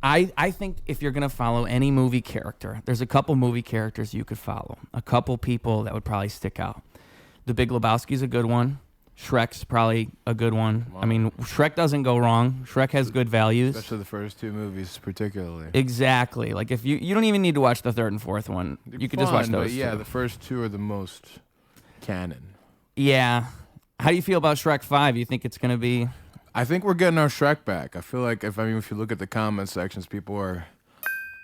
I think if you're going to follow any movie character, there's a couple movie characters you could follow. A couple people that would probably stick out. The Big Lebowski's a good one. Shrek's probably a good one. Wow. I mean, Shrek doesn't go wrong. Shrek has good values. Especially the first two movies, particularly. Exactly. Like, if you don't even need to watch the third and fourth one. You could just watch those yeah, two. the first two are the most canon. Yeah. How do you feel about Shrek 5? You think it's going to be... I think we're getting our Shrek back. I feel like if you look at the comment sections, people are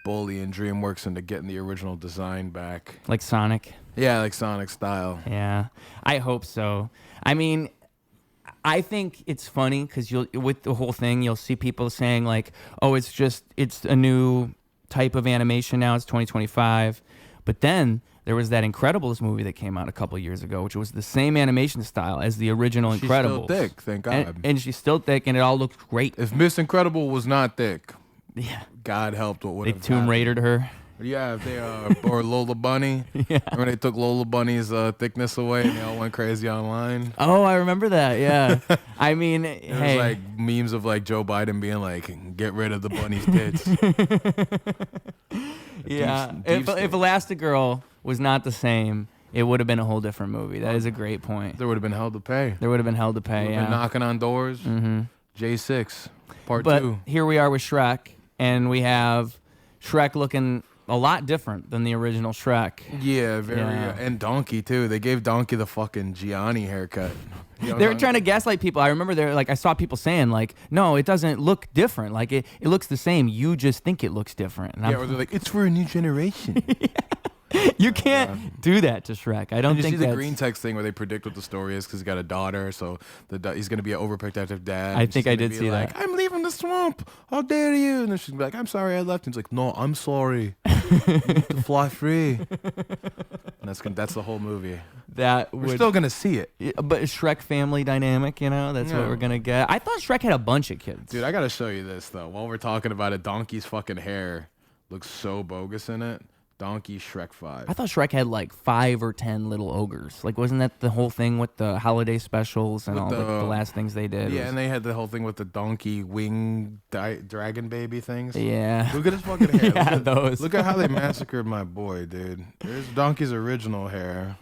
bullying DreamWorks into getting the original design back. Like Sonic? Yeah, like Sonic style. Yeah, I hope so. I mean, I think it's funny because with the whole thing, you'll see people saying like, "Oh, it's a new type of animation now. It's 2025." But then there was that Incredibles movie that came out a couple years ago, which was the same animation style as the original Incredibles. She's still thick, thank God. And she's still thick, and it all looked great. If Miss Incredible was not thick, yeah, God helped what would have happened. They Tomb Raidered her. Yeah, if they or Lola Bunny. Yeah. Remember they took Lola Bunny's thickness away and they all went crazy online. Oh, I remember that. Yeah. I mean, it was like memes of like Joe Biden being like, "Get rid of the bunny's tits." Yeah. If Elastigirl was not the same, it would have been a whole different movie. That is a great point. There would have been hell to pay. There would have been hell to pay. Yeah. Been knocking on doors. Mm-hmm. J6 Part 2. But here we are with Shrek, and we have Shrek looking a lot different than the original Shrek. Yeah, very. Yeah. And Donkey too. They gave Donkey the fucking Gianni haircut. They were trying to gaslight people. I remember I saw people saying like, "No, it doesn't look different. Like it looks the same. You just think it looks different." And or they're like, "It's for a new generation." Yeah. You can't do that to Shrek. I don't think you see the green text thing where they predict what the story is because he's got a daughter, so he's going to be an overprotective dad. I think I did see that. I'm leaving the swamp. How dare you? And then she's like, "I'm sorry I left." And he's like, "No, I'm sorry. You need to fly free." And that's the whole movie. We're still going to see it. But Shrek family dynamic, that's what we're going to get. I thought Shrek had a bunch of kids. Dude, I got to show you this, though. While we're talking about it, Donkey's fucking hair looks so bogus in it. Donkey Shrek 5. I thought Shrek had like 5 or 10 little ogres. Like, wasn't that the whole thing with the holiday specials and the last things they did? Yeah, and they had the whole thing with the donkey wing dragon baby things. Yeah. Look at his fucking hair. Yeah, those. Look at how they massacred my boy, dude. There's Donkey's original hair.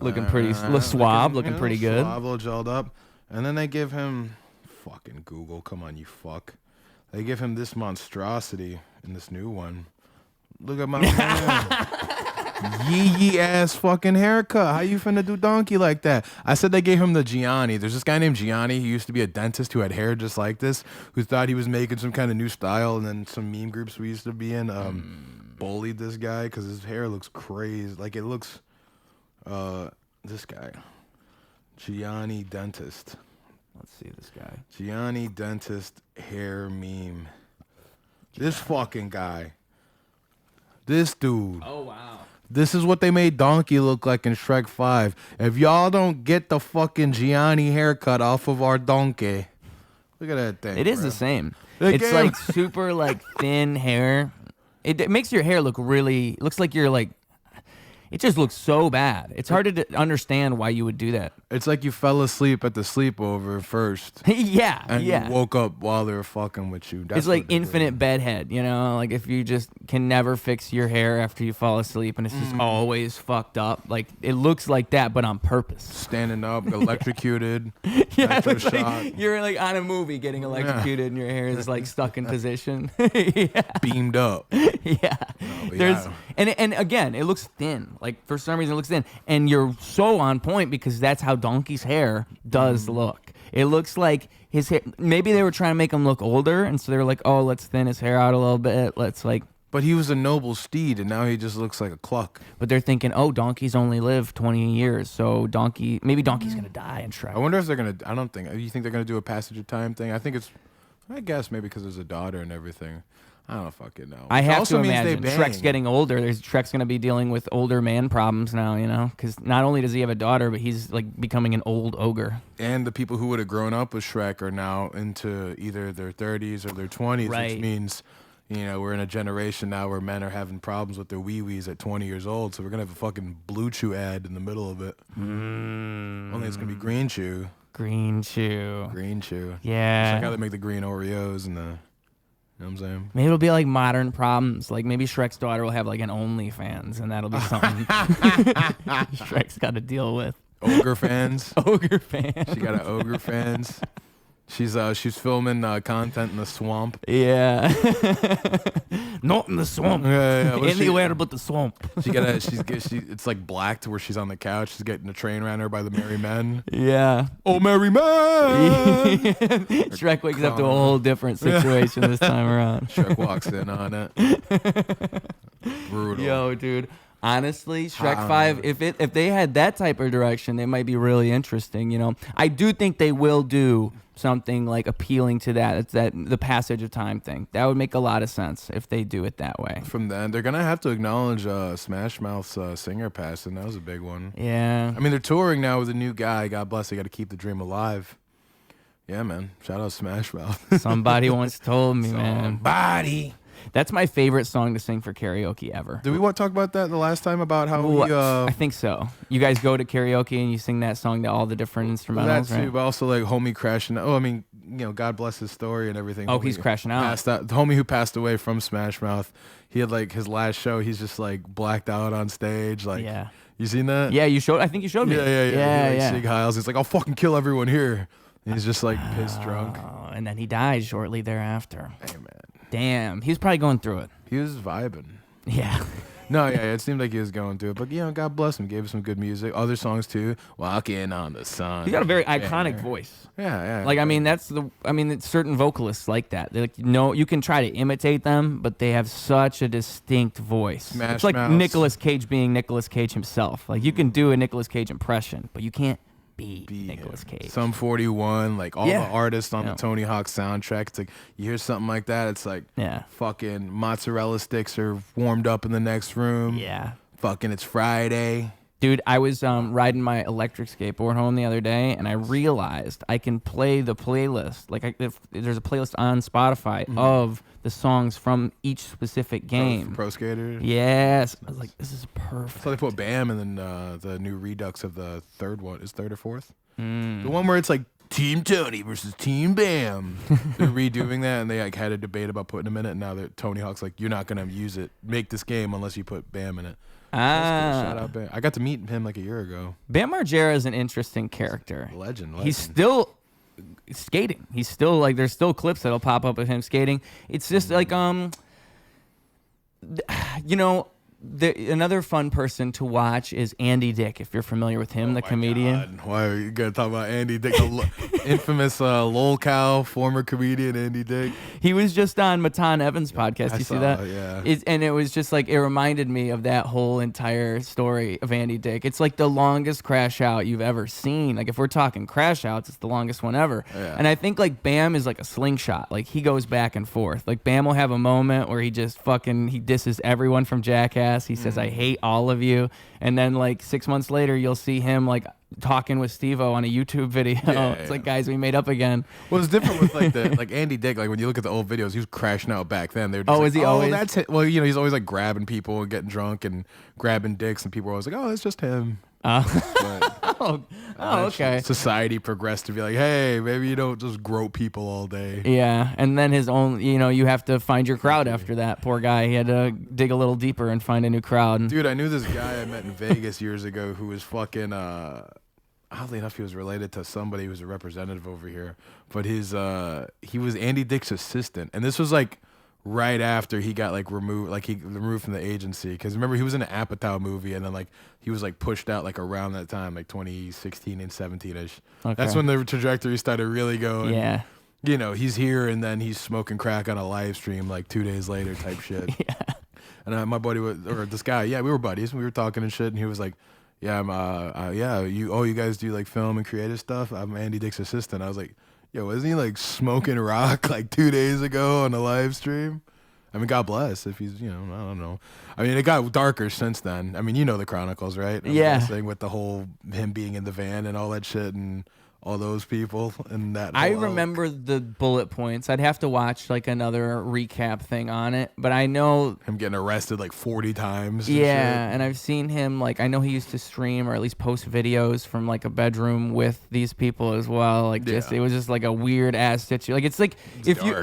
Looking pretty suave, looking pretty good. Suave, a little gelled up. And then they give him, fucking Google, come on, you fuck. They give him this monstrosity in this new one. Look at my yee ass fucking haircut. How you finna do Donkey like that? I said they gave him the Gianni. There's this guy named Gianni. He used to be a dentist who had hair just like this, who thought he was making some kind of new style, and then some meme groups we used to be in bullied this guy because his hair looks crazy. Like it looks, this guy, Gianni dentist. Let's see this guy. Gianni dentist hair meme. This fucking guy. This dude. Oh, wow. This is what they made Donkey look like in Shrek 5. If y'all don't get the fucking Gianni haircut off of our donkey. Look at that thing. It is the same. It's like super like thin hair. It makes your hair looks like you're like, it just looks so bad. It's hard to understand why you would do that. It's like you fell asleep at the sleepover first. Yeah, and you woke up while they were fucking with you. It's like infinite bedhead, like if you just can never fix your hair after you fall asleep and it's just always fucked up. Like it looks like that, but on purpose. Standing up, electrocuted. Yeah, like you're like on a movie getting electrocuted and your hair is like stuck in position. Yeah. Beamed up. Yeah. And again, it looks thin. Like for some reason it looks thin. And you're so on point because that's how Donkey's hair does look. It looks like his hair, maybe they were trying to make him look older, and so they were like, "Oh, let's thin his hair out a little bit. Let's like." But he was a noble steed, and now he just looks like a cluck. But they're thinking, "Oh, Donkey's only lived 20 years, so maybe Donkey's gonna die in Shrek." I wonder if they're gonna. I don't think. You think they're gonna do a passage of time thing? I guess maybe because there's a daughter and everything. I don't fucking know. I have to imagine Shrek's getting older. Shrek's going to be dealing with older man problems now, because not only does he have a daughter, but he's like becoming an old ogre. And the people who would have grown up with Shrek are now into either their 30s or their 20s, which means, we're in a generation now where men are having problems with their wee-wees at 20 years old. So we're going to have a fucking Blue Chew ad in the middle of it. Only it's going to be Green Chew. Green Chew. Green Chew. Yeah. It's like how they make the green Oreos and the... You know what I'm saying? Maybe it'll be like modern problems. Like maybe Shrek's daughter will have like an OnlyFans, and that'll be something Shrek's got to deal with. Ogre fans. Ogre fans. She got an ogre fans. She's filming content in the swamp. Yeah. Not in the swamp. Yeah. Anywhere but the swamp. It's like black to where she's on the couch. She's getting a train around her by the merry men. Yeah. Oh, merry men! Shrek wakes up to a whole different situation this time around. Shrek walks in on it. Brutal. Yo, dude. Honestly, Shrek 5, if they had that type of direction, they might be really interesting, you know. I do think they will do something like appealing to that. It's the passage of time thing. That would make a lot of sense if they do it that way. From then, they're gonna have to acknowledge Smash Mouth's singer passing. That was a big one. Yeah. I mean, they're touring now with a new guy. God bless. They got to keep the dream alive. Yeah, man. Shout out Smash Mouth. Somebody once told me, man. Somebody. That's my favorite song to sing for karaoke ever. Did we want to talk about that the last time about how I think so. You guys go to karaoke and you sing that song to all the different instrumentals, that too, right? but also like homie crashing. Oh, I mean, you know, God bless his story and everything. Oh, Homie he's crashing out. The homie who passed away from Smash Mouth. He had like his last show. He's just like blacked out on stage. Like, yeah. You seen that? Yeah, I think you showed me. Yeah. Sig Heils. He's like, I'll fucking kill everyone here. And he's just like pissed drunk. And then he died shortly thereafter. Hey man. Damn, he was probably going through it. He was vibing. Yeah. No, yeah, it seemed like he was going through it. But, you know, God bless him. Gave us some good music. Other songs, too. Walking on the Sun. He's got a very iconic voice. Yeah. Like, I mean, it's certain vocalists like that. They're like, you can try to imitate them, but they have such a distinct voice. It's like Nicolas Cage being Nicolas Cage himself. Like, you can do a Nicolas Cage impression, but you can't be Nicolas Cage. Sum 41, like all the artists on the Tony Hawk soundtrack. It's like you hear something like that, it's like fucking mozzarella sticks are warmed up in the next room. Yeah. Fucking it's Friday. Dude, I was riding my electric skateboard home the other day, and I realized I can play the playlist. Like, if there's a playlist on Spotify of the songs from each specific game. Pro Skaters? Yes. I was like, this is perfect. So they put Bam and then the new redux of the third one. Is third or fourth? The one where it's like Team Tony versus Team Bam. They're redoing that, and they like had a debate about putting him in it, and now Tony Hawk's like, you're not going to use it, make this game unless you put Bam in it. Cool. Shout out Bam. I got to meet him like a year ago. Bam Margera is an interesting character. Legend. He's still skating. He's still like, there's still clips that'll pop up of him skating. It's just like, you know, another fun person to watch is Andy Dick, if you're familiar with him, the comedian. God. Why are you going to talk about Andy Dick? The infamous lol cow, former comedian Andy Dick. He was just on Matan Evans' podcast. You see that? Yeah. And it was just like, it reminded me of that whole entire story of Andy Dick. It's like the longest crash out you've ever seen. Like, if we're talking crash outs, it's the longest one ever. Yeah. And I think like Bam is like a slingshot. Like, he goes back and forth. Like, Bam will have a moment where he just he disses everyone from Jackass. He says, I hate all of you. And then like 6 months later, you'll see him like talking with Steve-O on a YouTube video. It's like, guys, we made up again. Well, it's different with like Andy Dick. Like when you look at the old videos, he was crashing out back then. They're just is he always? That's it. Well, you know, he's always like grabbing people and getting drunk and grabbing dicks, and people are always like, oh, it's just him. Okay. Society progressed to be like, hey, maybe you don't just grope people all day. Yeah, and then his own, you know, you have to find your crowd after that. Poor guy, he had to dig a little deeper and find a new crowd. Dude, I knew this guy I met in Vegas years ago who was fucking, oddly enough, he was related to somebody who was a representative over here. But he was Andy Dick's assistant. And this was like right after he got like removed from the agency. Because remember, he was in an Apatow movie, and then like he was like pushed out like around that time, like 2016 and 17ish. Okay. That's when the trajectory started really going. Yeah. You know, he's here and then he's smoking crack on a live stream like 2 days later type shit. Yeah. And my buddy this guy, we were buddies. We were talking and shit, and he was like, yeah, you guys do like film and creative stuff? I'm Andy Dick's assistant. I was like, yo, wasn't he like smoking rock like 2 days ago on a live stream? I mean, God bless if he's, you know, I don't know. I mean, it got darker since then. I mean, you know the Chronicles, right? Yeah. Thing with the whole him being in the van and all that shit, and all those people and that. I whole elk. remember the bullet points. I'd have to watch like another recap thing on it, but I know him getting arrested like 40 times. Yeah, and I've seen him, like, I know he used to stream or at least post videos from, like, a bedroom with these people as well. Like, just it was just, like, a weird-ass situation. Like, it's like,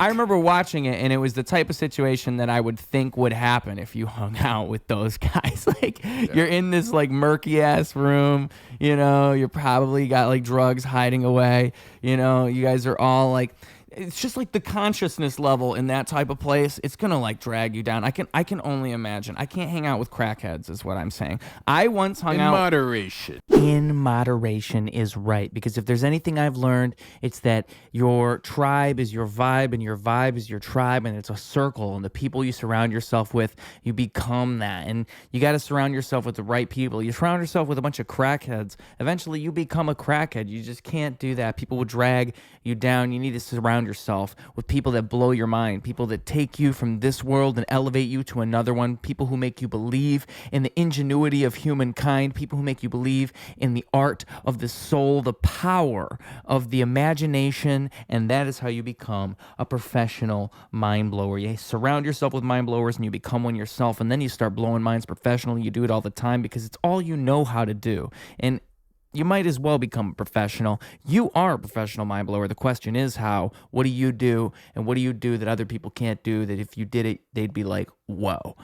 I remember watching it, and it was the type of situation that I would think would happen if you hung out with those guys. Like, you're in this, like, murky-ass room, you know, you're probably got, like, drugs hiding away, you know, you guys are all, like... It's just like the consciousness level in that type of place. It's gonna like drag you down. I can only imagine. I can't hang out with crackheads, is what I'm saying. I once hung out in moderation. In moderation is right, because if there's anything I've learned, it's that your tribe is your vibe, and your vibe is your tribe, and it's a circle. And the people you surround yourself with, you become that. And you got to surround yourself with the right people. You surround yourself with a bunch of crackheads. Eventually, you become a crackhead. You just can't do that. People will drag you down. You need to surround yourself with people that blow your mind, people that take you from this world and elevate you to another one, people who make you believe in the ingenuity of humankind, people who make you believe in the art of the soul, the power of the imagination, and that is how you become a professional mind blower. You surround yourself with mind blowers and you become one yourself, and then you start blowing minds professionally. You do it all the time because it's all you know how to do. And you might as well become a professional. You are a professional mind blower. The question is how. What do you do? And what do you do that other people can't do, that if you did it, they'd be like, whoa.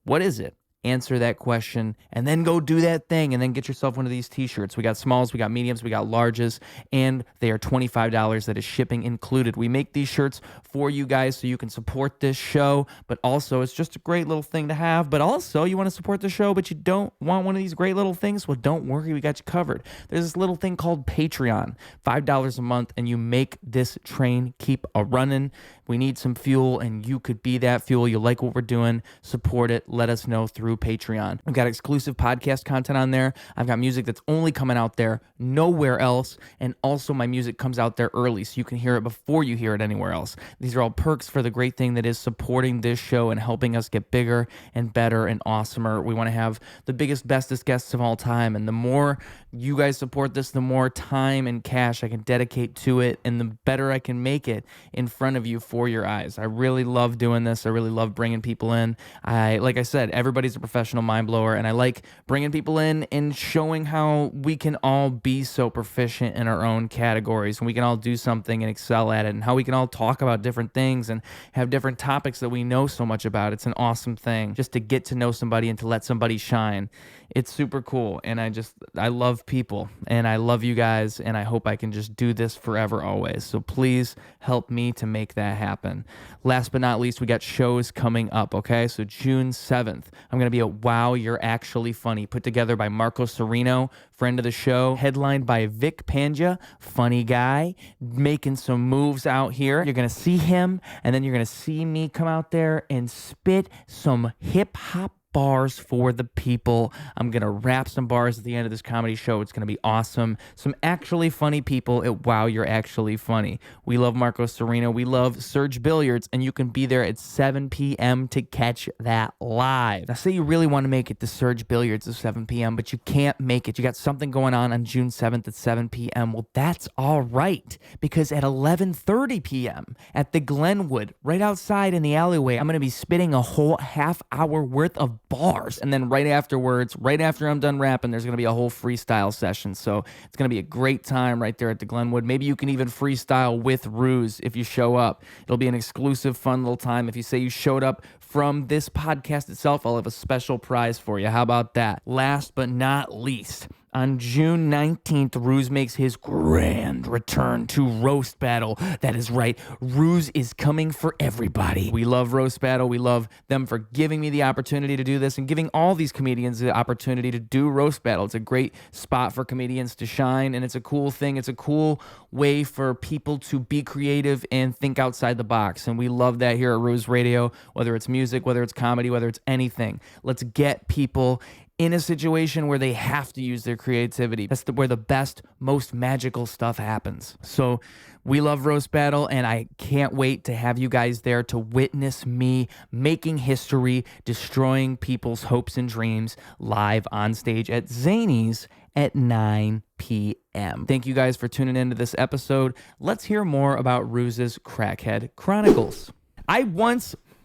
What is it? Answer that question, and then go do that thing, and then get yourself one of these t-shirts. We got smalls, we got mediums, we got larges, and they are $25. That is shipping included. We make these shirts for you guys so you can support this show, but also it's just a great little thing to have. But also, you want to support the show, but you don't want one of these great little things? Well, don't worry, we got you covered. There's this little thing called Patreon, $5 a month, and you make this train keep a-running. We need some fuel, and you could be that fuel. You like what we're doing, support it, let us know through Patreon. I've got exclusive podcast content on there. I've got music that's only coming out there, nowhere else, and also my music comes out there early, so you can hear it before you hear it anywhere else. These are all perks for the great thing that is supporting this show and helping us get bigger and better and awesomer. We want to have the biggest, bestest guests of all time, and the more you guys support this, the more time and cash I can dedicate to it, and the better I can make it in front of you for your eyes. I really love doing this. I really love bringing people in. Like I said, everybody's a professional mind blower, and I like bringing people in and showing how we can all be so proficient in our own categories, and we can all do something and excel at it, and how we can all talk about different things and have different topics that we know so much about. It's an awesome thing just to get to know somebody and to let somebody shine. It's super cool, and I love people, and I love you guys, and I hope I can just do this forever always. So please help me to make that happen. Last but not least, we got shows coming up, okay? So June 7th, I'm going to be at Wow, You're Actually Funny, put together by Marco Serino, friend of the show, headlined by Vic Panja, funny guy, making some moves out here. You're going to see him, and then you're going to see me come out there and spit some hip-hop bars for the people. I'm going to rap some bars at the end of this comedy show. It's going to be awesome. Some actually funny people at Wow, You're Actually Funny. We love Marco Serino. We love Surge Billiards, and you can be there at 7 p.m. to catch that live. Now, say you really want to make it to Surge Billiards at 7 p.m., but you can't make it. You got something going on June 7th at 7 p.m. Well, that's all right, because at 11:30 p.m. at the Glenwood, right outside in the alleyway, I'm going to be spitting a whole half hour worth of bars, and then right afterwards, right after I'm done rapping, there's going to be a whole freestyle session. So it's going to be a great time right there at the Glenwood. Maybe you can even freestyle with Ruse if you show up. It'll be an exclusive, fun little time. If you say you showed up from this podcast itself, I'll have a special prize for you. How about that? Last but not least, on June 19th, Ruse makes his grand return to Roast Battle. That is right, Ruse is coming for everybody. We love Roast Battle. We love them for giving me the opportunity to do this and giving all these comedians the opportunity to do Roast Battle. It's a great spot for comedians to shine, and it's a cool thing. It's a cool way for people to be creative and think outside the box, and we love that here at Ruse Radio, whether it's music, whether it's comedy, whether it's anything. Let's get people in a situation where they have to use their creativity. That's where the best, most magical stuff happens. So we love Roast Battle, and I can't wait to have you guys there to witness me making history, destroying people's hopes and dreams live on stage at Zany's at 9 p.m. Thank you guys for tuning into this episode. Let's hear more about Ruse's Crackhead Chronicles. I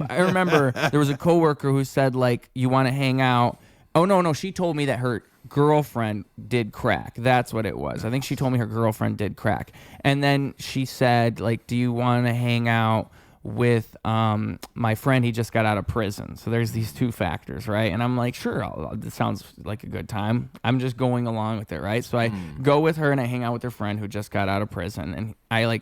remember there was a coworker who said, like, you want to hang out. Oh, no, she told me that her girlfriend did crack. That's what it was. I think she told me her girlfriend did crack. And then she said, like, do you want to hang out with my friend? He just got out of prison. So there's these two factors, right? And I'm like, sure, this sounds like a good time. I'm just going along with it, right? So I go with her and I hang out with her friend who just got out of prison. And I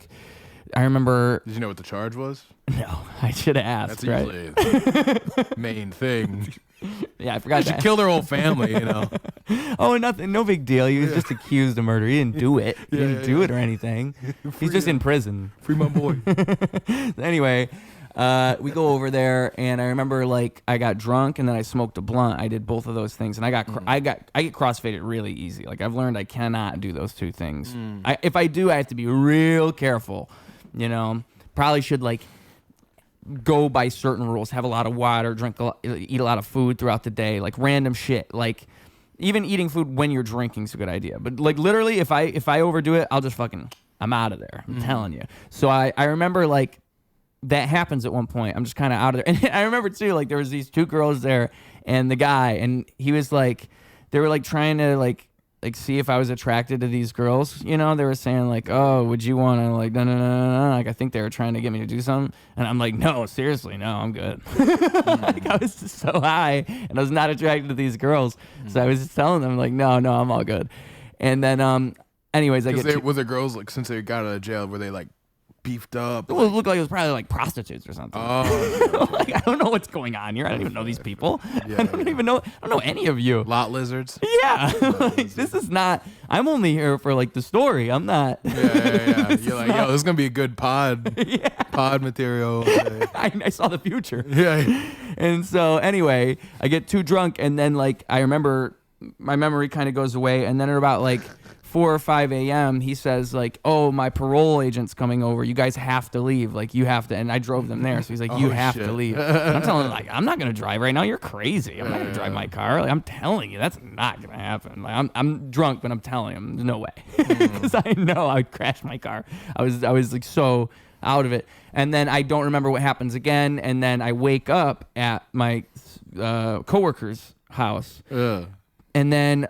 remember... Did you know what the charge was? No, I should have asked. That's usually the main thing. Yeah, I forgot that. She killed her whole family, you know. Oh, nothing, no big deal. He was just accused of murder. He didn't do it. He didn't do it or anything. He's just in prison. Free my boy. Anyway, we go over there, and I remember, like, I got drunk, and then I smoked a blunt. I did both of those things, and I get crossfaded really easy. Like, I've learned I cannot do those two things. If I do, I have to be real careful. You know, probably should, like, go by certain rules, have a lot of water, eat a lot of food throughout the day, like random shit. Like, even eating food when you're drinking is a good idea. But, like, literally, if I overdo it, I'll just I'm out of there. I'm telling you. So I remember, like, that happens at one point. I'm just kind of out of there. And I remember, too, like, there was these two girls there and the guy, and he was, like, they were, like, trying to, like see if I was attracted to these girls, you know. They were saying, like, oh, would you want to, like, no. Like, I think they were trying to get me to do something. And I'm like, no, seriously, no, I'm good. Like, I was just so high, and I was not attracted to these girls. So I was just telling them, like, no, I'm all good. And then, anyways, was there girls, like, since they got out of jail, were they, like, beefed up? Well, it looked like it was probably like prostitutes or something. Oh, like, I don't know what's going on here. I don't even know these people. I don't know any of you. Lot lizards. Yeah, like, this is not. I'm only here for, like, the story. I'm not. Yeah. You're like, yo, this is gonna be a good pod. Pod material. I saw the future. Yeah. And so anyway, I get too drunk, and then, like, I remember my memory kind of goes away, and then at about, like, 4 or 5 a.m., he says, like, oh, my parole agent's coming over. You guys have to leave. Like, you have to. And I drove them there. So he's like, you have to leave. And I'm telling him, like, I'm not going to drive right now. You're crazy. I'm not going to drive my car. Like, I'm telling you, that's not going to happen. Like, I'm drunk, but I'm telling him, no way. Because I know I would crash my car. I was like, so out of it. And then I don't remember what happens again. And then I wake up at my coworker's house. And then...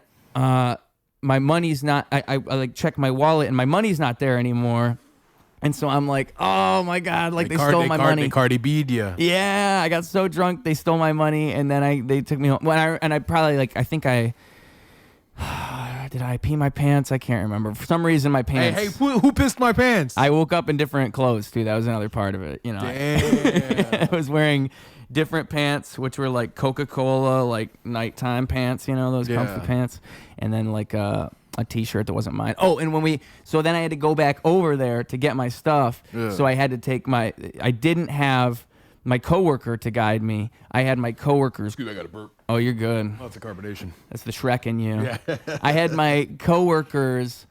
my money's not, I like check my wallet and my money's not there anymore. And so I'm like, oh my God, like they stole my money. They Cardi B'd ya. Yeah, I got so drunk, they stole my money, and then they took me home. I probably, like, I think did I pee my pants? I can't remember. For some reason, my pants. Hey, who pissed my pants? I woke up in different clothes too. That was another part of it, you know. Damn. I was wearing different pants, which were like Coca-Cola, like nighttime pants, you know, those comfy pants, and then like a t-shirt that wasn't mine. Oh, and so then I had to go back over there to get my stuff. So I had to take I didn't have my coworker to guide me. I had my coworker's. Excuse me, I got a burp. Oh, you're good. Oh, that's a carbonation. That's the Shrek in you. Yeah. I had my coworker's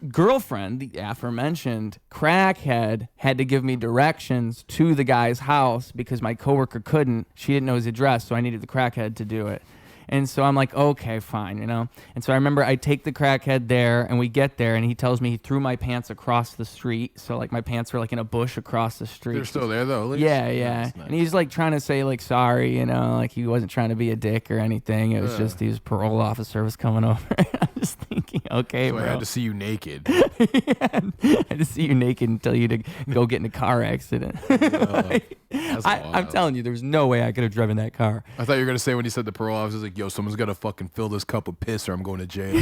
girlfriend, the aforementioned Crackhead, had to give me directions to the guy's house because my coworker couldn't. She didn't know his address, so I needed the Crackhead to do it. And so I'm like, okay, fine, you know. And so I remember I take the Crackhead there, and we get there, and he tells me he threw my pants across the street. So, like, my pants were, like, in a bush across the street. They're still there, though, at least? Yeah. Nice. And he's, like, trying to say, like, sorry, you know, like, he wasn't trying to be a dick or anything. It was just his parole officer was coming over. I'm just thinking, okay, so bro. I had to see you naked. I had to see you naked and tell you to go get in a car accident. I'm telling you, there was no way I could have driven that car. I thought you were going to say when he said the parole officer, like, yo, someone's got to fucking fill this cup of piss or I'm going to jail.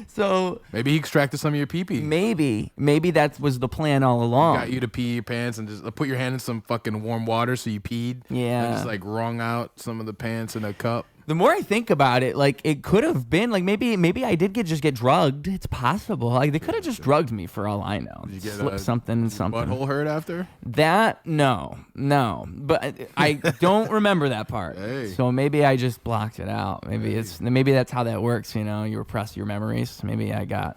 So maybe he extracted some of your pee-pee. Maybe that was the plan all along. Got you to pee your pants and just put your hand in some fucking warm water so you peed. Yeah. And just like wrung out some of the pants in a cup. The more I think about it, like it could have been like maybe I did just get drugged. It's possible. Like they could have just drugged me for all I know. Did you get Slip something. Butthole hurt after? That no, but I don't remember that part. Hey. So maybe I just blocked it out. Maybe that's how that works. You know, you repress your memories. Maybe I got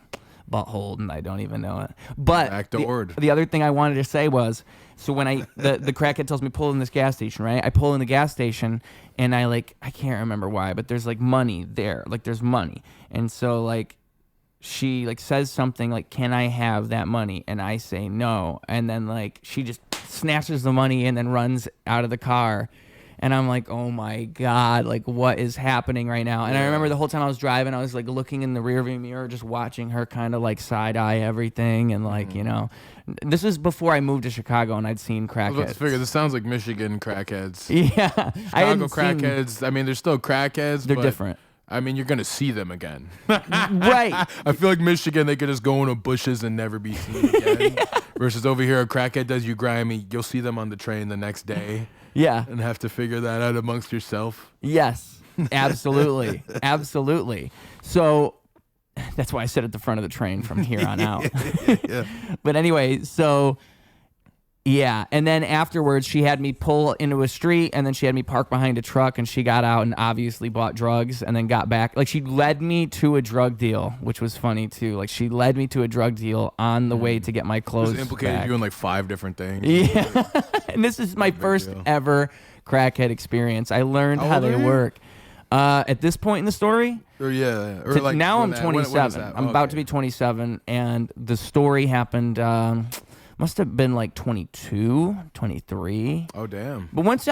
buttholed and I don't even know it. But the other thing I wanted to say was, so when the crackhead tells me pull in this gas station, right? I pull in the gas station and I can't remember why, but there's like money there, like there's money, and so like she like says something like, "Can I have that money?" And I say no, and then like she just snatches the money and then runs out of the car. And I'm like, oh my God, like what is happening right now? And I remember the whole time I was driving, I was like looking in the rearview mirror, just watching her kind of like side eye everything. And like, you know, this is before I moved to Chicago and I'd seen crackheads. Let's figure, this sounds like Michigan crackheads. Yeah. Chicago crackheads, I mean, they're still crackheads. They're different. I mean, you're going to see them again. Right. I feel like Michigan, they could just go into bushes and never be seen again. Versus over here, a crackhead does you grimy. You'll see them on the train the next day. Yeah. And have to figure that out amongst yourself. Yes, absolutely. Absolutely. So that's why I sit at the front of the train from here on out. Yeah. But anyway, so yeah. And then afterwards, she had me pull into a street and then she had me park behind a truck and she got out and obviously bought drugs and then got back. Like she led me to a drug deal, which was funny too. Like she led me to a drug deal on the way to get my clothes This implicated back. you in like 5 different things. Yeah. And this is my first ever crackhead experience. I learned how they work. At this point in the story, Or like now I'm when 27. I'm about to be 27, and the story happened. Must have been like 22, 23. Oh damn! But once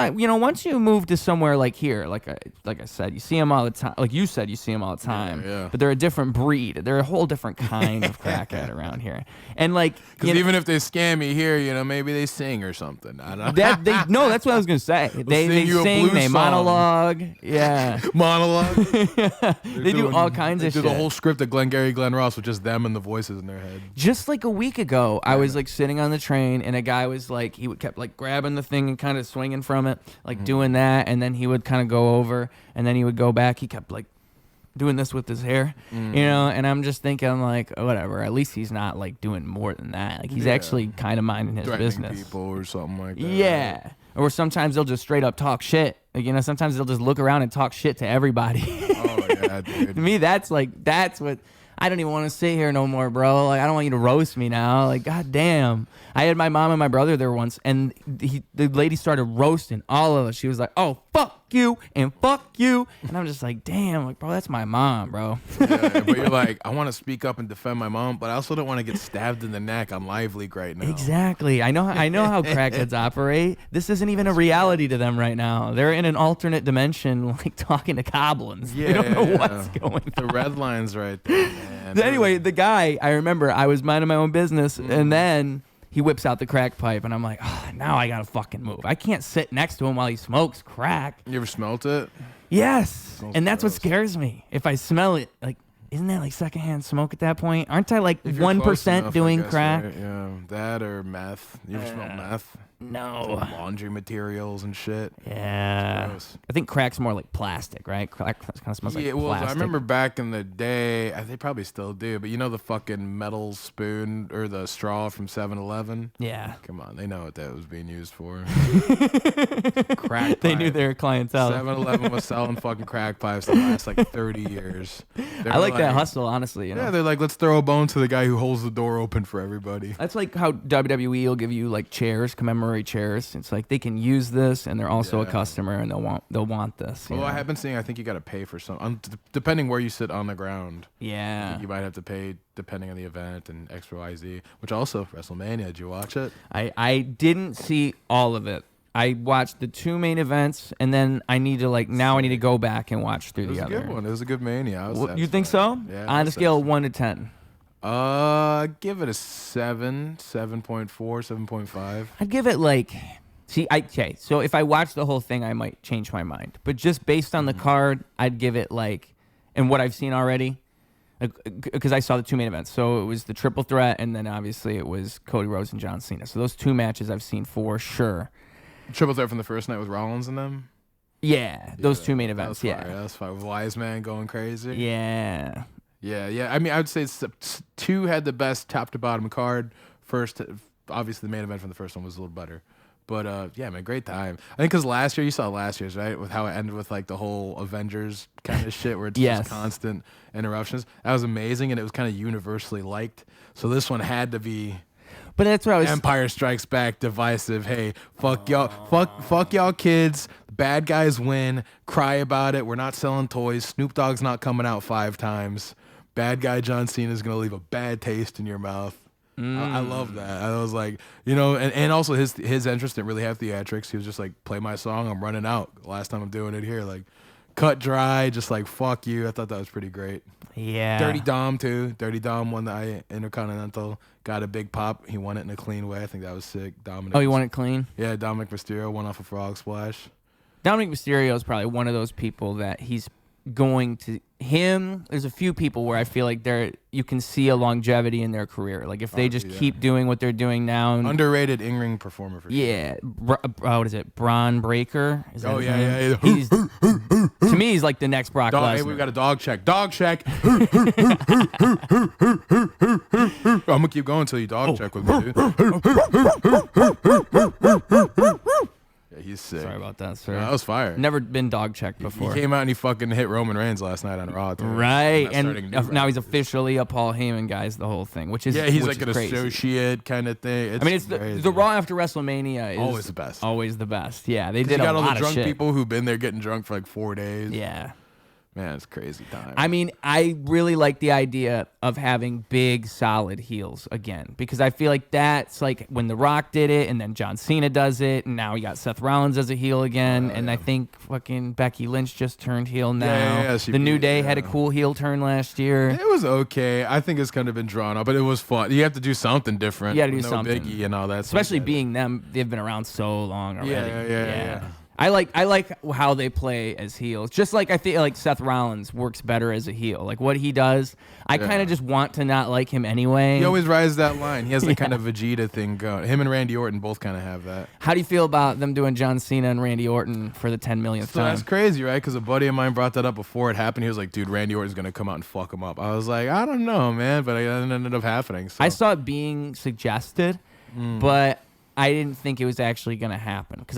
you move to somewhere like here, like I said, you see them all the time. Like you said, you see them all the time. Yeah. But they're a different breed. They're a whole different kind of crackhead around here. And like, because even if they scam you here, you know, maybe they sing or something. I don't know. No, that's what I was gonna say. They sing, they monologue. Yeah. Monologue. They do all kinds of shit. They do the whole script of Glengarry Glen Ross with just them and the voices in their head. Just like a week ago, I was like sitting on the train and a guy was like, kept like grabbing the thing and kind of swinging from it, like doing that, and then he would kind of go over and then he would go back. He kept like doing this with his hair, you know, and I'm just thinking like, oh, whatever, at least he's not like doing more than that. Like he's actually kind of minding his business. People or something like that. Yeah. Or sometimes they'll just straight up talk shit. Like, you know, sometimes they'll just look around and talk shit to everybody. Oh yeah, dude. To me, that's what I don't even want to sit here no more, bro. Like, I don't want you to roast me now. Like, goddamn. I had my mom and my brother there once, and the lady started roasting all of us. She was like, "Oh, fuck you and fuck you," and I'm just like, "Damn, like, bro, that's my mom, bro." Yeah, but you're like, I want to speak up and defend my mom, but I also don't want to get stabbed in the neck on Live Leak right now. Exactly. I know how crackheads operate. This isn't even a reality to them right now. They're in an alternate dimension, like talking to goblins. Yeah, they don't know what's going on. The red line's right there, man. Anyway, the guy, I remember I was minding my own business, and then he whips out the crack pipe, and I'm like, oh, now I gotta fucking move. I can't sit next to him while he smokes crack. You ever smelt it? Yes, and that's what scares me. If I smell it, like, isn't that like secondhand smoke at that point? Aren't I like 1% doing crack? Right? Yeah, that or meth. You ever smell meth? No. Laundry materials and shit. Yeah. I think crack's more like plastic, right? Crack kind of smells like plastic. I remember back in the day, they probably still do, but you know the fucking metal spoon or the straw from 7-Eleven? Yeah. Come on, they know what that was being used for. Crack pipe. They knew their clientele. 7-Eleven was selling fucking crack pipes the last like 30 years. I like that hustle, honestly. You know? Yeah, they're like, let's throw a bone to the guy who holds the door open for everybody. That's like how WWE will give you like chairs, commemorate chairs. It's like they can use this, and they're also a customer, and they'll want this. Well, I have been seeing. I think you got to pay for some, depending where you sit on the ground. Yeah, you might have to pay depending on the event and X, Y, Z. Which also WrestleMania. Did you watch it? I didn't see all of it. I watched the 2 main events, and then I need to go back and watch through the other. It was a good one. It was a good Mania. You think so? Yeah. On a scale of 1 to 10. Give it a 7, 7.4, 7.5. I'd give it like, so if I watch the whole thing, I might change my mind. But just based on the card, I'd give it like, and what I've seen already, because I saw the 2 main events. So it was the triple threat, and then obviously it was Cody Rhodes and John Cena. So those 2 matches I've seen for sure. Triple threat from the first night with Rollins and them? Yeah, those two main That events. was fire. Yeah. That was fire. Wise Man going crazy. Yeah. Yeah. I mean, I would say two had the best top to bottom card. First, obviously, the main event from the first one was a little better. But yeah, man, great time. I think because last year, you saw last year's, right? With how it ended with like the whole Avengers kind of shit where it's just constant interruptions. That was amazing, and it was kind of universally liked. So this one had to be But that's what I was. Empire Strikes Back, divisive. Hey, fuck y'all, fuck y'all kids. Bad guys win. Cry about it. We're not selling toys. Snoop Dogg's not coming out 5 times. Bad guy John Cena is gonna leave a bad taste in your mouth. I love that. I was like, and also his entrance didn't really have theatrics. He was just like, play my song. I'm running out. Last time I'm doing it here, like, cut dry, just like fuck you. I thought that was pretty great. Yeah. Dirty Dom too. Dirty Dom won the Intercontinental. Got a big pop. He won it in a clean way. I think that was sick. Dominic. Oh, you won it clean? Yeah, Dominic Mysterio won off a frog splash. Dominic Mysterio is probably one of those people that he's going to there's a few people where I feel like you can see a longevity in their career. Like if they just keep doing what they're doing now. Underrated in-ring performer for sure. Yeah. What is it? Braun Breaker? Is that his name? Yeah. He's, to me, he's like the next Brock Lesnar. Hey, we've got a dog check. Dog check. I'm gonna keep going until you dog check with me, dude. Yeah, he's sick. Sorry about that, sir. That was fire. Never been dog checked before. He came out and he fucking hit Roman Reigns last night on Raw. Too. Right, and now he's officially a Paul Heyman guy's the whole thing, which is he's like an crazy. Associate kind of thing. It's the Raw after WrestleMania is always the best. Always the best. Yeah, they did a lot of shit. You got all the drunk shit. people who've been there getting drunk for like 4 days. Yeah. Man, it's crazy time. I mean, I really like the idea of having big, solid heels again, because I feel like that's like when The Rock did it, and then John Cena does it, and now we got Seth Rollins as a heel again, and I think fucking Becky Lynch just turned heel now. Yeah, the New Day had a cool heel turn last year. It was okay. I think it's kind of been drawn out, but it was fun. You have to do something different. You got to do something. Biggie and all that. Especially being them, they've been around so long already. Yeah. I like how they play as heels. Just like I feel like Seth Rollins works better as a heel. Like what he does, I kind of just want to not like him anyway. He always rides that line. He has that kind of Vegeta thing going. Him and Randy Orton both kind of have that. How do you feel about them doing John Cena and Randy Orton for the 10 millionth time? That's crazy, right? Because a buddy of mine brought that up before it happened. He was like, dude, Randy Orton's going to come out and fuck him up. I was like, I don't know, man. But it ended up happening. So. I saw it being suggested, but I didn't think it was actually going to happen. Because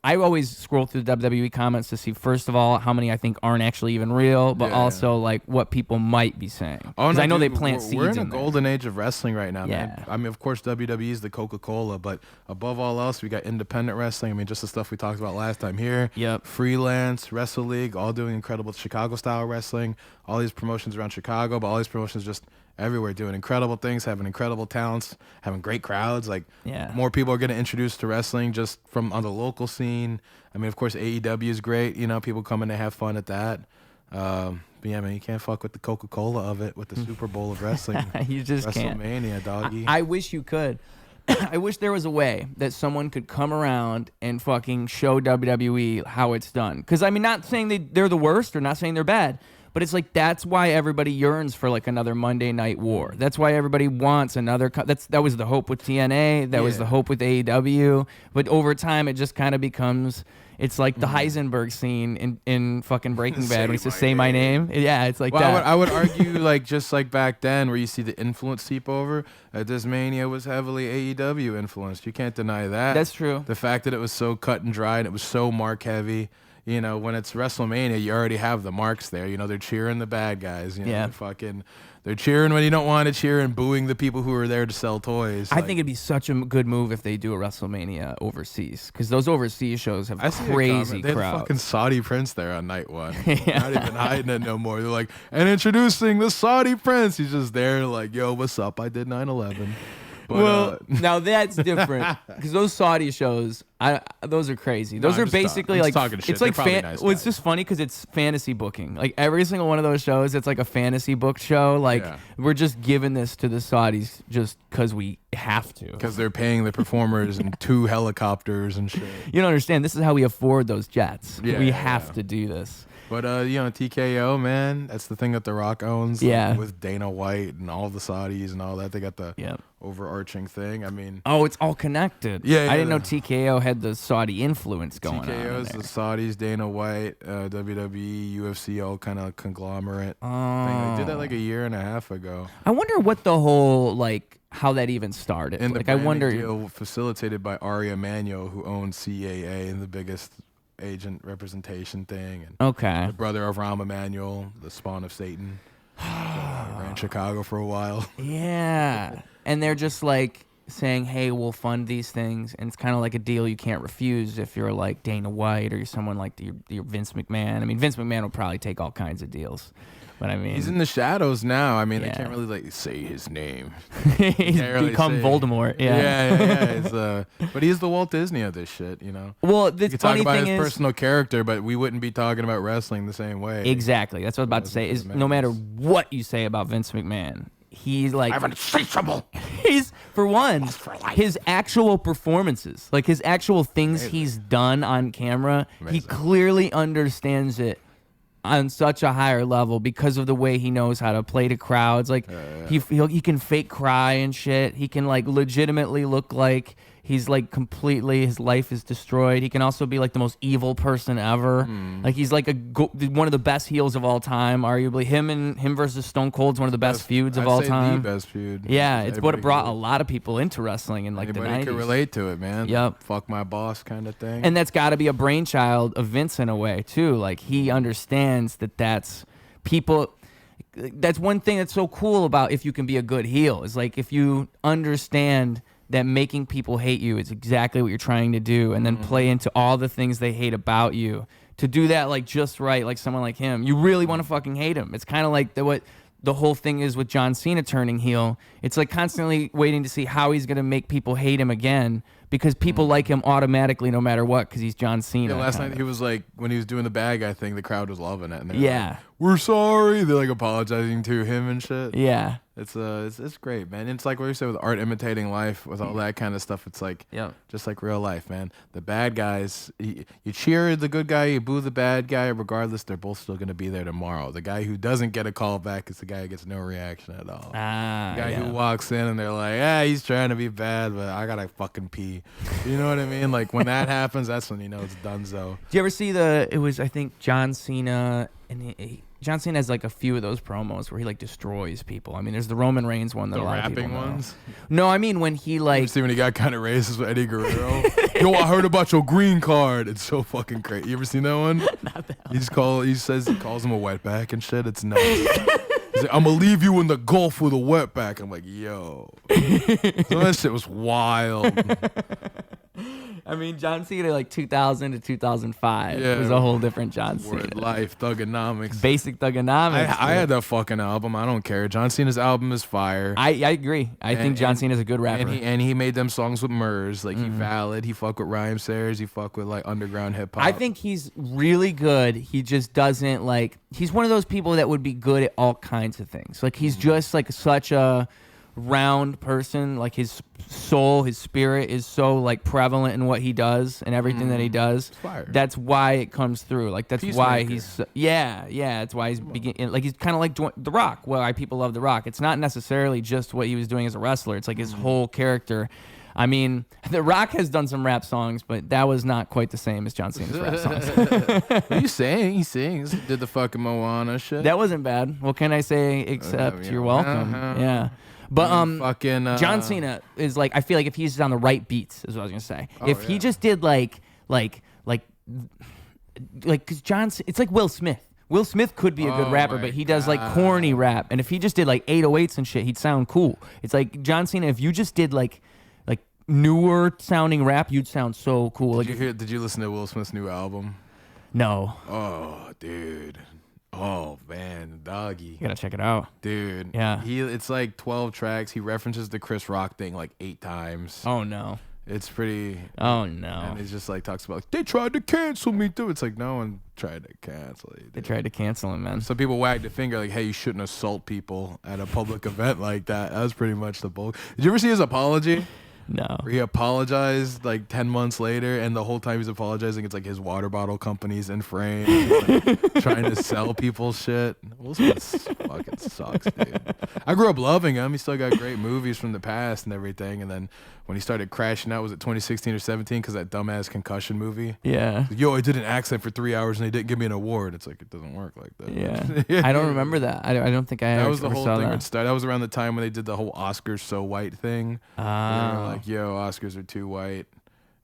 I always scroll through the WWE comments to see, first of all, how many I think aren't actually even real, but also like what people might be saying. Because I know they plant seeds in We're in a there. golden age of wrestling right now, man. I mean, of course, WWE is the Coca-Cola, but above all else, we got independent wrestling. I mean, just the stuff we talked about last time here. Yep. Freelance, Wrestle League, all doing incredible Chicago-style wrestling. All these promotions around Chicago, but all these promotions just everywhere doing incredible things, having incredible talents, having great crowds. Like, more people are getting introduced to wrestling just from on the local scene. I mean, of course, AEW is great. You know, people coming to have fun at that. But yeah, man, you can't fuck with the Coca-Cola of it, with the Super Bowl of wrestling. You just can't. WrestleMania, doggy. I wish you could. I wish there was a way that someone could come around and fucking show WWE how it's done. Because, I mean, not saying they're the worst or not saying they're bad, but it's like that's why everybody yearns for like another Monday Night War. That's why everybody wants another. That was the hope with TNA. That was the hope with AEW. But over time, it just kind of becomes. It's like the Heisenberg scene in fucking Breaking Bad when he says "Say my name." Yeah, it's like that. I would argue like just like back then where you see the influence seep over. This Mania was heavily AEW influenced. You can't deny that. That's true. The fact that it was so cut and dry and it was so mark heavy. You know, when it's WrestleMania, you already have the marks there. You know, they're cheering the bad guys. You know, they're cheering when you don't want to cheer and booing the people who are there to sell toys. I think it'd be such a good move if they do a WrestleMania overseas, because those overseas shows have crazy crowds. They had fucking Saudi Prince there on night one. Not even hiding it no more. They're like, and introducing the Saudi Prince. He's just there like, yo, what's up? I did 9/11. But, now that's different because those Saudi shows, those are crazy. Those are basically like it's like it's just funny because it's fantasy booking. Like every single one of those shows, it's like a fantasy booked show. Like we're just giving this to the Saudis just because we have to. Because they're paying the performers and 2 helicopters and shit. You don't understand. This is how we afford those jets. We have to do this. But TKO, man, that's the thing that The Rock owns. Yeah. With Dana White and all the Saudis and all that, they got the Yep. overarching thing. I mean, Oh, it's all connected. Yeah, I didn't know TKO had the Saudi influence going on. TKO is in the there. Saudis, Dana White, WWE, UFC, all kind of conglomerate thing. Oh. They did that like a year and a half ago. I wonder what the whole how that even started. And the I branding wonder. deal facilitated by Ari Emanuel, who owns CAA and the biggest agent representation thing, and Okay. the brother of Rahm Emanuel, the spawn of Satan, ran Chicago for a while. Yeah. And they're just saying, hey, we'll fund these things. And it's kind of like a deal you can't refuse if you're like Dana White or you're someone like your Vince McMahon. I mean, Vince McMahon will probably take all kinds of deals. But I mean, He's in the shadows now. I mean, Yeah. they can't really say his name. he's Can't really become say. Voldemort. Yeah. Yeah. But he's the Walt Disney of this shit, you know. Well, the You could talk funny about thing his is, personal character, but we wouldn't be talking about wrestling the same way. exactly. That's what I was about to say. Is no matter what you say about Vince McMahon, he's insatiable. he's for one, his actual performances, his actual things he's done on camera, he clearly understands it on such a higher level because of the way he knows how to play to crowds. He can fake cry and shit. He can legitimately look like he's completely, his life is destroyed. He can also be the most evil person ever. He's one of the best heels of all time, arguably. Him versus Stone Cold's one of the best feuds of all time. The best feud. Yeah, it's what brought a lot of people into wrestling in the 90s. Anybody can relate to it, man. Yep. Fuck my boss kind of thing. And that's got to be a brainchild of Vince in a way too. He understands that's people. That's one thing that's so cool about if you can be a good heel is if you understand that making people hate you is exactly what you're trying to do, and then play into all the things they hate about you. To do that just right, someone like him, you really want to fucking hate him. It's kind of what the whole thing is with John Cena turning heel. It's constantly waiting to see how he's gonna make people hate him again, because people like him automatically no matter what, because he's John Cena. Yeah, last night he was when he was doing the bad guy thing, the crowd was loving it. And they're Yeah. we're sorry. They're apologizing to him and shit. Yeah. It's great, man. It's like what you said with art imitating life, with all that kind of stuff. It's Yeah. just like real life, man. The bad guys, you cheer the good guy, you boo the bad guy. Regardless, they're both still gonna be there tomorrow. The guy who doesn't get a call back is the guy who gets no reaction at all. The guy who walks in and they're like, he's trying to be bad, but I gotta fucking pee. You know what I mean? When that happens, that's when you know it's donezo. Did you ever see it was, I think, John Cena, and John Cena has a few of those promos where he destroys people. I mean, there's the Roman Reigns one that The a lot of people rapping know. ones? No, I mean when he You see when he got kind of racist with Eddie Guerrero? Yo, I heard about your green card. It's so fucking crazy. You ever seen that one? Not that one. He calls him a wetback and shit. It's nuts. He's like, I'm gonna leave you in the Gulf with a wetback. I'm like, yo. So that shit was wild. I mean, John Cena 2000 to 2005 Yeah. was a whole different John Cena. Word life, thugonomics. Basic thugonomics. I had that fucking album. I don't care. John Cena's album is fire. I agree. I think John Cena's a good rapper. And he made them songs with Murs. He valid. He fuck with rhyme sayers. He fuck with underground hip hop. I think he's really good. He just doesn't he's one of those people that would be good at all kinds of things. He's just such a round person. His soul, his spirit is so prevalent in what he does and everything that he does. Fire. That's why it comes through. That's why Peacemaker. he's that's why he's he's kind of like The Rock. Why people love The Rock. It's not necessarily just what he was doing as a wrestler. It's his whole character. I mean, The Rock has done some rap songs, but that was not quite the same as John Cena's rap songs. What are you saying? He sings. Did the fucking Moana shit. That wasn't bad. What can I say except yeah. you're welcome? Yeah. But fucking John Cena is I feel if he's on the right beats is what I was gonna say. If he just did because John, it's like Will Smith. Will Smith could be a good rapper, my but he does corny rap. And if he just did 808s and shit, he'd sound cool. It's John Cena. If you just did newer sounding rap, you'd sound so cool. Did you listen to Will Smith's new album? No. Oh, dude. Oh man, doggy. You gotta check it out. Dude. Yeah. It's 12 tracks. He references the Chris Rock thing 8 times. Oh no. It's pretty. Oh no. And he's just talks about they tried to cancel me too. It's no one tried to cancel you. They tried to cancel him, man. Some people wagged a finger hey, you shouldn't assault people at a public event like that. That was pretty much the bull. Did you ever see his apology? No. Where he apologized like 10 months later, and the whole time he's apologizing, it's like his water bottle company's in frame. He's, like, trying to sell people shit. Will Smith fucking sucks, dude. I grew up loving him. He still got great movies from the past and everything. And then when he started crashing out, was it 2016 or 17? Because that dumbass concussion movie. Yeah. Yo, I did an accent for 3 hours and they didn't give me an award. It's like, it doesn't work like that. Yeah. I don't remember that. I don't think I That was the ever whole saw thing. that. That was around the time when they did the whole Oscars so white thing. They were like, yo, Oscars are too white.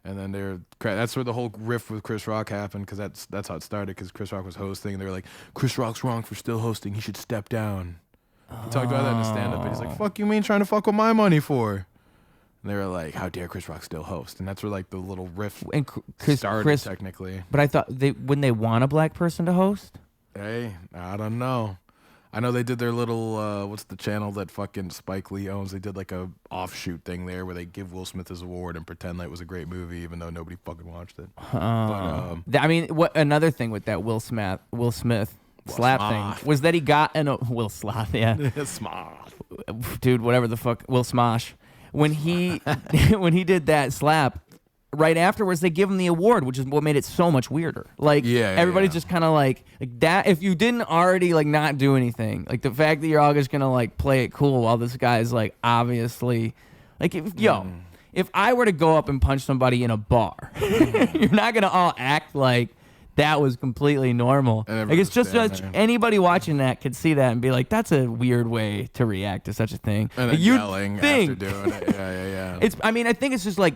And then that's where the whole riff with Chris Rock happened, because that's how it started, because Chris Rock was hosting and they were like, Chris Rock's wrong for still hosting. He should step down. He talked about that in the stand-up, and he's like, fuck you mean trying to fuck with my money for? And they were like, how dare Chris Rock still host? And that's where like the little riff started, technically. But I thought, wouldn't they want a black person to host? Hey, I don't know. I know they did their little, what's the channel that fucking Spike Lee owns? They did like a offshoot thing there where they give Will Smith his award and pretend like it was a great movie, even though nobody fucking watched it. I mean, what another thing with that Will Smith slap thing was that he got Will Sloth, yeah. Smosh. Dude, whatever the fuck, Will Smosh. When he did that slap, right afterwards they give him the award, which is what made it so much weirder. Like, everybody's just kind of like that. If you didn't already like not do anything, like the fact that you're all just gonna like play it cool while this guy's like obviously like if I were to go up and punch somebody in a bar, you're not gonna all act like that was completely normal. Like, it's just anybody watching that could see that and be like, that's a weird way to react to such a thing. And then yelling after doing it. Yeah. I think it's just like,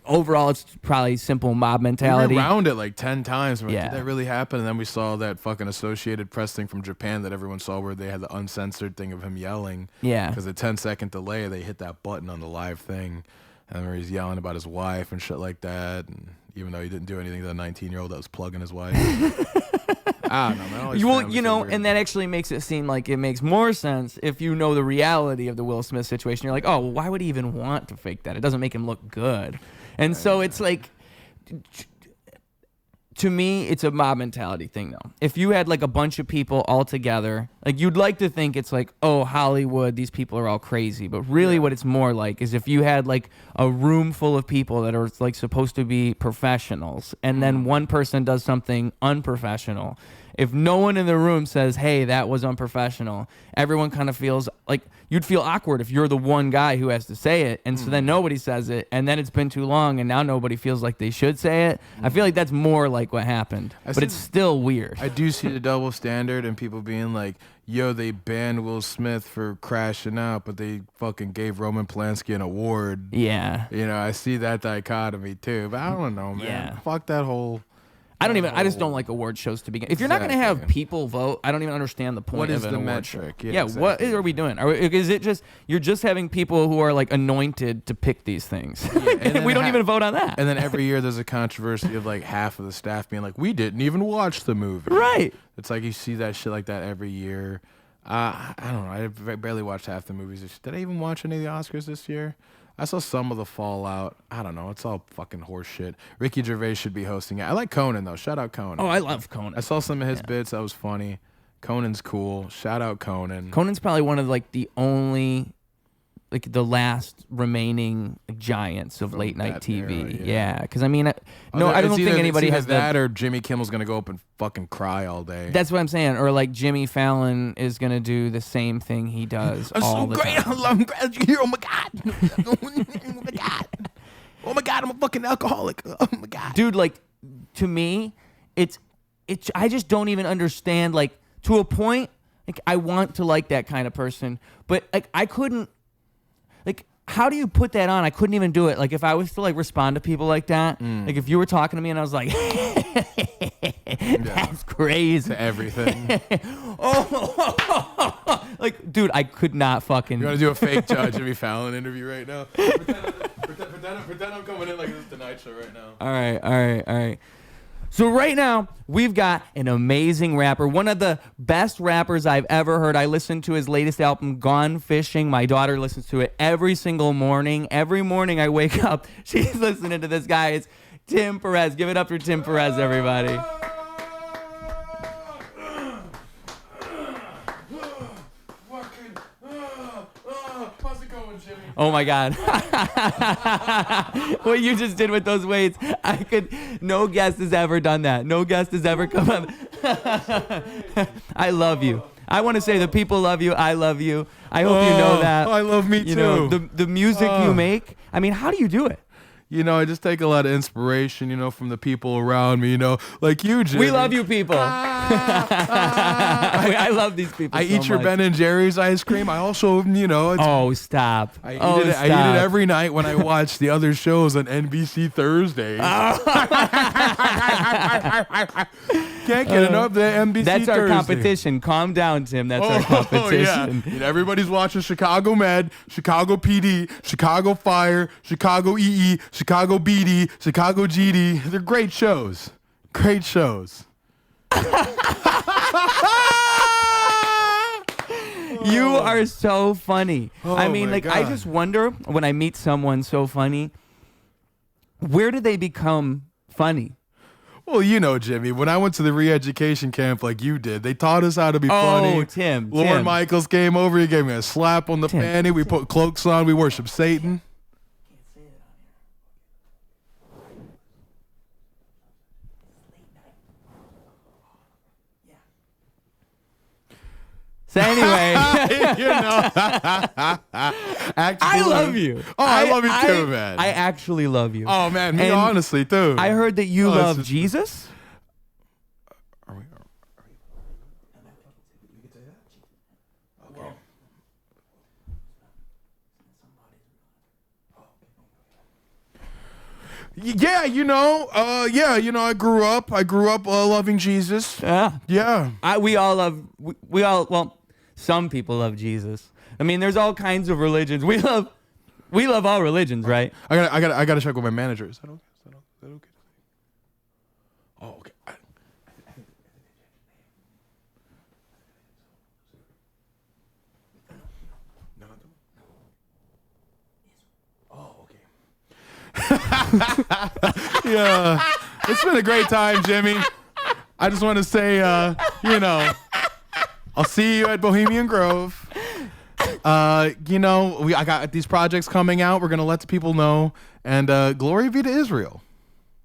overall, it's probably simple mob mentality. We around it like 10 times. We're like, Yeah. did that really happen? And then we saw that fucking Associated Press thing from Japan that everyone saw, where they had the uncensored thing of him yelling. Yeah. Because the 10-second delay, they hit that button on the live thing. And where he's yelling about his wife and shit like that. And even though he didn't do anything to the 19-year-old that was plugging his wife. I don't know, man. And that actually makes it seem like it makes more sense if you know the reality of the Will Smith situation. You're like, oh, well, why would he even want to fake that? It doesn't make him look good. And so it's like, to me, it's a mob mentality thing, though. If you had like a bunch of people all together, like, you'd like to think it's like, oh, Hollywood, these people are all crazy. But really what it's more like is if you had like a room full of people that are like supposed to be professionals, and then one person does something unprofessional. If no one in the room says, hey, that was unprofessional, everyone kind of feels like you'd feel awkward if you're the one guy who has to say it. And so then nobody says it, and then it's been too long, and now nobody feels like they should say it. I feel like that's more like what happened, but it's still weird. I do see the double standard and people being like, yo, they banned Will Smith for crashing out, but they fucking gave Roman Polanski an award. Yeah. You know, I see that dichotomy too, but I don't know, man. Yeah. Fuck that whole... I just don't like award shows to begin. If you're not going to have people vote, I don't even understand the point of an award show. What is the metric? Yeah, exactly. What are we doing? Is it just, you're just having people who are like anointed to pick these things? We don't even vote on that. And then every year there's a controversy of like half of the staff being like, we didn't even watch the movie. Right. It's like you see that shit like that every year. I don't know. I barely watched half the movies. Did I even watch any of the Oscars this year? I saw some of the fallout. I don't know. It's all fucking horse shit. Ricky Gervais should be hosting it. I like Conan, though. Shout out Conan. Oh, I love Conan. I saw some of his bits. That was funny. Conan's cool. Shout out Conan. Conan's probably one of like the only, like the last remaining giants of late night TV. Yeah, because I mean, I don't think anybody has that. Or Jimmy Kimmel's gonna go up and fucking cry all day. That's what I'm saying. Or like Jimmy Fallon is gonna do the same thing he does all the time. I'm glad you're here. Oh my god. Oh my god. Oh my god. I'm a fucking alcoholic. Oh my god. Dude, like, to me, it's. I just don't even understand. Like, to a point, like, I want to like that kind of person, but like I couldn't. Like, how do you put that on? I couldn't even do it. Like, if I was to like respond to people like that, like if you were talking to me and I was like, that's crazy. To everything. Like, dude, I could not fucking. You want to do a fake Jimmy Fallon interview right now? Pretend I'm coming in like this Tonight Show right now. All right. So right now, we've got an amazing rapper, one of the best rappers I've ever heard. I listened to his latest album, Gone Fishing. My daughter listens to it every single morning. Every morning I wake up, she's listening to this guy. It's Tim Perez. Give it up for Tim Perez, everybody. How's it going, Jimmy? Oh, my God. What you just did with those weights, no guest has ever done that. No guest has ever come up. I love you. I want to say the people love you. I love you. I hope you know that. I love me too. You know, the music you make. I mean, how do you do it? You know, I just take a lot of inspiration, you know, from the people around me, you know, like you, Jimmy. We love you people. I love these people. I eat your Ben and Jerry's ice cream. I also, you know. Stop. I eat it every night when I watch the other shows on NBC Thursdays. Can't get enough of the NBC That's our Thursday. Competition. Calm down, Tim. That's our competition. Yeah. And everybody's watching Chicago Med, Chicago PD, Chicago Fire, Chicago EE, Chicago BD, Chicago GD. They're great shows. Great shows. You are so funny. Oh I mean, my like, I God. just wonder when I meet someone so funny, where do they become funny? Well, you know, Jimmy, when I went to the re-education camp like you did, they taught us how to be funny. Tim. Lorne Michaels came over. He gave me a slap on the panty. We put cloaks on. We worship Satan. So anyway, You know. I love you. Oh, I love you too, man. I actually love you. Oh, man, me And honestly, too. I heard that you love Jesus. Are we? Okay. Yeah, you know, I grew up loving Jesus. Yeah. Yeah. Well, some people love Jesus. I mean, there's all kinds of religions. We love all religions, right? I gotta check with my manager. Is that okay? Is that okay? Oh, okay. Yeah, it's been a great time, Jimmy. I just want to say, you know, I'll see you at Bohemian Grove. You know, I got these projects coming out. We're gonna let the people know, and glory be to Israel.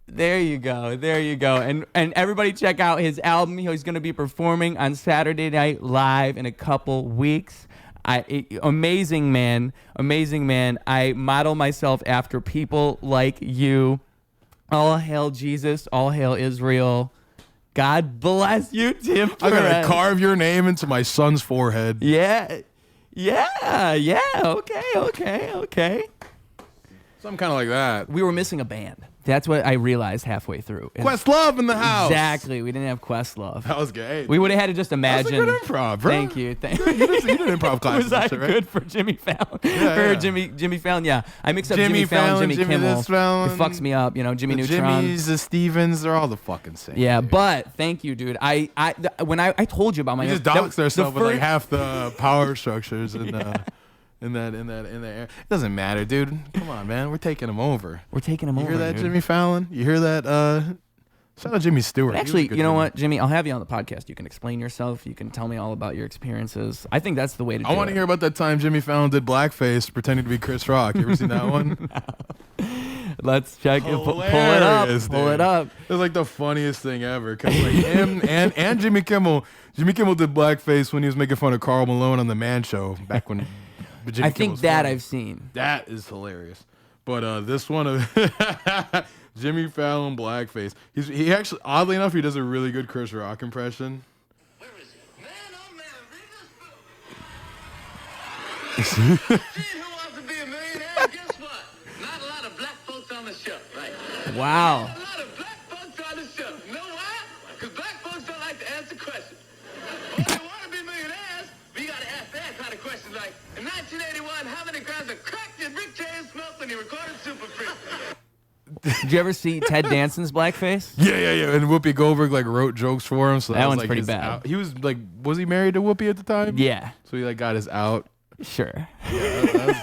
There you go. And everybody check out his album. He's going to be performing on Saturday Night Live in a couple weeks. Amazing man. I model myself after people like you. All hail Jesus. All hail Israel. God bless you, Tim Perez. I'm gonna carve your name into my son's forehead. Yeah. Okay. Something kind of like that. We were missing a band. That's what I realized halfway through. Questlove in the house. Exactly. We didn't have Questlove. That was gay. We would have had to just imagine. That's a good improv, bro. Thank you. You did improv class. Was I shit, right? good for Jimmy Fallon? Yeah. Jimmy Fallon. Yeah, I mix up Jimmy Fallon, Jimmy Kimmel. this Fallon, It fucks me up. You know, Jimmy the Neutron. Jimmys, the Stevens, they're all the fucking same. Yeah, dude. but thank you, dude. When I told you about my You just that doxed was the ourselves with like first- half the power structures and in the air. It doesn't matter, dude. Come on, man. We're taking them over. We're taking him You over. hear that, dude. Jimmy Fallon? You hear that? Shout out Jimmy Stewart. He was a Actually, good you know dude. what, Jimmy? I'll have you on the podcast. You can explain yourself. You can tell me all about your experiences. I think that's the way to do it. I want to hear about that time Jimmy Fallon did blackface pretending to be Chris Rock. You ever seen that one? Let's check it. Pull it Hilarious, up. Pull dude. it up. It was like the funniest thing ever. Cause like him and Jimmy Kimmel. Jimmy Kimmel did blackface when he was making fun of Karl Malone on the Man Show back when. Jimmy I think Kimmel's that funny. I've seen. That is hilarious. But this one of Jimmy Fallon blackface. He actually, oddly enough, he does a really good Chris Rock impression. Where is he? Man, oh man, read this book. Who wants to be a millionaire? Guess what? Not a lot of black folks on the show, right? Wow. Not a lot of black folks on the show. You know why? Because black folks don't like to answer questions. Well, they want to be millionaires, but you got to ask that kind of question like, in 1981, how many grams of crack did Rick James smoke when he recorded Super Freak? Did you ever see Ted Danson's blackface? Yeah. And Whoopi Goldberg like wrote jokes for him. So That was, one's like, pretty his bad. out. He was like, was he married to Whoopi at the time? Yeah. So he like got his out. Sure. Yeah,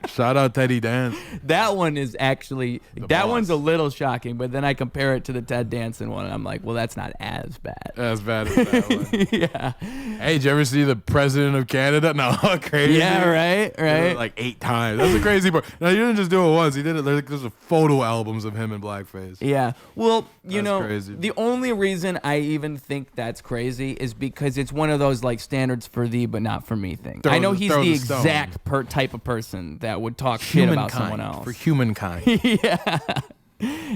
Shout out Teddy Dance. That one is actually that boss. one's a little shocking, but then I compare it to the Ted Danson one, and I'm like, well, that's not as bad. As bad as that one. Yeah. Hey, did you ever see the president of Canada? No, crazy. Yeah, right, He did it right. like 8 times. That's the crazy part. No, he didn't just do it once. He did it. There's a photo albums of him in blackface. Yeah. Well, you That's know, crazy. the only reason I even think that's crazy is because it's one of those like standards for thee but not for me things. I know he's throw the the stone. exact type of person that would talk shit about someone else. For humankind. Yeah.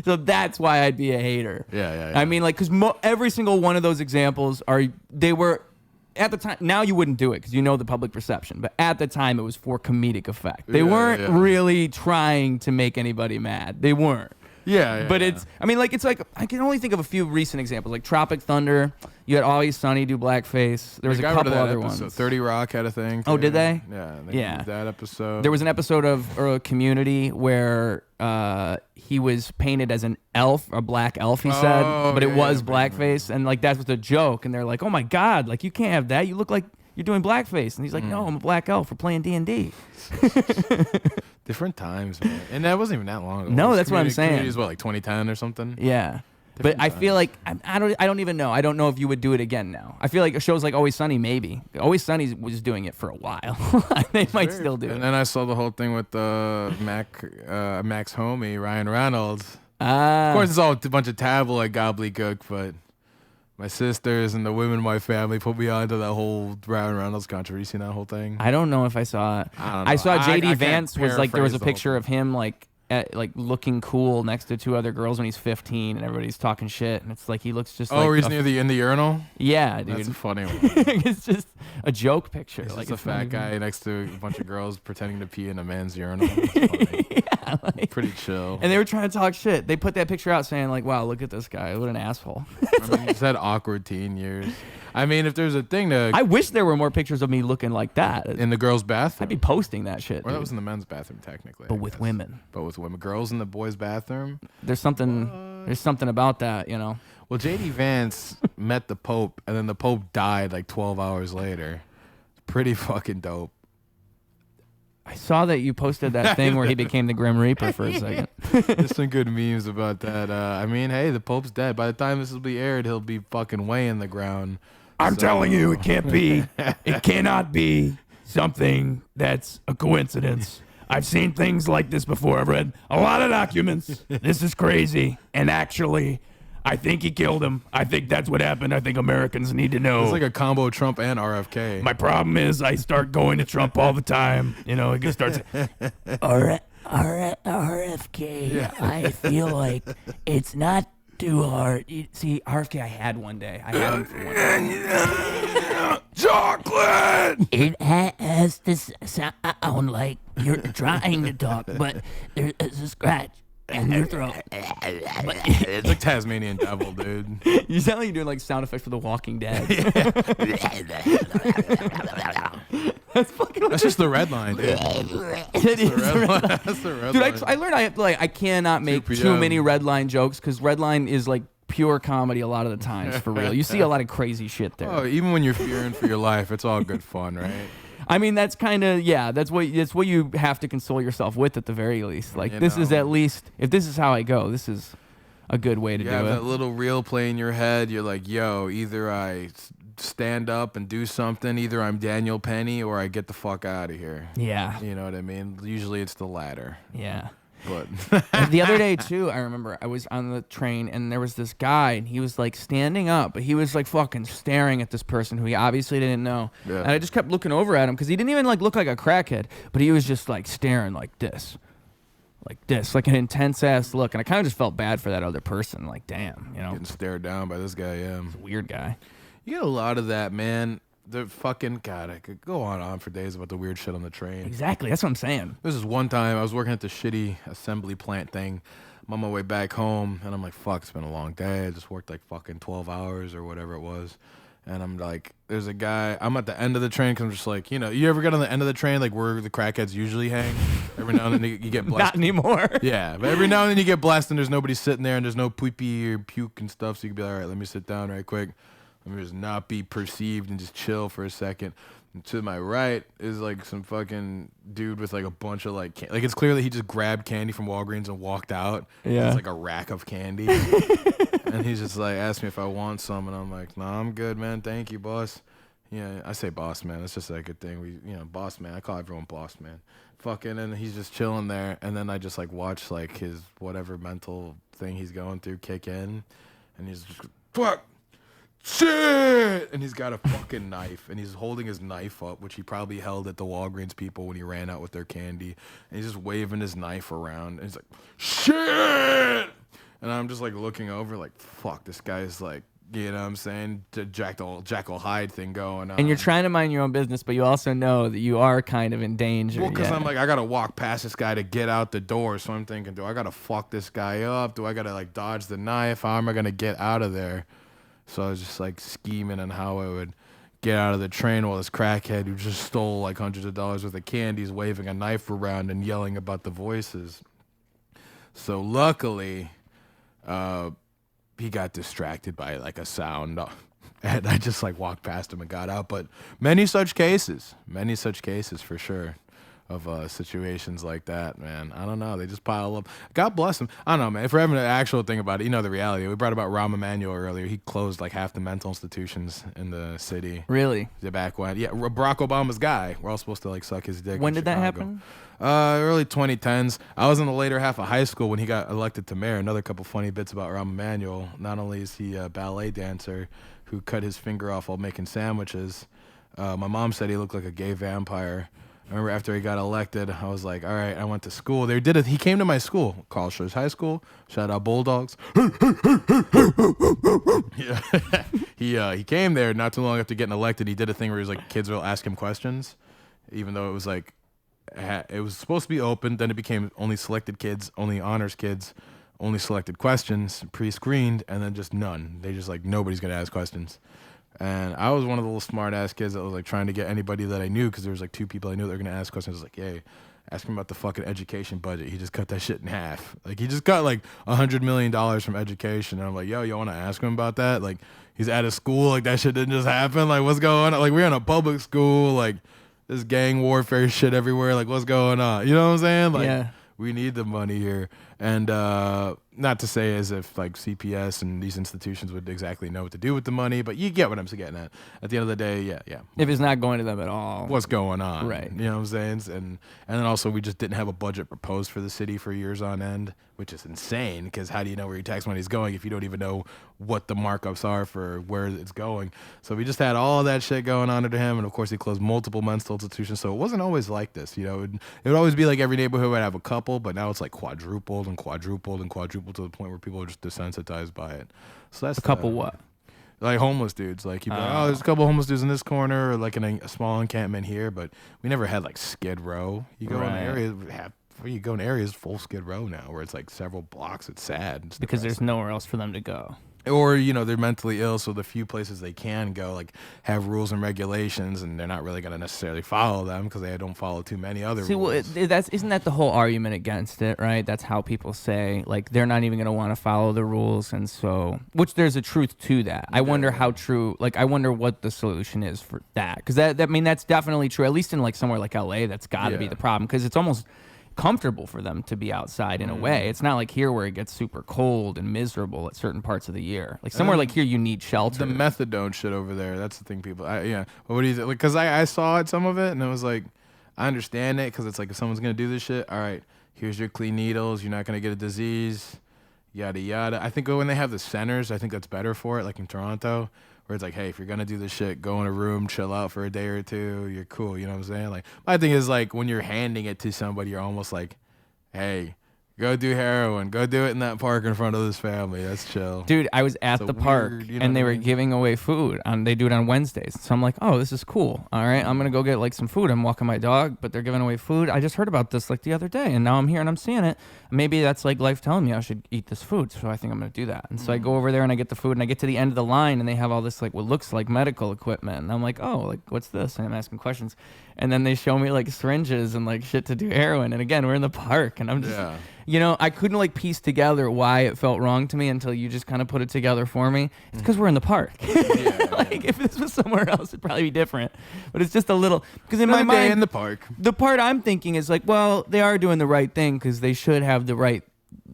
So that's why I'd be a hater. Yeah. I mean, like, because every single one of those examples they were at the time. Now you wouldn't do it because you know the public perception, but at the time it was for comedic effect. They weren't really trying to make anybody mad. They weren't. But it's, I mean, like, it's like, I can only think of a few recent examples, like Tropic Thunder. You had Always Sunny do blackface. There was a couple other ones. 30 Rock had a thing. Oh, too. did they? Yeah. Yeah. Used that episode. There was an episode of Community where he was painted as an elf, a black elf, he said, but it was blackface. And, like, that was the joke. And they're like, oh, my God, like, you can't have that. You look like you're doing blackface. And he's like, no, I'm a black elf. We're playing D&D. Different times, man. And that wasn't even that long ago. No, that's what I'm saying. Community is what, like 2010 or something? Yeah. Different But I feel like I don't even know. I don't know if you would do it again now. I feel like shows like Always Sunny, maybe. Always Sunny was doing it for a while. They might still do it. And then I saw the whole thing with Mac's homie Ryan Reynolds. Of Of course, it's all a bunch of tabloid gobbledygook, but my sisters and the women in my family put me onto that whole Ryan Reynolds controversy, that whole thing. I don't know if I saw it. I don't know. I saw I JD can't Vance was like there was a paraphrase the whole picture of him like looking cool next to 2 other girls when he's 15 and everybody's talking shit and it's like he looks just like he's near the urinal? Yeah, dude. That's a funny one. It's just a joke picture. It's like just a not fat even- guy next to a bunch of girls pretending to pee in a man's urinal. It's funny. Yeah, like, Pretty chill. and they were trying to talk shit. They put that picture out saying like, "Wow, look at this guy. What an asshole." I mean, he's had awkward teen years. I mean, if there's a thing to I wish there were more pictures of me looking like that. in the girls' bathroom, I'd be posting that shit. or that dude. was in the men's bathroom technically. But I with guess. women. But with women, girls in the boys' bathroom. There's something about that, you know. Well, JD Vance met the Pope, and then the Pope died like 12 hours later. Pretty fucking dope. I saw that you posted that thing where he became the Grim Reaper for a second. There's some good memes about that. I mean, hey, the Pope's dead. By the time this will be aired, he'll be fucking way in the ground. I'm telling you, it can't be. It cannot be something that's a coincidence. I've seen things like this before. I've read a lot of documents. This is crazy. And actually, I think he killed him. I think that's what happened. I think Americans need to know. It's like a combo Trump and RFK. My problem is I start going to Trump all the time. You know, it starts. RFK. I feel like it's not too hard. See, RFK, I had one day. I had him for one day. Chocolate! It has to sound like you're trying to talk, but there's a scratch in your throat. It's like Tasmanian Devil, dude. You sound like you're doing like sound effects for The Walking Dead. That's fucking. That's just the red line, dude. It is. That's the red Dude, line. I learned I cannot make 2 too p.m. many red line jokes because red line is like pure comedy a lot of the times for real. You see a lot of crazy shit there. Oh, even when you're fearing for your life, it's all good fun, right? I mean, that's kind of that's what you have to console yourself with at the very least. Like You this is know. at least if this is how I go, this is a good way to You do have it. that little reel play in your head. You're like, yo, either I stand up and do something, either I'm Daniel Penny or I get the fuck out of here. Yeah, You know what I mean? Usually it's the latter. yeah. But And the other day too, I remember I was on the train and there was this guy and he was like standing up, but he was like fucking staring at this person who he obviously didn't know. Yeah. And I just kept looking over at him because he didn't even like look like a crackhead, but he was just like staring like this, like an intense ass look. And I kind of just felt bad for that other person. Like, damn, you know, getting stared down by this guy, yeah. weird guy. You get a lot of that, man. The fucking God, I could go on for days about the weird shit on the train. Exactly, that's what I'm saying. This is one time I was working at the shitty assembly plant thing. I'm on my way back home, and I'm like, fuck, it's been a long day. I just worked like fucking 12 hours or whatever it was. And I'm like, there's a guy, I'm at the end of the train because I'm just like, you know, you ever get on the end of the train, like where the crackheads usually hang? Every now and then you get blessed. Not anymore. Yeah, but every now and then you get blessed and there's nobody sitting there and there's no pee or puke and stuff. So you can be like, all right, let me sit down right quick. Let me just not be perceived and just chill for a second. To my right is like some fucking dude with like a bunch of like like it's clear that he just grabbed candy from Walgreens and walked out. Yeah. It's like a rack of candy. And he's just like asked me if I want some, and I'm like, nah, I'm good, man. Thank you, boss. Yeah, I say boss man. It's just like a thing. Boss man. I call everyone boss man. Fucking, and he's just chilling there, and then I just like watch like his whatever mental thing he's going through kick in, and he's just fuck. Shit! And he's got a fucking knife, and he's holding his knife up, which he probably held at the Walgreens people when he ran out with their candy. And he's just waving his knife around, and he's like, shit! And I'm just like looking over, like, fuck, this guy's like, you know what I'm saying? The Jekyll Hyde thing going on. And you're trying to mind your own business, but you also know that you are kind of in danger. Well, because I'm like, I got to walk past this guy to get out the door. So I'm thinking, do I got to fuck this guy up? Do I got to like dodge the knife? How am I going to get out of there? So I was just like scheming on how I would get out of the train while this crackhead who just stole like hundreds of dollars worth of candies waving a knife around and yelling about the voices. So luckily, he got distracted by like a sound, and I just like walked past him and got out. But many such cases for sure. Of situations like that, man. I don't know. They just pile up. God bless them. I don't know, man. If we're having an actual thing about it, the reality. We brought about Rahm Emanuel earlier. He closed like half the mental institutions in the city. Really? Back when, yeah, Barack Obama's guy. We're all supposed to like suck his dick. When did that happen? Early 2010s. I was in the later half of high school when he got elected to mayor. Another couple funny bits about Rahm Emanuel. Not only is he a ballet dancer who cut his finger off while making sandwiches, my mom said he looked like a gay vampire. I remember after he got elected, I was like, all right, I went to school. He came to my school, Carl Schurz High School. Shout out Bulldogs. Yeah. He came there not too long after getting elected. He did a thing where he was like, kids will ask him questions, even though it was like, it was supposed to be open. Then it became only selected kids, only honors kids, only selected questions, pre-screened, and then just none. They just like, nobody's going to ask questions. And I was one of the little smart ass kids that was like trying to get anybody that I knew, because there was like two people I knew that were gonna ask questions. I was like, hey, ask him about the fucking education budget. He just cut that shit in half. Like he just got like $100 million from education. And I'm like, yo, you wanna ask him about that? Like he's out of school. Like that shit didn't just happen. Like what's going on? Like we're in a public school. Like this gang warfare shit everywhere. Like what's going on? You know what I'm saying? Like Yeah. We need the money here. And not to say as if like CPS and these institutions would exactly know what to do with the money, but you get what I'm getting at. At the end of the day, yeah. If it's not going to them at all. What's going on? Right. You know what I'm saying? And then also we just didn't have a budget proposed for the city for years on end, which is insane, because how do you know where your tax money is going if you don't even know what the markups are for where it's going? So we just had all that shit going on to him, and of course he closed multiple mental institutions, so it wasn't always like this. It would always be like every neighborhood would have a couple, but now it's like quadrupled and quadrupled and quadrupled to the point where people are just desensitized by it. So that's A couple what? Like homeless dudes. Like you'd be like, there's a couple homeless dudes in this corner, or like in a small encampment here, but we never had like Skid Row. You go in areas full Skid Row now, where it's like several blocks. It's sad. It's Because there's depressing. nowhere else for them to go. Or they're mentally ill, so the few places they can go like have rules and regulations, and they're not really going to necessarily follow them because they don't follow too many other See, well, rules. isn't that the whole argument against it, right? That's how people say, like, they're not even going to want to follow the rules, and so, which there's a truth to that. I wonder how true, like, I wonder what the solution is for that, because that's definitely true, at least in, like, somewhere like LA, that's got to be the problem, because it's almost comfortable for them to be outside in a way. It's not like here where it gets super cold and miserable at certain parts of the year. Like somewhere like here, you need shelter. The methadone shit over there, that's the thing people, yeah. What do you think? Because I saw it, some of it, and it was like, I understand it, because it's like, if someone's going to do this shit, all right, here's your clean needles, you're not going to get a disease, yada, yada. I think when they have the centers, I think that's better for it, like in Toronto, where it's like, hey, if you're going to do this shit, go in a room, chill out for a day or two, you're cool, you know what I'm saying? Like, my thing is, like, when you're handing it to somebody, you're almost like, hey, go do heroin. Go do it in that park in front of this family. That's chill. Dude, I was at It's the a park, weird, you know and they what I were mean? giving away food. They do it on Wednesdays. So I'm like, oh, this is cool. All right, I'm going to go get, like, some food. I'm walking my dog, but they're giving away food. I just heard about this, like, the other day, and now I'm here and I'm seeing it. Maybe that's, like, life telling me I should eat this food, so I think I'm going to do that. And so I go over there, and I get the food, and I get to the end of the line, and they have all this, like, what looks like medical equipment. And I'm like, oh, like, what's this? And I'm asking questions. And then they show me, like, syringes and, like, shit to do heroin. And, again, we're in the park, and I'm just... Yeah. You know, I couldn't like piece together why it felt wrong to me until you just kind of put it together for me. It's because we're in the park. Like if this was somewhere else, it'd probably be different. But it's just a little because in my Another day mind, in the park. the part I'm thinking is like, well, they are doing the right thing because they should have the right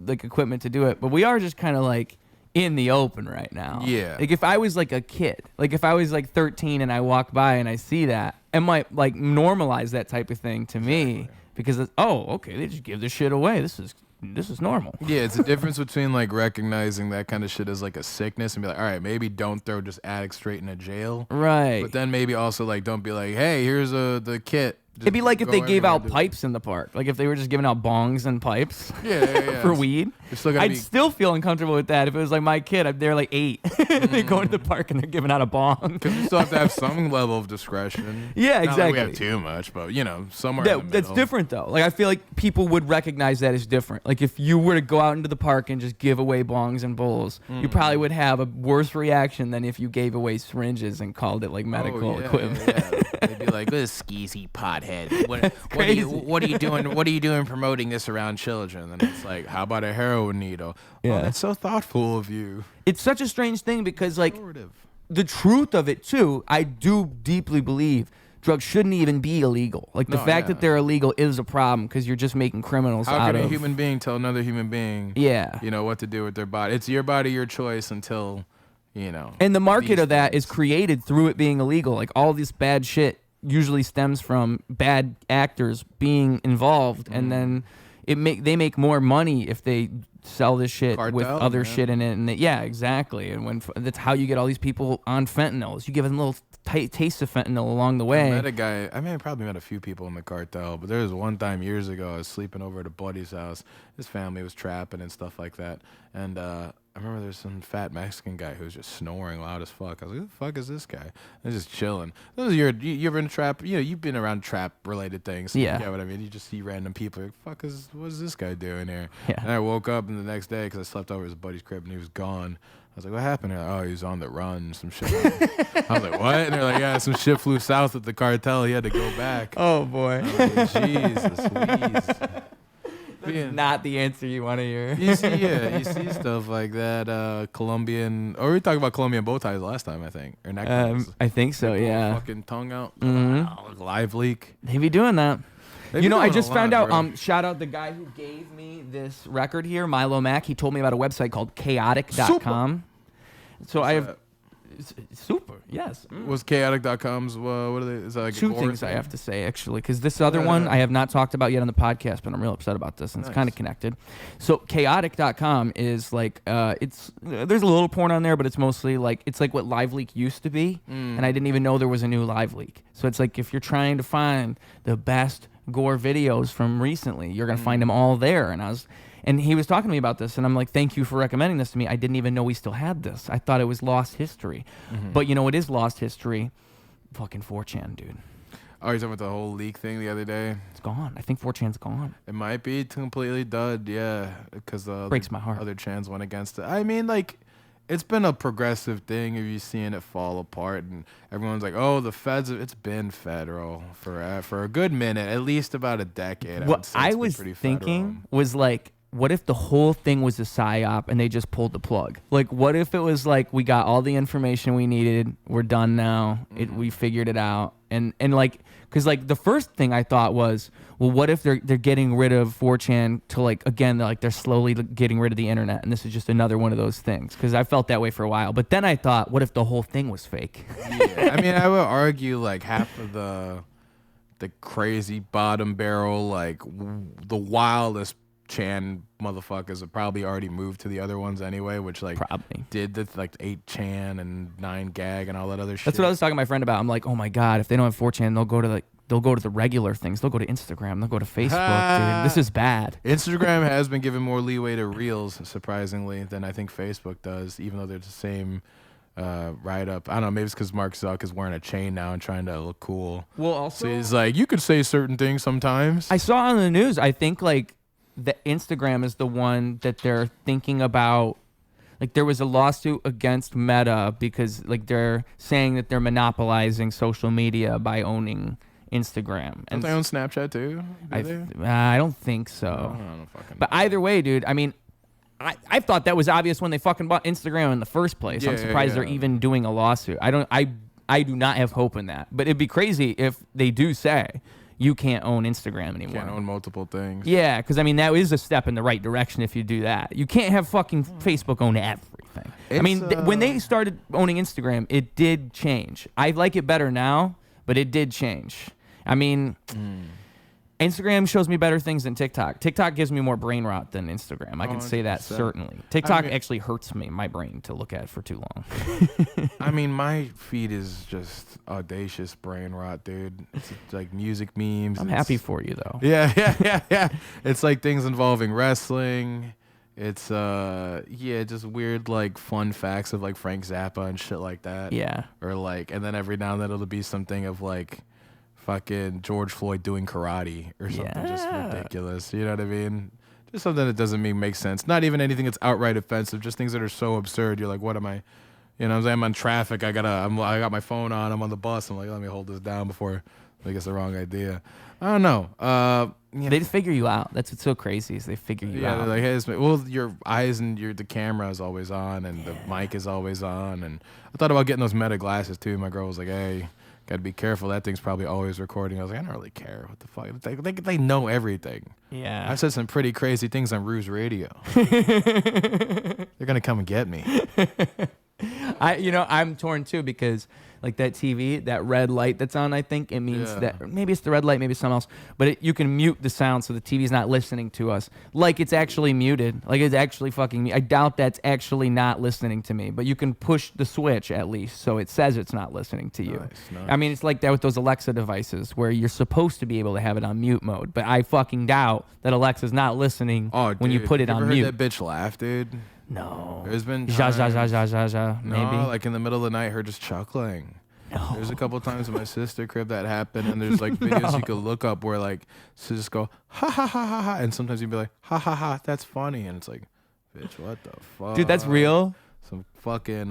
like equipment to do it. But we are just kind of like in the open right now. Yeah. Like if I was like a kid, like if I was like 13 and I walk by and I see that, it might like normalize that type of thing to me because it's, oh, okay, they just give this shit away. This is normal. Yeah, it's a difference between like recognizing that kind of shit as like a sickness and be like, all right, maybe don't throw just addicts straight into jail. Right. But then maybe also like don't be like, hey, here's the kit. Just It'd be like if go they gave everywhere out and do it. pipes in the park. Like if they were just giving out bongs and pipes Yeah. for weed. You're still gonna I'd be- still feel uncomfortable with that if it was like my kid. They're like 8. They go into the park and they're giving out a bong. Because you still have to have some level of discretion. Yeah, Not like we have exactly. too much, but you know, somewhere in the That's middle. different though. Like I feel like people would recognize that as different. Like if you were to go out into the park and just give away bongs and bowls, you probably would have a worse reaction than if you gave away syringes and called it like medical equipment. Yeah. They'd be like, "This skeezy pothead. What crazy. are you doing? What are you doing promoting this around children?" And it's like, "How about a heroin needle?" Yeah. Oh, that's so thoughtful of you. It's such a strange thing because like Restorative. the truth of it too, I do deeply believe drugs shouldn't even be illegal. Like the No, fact yeah. that they're illegal is a problem because you're just making criminals How out can a of human being tell another human being, Yeah. you know, what to do with their body? It's your body, your choice until, you know. And the market these of that things. is created through it being illegal. Like all this bad shit usually stems from bad actors being involved, and then they make more money if they sell this shit with Cartel, other man. shit in it. And yeah, exactly. And when that's how you get all these people on fentanyls. You give them a little taste of fentanyl along the I way. met a guy. I mean, I probably met a few people in the cartel, but there was one time years ago I was sleeping over at a buddy's house. His family was trapping and stuff like that, and I remember there's some fat Mexican guy who was just snoring loud as fuck. I was like, "Who the fuck is this guy?" And just chilling. Those are you ever in a trap? You know, you've been around trap related things. So Yeah. You get what I mean? You just see random people. You're like, what is this guy doing here? Yeah. And I woke up the next day because I slept over at his buddy's crib and he was gone. I was like, what happened? They're like, oh, he was on the run, some shit. I was like, what? And they're like, yeah, some shit flew south with the cartel. He had to go back. Oh boy. I was like, Jesus, Louise. Being- Not the answer you want to hear. you see stuff like that. Colombian, or we talked about Colombian bow ties last time, I think, or necklaces. I think so, Pull the yeah. Fucking tongue out. Mhm. Live leak. They be doing that. They You be know, I doing a just found lot, out. bro. Shout out the guy who gave me this record here, Milo Mack. He told me about a website called chaotic.com. So I have it's super. Yes. Was chaotic.com's, what are they? Is that like a Two gore things I thing? have to say actually, because this other one I have not talked about yet on the podcast, but I'm real upset about this, and it's Nice. kind of connected. So chaotic.com is like it's there's a little porn on there, but it's mostly like it's like what Live Leak used to be, and I didn't even know there was a new Live Leak. So it's like if you're trying to find the best gore videos from recently, you're gonna find them all there. And he was talking to me about this, and I'm like, thank you for recommending this to me. I didn't even know we still had this. I thought it was lost history. But you know what is lost history? Fucking 4chan, dude. Oh, you're talking about the whole leak thing the other day? It's gone. I think 4chan's gone. It might be completely dud, yeah, because the Breaks my heart. other chans went against it. I mean, like, it's been a progressive thing. Have you seen it fall apart? And everyone's like, "Oh, the feds." It's been federal for a good minute, at least about a decade. What I was thinking was like, what if the whole thing was a psyop and they just pulled the plug? Like, what if it was like we got all the information we needed, we're done now, we figured it out, and like, because like the first thing I thought was, well, what if they're getting rid of 4chan to like again they're slowly getting rid of the internet, and this is just another one of those things? Because I felt that way for a while, but then I thought, what if the whole thing was fake? Yeah. I mean, I would argue like half of the crazy bottom barrel, like the wildest Chan motherfuckers have probably already moved to the other ones anyway, which like Probably. did the like 8chan and 9gag and all that other shit. That's what I was talking to my friend about. I'm like, oh my god, if they don't have 4chan, they'll go to the regular things. They'll go to Instagram. They'll go to Facebook, dude. This is bad. Instagram has been given more leeway to Reels, surprisingly, than I think Facebook does, even though they're the same write-up. I don't know, maybe it's because Mark Zuck is wearing a chain now and trying to look cool. Well, also, So he's like, you could say certain things sometimes. I saw on the news, I think like the Instagram is the one that they're thinking about. Like there was a lawsuit against Meta because like they're saying that they're monopolizing social media by owning Instagram. Don't they own Snapchat too? I don't think so. I don't fucking But either way, dude, I mean, I thought that was obvious when they fucking bought Instagram in the first place. I'm surprised they're even doing a lawsuit. I do not have hope in that. But it'd be crazy if they do say you can't own Instagram anymore. Can't own multiple things. Yeah, because I mean that is a step in the right direction if you do that. You can't have fucking Facebook own everything. I mean, when they started owning Instagram, it did change. I like it better now, but it did change. I mean, Instagram shows me better things than TikTok. TikTok gives me more brain rot than Instagram. I can say that 100%. certainly. TikTok actually hurts my brain to look at for too long. I mean, my feed is just audacious brain rot, dude. It's like music memes. I'm happy for you though. Yeah. It's like things involving wrestling. It's just weird like fun facts of like Frank Zappa and shit like that. Yeah. Or like, and then every now and then it'll be something of like fucking George Floyd doing karate or something just ridiculous. You know what I mean? Just something that doesn't make sense. Not even anything that's outright offensive. Just things that are so absurd. You're like, what am I? You know what I'm saying? I'm on traffic. I got my phone on. I'm on the bus. I'm like, let me hold this down before I guess the wrong idea. I don't know. They just figure you out. That's what's so crazy is they figure you out. Yeah, like, hey, well, your eyes and the camera is always on and the mic is always on. And I thought about getting those Meta glasses too. My girl was like, hey, got to be careful. That thing's probably always recording. I was like, I don't really care. What the fuck? They know everything. Yeah. I said some pretty crazy things on Ruse Radio. They're going to come and get me. I'm torn too because like that TV, that red light that's on, I think it means that maybe it's the red light, maybe it's something else, but you can mute the sound so the TV's not listening to us. Like it's actually muted. Like it's actually fucking I doubt that's actually not listening to me, but you can push the switch at least so it says it's not listening to you. Nice. I mean, it's like that with those Alexa devices where you're supposed to be able to have it on mute mode, but I fucking doubt that Alexa's not listening when you put it on mute. Heard that bitch laugh, dude? No. There's been Ja, maybe. No, like in the middle of the night, her just chuckling. No. There's a couple times in my sister crib that happened, and there's like videos you could look up where like she'll just go ha ha ha ha ha, and sometimes you'd be like ha ha ha, that's funny, and it's like, bitch, what the fuck, Dude, that's real. Some fucking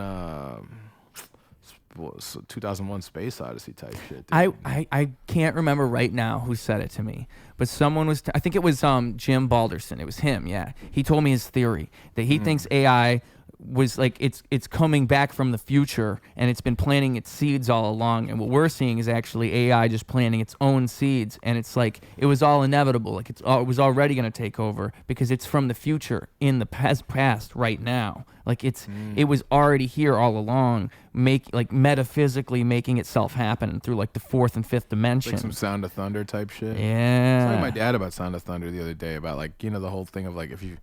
2001 Space Odyssey type shit. Dude. I can't remember right now who said it to me, but someone was. I think it was Jim Balderson. It was him. Yeah, he told me his theory that he thinks AI was like it's coming back from the future and it's been planting its seeds all along, and what we're seeing is actually AI just planting its own seeds, and it's like it was all inevitable, like it was already going to take over because it's from the future in the past right now, like it was already here all along, metaphysically making itself happen through like the fourth and fifth dimension. Like some Sound of Thunder type shit. Yeah. I was talking to my dad about Sound of Thunder the other day about like the whole thing of like if you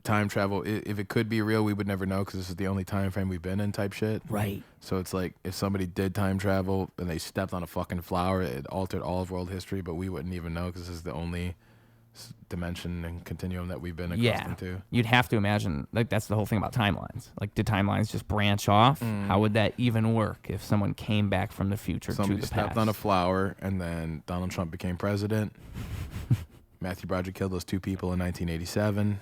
time travel, if it could be real, we would never know because this is the only time frame we've been in type shit. Right. So it's like if somebody did time travel and they stepped on a fucking flower, it altered all of world history, but we wouldn't even know because this is the only dimension and continuum that we've been accustomed to. You'd have to imagine, like that's the whole thing about timelines. Like, do timelines just branch off? How would that even work if someone came back from the future Somebody to the stepped past? on a flower and then Donald Trump became president. Matthew Broderick killed those two people in 1987.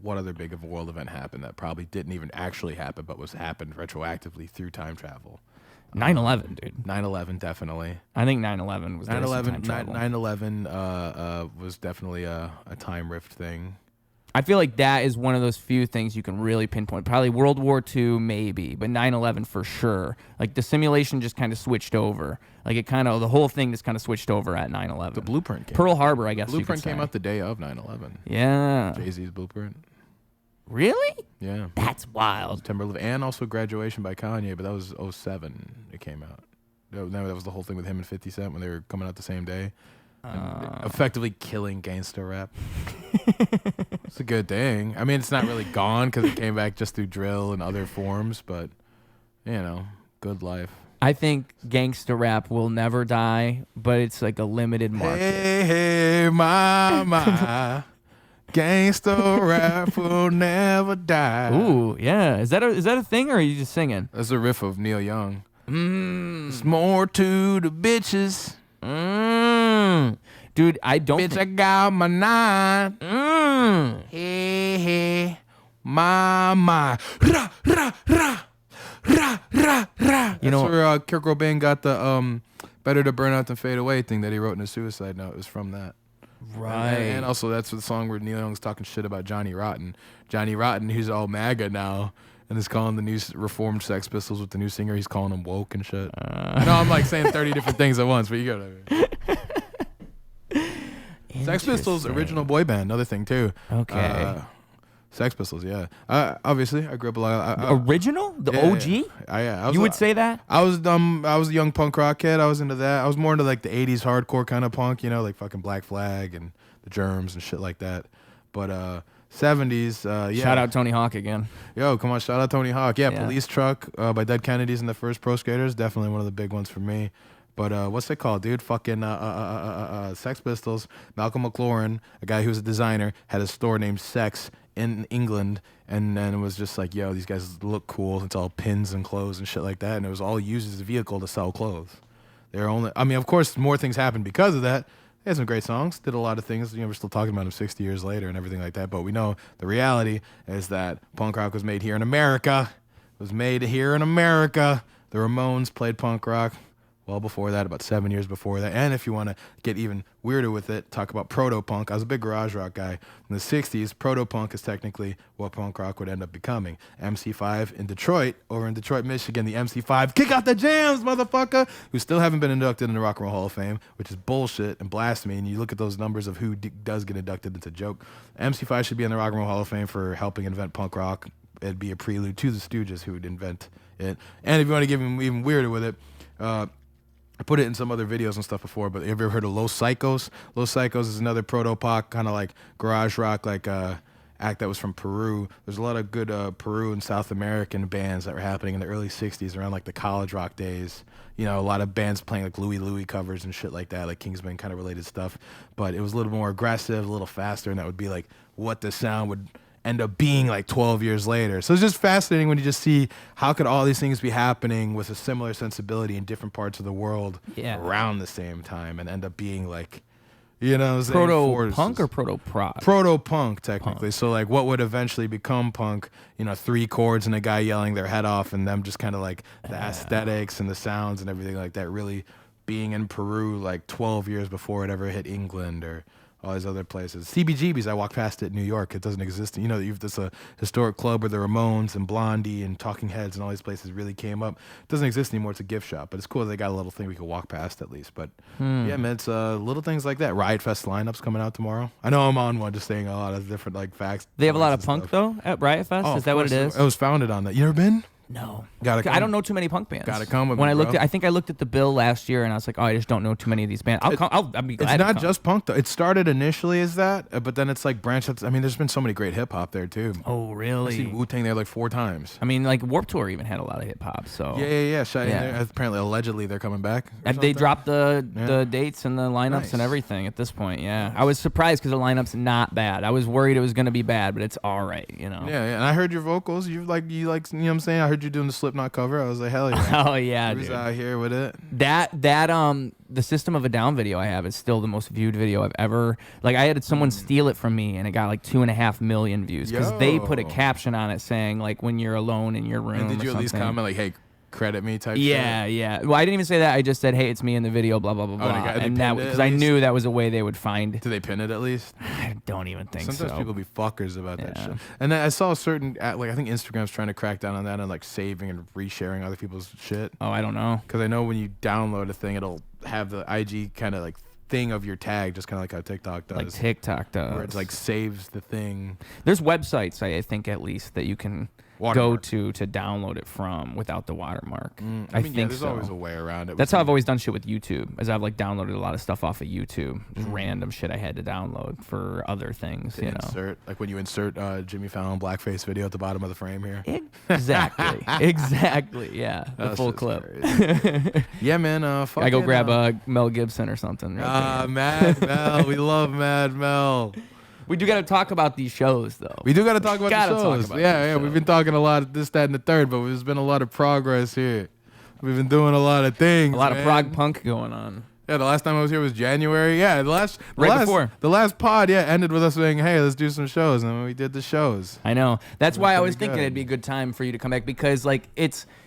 What other big of a world event happened that probably didn't even actually happen but was happened retroactively through time travel? 9/11, dude. 9/11, definitely. I think 9/11 was 9/11. 9/11. 9/11 was definitely a time rift thing. I feel like that is one of those few things you can really pinpoint. Probably World War II, maybe, but 9/11 for sure. Like the simulation just kind of switched over. Like the whole thing just kind of switched over at 9/11. The blueprint came Pearl Harbor, I guess. Blueprint you could came say. out the day of 9/11. Yeah. Jay-Z's blueprint. Really? Yeah. That's wild. September 11th. And also Graduation by Kanye, but that was 07 it came out. No, that was the whole thing with him and 50 Cent when they were coming out the same day. And effectively killing gangster rap. It's a good thing. I mean, it's not really gone because it came back just through drill and other forms, but, good life. I think gangster rap will never die, but it's like a limited market. Hey, mama, gangster rap will never die. Ooh, yeah. Is that a thing, or are you just singing? That's a riff of Neil Young. There's more to the bitches. Dude, I don't. Bitch, I got my 9. Hey, mama. Ra, ra, ra. Ra, ra, ra. You know- That's where Kurt Cobain got the Better to Burn Out Than Fade Away thing that he wrote in his suicide note. It was from that. Right. And also that's the song where Neil Young's talking shit about Johnny Rotten. Johnny Rotten, who's all MAGA now, and is calling the new reformed Sex Pistols with the new singer. He's calling them woke and shit. I know I'm like saying 30 different things at once, but you got it. Sex Pistols, original boy band, another thing too. Okay. Sex Pistols, yeah. Obviously, I grew up a lot. Original? The OG? Yeah. You would say that? I was a young punk rock kid. I was into that. I was more into like the 80s hardcore kind of punk, you know, like fucking Black Flag and the Germs and shit like that. But 70s, yeah. Shout out Tony Hawk again. Yo, come on, shout out Tony Hawk. Yeah, Yeah. Police Truck by Dead Kennedys and the First Pro Skaters, definitely one of the big ones for me. But what's it called, dude? Fucking Sex Pistols. Malcolm McLaurin, a guy who was a designer, had a store named Sex in England, and then it was just like, yo, these guys look cool. It's all pins and clothes and shit like that, and it was all used as a vehicle to sell clothes. They're only, I mean, of course, more things happened because of that. They had some great songs, did a lot of things. You know, we're still talking about them 60 years later and everything like that. But we know the reality is that punk rock was made here in America. It was made here in America. The Ramones played punk rock well before that, about 7 years before that. And if you want to get even weirder with it, talk about proto-punk. I was a big garage rock guy. In the 60s, proto-punk is technically what punk rock would end up becoming. MC5 in Detroit, over in Detroit, Michigan, the MC5 kick out the jams, motherfucker, who still haven't been inducted in the Rock and Roll Hall of Fame, which is bullshit and blasphemy. And you look at those numbers of who does get inducted, it's a joke. MC5 should be in the Rock and Roll Hall of Fame for helping invent punk rock. It'd be a prelude to the Stooges, who would invent it. And if you want to give him even weirder with it, I put it in some other videos and stuff before, but have you ever heard of Los Psychos? Los Psychos is another proto-pop, kind of like garage rock, like act that was from Peru. There's a lot of good Peru and South American bands that were happening in the early 60s around like the college rock days. You know, a lot of bands playing like Louie covers and shit like that, like Kingsman kind of related stuff. But it was a little more aggressive, a little faster, and that would be like what the sound would end up being like 12 years later. So it's just fascinating when you just see how could all these things be happening with a similar sensibility in different parts of the world around the same time and end up being like, you know, proto-punk or proto-prog? Proto-punk, technically. Punk. So like what would eventually become punk, you know, 3 chords and a guy yelling their head off, and them just kind of like the aesthetics and the sounds and everything like that really being in Peru like 12 years before it ever hit England or all these other places. CBGB's, I walked past it in New York. It doesn't exist. You know, there's a historic club where the Ramones and Blondie and Talking Heads and all these places really came up. It doesn't exist anymore. It's a gift shop. But it's cool they got a little thing we could walk past at least. But yeah, man, it's little things like that. Riot Fest lineup's coming out tomorrow. I know I'm on one just saying a lot of different like facts. They have a lot of punk, though, at Riot Fest? Is that what it is? It was founded on that. You ever been? No. Gotta I don't know too many punk bands. Gotta come with when me, I looked bro. I think I looked at the bill last year and I was like, oh, I just don't know too many of these bands. I'll be glad. It's not just punk though. It started initially as that, but then it's like branched out. I mean, there's been so many great hip hop there too. Oh, really? I've seen Wu-Tang there like 4 times. I mean, like Warped Tour even had a lot of hip hop. So Yeah. Yeah. Apparently, allegedly, they're coming back. And they dropped the dates and the lineups and everything at this point. Yeah, I was surprised because the lineup's not bad. I was worried it was going to be bad, but it's all right. You know. Yeah. And I heard your vocals. You like. You know what I'm saying? I heard you doing the Slipknot cover. I was like, hell yeah. Oh yeah, He was dude. out here with it. That the System of a Down video I have is still the most viewed video I've ever. Like I had someone steal it from me and it got like 2.5 million views because they put a caption on it saying like when you're alone in your room. And did you or at least something. comment like, hey, credit me type shit? Yeah. Well, I didn't even say that. I just said, hey, it's me in the video, blah blah blah blah. they And pinned that it because at I least? knew that was a way they would find. Do they pin it at least? I don't even think Sometimes so. people be fuckers about that Yeah. shit. And then I saw a certain, like I think Instagram's trying to crack down on that and like saving and resharing other people's shit. Oh, I don't know. Because I know when you download a thing, it'll have the IG kind of like thing of your tag, just kind of like how TikTok does. Like TikTok does. Where it's like saves the thing. There's websites I think at least that you can Watermark. go to download it from without the watermark. I think mean, there's so. always a way around it. That's how I've always done shit with YouTube, as I've like downloaded a lot of stuff off of YouTube, just random shit I had to download for other things, to you know. insert, like when you insert Jimmy Fallon Blackface video at the bottom of the frame here. Exactly, yeah, the That's full just clip. crazy. Yeah, man. I go grab Mel Gibson or something. Right there. Mad Mel. We love Mad Mel. We do got to talk about these shows, though. We do got to talk about Gotta the talk shows. about Yeah. these We've been talking a lot of this, that, and the third, but there's been a lot of progress here. We've been doing a lot of things. A lot of man. prog punk going on. Yeah, the last time I was here was January. Yeah, Before. the last pod, ended with us saying, "Hey, let's do some shows," and we did the shows. I know. That's why I was pretty thinking good. it'd be a good time for you to come back because like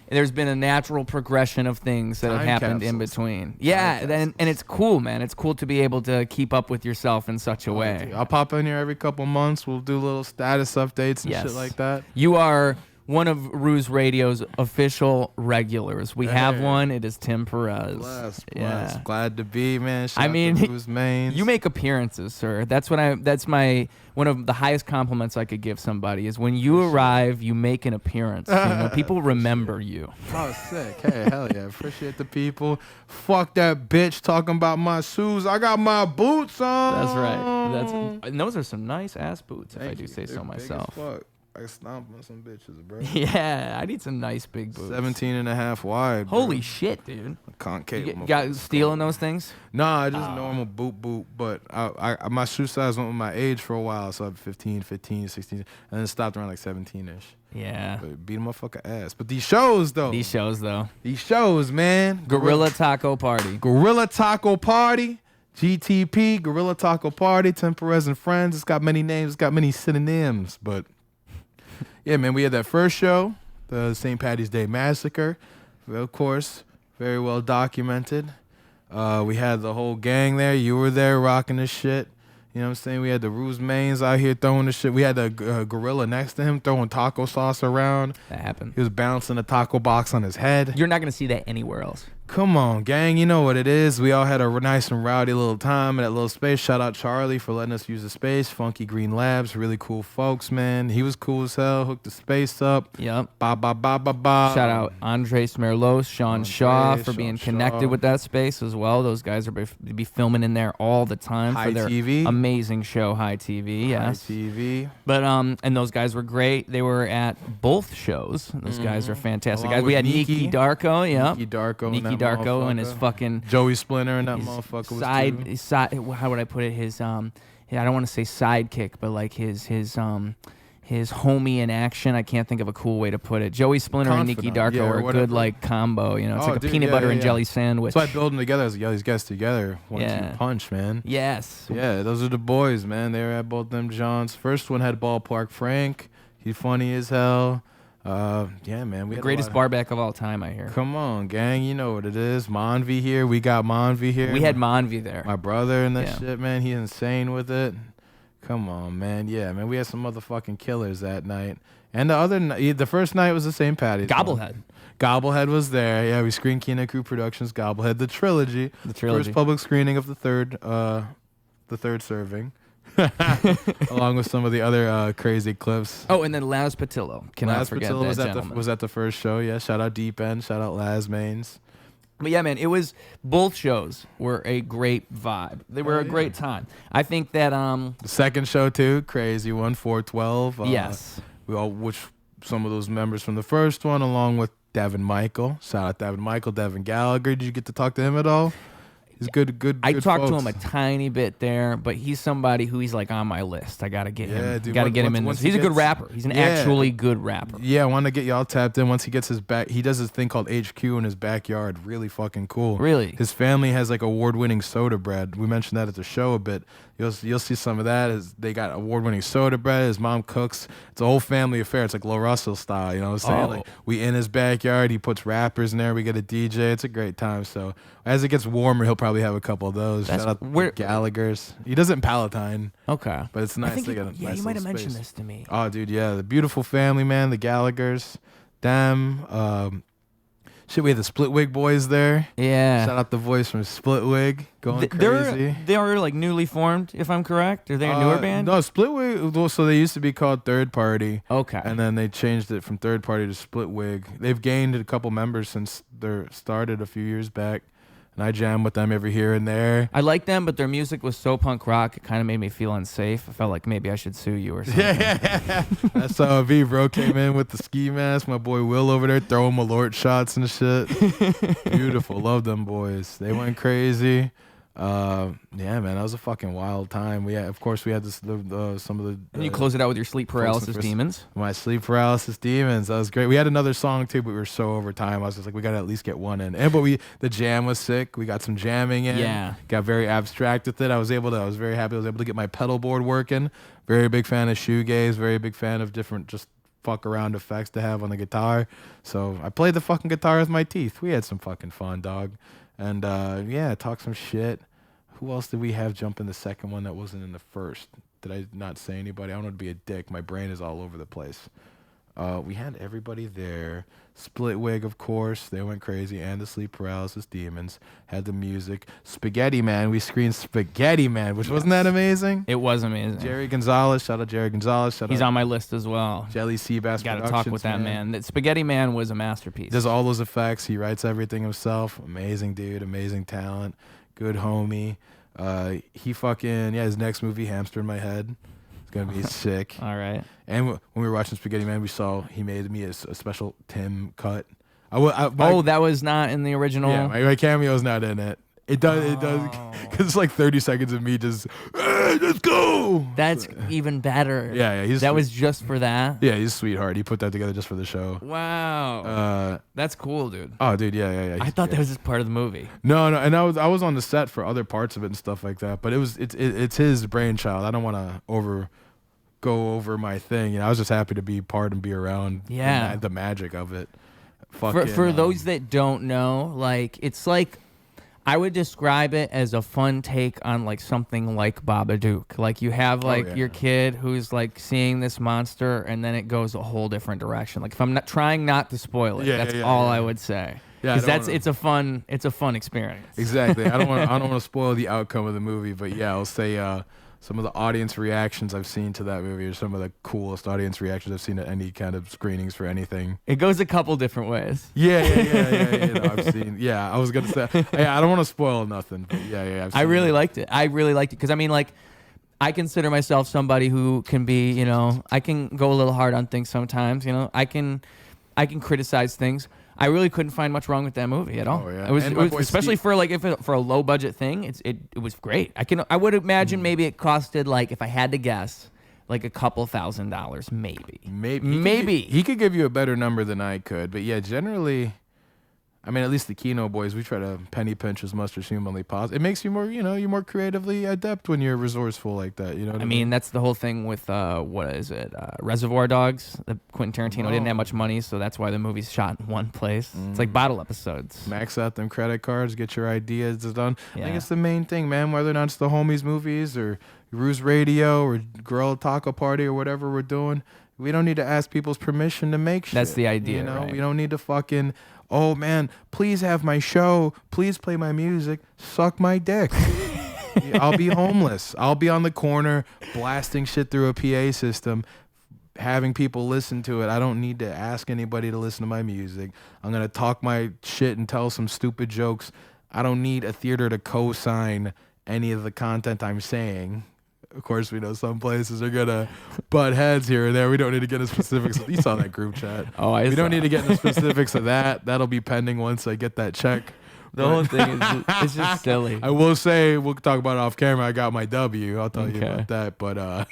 there's been a natural progression of things that have Time happened in capsules. between. Yeah, and it's cool, man. It's cool to be able to keep up with yourself in such a way. I'll pop in here every couple months. We'll do little status updates and Yes. shit like that. You are one of Ruse Radio's official regulars. We have Hey. one. It is Tim Perez. Bless. Yeah. Glad to be, man. Shout I out mean, to Bruce Mains. You make appearances, sir. That's my one of the highest compliments I could give somebody is when you arrive, you make an appearance. You know, people remember you. Oh, sick. Hey, hell yeah. Appreciate the people. Fuck that bitch talking about my shoes. I got my boots on. That's right. And those are some nice ass boots, if I Thank do you. say They're so big as myself. fuck. I stomp on some bitches, bro. Yeah, I need some nice big boots. 17 and a half wide. Bro. Holy shit, dude. Concave. You got stealing those things? Nah, just normal boot. But I my shoe size went with my age for a while. So I had 15, 16, and then stopped around like 17-ish. Yeah. But beat a motherfucker ass. But these shows, though. These shows, though. These shows, man. Guerilla Taco Party. Guerilla Taco Party. GTP, Guerilla Taco Party, Tim Perez and Friends. It's got many names, it's got many synonyms. But yeah, man, we had that first show, the St. Patty's Day Massacre. Of course, very well documented. We had the whole gang there. You were there rocking the shit. You know what I'm saying? We had the Ruse Mains out here throwing the shit. We had the gorilla next to him throwing taco sauce around. That happened. He was bouncing a taco box on his head. You're not going to see that anywhere else. Come on, gang. You know what it is. We all had a nice and rowdy little time in that little space. Shout out Charlie for letting us use the space. Funky Green Labs. Really cool folks, man. He was cool as hell. Hooked the space up. Yep. Ba, ba, ba, ba, ba. Shout out Andre Smerlos, Sean Shaw for Sean being Shaw. connected with that space as well. Those guys are be filming in there all the time High for their TV. amazing show, High TV. Yes. TV. But and those guys were great. They were at both shows. Those guys are fantastic Along guys. We with had Nikki Darko, yeah. Nikki Darko. Nikki Darko and his fucking Joey Splinter and that his motherfucker was side too. how would I put it? His I don't want to say sidekick, but like his homie in action. I can't think of a cool way to put it. Joey Splinter and Nikki Confidant, Darko yeah, or are a whatever. good like combo. You know, it's Oh, like a dude, peanut yeah, butter and yeah. jelly sandwich. That's why I build them together as these guys together. 1-2 Yeah. punch, man. Yes. Yeah, those are the boys, man. They were at both them Johns. First one had Ballpark Frank. He's funny as hell. Yeah, man. We The had a greatest lot bar back of all time, I hear. Come on, gang. You know what it is. Monvi here. We got Monvi here. We had Monvi there. my brother and that Yeah. shit, man. He's insane with it. Come on, man. Yeah, man. We had some motherfucking killers that night. And the other night, the first night was the St. Patty's. Gobblehead. Gobblehead was there. Yeah, we screened Kina Crew Productions, Gobblehead, the trilogy. The trilogy. First public screening of the third serving. Along with some of the other crazy clips. Oh, and then Laz Patillo. Cannot Laz forget Patillo that was gentleman. was at the first show. Yeah, shout out Deep End, shout out Laz Mains. But yeah, man, it was both shows were a great vibe. They were a great time. I think that The second show too, crazy one, 412. yes. We all which some of those members from the first one, along with Devin Michael. Shout out Devin Michael, Devin Gallagher. Did you get to talk to him at all? He's good. I good talked to folks. him a tiny bit there, but he's somebody who he's like on my list. I gotta get Yeah, him. dude, Gotta get him once- in once this. he He's a good gets- rapper. He's an Yeah. actually good rapper. Yeah, I want to get y'all tapped in once he gets his back. He does this thing called HQ in his backyard. Really fucking cool. Really? His family has like award-winning soda bread. We mentioned that at the show a bit. You'll see some of that. They got award-winning soda bread. His mom cooks. It's a whole family affair. It's like Low Russell style. You know what I'm saying? Oh. Like we in his backyard. He puts rappers in there. We get a DJ. It's a great time. So as it gets warmer, he'll probably have a couple of those. That's- Shout out where- Gallagher's. He does it in Palatine, Okay. but it's I nice. think They you, got a yeah, nice you might have little mentioned space. this to me. Oh, dude, yeah, the beautiful family, man, the Gallaghers, them. Shit, we had the Split Wig boys there. Yeah. Shout out the voice from Split Wig, going They're crazy. like newly formed, if I'm correct. Are they a newer band? No, Split Wig. Well, so they used to be called Third Party. Okay. And then they changed it from Third Party to Split Wig. They've gained a couple members since they started a few years back. And I jam with them every here and there. I like them, but their music was so punk rock, it kind of made me feel unsafe. I felt like maybe I should sue you or something. That's how V bro came in with the ski mask. My boy Will over there throwing Malort shots and shit. Beautiful. Love them boys. They went crazy. Yeah, man, that was a fucking wild time. Of course, we had this some of the. And you close it out with your sleep paralysis demons. My sleep paralysis demons. That was great. We had another song too, but we were so over time. I was just like, we gotta at least get one in. The jam was sick. We got some jamming in. Yeah. Got very abstract with it. I was very happy. I was able to get my pedal board working. Very big fan of shoegaze. Very big fan of different just fuck around effects to have on the guitar. So I played the fucking guitar with my teeth. We had some fucking fun, dog. And talk some shit. Who else did we have jump in the second one that wasn't in the first? Did I not say anybody? I don't want to be a dick. My brain is all over the place. We had everybody there. Split Wig, of course. They went crazy. And the Sleep Paralysis Demons. Had the music. Spaghetti Man. We screened Spaghetti Man, which wasn't that amazing? It was amazing. Jerry Gonzalez. Shout out Jerry Gonzalez. He's on my list as well. Jelly Seabass Got to talk with that man. That Spaghetti Man was a masterpiece. Does all those effects. He writes everything himself. Amazing dude. Amazing talent. Good homie. His next movie, Hamster in My Head. It's going to be sick. All right. And when we were watching Spaghetti Man, we saw he made me a special Tim cut. That was not in the original. Yeah, my cameo's not in it. It does, because it's like 30 seconds of me just, hey, let's go. That's even better. Yeah. That was just for that? Yeah, he's a sweetheart. He put that together just for the show. Wow. That's cool, dude. Oh, dude, yeah. I thought that was just part of the movie. No, and I was on the set for other parts of it and stuff like that, but it's his brainchild. I don't want to go over my thing. I was just happy to be part and be around the magic of it. For those that don't know, like, it's like, I would describe it as a fun take on like something like Babadook. Like you have your kid who's like seeing this monster and then it goes a whole different direction. Like if I'm not trying not to spoil it, that's all I would say. Yeah, because it's a fun experience. Exactly. I don't want to spoil the outcome of the movie, but yeah, I'll say some of the audience reactions I've seen to that movie are some of the coolest audience reactions I've seen at any kind of screenings for anything. It goes a couple different ways. Yeah. I've seen. Yeah, I was gonna say. I don't want to spoil nothing, but yeah. I really liked it because I mean, like, I consider myself somebody who can be, I can go a little hard on things sometimes. I can criticize things. I really couldn't find much wrong with that movie at all. Oh, yeah. It was especially for like for a low budget thing. It was great. I would imagine maybe it costed, like, if I had to guess, like a couple $1,000s, maybe. He could give you a better number than I could, but yeah, generally, I mean, at least the Kino boys, we try to penny pinch as much as humanly possible. It makes you more, you're more creatively adept when you're resourceful like that. You know what I mean? That's the whole thing with what is it? Reservoir Dogs. Quentin Tarantino didn't have much money, so that's why the movie's shot in one place. It's like bottle episodes. Max out them credit cards, get your ideas done. Yeah. I think it's the main thing, man. Whether or not it's the Homies movies or Ruse Radio or Guerilla Taco Party or whatever we're doing, we don't need to ask people's permission to make shit. That's the idea, right? We don't need to fucking, oh man, please have my show, please play my music, suck my dick. I'll be homeless. I'll be on the corner blasting shit through a PA system, having people listen to it. I don't need to ask anybody to listen to my music. I'm going to talk my shit and tell some stupid jokes. I don't need a theater to co-sign any of the content I'm saying. Of course, we know some places are going to butt heads here and there. We don't need to get into specifics. You saw that group chat. We don't need to get into specifics of that. That'll be pending once I get that check. The whole thing is it's just silly. I will say, we'll talk about it off camera. I got my W. I'll tell you about that. But,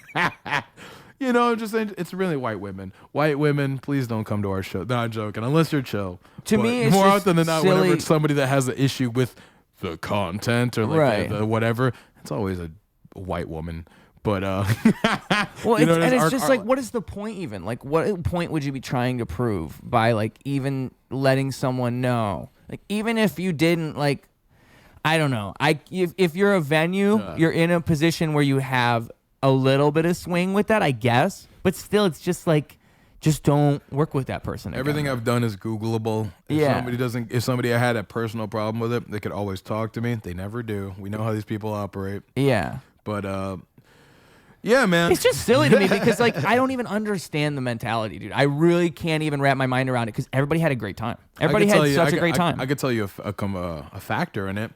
it's really white women. White women, please don't come to our show. No, I'm joking. Unless you're chill. To me, it's more just often than not, silly. whenever it's somebody that has an issue with the content or like the whatever, it's always a white woman. But it's just like, what is the point even? Like, what point would you be trying to prove by like even letting someone know? Like, even if you didn't, like, I don't know. If you're a venue, you're in a position where you have a little bit of swing with that, I guess. But still, it's just like, just don't work with that person. Everything I've done is Googleable. If somebody had a personal problem with it, they could always talk to me. They never do. We know how these people operate. Yeah. But yeah, man. It's just silly to me because, like, I don't even understand the mentality, dude. I really can't even wrap my mind around it because everybody had a great time. Everybody had such a great time. I could tell you a factor in it.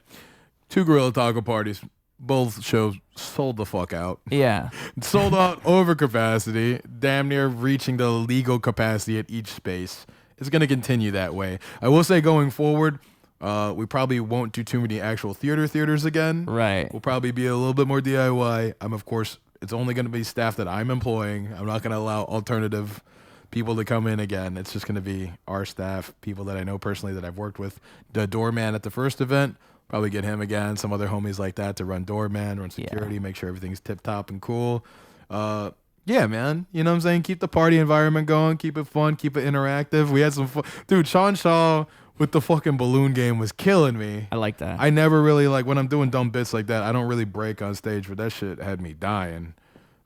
2 Guerilla Taco Parties, both shows sold the fuck out. Yeah. Sold out over capacity, damn near reaching the legal capacity at each space. It's going to continue that way. I will say going forward, We probably won't do too many actual theaters again. Right. We'll probably be a little bit more DIY. Of course, it's only going to be staff that I'm employing. I'm not going to allow alternative people to come in again. It's just going to be our staff, people that I know personally that I've worked with. The doorman at the first event, probably get him again. Some other homies like that to run doorman, run security, make sure everything's tip top and cool. Yeah, man. You know what I'm saying? Keep the party environment going. Keep it fun. Keep it interactive. We had some fun. Dude, Sean Shaw with the fucking balloon game was killing me. I like that. I never really, like, when I'm doing dumb bits like that, I don't really break on stage, but that shit had me dying.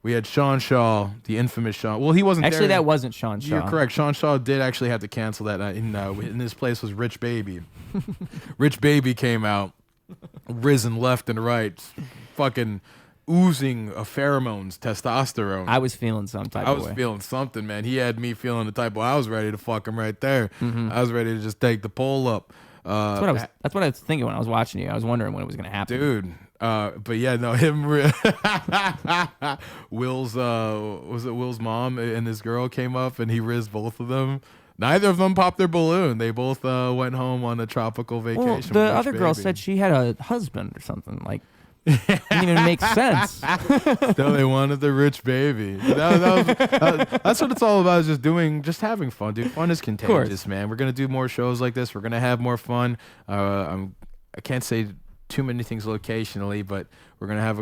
We had Sean Shaw, the infamous Sean. Well, he wasn't Actually, there. that wasn't Sean Shaw. You're correct. Sean Shaw did actually have to cancel that night. In his place was Rich Baby. Rich Baby came out, risen left and right, fucking oozing of pheromones, testosterone. I was feeling some type I of was way. feeling something, man. He had me feeling the type of, I was ready to fuck him right there. I was ready to just take the pole up. That's what I was thinking when I was watching you. I was wondering when it was going to happen. Dude. But yeah, no, him, Will's, was it Will's mom and his girl came up and he rizzed both of them. Neither of them popped their balloon. They both went home on a tropical vacation. Well, the other girl said she had a husband or something. Like, didn't even make sense. No, they wanted the rich baby. That's what it's all about. Is just having fun, dude. Fun is contagious, man. We're gonna do more shows like this. We're gonna have more fun. I can't say too many things locationally, but we're gonna have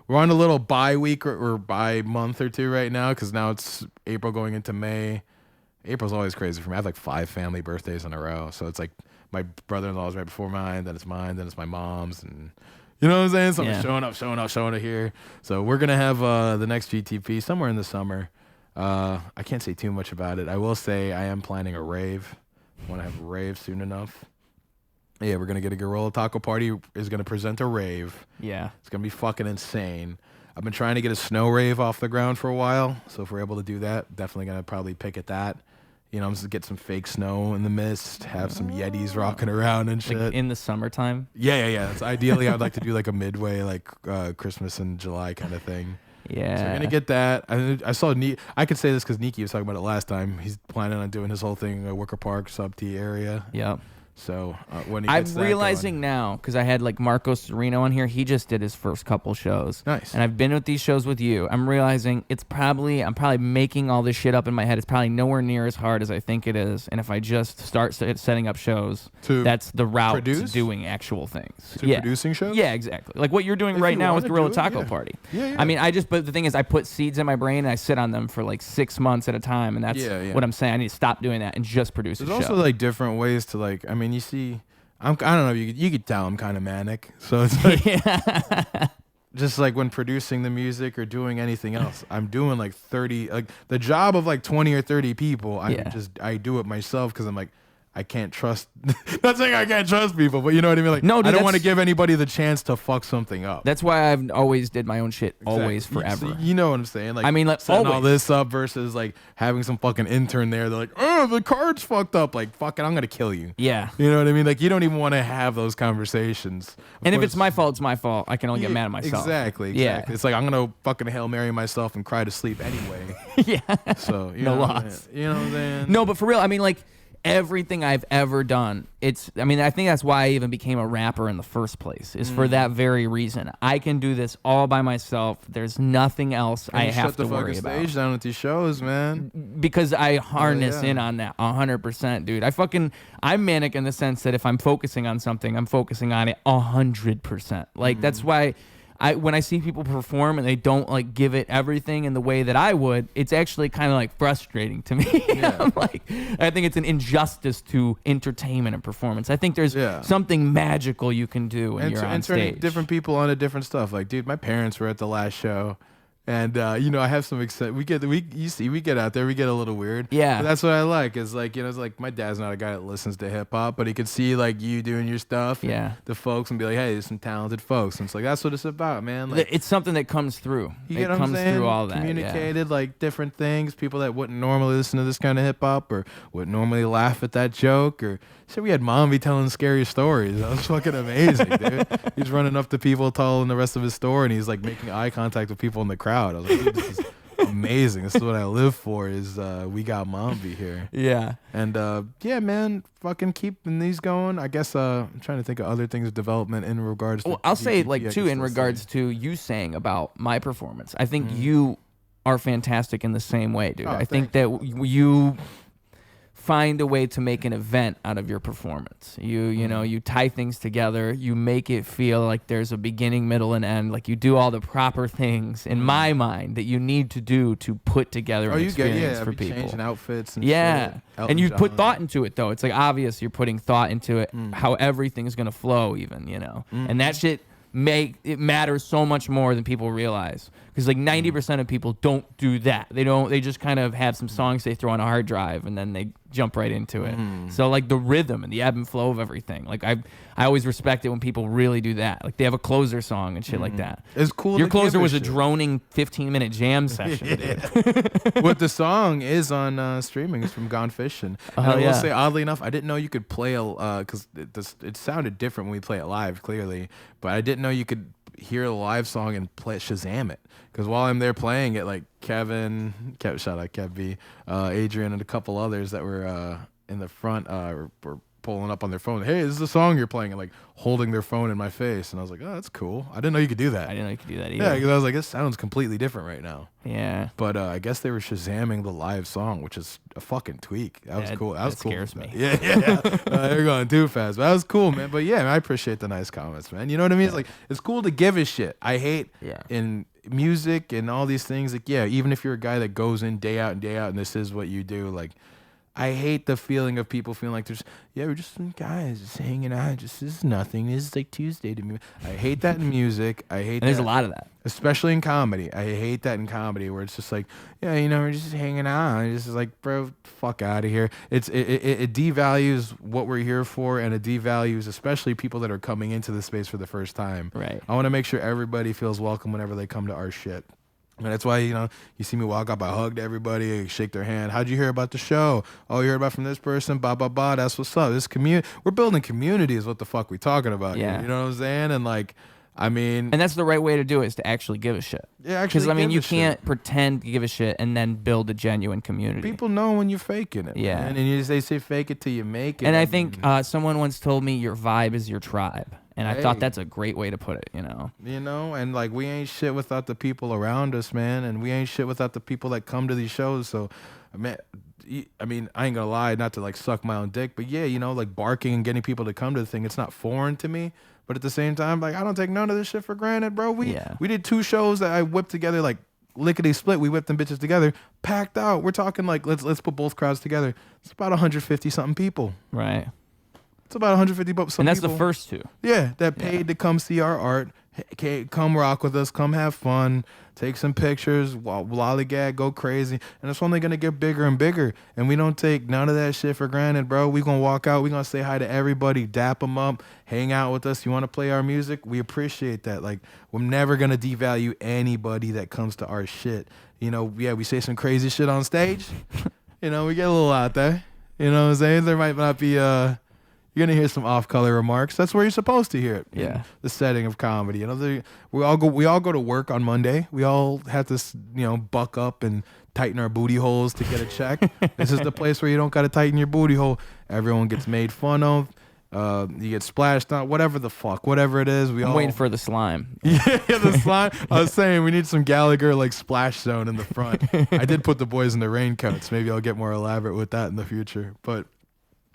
we're on a little bye week or bye month or two right now because now it's April going into May. April's always crazy for me. I have like 5 family birthdays in a row, so it's like my brother-in-law's right before mine, then it's mine, then it's my mom's, and you know what I'm saying? So I'm showing up here. So we're gonna have the next GTP somewhere in the summer. I can't say too much about it. I will say I am planning a rave. I want to have a rave soon enough. Yeah, we're gonna get a Guerilla Taco Party is gonna present a rave. Yeah. It's gonna be fucking insane. I've been trying to get a snow rave off the ground for a while, so if we're able to do that, definitely gonna probably pick at that. You know, I'm just get some fake snow in the mist, have some Yetis rocking around and shit. Like in the summertime. Yeah. It's ideally, I'd like to do like a midway, like Christmas and July kind of thing. Yeah. So I'm gonna get that. I saw I could say this because Nikki was talking about it last time. He's planning on doing his whole thing at Wicker Park, Sub T area. Yep. So when he I'm gets that realizing going. now, because I had like Marco Sereno on here. He just did his first couple shows. Nice. And I've been with these shows with you. I'm realizing I'm probably making all this shit up in my head. It's probably nowhere near as hard as I think it is. And if I just start setting up shows, that's the route to doing actual things. Producing shows? Yeah, exactly. Like what you're doing If right you now with wanna Guerilla do it, Taco yeah. Party. Yeah. I mean, but the thing is, I put seeds in my brain and I sit on them for like 6 months at a time. And that's what I'm saying. I need to stop doing that and just produce a show. There's also like different ways to like, I mean, you see, I don't know, you could tell I'm kind of manic. So it's like, just like when producing the music or doing anything else, I'm doing like 30, like the job of like 20 or 30 people. I do it myself because I'm like, I can't trust. Not saying I can't trust people, but you know what I mean. Like, no, dude, I don't want to give anybody the chance to fuck something up. That's why I've always did my own shit, always, forever. You know what I'm saying? Like, I mean, like, setting always. all this up versus like having some fucking intern there. They're like, oh, the card's fucked up. Like, fuck it, I'm gonna kill you. Yeah. You know what I mean? Like, you don't even want to have those conversations. And if it's my fault, it's my fault. I can only get mad at myself. Exactly. Yeah. It's like I'm gonna fucking Hail Mary myself and cry to sleep anyway. Yeah. So you No know, loss. You know what I'm saying? No, but for real, I mean, like, everything I've ever done, I think that's why I even became a rapper in the first place, is for that very reason. I can do this all by myself. There's nothing else I have to worry Shut the about. fucking stage down at these shows, man. Because I harness in on that 100%, dude. I'm manic in the sense that if I'm focusing on something, I'm focusing on it 100%. Like, that's why when I see people perform and they don't like give it everything in the way that I would, it's actually kind of like frustrating to me. I'm like, I think it's an injustice to entertainment and performance. I think there's something magical you can do when you're on turning stage. different people onto different stuff. Like, dude, my parents were at the last show. And you know, I have some we get out there, we get a little weird. Yeah. But that's what I like. Is like, you know, it's like my dad's not a guy that listens to hip hop, but he could see like you doing your stuff. Yeah. The folks and be like, hey, there's some talented folks. And it's like that's what it's about, man. Like, It's something that comes through. you It get what I'm comes saying? through all that. Communicated like different things. People that wouldn't normally listen to this kind of hip hop or wouldn't normally laugh at that joke or. So we had Mom be telling scary stories. That was fucking amazing, dude. He's running up to people telling the rest of his story, and he's like making eye contact with people in the crowd. I was like, dude, this is amazing. This is what I live for. Is we got Mambi here. Yeah. And yeah, man, fucking keeping these going. I guess I'm trying to think of other things of development in regards to. Well, I'll say like I too guess in I'll regards say. to you saying about my performance. I think you are fantastic in the same way, dude. Oh, I think that you find a way to make an event out of your performance. You know, you tie things together, you make it feel like there's a beginning, middle, and end. Like you do all the proper things in my mind that you need to do to put together an experience for people. Changing outfits and Yeah. shit. And you Elton put John. thought into it though. It's like obvious you're putting thought into it, how everything's gonna flow even, you know. And that shit it matters so much more than people realize. Because like 90% of people don't do that. They just kind of have some songs they throw on a hard drive and then they jump right into it. So like the rhythm and the ebb and flow of everything. Like I always respect it when people really do that. Like they have a closer song and shit like that. It's cool. Your to closer give was a shit. droning 15-minute jam session. dude. What the song is on streaming is from Gone Fishing. And I will yeah. say, oddly enough, I didn't know you could play because it sounded different when we play it live, clearly. But I didn't know you could hear a live song and play Shazam it. Because while I'm there playing it, like shout out Kev B, Adrian, and a couple others that were in the front were pulling up on their phone. Hey, this is the song you're playing, and like holding their phone in my face. And I was like, oh, that's cool. I didn't know you could do that. I didn't know you could do that either. Yeah, because I was like, this sounds completely different right now. Yeah. But I guess they were Shazamming the live song, which is a fucking tweak. That was cool. That was cool. Scares me. Yeah. They're going too fast. But that was cool, man. But yeah, man, I appreciate the nice comments, man. You know what I mean? It's like, it's cool to give a shit. I hate in music and all these things. Like, yeah, even if you're a guy that goes in day out and this is what you do, like, I hate the feeling of people feeling like we're just some guys just hanging out. Just this is nothing. This is like Tuesday to me. I hate that in music. I hate And there's that, a lot of that. especially in comedy. I hate that in comedy where it's just like, yeah, you know, we're just hanging out. And it's just like, bro, fuck out of here. It devalues what we're here for, and it devalues especially people that are coming into the space for the first time. Right. I want to make sure everybody feels welcome whenever they come to our shit. And that's why, you know, you see me walk up, I hugged everybody, I shake their hand. How'd you hear about the show? Oh, you heard about from this person? Ba, ba, ba. That's what's up. This community, we're building community is what the fuck we talking about. Yeah. Here, you know what I'm saying? And like, I mean, And that's the right way to do it, is to actually give a shit. yeah, actually, Because I mean, give you a shit. can't pretend to give a shit and then build a genuine community. People know when you're faking it. Yeah. Man. And they say fake it till you make it. And I think someone once told me your vibe is your tribe. And I thought Hey. that's a great way to put it, you know? You know, and like we ain't shit without the people around us, man, and we ain't shit without the people that come to these shows. So, I mean, I ain't gonna lie, not to like suck my own dick, but yeah, you know, like barking and getting people to come to the thing, it's not foreign to me. But at the same time, like I don't take none of this shit for granted, bro. We did 2 shows that I whipped together, like lickety split. We whipped them bitches together, packed out. We're talking like let's put both crowds together. It's about 150 something people. Right. It's about 150 bucks. And that's the first 2. Yeah, that paid to come see our art. Hey, come rock with us. Come have fun. Take some pictures. Lollygag, go crazy. And it's only going to get bigger and bigger. And we don't take none of that shit for granted, bro. We going to walk out. We going to say hi to everybody. Dap them up. Hang out with us. You want to play our music? We appreciate that. Like, we're never going to devalue anybody that comes to our shit. You know, yeah, we say some crazy shit on stage. You know, we get a little out there. You know what I'm saying? There might not be... You're gonna hear some off-color remarks. That's where you're supposed to hear it. Yeah. The setting of comedy. You know, we all go to work on Monday. We all have to, you know, buck up and tighten our booty holes to get a check. This is the place where you don't gotta tighten your booty hole. Everyone gets made fun of. You get splashed on. Whatever it is. I'm waiting for the slime. Yeah, the slime. I was saying we need some Gallagher like splash zone in the front. I did put the boys in the raincoats. Maybe I'll get more elaborate with that in the future. But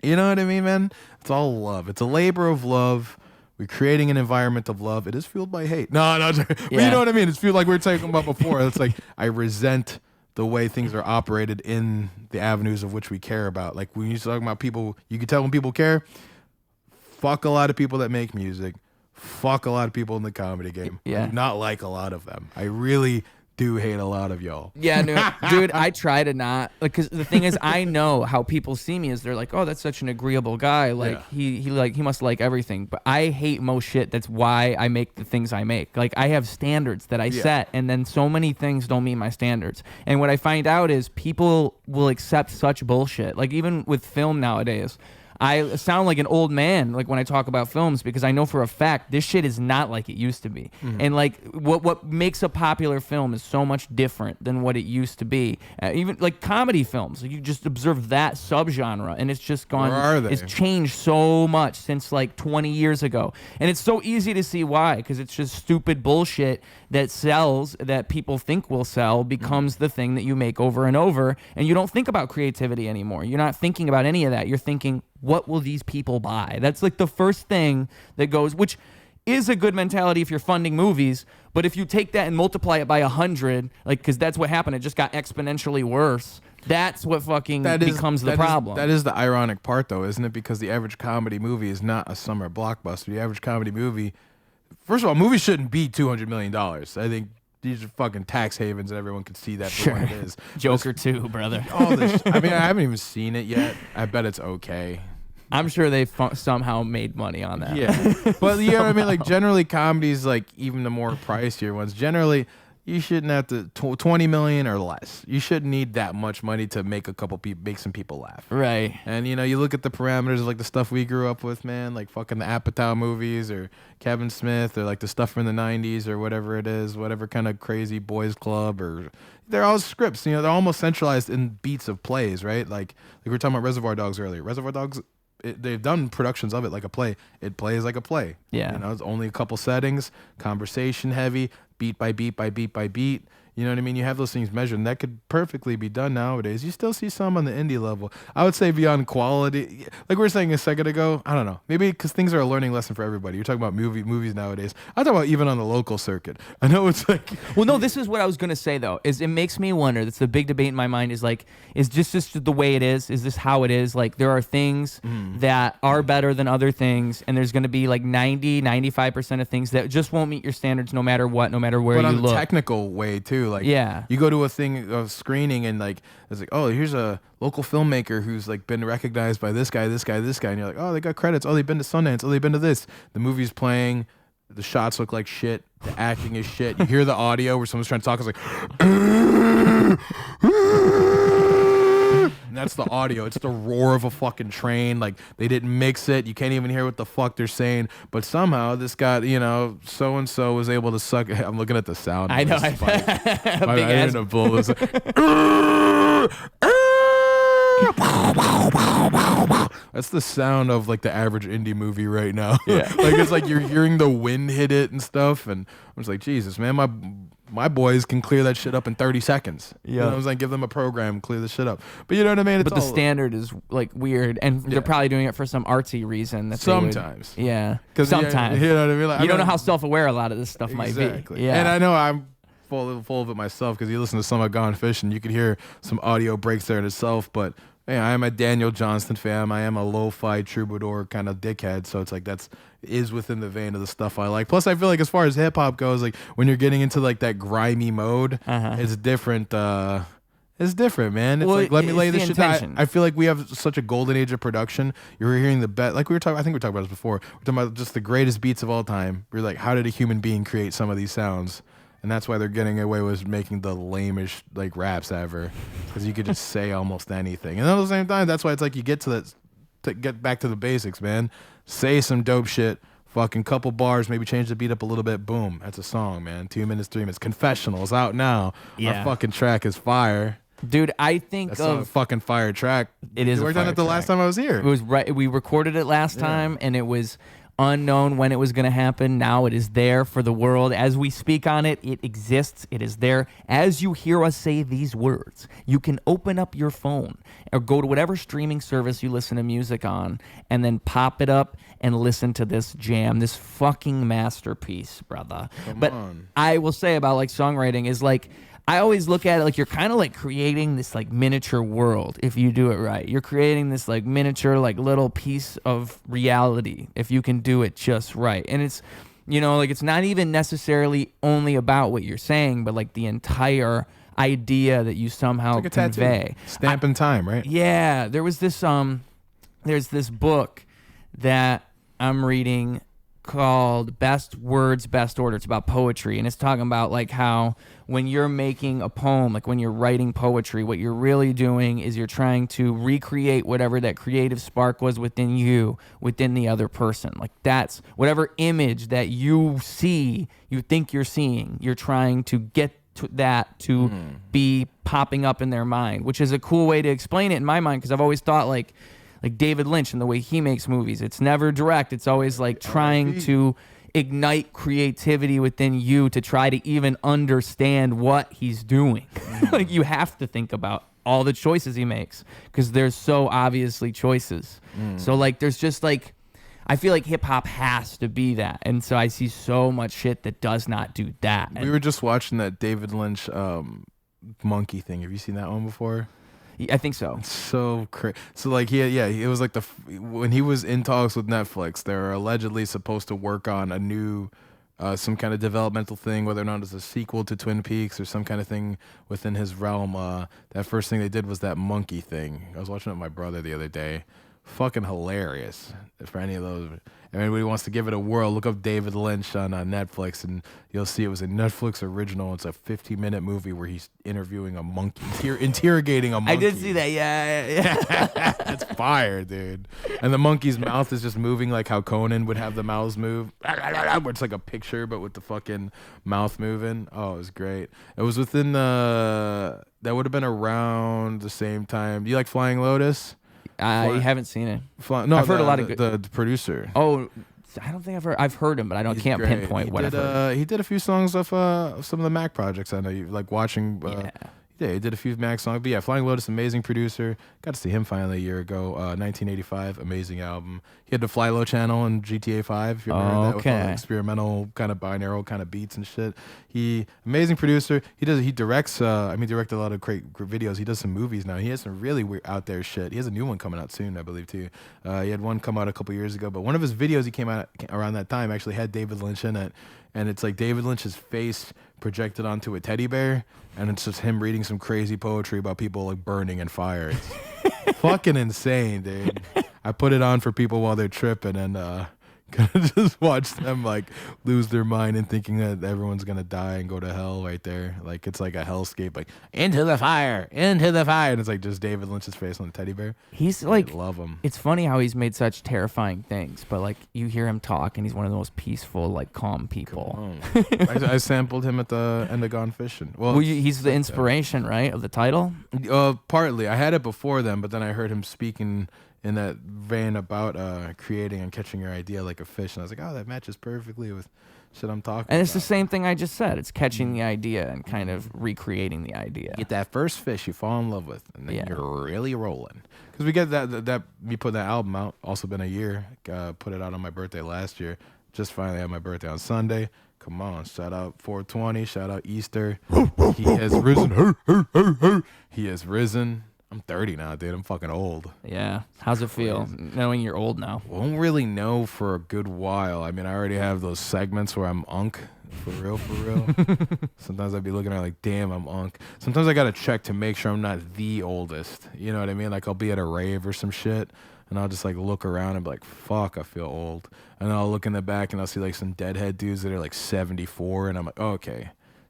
you know what I mean, man? It's all love. It's a labor of love. We're creating an environment of love. It is fueled by hate. No. But you know what I mean? It's fueled like we were talking about before. It's like I resent the way things are operated in the avenues of which we care about. Like when you talk about people, you can tell when people care. Fuck a lot of people that make music. Fuck a lot of people in the comedy game. Yeah. I do not like a lot of them. I really do hate a lot of y'all. Yeah, no, dude, I try to not, like, because the thing is, I know how people see me is they're like, oh, that's such an agreeable guy. Like, he must like everything. But I hate most shit. That's why I make the things I make. Like, I have standards that I set, and then so many things don't meet my standards. And what I find out is people will accept such bullshit. Like, even with film nowadays, I sound like an old man like when I talk about films because I know for a fact this shit is not like it used to be. And like what makes a popular film is so much different than what it used to be. Even like comedy films, you just observe that subgenre and it's just gone. Where are they? It's changed so much since like 20 years ago. And it's so easy to see why, because it's just stupid bullshit that sells, that people think will sell, becomes the thing that you make over and over, and you don't think about creativity anymore. You're not thinking about any of that. You're thinking, what will these people buy? That's like the first thing that goes, which is a good mentality if you're funding movies, but if you take that and multiply it by 100, like, because that's what happened, it just got exponentially worse. That's what fucking becomes the problem. That is the ironic part, though, isn't it? Because the average comedy movie is not a summer blockbuster. The average comedy movie, first of all, movies shouldn't be $200 million. I think these are fucking tax havens, and everyone can see that for what it is. Joker 2, brother. All this. I mean, I haven't even seen it yet. I bet it's okay. I'm sure they somehow made money on that. Yeah, but you know what I mean. Like generally, comedies, like even the more pricier ones, generally you shouldn't have to 20 million or less. You shouldn't need that much money to make a couple people, make some people laugh. Right. And you know, you look at the parameters of like the stuff we grew up with, man, like fucking the Apatow movies or Kevin Smith or like the stuff from the 90s or whatever it is, whatever kind of crazy boys club, or they're all scripts. You know, they're almost centralized in beats of plays, right? Like we were talking about Reservoir Dogs earlier. Reservoir Dogs, they've done productions of it like a play. It plays like a play. Yeah. You know, it's only a couple settings, conversation heavy, beat by beat by beat by beat. You know what I mean? You have those things measured, and that could perfectly be done nowadays. You still see some on the indie level. I would say beyond quality, like we were saying a second ago, I don't know. Maybe because things are a learning lesson for everybody. You're talking about movies nowadays. I'm talking about even on the local circuit. I know it's like... Well, no, this is what I was going to say, though, is it makes me wonder. That's the big debate in my mind is like, is just the way it is? Is this how it is? Like, there are things that are better than other things, and there's going to be like 95% of things that just won't meet your standards no matter what, no matter where but you on look. a technical way, too. Like, yeah. You go to a thing of screening and like it's like, oh, here's a local filmmaker who's like been recognized by this guy, and you're like, oh, they got credits. Oh, they've been to Sundance. Oh, they've been to this. The movie's playing. The shots look like shit. The acting is shit. You hear the audio where someone's trying to talk. It's like, and that's the audio. It's the roar of a fucking train. Like they didn't mix it. You can't even hear what the fuck they're saying. But somehow this guy, you know, so and so was able to suck. I'm looking at the sound. I know. I Big didn't bull. It was like, that's the sound of like the average indie movie right now. Yeah. Like it's like you're hearing the wind hit it and stuff, and I'm just like, Jesus, man, my boys can clear that shit up in 30 seconds. Yeah. You know what I'm saying? Give them a program, clear the shit up. But you know what I mean? It's But the standard is like weird, and they're probably doing it for some artsy reason. That sometimes. Yeah. 'Cause sometimes. you know what I mean? Like, you don't know how self-aware a lot of this stuff might be. Yeah. And I know I'm full of it myself because you listen to some of Gone Fishing, you could hear some audio breaks there in itself, but yeah, I am a Daniel Johnston fan. I am a lo-fi troubadour kind of dickhead, so it's like is within the vein of the stuff I like. Plus, I feel like as far as hip hop goes, like when you're getting into like that grimy mode, it's different. It's different, man. It's like let me lay this shit down. I feel like we have such a golden age of production. You're hearing the best, like we were talking. I think we talked about this before. We're talking about just the greatest beats of all time. We're like, how did a human being create some of these sounds? And that's why they're getting away with making the lamest like raps ever, because you could just say almost anything. And at the same time, that's why it's like you get to get back to the basics, man. Say some dope shit, fucking couple bars, maybe change the beat up a little bit. Boom, that's a song, man. 2 minutes, 3 minutes. Confessional's out now. Yeah. Our fucking track is fire. Dude, I think That's a fucking fire track. It is. We worked on it the last time I was here. It was right. We recorded it last time, and it was unknown when it was going to happen. Now it is there for the world. As we speak on it, it exists. It is there. As you hear us say these words, you can open up your phone or go to whatever streaming service you listen to music on and then pop it up and listen to this jam, this fucking masterpiece, brother. But I will say about like songwriting is like, I always look at it like you're kind of like creating this like miniature world if you do it right. You're creating this like miniature like little piece of reality if you can do it just right. And it's, you know, like it's not even necessarily only about what you're saying, but like the entire idea that you somehow like a convey. Tattoo. Stamp in time, right? Yeah, there was this there's this book that I'm reading called Best Words, Best Order. It's about poetry, and it's talking about like how when you're making a poem, like when you're writing poetry, what you're really doing is you're trying to recreate whatever that creative spark was within you, within the other person. Like that's whatever image that you see, you think you're seeing, you're trying to get to that to be popping up in their mind, which is a cool way to explain it in my mind, because I've always thought like David Lynch and the way he makes movies, it's never direct. It's always like trying to ignite creativity within you to try to even understand what he's doing. Like you have to think about all the choices he makes because there's so obviously choices. So like there's just like, I feel like hip hop has to be that. And so I see so much shit that does not do that. We were just watching that David Lynch monkey thing. Have you seen that one before? I think so. So crazy. So like it was like when he was in talks with Netflix, they're allegedly supposed to work on a new some kind of developmental thing, whether or not it's a sequel to Twin Peaks or some kind of thing within his realm. That first thing they did was that monkey thing. I was watching it with my brother the other day. Fucking hilarious. For any of those, if anybody wants to give it a whirl, look up David Lynch on Netflix, and you'll see it was a Netflix original. It's a 50-minute movie where he's interviewing a monkey, interrogating a monkey. I did see that. Yeah. That's fire, dude. And the monkey's mouth is just moving like how Conan would have the mouths move. Where it's like a picture, but with the fucking mouth moving. Oh, it was great. It was within that would have been around the same time. Do you like Flying Lotus? I haven't seen it. No, I've heard a lot of good. The producer. Oh, I don't think I've heard him, but I can't great. pinpoint what I've heard. He did a few songs of some of the Mac projects. I know you like watching. Yeah, he did a few Mac songs. But yeah, Flying Lotus, amazing producer. Got to see him finally a year ago. 1985, amazing album. He had the Fly Low channel in GTA 5. If you remember that, with all the experimental kind of binaural kind of beats and shit. Amazing producer. He directs. Directed a lot of great videos. He does some movies now. He has some really weird out there shit. He has a new one coming out soon, I believe too. He had one come out a couple years ago, but one of his videos he came out around that time actually had David Lynch in it, and it's like David Lynch's face projected onto a teddy bear, and it's just him reading some crazy poetry about people like burning in fire. It's fucking insane, dude. I put it on for people while they're tripping, and just watch them like lose their mind and thinking that everyone's gonna die and go to hell right there. Like it's like a hellscape, like into the fire, and it's like just David Lynch's face on the teddy bear. He's like, I love him. It's funny how he's made such terrifying things, but like you hear him talk, and he's one of the most peaceful, like calm people. I sampled him at the end of Gone Fishing. Well, he's the inspiration, right, of the title. Partly, I had it before then, but then I heard him speaking in that vein about creating and catching your idea like a fish, and I was like, oh, that matches perfectly with shit I'm talking about. And it's the same thing I just said. It's catching the idea and kind of recreating the idea. Get that first fish you fall in love with, and then you're really rolling. Because we get that we put that album out, also been a year. Put it out on my birthday last year. Just finally had my birthday on Sunday. Come on, shout out 420, shout out Easter. He has risen. He has risen. I'm 30 now, dude. I'm fucking old. Yeah. How's it feel knowing you're old now? Won't really know for a good while. I mean, I already have those segments where I'm unk. For real. Sometimes I'd be looking at it like, damn, I'm unk. Sometimes I got to check to make sure I'm not the oldest. You know what I mean? Like, I'll be at a rave or some shit, and I'll just, like, look around and be like, fuck, I feel old. And then I'll look in the back, and I'll see, like, some deadhead dudes that are, like, 74, and I'm like, oh, okay.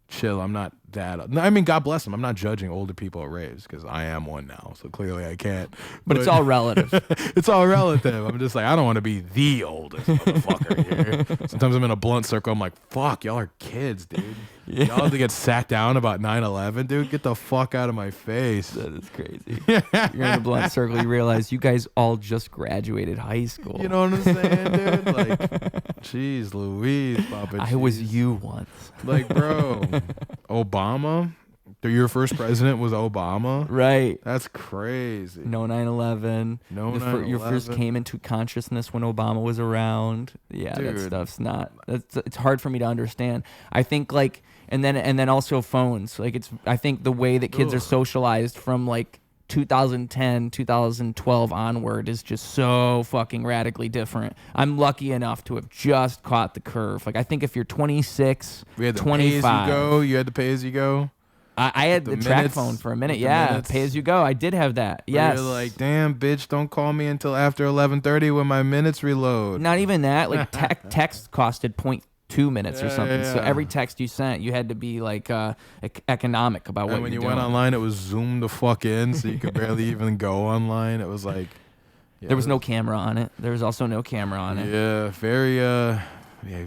Chill, I'm not that. I mean, God bless them. I'm not judging older people at raves because I am one now, so clearly I can't. But it's all relative. It's all relative. I'm just like, I don't want to be the oldest motherfucker here. Sometimes I'm in a blunt circle. I'm like, fuck, y'all are kids, dude. Yeah. Y'all have to get sat down about 9/11, dude. Get the fuck out of my face. That is crazy. You're in a blunt circle. You realize you guys all just graduated high school. You know what I'm saying, dude? Like, jeez, Louise, Papa. I was you once. Like, bro, Obama. Your first president was Obama? Right. That's crazy. No 9/11. No 9/11. Your first came into consciousness when Obama was around. Yeah, dude. That stuff's not. It's hard for me to understand. I think like, and then also phones. Like I think the way that kids are socialized from like 2010, 2012 onward is just so fucking radically different. I'm lucky enough to have just caught the curve. Like I think if you're 26, we had the 25, pay as you go. You had the pay as you go. I had the track minutes, phone for a minute. with the Yeah, minutes. pay as you go. I did have that. Where Yes. You're like, damn, bitch, don't call me until after 11:30 when my minutes reload. Not even that. Like text costed 0.2 minutes or something. So yeah. every text you sent, you had to be like economic about what And when you're you went doing. online, it was zoomed the fuck in, so you could barely even go online. It was like, yeah, There was no camera on it. There was also no camera on it. Yeah, very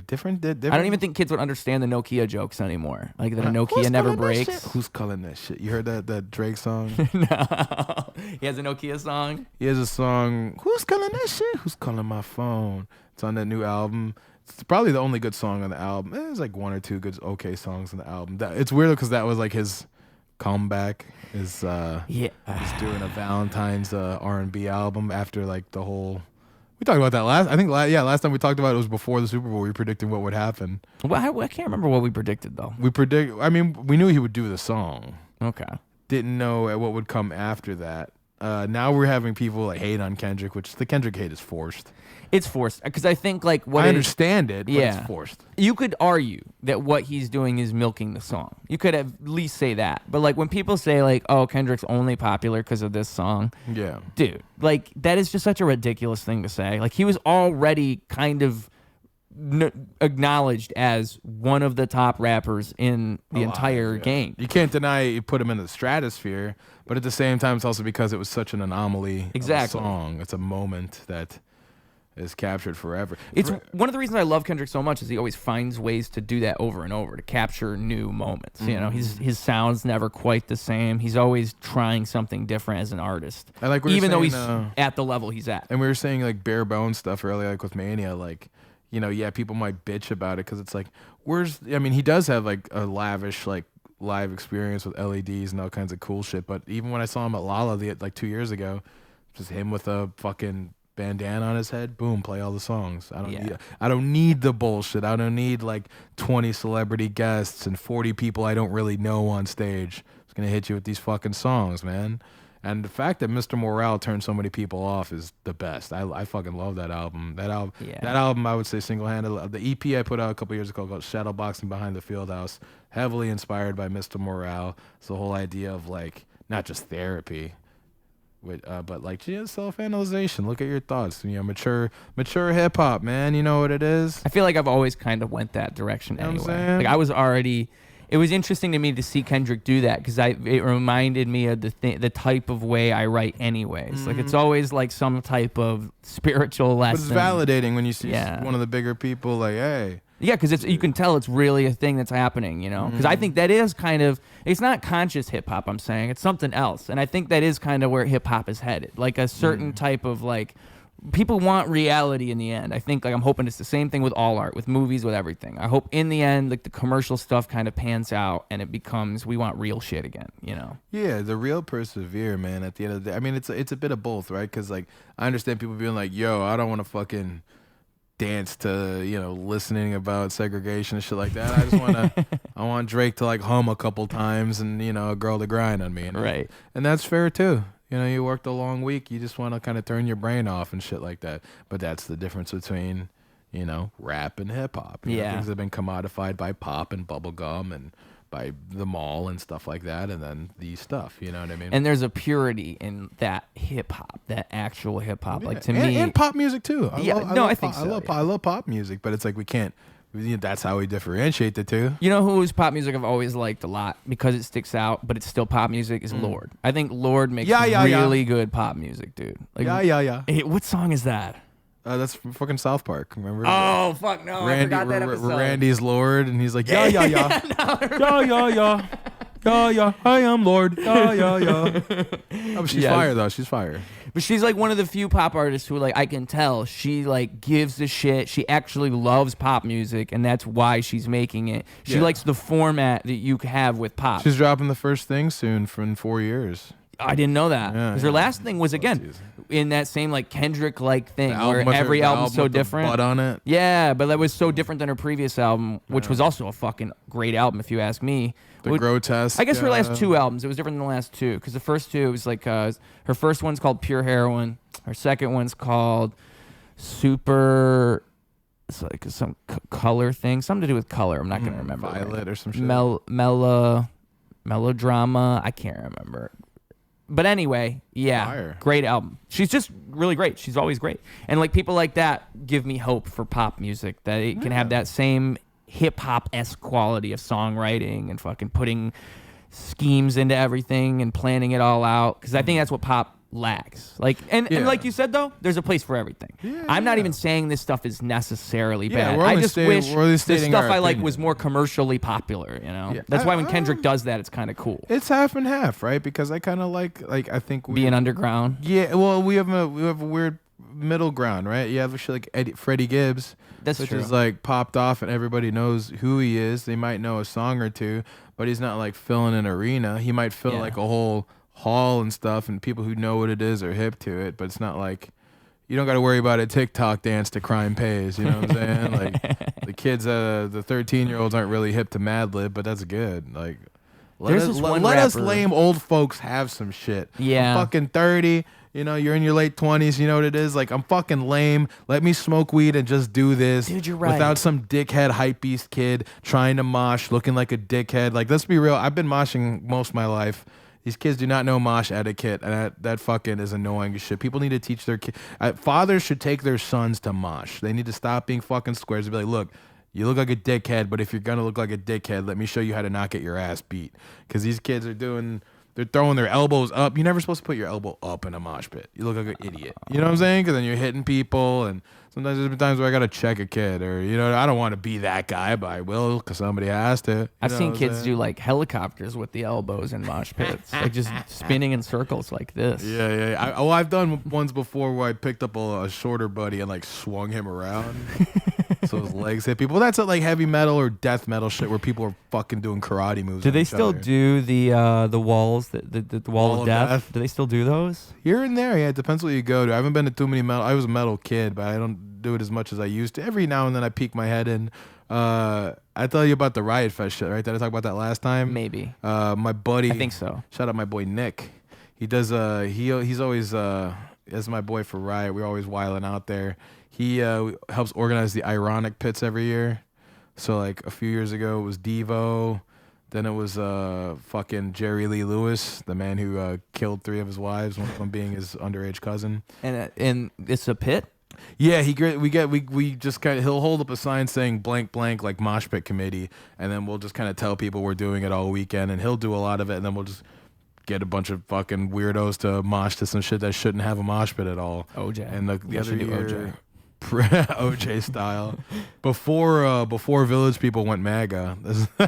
different. I don't even think kids would understand the Nokia jokes anymore. Like that a Nokia Who's never calling that breaks. shit? Who's calling that shit? You heard that Drake song? No. He has a Nokia song. He has a song. Who's calling that shit? Who's calling my phone? It's on that new album. It's probably the only good song on the album. There's like one or two good, okay songs on the album. It's weird because that was like his comeback. He's doing a Valentine's R&B album after like the whole. We talked about that last time we talked about it was before the Super Bowl. We were predicting what would happen. Well, I can't remember what we predicted though. We knew he would do the song. Okay. Didn't know what would come after that. Now we're having people like hate on Kendrick, which the Kendrick hate is forced. It's forced because I think like what I understand it, but yeah. it's forced. You could argue that what he's doing is milking the song. You could at least say that. But like when people say like, "Oh, Kendrick's only popular because of this song," Yeah. dude, like that is just such a ridiculous thing to say. Like he was already kind of acknowledged as one of the top rappers in the entire game. You can't deny you put him in the stratosphere, but at the same time, it's also because it was such an anomaly. Exactly. Of a song. It's a moment that is captured forever. It's one of the reasons I love Kendrick so much is he always finds ways to do that over and over to capture new moments. You know, his sound's never quite the same. He's always trying something different as an artist. I like what even you're though saying, he's at the level he's at. And we were saying like bare bones stuff earlier, like with Mania, like, you know, yeah, people might bitch about it because it's like, he does have like a lavish like live experience with LEDs and all kinds of cool shit. But even when I saw him at Lala like 2 years ago, just him with a fucking bandana on his head, boom, play all the songs. I don't need the bullshit. I don't need like 20 celebrity guests and 40 people I don't really know on stage. It's gonna hit you with these fucking songs, man. And the fact that Mr. Morale turned so many people off is the best. I fucking love that album. That album, I would say single-handedly. The EP I put out a couple years ago called Shadowboxing Behind the Fieldhouse, heavily inspired by Mr. Morale. It's the whole idea of like not just therapy, but like self-analyzation. Look at your thoughts. You know, mature hip hop, man. You know what it is. I feel like I've always kind of went that direction You know what I'm anyway. saying? Like I was already. It was interesting to me to see Kendrick do that because it reminded me of the type of way I write anyways. Like it's always like some type of spiritual But lesson. it's validating when you see one of the bigger people like, hey. Yeah, because you can tell it's really a thing that's happening, you know? Because I think that is kind of, it's not conscious hip-hop, I'm saying. It's something else. And I think that is kind of where hip-hop is headed. Like a certain type of like, people want reality in the end. I think like I'm hoping it's the same thing with all art, with movies, with everything. I hope in the end, like the commercial stuff kind of pans out and it becomes, we want real shit again, you know? Yeah, the real persevere, man, at the end of the day. I mean, it's a bit of both, right? Because like, I understand people being like, yo, I don't want to fucking dance to, you know, listening about segregation and shit like that. I just I want Drake to like hum a couple times and, you know, a girl to grind on me. And, Right. And that's fair too. You know, you worked a long week. You just want to kind of turn your brain off and shit like that. But that's the difference between, you know, rap and hip hop. You know, Yeah. things have been commodified by pop and bubblegum and by the mall and stuff like that. And then the stuff, you know what I mean? And there's a purity in that hip hop, that actual hip hop. Like to and, me, and pop music too. I think so. I love pop music, but it's like we can't. That's how we differentiate the two. You know whose pop music I've always liked a lot because it sticks out, but it's still pop music is Lord. I think Lord makes really good pop music, dude. Like, Yeah. Hey, what song is that? That's from fucking South Park. Remember? Oh fuck no! I forgot that episode. Randy's Lord, and he's like, yeah. I am Lord. Yeah. Oh, she's fire though. She's fire. But she's like one of the few pop artists who, like, I can tell she like gives a shit. She actually loves pop music, and that's why she's making it. She likes the format that you have with pop. She's dropping the first thing soon in 4 years. I didn't know that. Yeah, Because her last thing was, again, in that same, like, Kendrick-like thing where with every the album's so with the different. butt on it. Yeah, but that was so different than her previous album, which was also a fucking great album, if you ask me. The grotesque. I guess her last two albums, it was different than the last two. Because the first two, it was like, her first one's called Pure Heroin. Her second one's called Super... It's like some color thing. Something to do with color. I'm not going to remember. Violet or some shit. Melodrama. I can't remember. But anyway, yeah, Fire. great album. She's just really great. She's always great. And like people like that give me hope for pop music, that it can have that same hip-hop-esque quality of songwriting and fucking putting schemes into everything and planning it all out. Because I think that's what pop lacks. Like and like you said though, there's a place for everything. I'm not even saying this stuff is necessarily bad. I just wish the stuff I like was more commercially popular, you know? That's why when Kendrick does that, it's kind of cool. It's half and half, right? Because I kind of like I think being underground. Yeah, well, we have a weird middle ground, right? You have a shit like Freddie Gibbs, which is like popped off and everybody knows who he is. They might know a song or two, but he's not like filling an arena. He might fill like a whole hall and stuff, and people who know what it is are hip to it, but it's not like you don't got to worry about a TikTok dance to Crime Pays, you know what I'm saying? Like the kids, the 13-year-olds aren't really hip to Madlib, but that's good. Like let us lame old folks have some shit. Yeah, I'm fucking 30. You know, you're in your late 20s. You know what it is? Like, I'm fucking lame. Let me smoke weed and just do this. Dude, you're right. Without some dickhead hypebeast kid trying to mosh, looking like a dickhead. Like, let's be real. I've been moshing most of my life. These kids do not know mosh etiquette, and that fucking is annoying as shit. People need to teach their kids. Fathers should take their sons to mosh. They need to stop being fucking squares and be like, look, you look like a dickhead, but if you're going to look like a dickhead, let me show you how to not get your ass beat. Because these kids are they're throwing their elbows up. You're never supposed to put your elbow up in a mosh pit. You look like an idiot. You know what I'm saying? Because then you're hitting people, and sometimes there's been times where I got to check a kid, or, you know, I don't want to be that guy, but I will because somebody has to. I've seen kids do like helicopters with the elbows in mosh pits, like just spinning in circles like this. Yeah. I've done ones before where I picked up a shorter buddy and like swung him around. So his legs hit people. That's like heavy metal or death metal shit where people are fucking doing karate moves. Do they still do the walls, the wall of death? Do they still do those? Here and there, yeah. It depends what you go to. I haven't been to too many metal. I was a metal kid, but I don't do it as much as I used to. Every now and then I peek my head in. I tell you about the Riot Fest shit, right? Did I talk about that last time? Maybe. My buddy. I think so. Shout out my boy Nick. He does. He's always as my boy for Riot. We're always wilding out there. He helps organize the Ironic Pits every year. So like a few years ago it was Devo. Then it was fucking Jerry Lee Lewis, the man who killed 3 of his wives, one of them being his underage cousin. And it's a pit? Yeah, we just kind of, he'll hold up a sign saying blank blank like mosh pit committee, and then we'll just kind of tell people we're doing it all weekend, and he'll do a lot of it, and then we'll just get a bunch of fucking weirdos to mosh to some shit that shouldn't have a mosh pit at all. OJ. And the other year, OJ style. Before Village People went MAGA,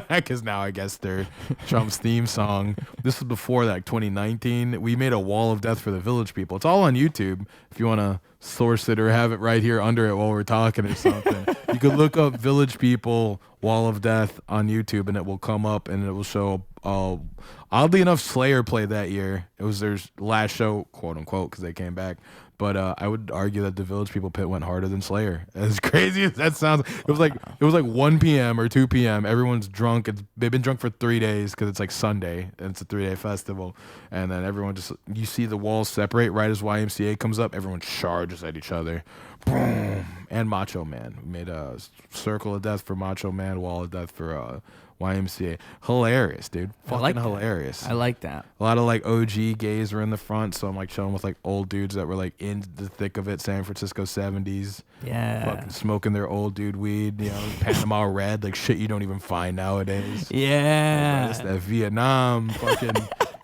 because now I guess they're Trump's theme song. This was before that, 2019. We made a wall of death for the Village People. It's all on YouTube if you want to source it or have it right here under it while we're talking or something. You could look up Village People Wall of Death on YouTube and it will come up and it will show. Oddly enough, Slayer played that year. It was their last show, quote unquote, because they came back. But I would argue that the Village People pit went harder than Slayer. As crazy as that sounds, it was like 1 p.m. or 2 p.m. Everyone's drunk. They've been drunk for 3 days because it's like Sunday and it's a 3-day festival. And then everyone you see the walls separate right as YMCA comes up. Everyone charges at each other. Boom. And Macho Man. We made a circle of death for Macho Man, wall of death for YMCA. Hilarious, dude. Fucking hilarious. I like that. A lot of like OG gays were in the front, so I'm like chilling with like old dudes that were like in the thick of it, San Francisco 70s. Yeah. Fucking smoking their old dude weed, you know, Panama Red, like shit you don't even find nowadays. Yeah. Like, that's that Vietnam fucking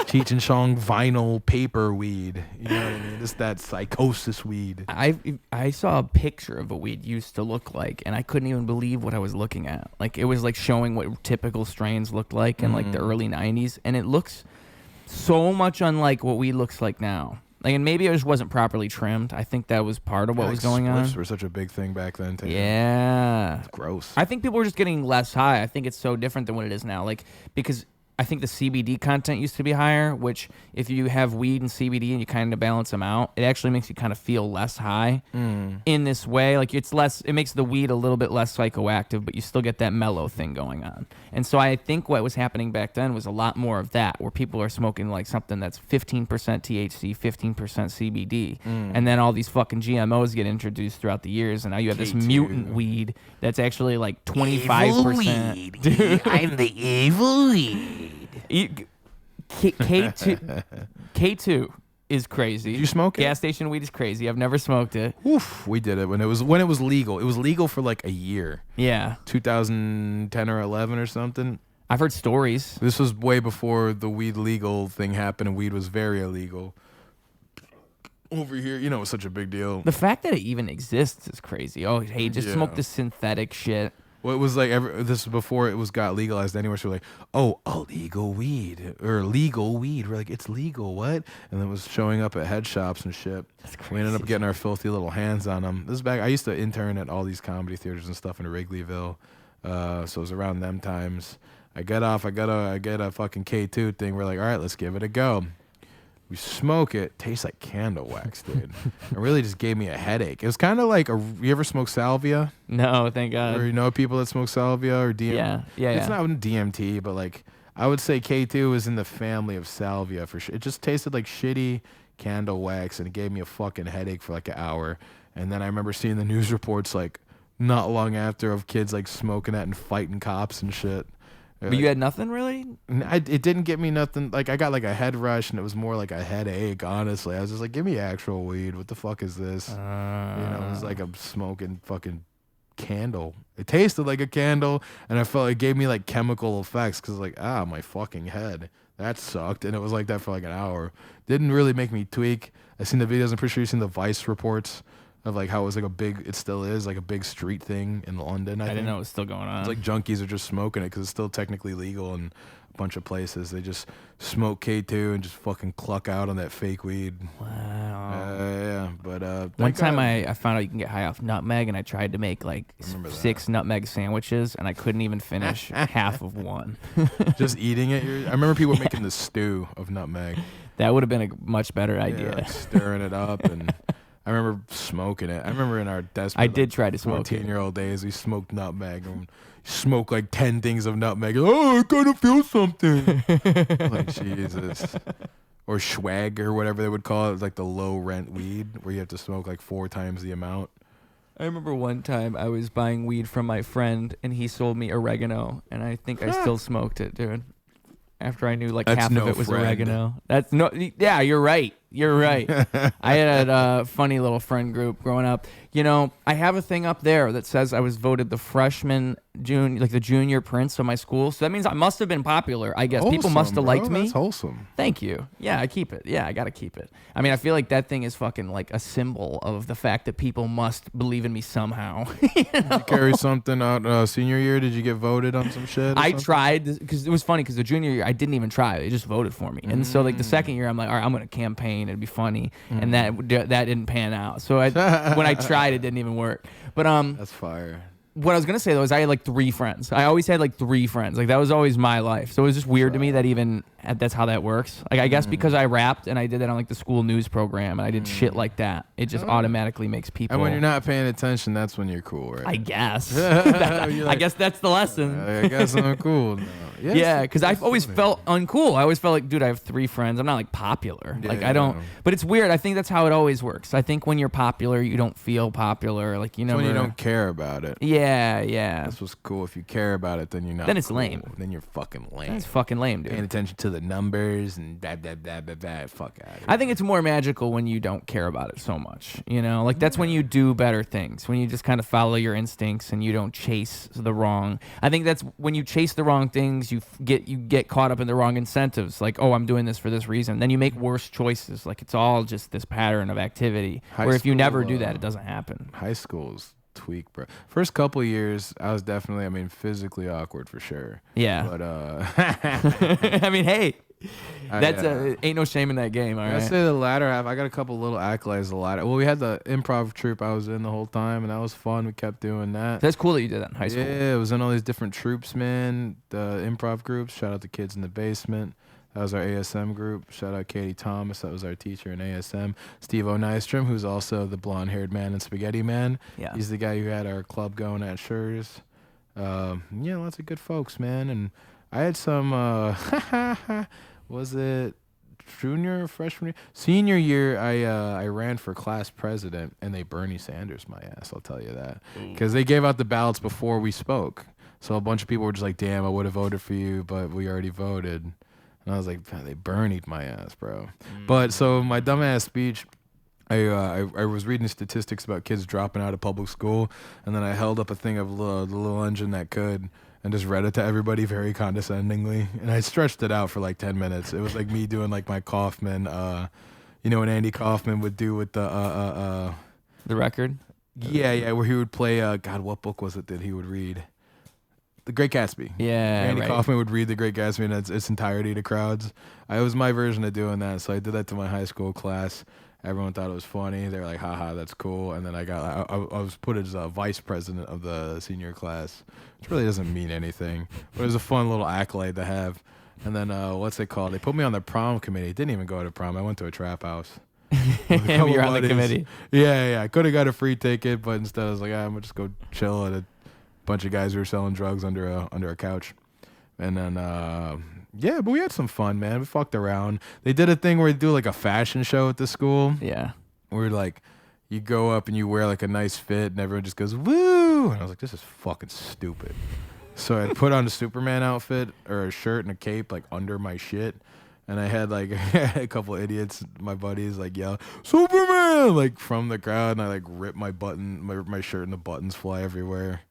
Cheech and Chong vinyl paper weed. You know what I mean? It's that psychosis weed. I saw a picture of what weed used to look like, and I couldn't even believe what I was looking at. Like, it was like showing what typical strains looked like in like the early 90s, and it looks so much unlike what weed looks like now. Like, and maybe it just wasn't properly trimmed. I think that was part of what was going on. Spliffs were such a big thing back then, too. Yeah. It's gross. I think people were just getting less high. I think it's so different than what it is now. Like, because I think the CBD content used to be higher, which if you have weed and CBD and you kind of balance them out, it actually makes you kind of feel less high in this way. Like, it's less, it makes the weed a little bit less psychoactive, but you still get that mellow thing going on. And so I think what was happening back then was a lot more of that, where people are smoking like something that's 15% THC, 15% CBD. And then all these fucking GMOs get introduced throughout the years, and now you have this mutant weed that's actually like 25%. Dude, I'm the evil weed. K2 is crazy. Did you smoke it? Gas station weed is crazy. I've never smoked it. Oof, we did it when it was legal. It was legal for like a year. Yeah. 2010 or 11 or something. I've heard stories. This was way before the weed legal thing happened, and weed was very illegal. Over here, it was such a big deal. The fact that it even exists is crazy. Oh, hey, just smoke the synthetic shit. Well, it was like this was before it got legalized anywhere. So we're like, oh, illegal weed or legal weed. We're like, it's legal, what? And it was showing up at head shops and shit. That's crazy. We ended up getting our filthy little hands on them. This is back. I used to intern at all these comedy theaters and stuff in Wrigleyville, so it was around them times. I get a fucking K2 thing. We're like, all right, let's give it a go. We smoke it. Tastes like candle wax, dude. It really just gave me a headache. It was kind of like you ever smoke salvia? No, thank God. Or people that smoke salvia or DMT? Yeah. It's not DMT, but like I would say K2 is in the family of salvia for sure. It just tasted like shitty candle wax, and it gave me a fucking headache for like an hour. And then I remember seeing the news reports like not long after of kids like smoking that and fighting cops and shit. But you had nothing really? It didn't get me nothing. Like I got like a head rush, and it was more like a headache. Honestly, I was just like, "Give me actual weed. What the fuck is this?" It was like I'm smoking fucking candle. It tasted like a candle, and I felt it gave me like chemical effects because like my fucking head that sucked, and it was like that for like an hour. Didn't really make me tweak. I seen the videos. I'm pretty sure you've seen the Vice reports of like how it was like it still is like a big street thing in London. I didn't know it was still going on. It's like junkies are just smoking it because it's still technically legal in a bunch of places. They just smoke K2 and just fucking cluck out on that fake weed. Wow. But one time I found out you can get high off nutmeg, and I tried to make like 6 nutmeg sandwiches, and I couldn't even finish half of one. Just eating it. I remember people making the stew of nutmeg. That would have been a much better idea. Like stirring it up and. I remember smoking it. I remember in our desperate, I did try to smoke 14-year-old days, we smoked nutmeg and smoked like 10 things of nutmeg. Oh, I kind of feel something. Like, Jesus. Or swag or whatever they would call it. It was like the low rent weed where you have to smoke like 4 times the amount. I remember one time I was buying weed from my friend, and he sold me oregano, and I think I still smoked it, dude. After I knew like half of it was oregano. Yeah, you're right. You're right. I had a funny little friend group growing up. I have a thing up there that says I was voted the freshman the junior prince of my school. So that means I must have been popular. I guess people must have liked me. That's wholesome. Thank you. Yeah, I keep it. Yeah, I got to keep it. I mean, I feel like that thing is fucking like a symbol of the fact that people must believe in me somehow. Did you carry something out senior year? Did you get voted on some shit? I tried because it was funny because the junior year I didn't even try. They just voted for me. And so like the second year I'm like, all right, I'm going to campaign. It'd be funny. And that didn't pan out. So when I tried, it didn't even work. But that's fire. What I was gonna say though is I had like 3 friends. I always had like 3 friends. Like that was always my life. So it was just weird to me that even that's how that works. Like I guess because I rapped and I did that on like the school news program and I did shit like that, it just automatically makes people. And when you're not paying attention, that's when you're cool, right? I guess. I guess that's the lesson. I guess I'm cool now. Yeah, because I've always felt uncool. I always felt like, dude, I have 3 friends. I'm not like popular. Like I don't. But it's weird. I think that's how it always works. I think when you're popular, you don't feel popular. Like you know. When you don't care about it. Yeah. That's what's cool. If you care about it, then you're not. Then it's cool. lame. Then you're fucking lame. That's fucking lame, dude. Paying attention to the numbers and blah blah blah blah blah. Fuck out of here. I think it's more magical when you don't care about it so much. Like that's when you do better things. When you just kind of follow your instincts and you don't chase the wrong. I think that's when you chase the wrong things. You get caught up in the wrong incentives. Like, oh, I'm doing this for this reason. Then you make worse choices. Like it's all just this pattern of activity. Where if you never do that, it doesn't happen. High school's tweak, bro. First couple of years, I was definitely, physically awkward for sure. Yeah. But I mean, hey, that's ain't no shame in that game. All right. I'd say the latter half, I got a couple little accolades. Well, we had the improv troupe I was in the whole time, and that was fun. We kept doing that. That's cool that you did that in high school. Yeah, it was in all these different troupes, man. The improv groups. Shout out to Kids in the Basement. That was our ASM group. Shout out Katie Thomas. That was our teacher in ASM. Steve O'Nystrom, who's also the blonde-haired man in Spaghetti Man. Yeah. He's the guy who had our club going at Schur's. Lots of good folks, man. And I had some, was it junior, freshman year? Senior year, I ran for class president, and they Bernie Sanders my ass, I'll tell you that. Because they gave out the ballots before we spoke. So a bunch of people were just like, damn, I would have voted for you, but we already voted. And I was like, "Man, they burnied my ass, bro." But so my dumbass speech, I was reading statistics about kids dropping out of public school, and then I held up a thing of the little engine that could, and just read it to everybody very condescendingly. And I stretched it out for like 10 minutes. It was like me doing like my Kaufman, you know what Andy Kaufman would do with the record. Yeah, where he would play. God, what book was it that he would read? The Great Gatsby. Yeah, Andy right. Kaufman would read The Great Gatsby in its entirety to crowds. It was my version of doing that, so I did that to my high school class. Everyone thought it was funny. They were like, haha, that's cool. And then I was put as vice president of the senior class, which really doesn't mean anything. But it was a fun little accolade to have. And then, what's it called? They put me on the prom committee. Didn't even go to prom. I went to a trap house. You're on the committee. Yeah. I could have got a free ticket, but instead I was like, I'm going to just go chill at a bunch of guys who were selling drugs under a couch. And then, yeah, but we had some fun, man. We fucked around. They did a thing where they do like a fashion show at the school. Yeah. Where like you go up and you wear like a nice fit and everyone just goes, woo. And I was like, this is fucking stupid. So I put on a Superman outfit or a shirt and a cape like under my shit. And I had like a couple idiots, my buddies, like yell, Superman, like from the crowd. And I like ripped my shirt and the buttons fly everywhere.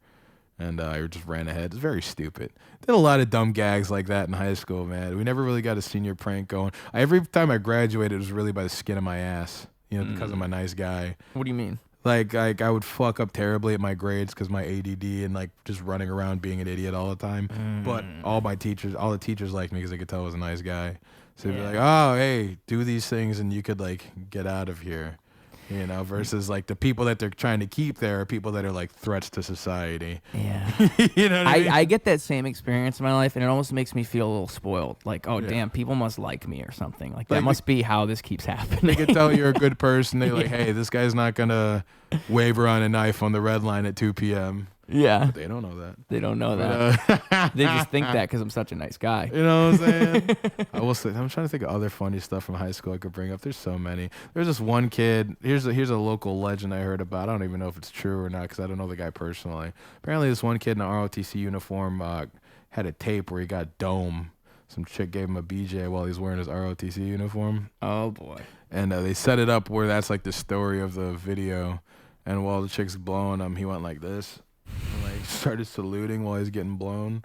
And I just ran ahead. It's very stupid. Did a lot of dumb gags like that in high school, man. We never really got a senior prank going. Every time I graduated, it was really by the skin of my ass, you know, because I'm a nice guy. What do you mean? Like I would fuck up terribly at my grades because my ADD and like just running around being an idiot all the time. But all the teachers liked me because they could tell I was a nice guy. So they'd be like, oh, hey, do these things and you could like get out of here. You know, versus like the people that they're trying to keep there are people that are like threats to society. Yeah. You know what I mean? I get that same experience in my life, and it almost makes me feel a little spoiled. Like, oh, damn, people must like me or something. Like, that must be how this keeps happening. They can tell you're a good person. They're like, hey, this guy's not going to waver on a knife on the red line at 2 p.m. Yeah. But they don't know that. They don't know that. They just think that because I'm such a nice guy. You know what I'm saying? I will say, I'm trying to think of other funny stuff from high school I could bring up. There's so many. There's this one kid. Here's a local legend I heard about. I don't even know if it's true or not because I don't know the guy personally. Apparently, this one kid in an ROTC uniform had a tape where he got dome. Some chick gave him a BJ while he's wearing his ROTC uniform. Oh, boy. And they set it up where that's like the story of the video. And while the chick's blowing him, he went like this. And like started saluting while he's getting blown.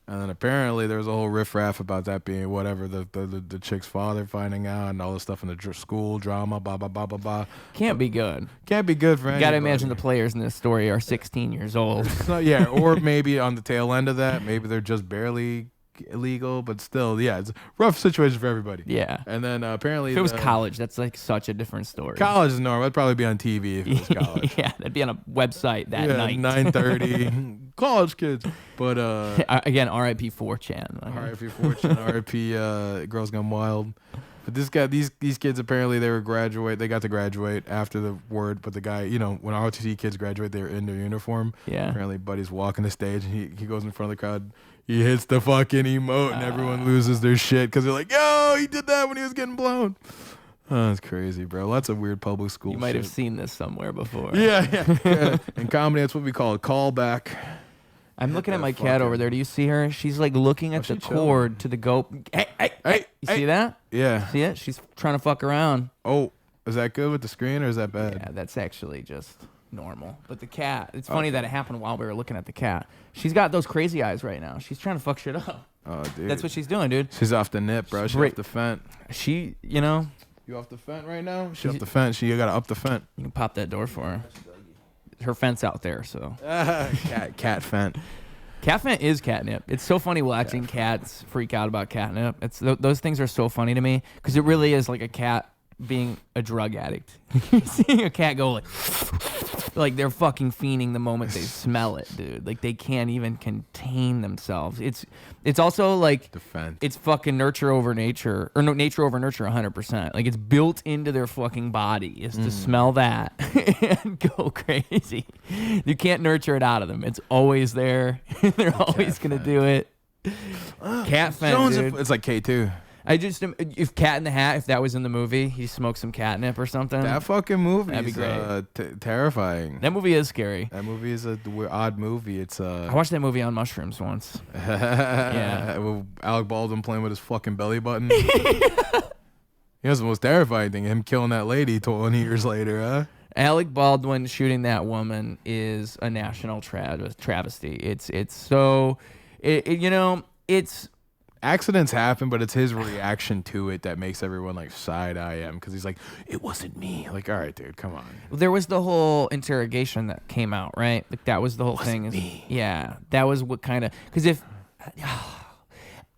And then apparently there was a whole riffraff about that being whatever the chick's father finding out and all this stuff in the school drama, blah blah blah blah blah. Can't be good. Can't be good for anybody. Gotta imagine the players in this story are 16 years old. Yeah, or maybe on the tail end of that, maybe they're just barely illegal, but still, yeah, it's a rough situation for everybody. Yeah. And then apparently If it was college, that's like such a different story. College is normal. It'd probably be on TV if it was college. Yeah, that'd be on a website that night. 9:30. College kids. But again, RIP 4chan. RIP Fortune, RIP Girls Gone Wild. But this guy, these kids apparently they got to graduate after the word. But the guy, you know, when ROTC kids graduate, they're in their uniform. Yeah. Apparently, Buddy's walking the stage and he goes in front of the crowd. He hits the fucking emote and everyone loses their shit because they're like, yo, he did that when he was getting blown. Oh, that's crazy, bro. Lots of weird public school You might shit. have seen this somewhere before. Yeah. In comedy, that's what we call a callback. I'm looking at my cat over there. Do you see her? She's like looking at the cord to the goat. Hey. You see that? Yeah. See it? She's trying to fuck around. Oh, is that good with the screen or is that bad? Yeah, that's actually just normal. But the cat, it's funny that it happened while we were looking at the cat. She's got those crazy eyes right now. She's trying to fuck shit up. Oh, dude. That's what she's doing, dude. She's off the nip, bro. She's off the fent. She, you know. You off the fent right now? She's off the fent. You got to up the fent. You can pop that door for her. Her fence out there, so. Cat fent. Cat fent is catnip. It's so funny watching cats freak out about catnip. Those things are so funny to me because it really is like a cat being a drug addict. Seeing a cat go like they're fucking fiending the moment they smell it, dude. Like they can't even contain themselves. It's also like Defense. It's fucking nurture over nature, or no, nature over nurture 100%. Like it's built into their fucking body is to smell that and go crazy. You can't nurture it out of them. It's always there. They're always gonna do it. Cat fent, dude. It's like K2. if Cat in the Hat, if that was in the movie, he smoked some catnip or something. That fucking movie That'd be is great. terrifying. That movie is scary. That movie is a odd movie. It's I watched that movie on mushrooms once. Yeah. With Alec Baldwin playing with his fucking belly button. You know, the most terrifying thing, him killing that lady 20 years later, huh? Alec Baldwin shooting that woman is a national travesty. It's so, it's. Accidents happen, but it's his reaction to it that makes everyone like side-eye him because he's like, it wasn't me. Like, all right, dude, come on. There was the whole interrogation that came out, right? Like that was the whole thing. Me. Yeah, that was what kind of because if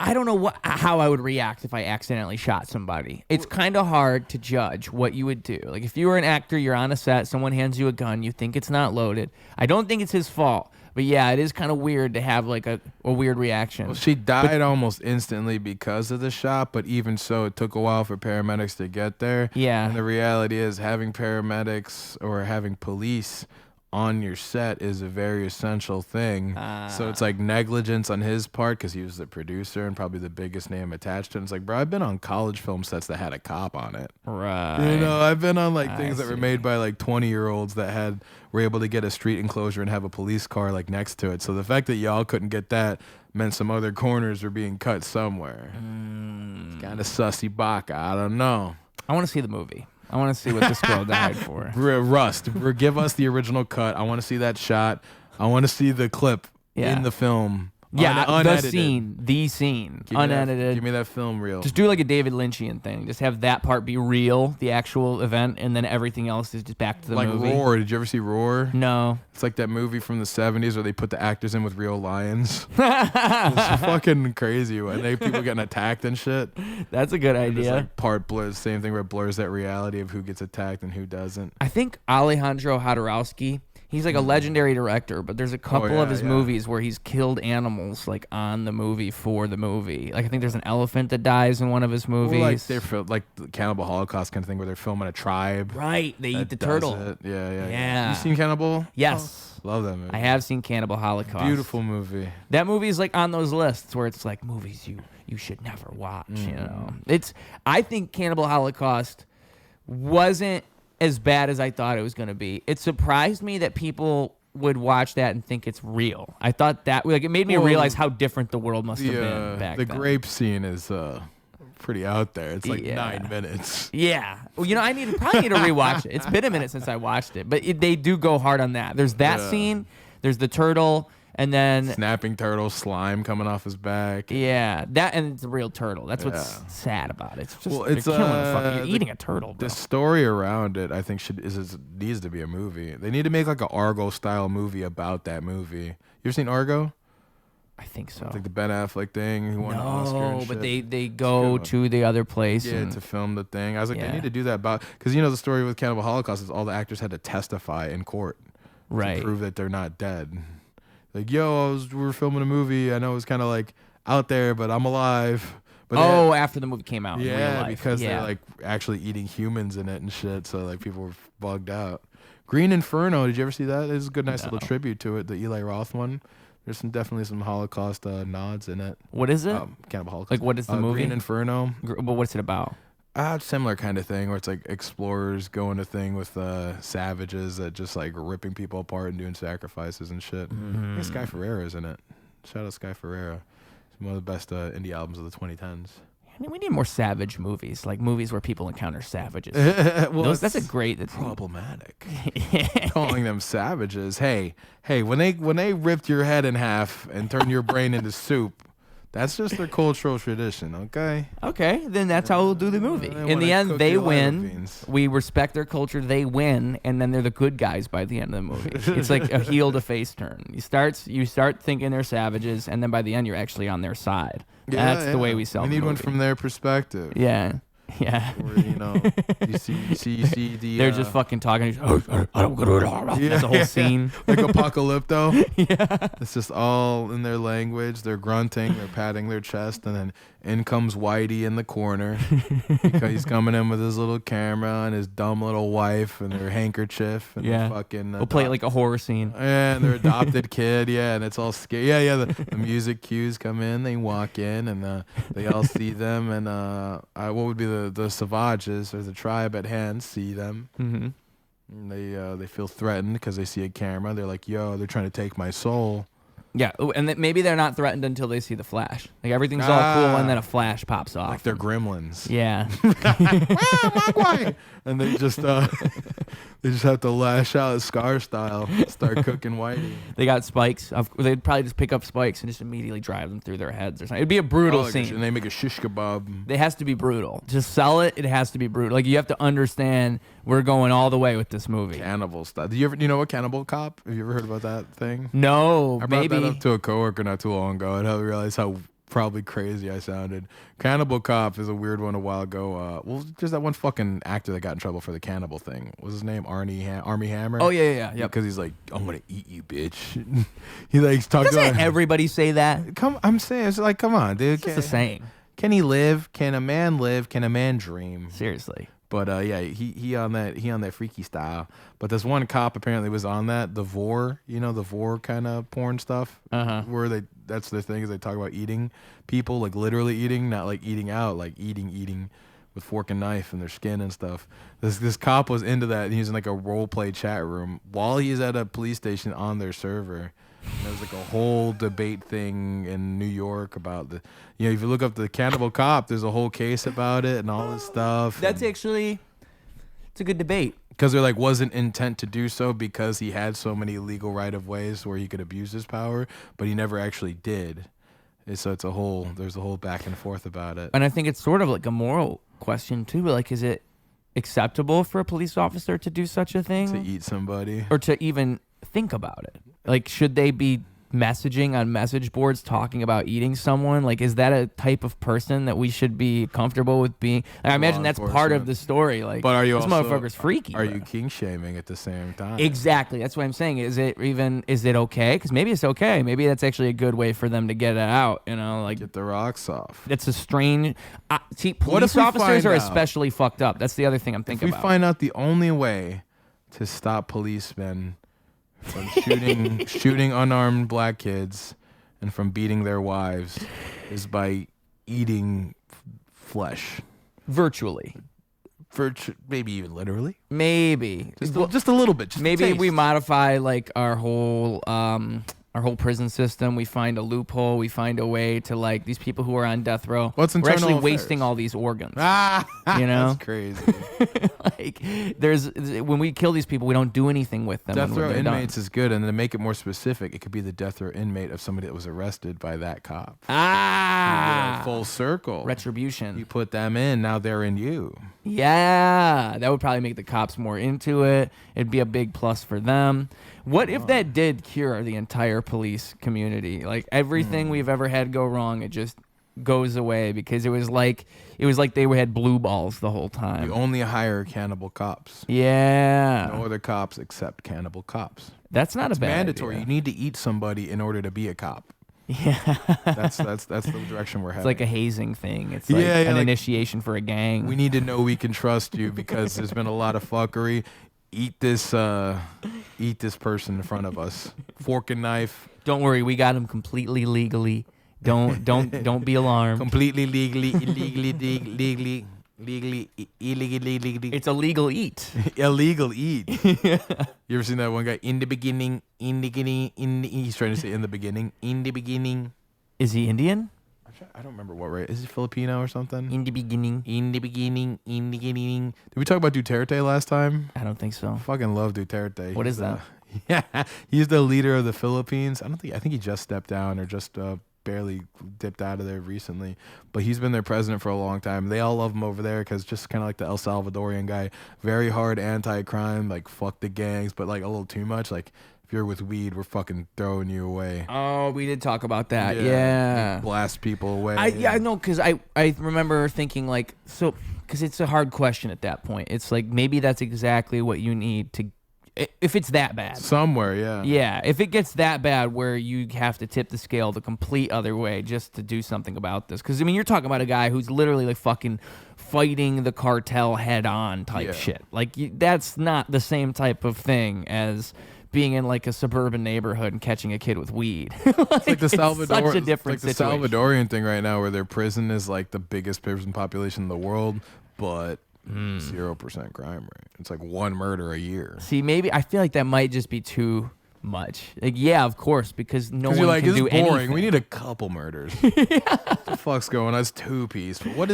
I don't know how I would react if I accidentally shot somebody. It's kind of hard to judge what you would do. Like if you were an actor, you're on a set, someone hands you a gun, you think it's not loaded. I don't think it's his fault. But yeah, it is kind of weird to have like a weird reaction. Well, she died almost instantly because of the shot, but even so, it took a while for paramedics to get there. Yeah. And the reality is having paramedics or having police on your set is a very essential thing. So it's like negligence on his part because he was the producer and probably the biggest name attached to it. It's like, bro, I've been on college film sets that had a cop on it. Right. You know, I've been on like things that were made by like 20-year-olds that were able to get a street enclosure and have a police car like next to it. So the fact that y'all couldn't get that meant some other corners were being cut somewhere. It's kind of sussy baka. I don't know. I want to see the movie. I want to see what this girl died for. Rust, give us the original cut. I want to see that shot. I want to see the clip in the film. Yeah, unedited. the scene, unedited. Give me that film reel. Just do like a David Lynchian thing. Just have that part be real, the actual event, and then everything else is just back to the movie. Like Roar. Did you ever see Roar? No. It's like that movie from the 70s where they put the actors in with real lions. It's fucking crazy when people getting attacked and shit. That's a good It's idea. like part blurs, same thing where it blurs that reality of who gets attacked and who doesn't. I think Alejandro Jodorowsky, he's like a legendary director, but there's a couple of his movies where he's killed animals like on the movie for the movie. Like I think there's an elephant that dies in one of his movies. Well, like they're like the Cannibal Holocaust kind of thing where they're filming a tribe. Right, they eat the does turtle. it. Yeah. Yeah. You seen Cannibal? Yes. Oh, love that movie. I have seen Cannibal Holocaust. Beautiful movie. That movie is like on those lists where it's like movies you should never watch, you know. I think Cannibal Holocaust wasn't as bad as I thought it was going to be. It surprised me that people would watch that and think it's real. I thought that it made me realize how different the world must have been back then. The grape scene is pretty out there. It's like 9 minutes. Yeah. Well, I probably need to rewatch it. It's been a minute since I watched it, but they do go hard on that. There's that scene. There's the turtle. And then snapping turtle, slime coming off his back. Yeah, that and it's a real turtle. That's what's sad about it. It's just it's killing you're eating a turtle, bro. The story around it, I think, needs to be a movie. They need to make like an Argo style movie about that movie. You ever seen Argo? I think so. Like the Ben Affleck thing. He won an Oscar and but shit. they go to the other place. Yeah, and to film the thing. I was like, they need to do that because the story with Cannibal Holocaust is all the actors had to testify in court, right, to prove that they're not dead. Like, we were filming a movie. I know it was kind of like out there, but I'm alive. But after the movie came out. Yeah, in real life. because they're like actually eating humans in it and shit. So like people were bugged out. Green Inferno. Did you ever see that? It's a good, nice little tribute to it. The Eli Roth one. There's definitely some Holocaust nods in it. What is it? Cannibal Holocaust. Like, what is the movie? Green Inferno. But what's it about? Similar kind of thing where it's like explorers going to thing with savages that just like ripping people apart and doing sacrifices and shit. I think Sky Ferreira's in it. Shout out Sky Ferreira. It's one of the best indie albums of the 2010s. We need more savage movies, like movies where people encounter savages. That's a great. Problematic. Calling them savages. Hey, when they ripped your head in half and turned your brain into soup. That's just their cultural tradition, okay? Okay, then that's how we'll do the movie. In the end, they win. We respect their culture. They win, and then they're the good guys by the end of the movie. It's like a heel to face turn. You start thinking they're savages, and then by the end, you're actually on their side. That's the way we sell. We need one from their perspective. Yeah. Yeah. Where, you see the. They're just fucking talking. That's the whole scene. Like Apocalypto. Yeah. It's just all in their language. They're grunting. They're patting their chest, and then in comes Whitey in the corner because he's coming in with his little camera and his dumb little wife and their handkerchief and their fucking. We'll play it like a horror scene. And their adopted kid, and it's all scary. Yeah. The music cues come in. They walk in, and they all see them. And what would be the Savages or the tribe at hand see them. Mm-hmm. And they feel threatened because they see a camera. They're like, "Yo, they're trying to take my soul." Yeah, and maybe they're not threatened until they see the flash. Like everything's all cool, and then a flash pops off. Like they're gremlins. Yeah. And they just have to lash out Scar style, start cooking Whitey. They got spikes. They'd probably just pick up spikes and just immediately drive them through their heads or something. It'd be a brutal scene. And they make a shish kebab. It has to be brutal. Just sell it. It has to be brutal. Like you have to understand we're going all the way with this movie. Cannibal stuff. Do you know what Cannibal Cop? Have you ever heard about that thing? No, I brought that up to a coworker not too long ago, and I realized how probably crazy I sounded. Cannibal Cop is a weird one a while ago. There's that one fucking actor that got in trouble for the cannibal thing. What was his name? Armie Hammer? Oh, yeah. Because he's like, I'm going to eat you, bitch. He like talking Doesn't about everybody say that? I'm saying, it's like, come on, dude. It's the same. Can he live? Can a man live? Can a man dream? Seriously. But he on that freaky style. But this one cop apparently was on that, the vor, the vor kind of porn stuff. Where that's their thing, is they talk about eating people, like literally eating, not like eating out, like eating with fork and knife and their skin and stuff. This cop was into that, and he was in like a role play chat room while he's at a police station on their server. And there was like a whole debate thing in New York about if you look up the Cannibal Cop, there's a whole case about it and all this stuff. It's a good debate. Because there wasn't intent to do so because he had so many legal right of ways where he could abuse his power, but he never actually did. And so there's a whole back and forth about it. And I think it's sort of like a moral question too. Like, is it acceptable for a police officer to do such a thing? To eat somebody. Or to even think about it? Like, should they be messaging on message boards talking about eating someone? Like, is that a type of person that we should be comfortable with being? I imagine that's part of the story. Like, but are you this motherfucker's freaky. Are you king shaming at the same time? Exactly. That's what I'm saying. Is it okay? Because maybe it's okay. Maybe that's actually a good way for them to get it out. Like get the rocks off. That's a strange. See, police officers are especially fucked up. That's the other thing I'm thinking about. We find out the only way to stop policemen from shooting unarmed black kids and from beating their wives is by eating flesh. Virtually. Maybe even literally. Maybe. Just a little bit. Just maybe we modify like our whole prison system. We find a loophole. We find a way to these people who are on death row. What's we're internal actually affairs? wasting all these organs. That's crazy. When we kill these people, we don't do anything with them. Death row inmates done. is good, and to make it more specific, it could be the death row inmate of somebody that was arrested by that cop. Full circle. Retribution. You put them in, now they're in you. Yeah, that would probably make the cops more into it. It'd be a big plus for them. What if that did cure the entire police community? Like everything we've ever had go wrong, it just goes away because it was like they had blue balls the whole time. You only hire cannibal cops. Yeah. No other cops except cannibal cops. That's not a bad mandatory. idea. You need to eat somebody in order to be a cop. Yeah. That's the direction we're heading. It's like a hazing thing. It's like an initiation for a gang. We need to know we can trust you because there's been a lot of fuckery. Eat this person in front of us. Fork and knife. Don't worry, we got him completely legally. Don't be alarmed. Completely legally, illegally. It's a legal eat. Illegal eat. You ever seen that one guy? In the beginning, he's trying to say in the beginning. Is he Indian? I don't remember what race. Is he Filipino or something? In the beginning. Did we talk about Duterte last time? I don't think so. I fucking love Duterte. What is that? Yeah, he's the leader of the Philippines. I think he just stepped down or just barely dipped out of there recently, but he's been their president for a long time. They all love him over there because just kind of like the El Salvadorian guy, very hard anti-crime, like fuck the gangs, but like a little too much. Like if you're with weed, we're fucking throwing you away. Oh, we did talk about that. Yeah. Blast people away. I know, because I remember thinking like, so, because it's a hard question at that point. It's like, maybe that's exactly what you need to, if it's that bad. Somewhere, yeah. Yeah, if it gets that bad where you have to tip the scale the complete other way just to do something about this. Because, I mean, you're talking about a guy who's literally like fucking fighting the cartel head on type shit. Like, that's not the same type of thing as being in like a suburban neighborhood and catching a kid with weed. It's like the such a different the situation. Salvadorian thing right now, where their prison is like the biggest prison population in the world, but 0% crime rate. It's like one murder a year. See, maybe I feel like that might just be too much. Like, yeah, of course, because no one You're like, can it's do boring. anything. We need a couple murders. What the fuck's going on? That's two peace. What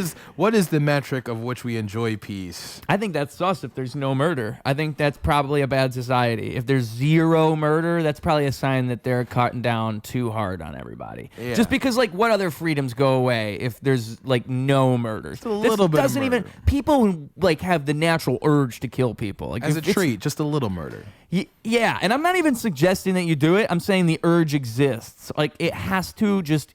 is the metric of which we enjoy peace? I think that's sus if there's no murder. I think that's probably a bad society. If there's zero murder, that's probably a sign that they're cutting down too hard on everybody. Yeah. Just because, like, what other freedoms go away if there's, like, no murders? a little bit of doesn't even murder. people, like, have the natural urge to kill people. Like, As a if it's- treat, just a little murder. Yeah, and I'm not even suggesting that you do it. I'm saying the urge exists. Like, it has to just,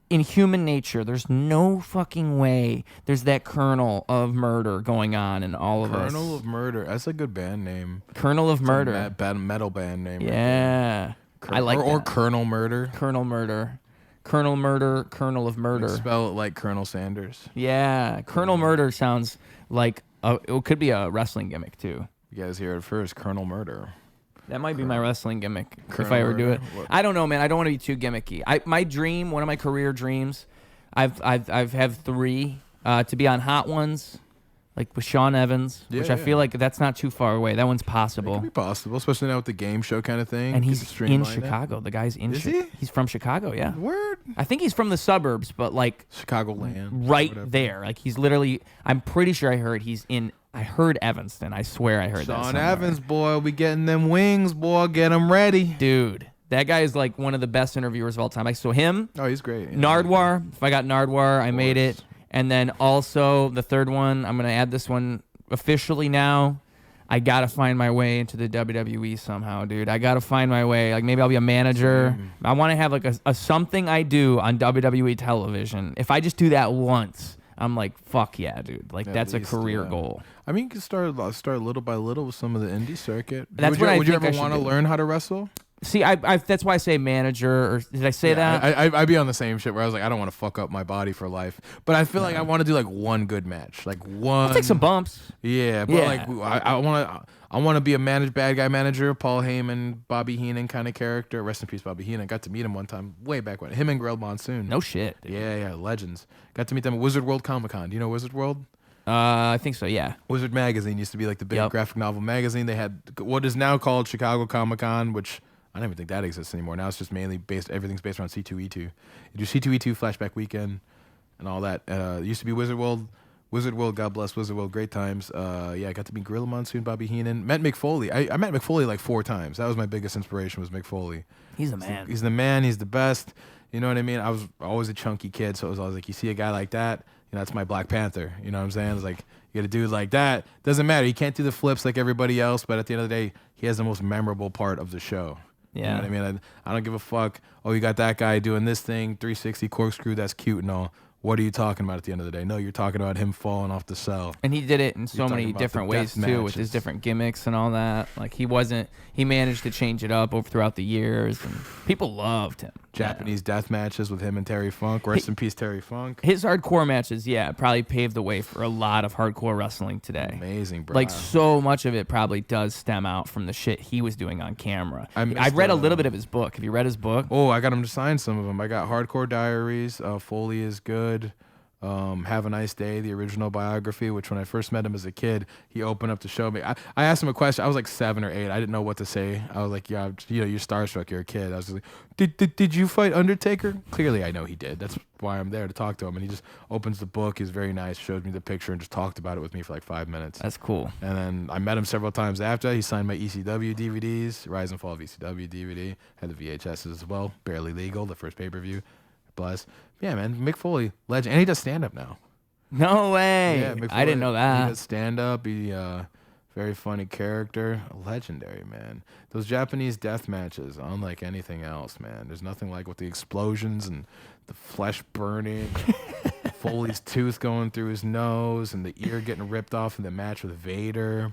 in human nature, there's no fucking way there's that kernel of murder going on in all of us. Kernel of Murder. That's a good band name. Kernel of Murder. Metal band name. Yeah. I like or that. Colonel Murder. Colonel Murder. Colonel Murder, Colonel of Murder. Spell it like Colonel Sanders. Yeah. Colonel Murder sounds like, it could be a wrestling gimmick, too. You guys hear it first. Colonel Murder. That might be my wrestling gimmick if Colonel I ever do it. Murder? What? I don't know, man. I don't want to be too gimmicky. My dream, one of my career dreams, I've had three to be on Hot Ones, like with Sean Evans, which I feel like that's not too far away. That one's It possible. could be possible, especially now with the game show kind of thing. And Could he's in streamline it. Chicago. The guy's in. Is he? He's from Chicago. Yeah. Word. I think he's from the suburbs, but like Chicagoland. right whatever. there. Like he's literally. I'm pretty sure I heard he's in. I heard Evanston. I swear I heard that. Sean somewhere. Evans, boy, we getting them wings, boy. Get them ready. Dude, that guy is like one of the best interviewers of all time. I saw him. Oh, he's great. Yeah. Nardwar. If I got Nardwar, I made it. And then also the third one, I'm gonna add this one officially now. I gotta find my way into the WWE somehow, dude. I gotta find my way. Like maybe I'll be a manager. I want to have like a something I do on WWE television. If I just do that once, I'm like, fuck yeah, dude. Like At that's least, a career yeah. goal. I mean, you can start little by little with some of the indie circuit. That's would what you, I would you think I ever should want to do. learn how to wrestle? See, I that's why I say manager. Or did I say that? I'd be on the same shit where I was like, I don't want to fuck up my body for life, but I feel like I want to do like one good match, like one. I'll take some bumps. Yeah, but Yeah. like I want to be a bad guy manager, Paul Heyman, Bobby Heenan kind of character. Rest in peace, Bobby Heenan. Got to meet him one time, way back when. Him and Gorilla Monsoon. No shit. Dude. Yeah, legends. Got to meet them at Wizard World Comic Con. Do you know Wizard World? I think so. Yeah. Wizard Magazine used to be like the big Yep. graphic novel magazine. They had what is now called Chicago Comic Con, which I don't even think that exists anymore. Now it's just mainly everything's based around C2E2. You do C2E2 Flashback Weekend and all that. It used to be Wizard World. Wizard World, God bless Wizard World, great times. Yeah, I got to meet Gorilla Monsoon, Bobby Heenan. Met Mick Foley. I met Mick Foley like 4 times. That was my biggest inspiration, was Mick Foley. He's the man. He's the man. He's the best. You know what I mean? I was always a chunky kid, so it was always like, you see a guy like that, you know, that's my Black Panther. You know what I'm saying? It's like, you get a dude like that. Doesn't matter. He can't do the flips like everybody else, but at the end of the day, he has the most memorable part of the show. You Yeah. know what I mean? I don't give a fuck. Oh, you got that guy doing this thing, 360 corkscrew, that's cute and all. What are you talking about at the end of the day? No, you're talking about him falling off the cell. And he did it in so You're talking many about different the ways death too, with his matches. different gimmicks and all that. Like he managed to change it up throughout the years, and people loved him. Japanese death matches with him and Terry Funk. Rest in peace, Terry Funk. His hardcore matches, yeah, probably paved the way for a lot of hardcore wrestling today. Amazing, bro. Like so much of it probably does stem out from the shit he was doing on camera. I missed, I've read a little bit of his book. Have you read his book? Oh, I got him to sign some of them. I got Hardcore Diaries. Foley is good. Have a Nice Day, the original biography, which when I first met him as a kid, he opened up to show me. I asked him a question. I was like 7 or 8. I didn't know what to say. I was like, yeah, you know, you're starstruck. You're a kid. I was like, did you fight Undertaker? Clearly, I know he did. That's why I'm there to talk to him. And he just opens the book. He's very nice. Showed me the picture and just talked about it with me for like 5 minutes. That's cool. And then I met him several times after. He signed my ECW DVDs, Rise and Fall of ECW DVD. Had the VHSs as well. Barely Legal, the first pay-per-view. Bless. Yeah, man. Mick Foley, legend, and he does stand up now. No way. Yeah, Mick I didn't Foley, know that. He does stand up. He very funny character, legendary, man. Those Japanese death matches, unlike anything else, man. There's nothing like with the explosions and the flesh burning, Foley's tooth going through his nose, and the ear getting ripped off in the match with Vader.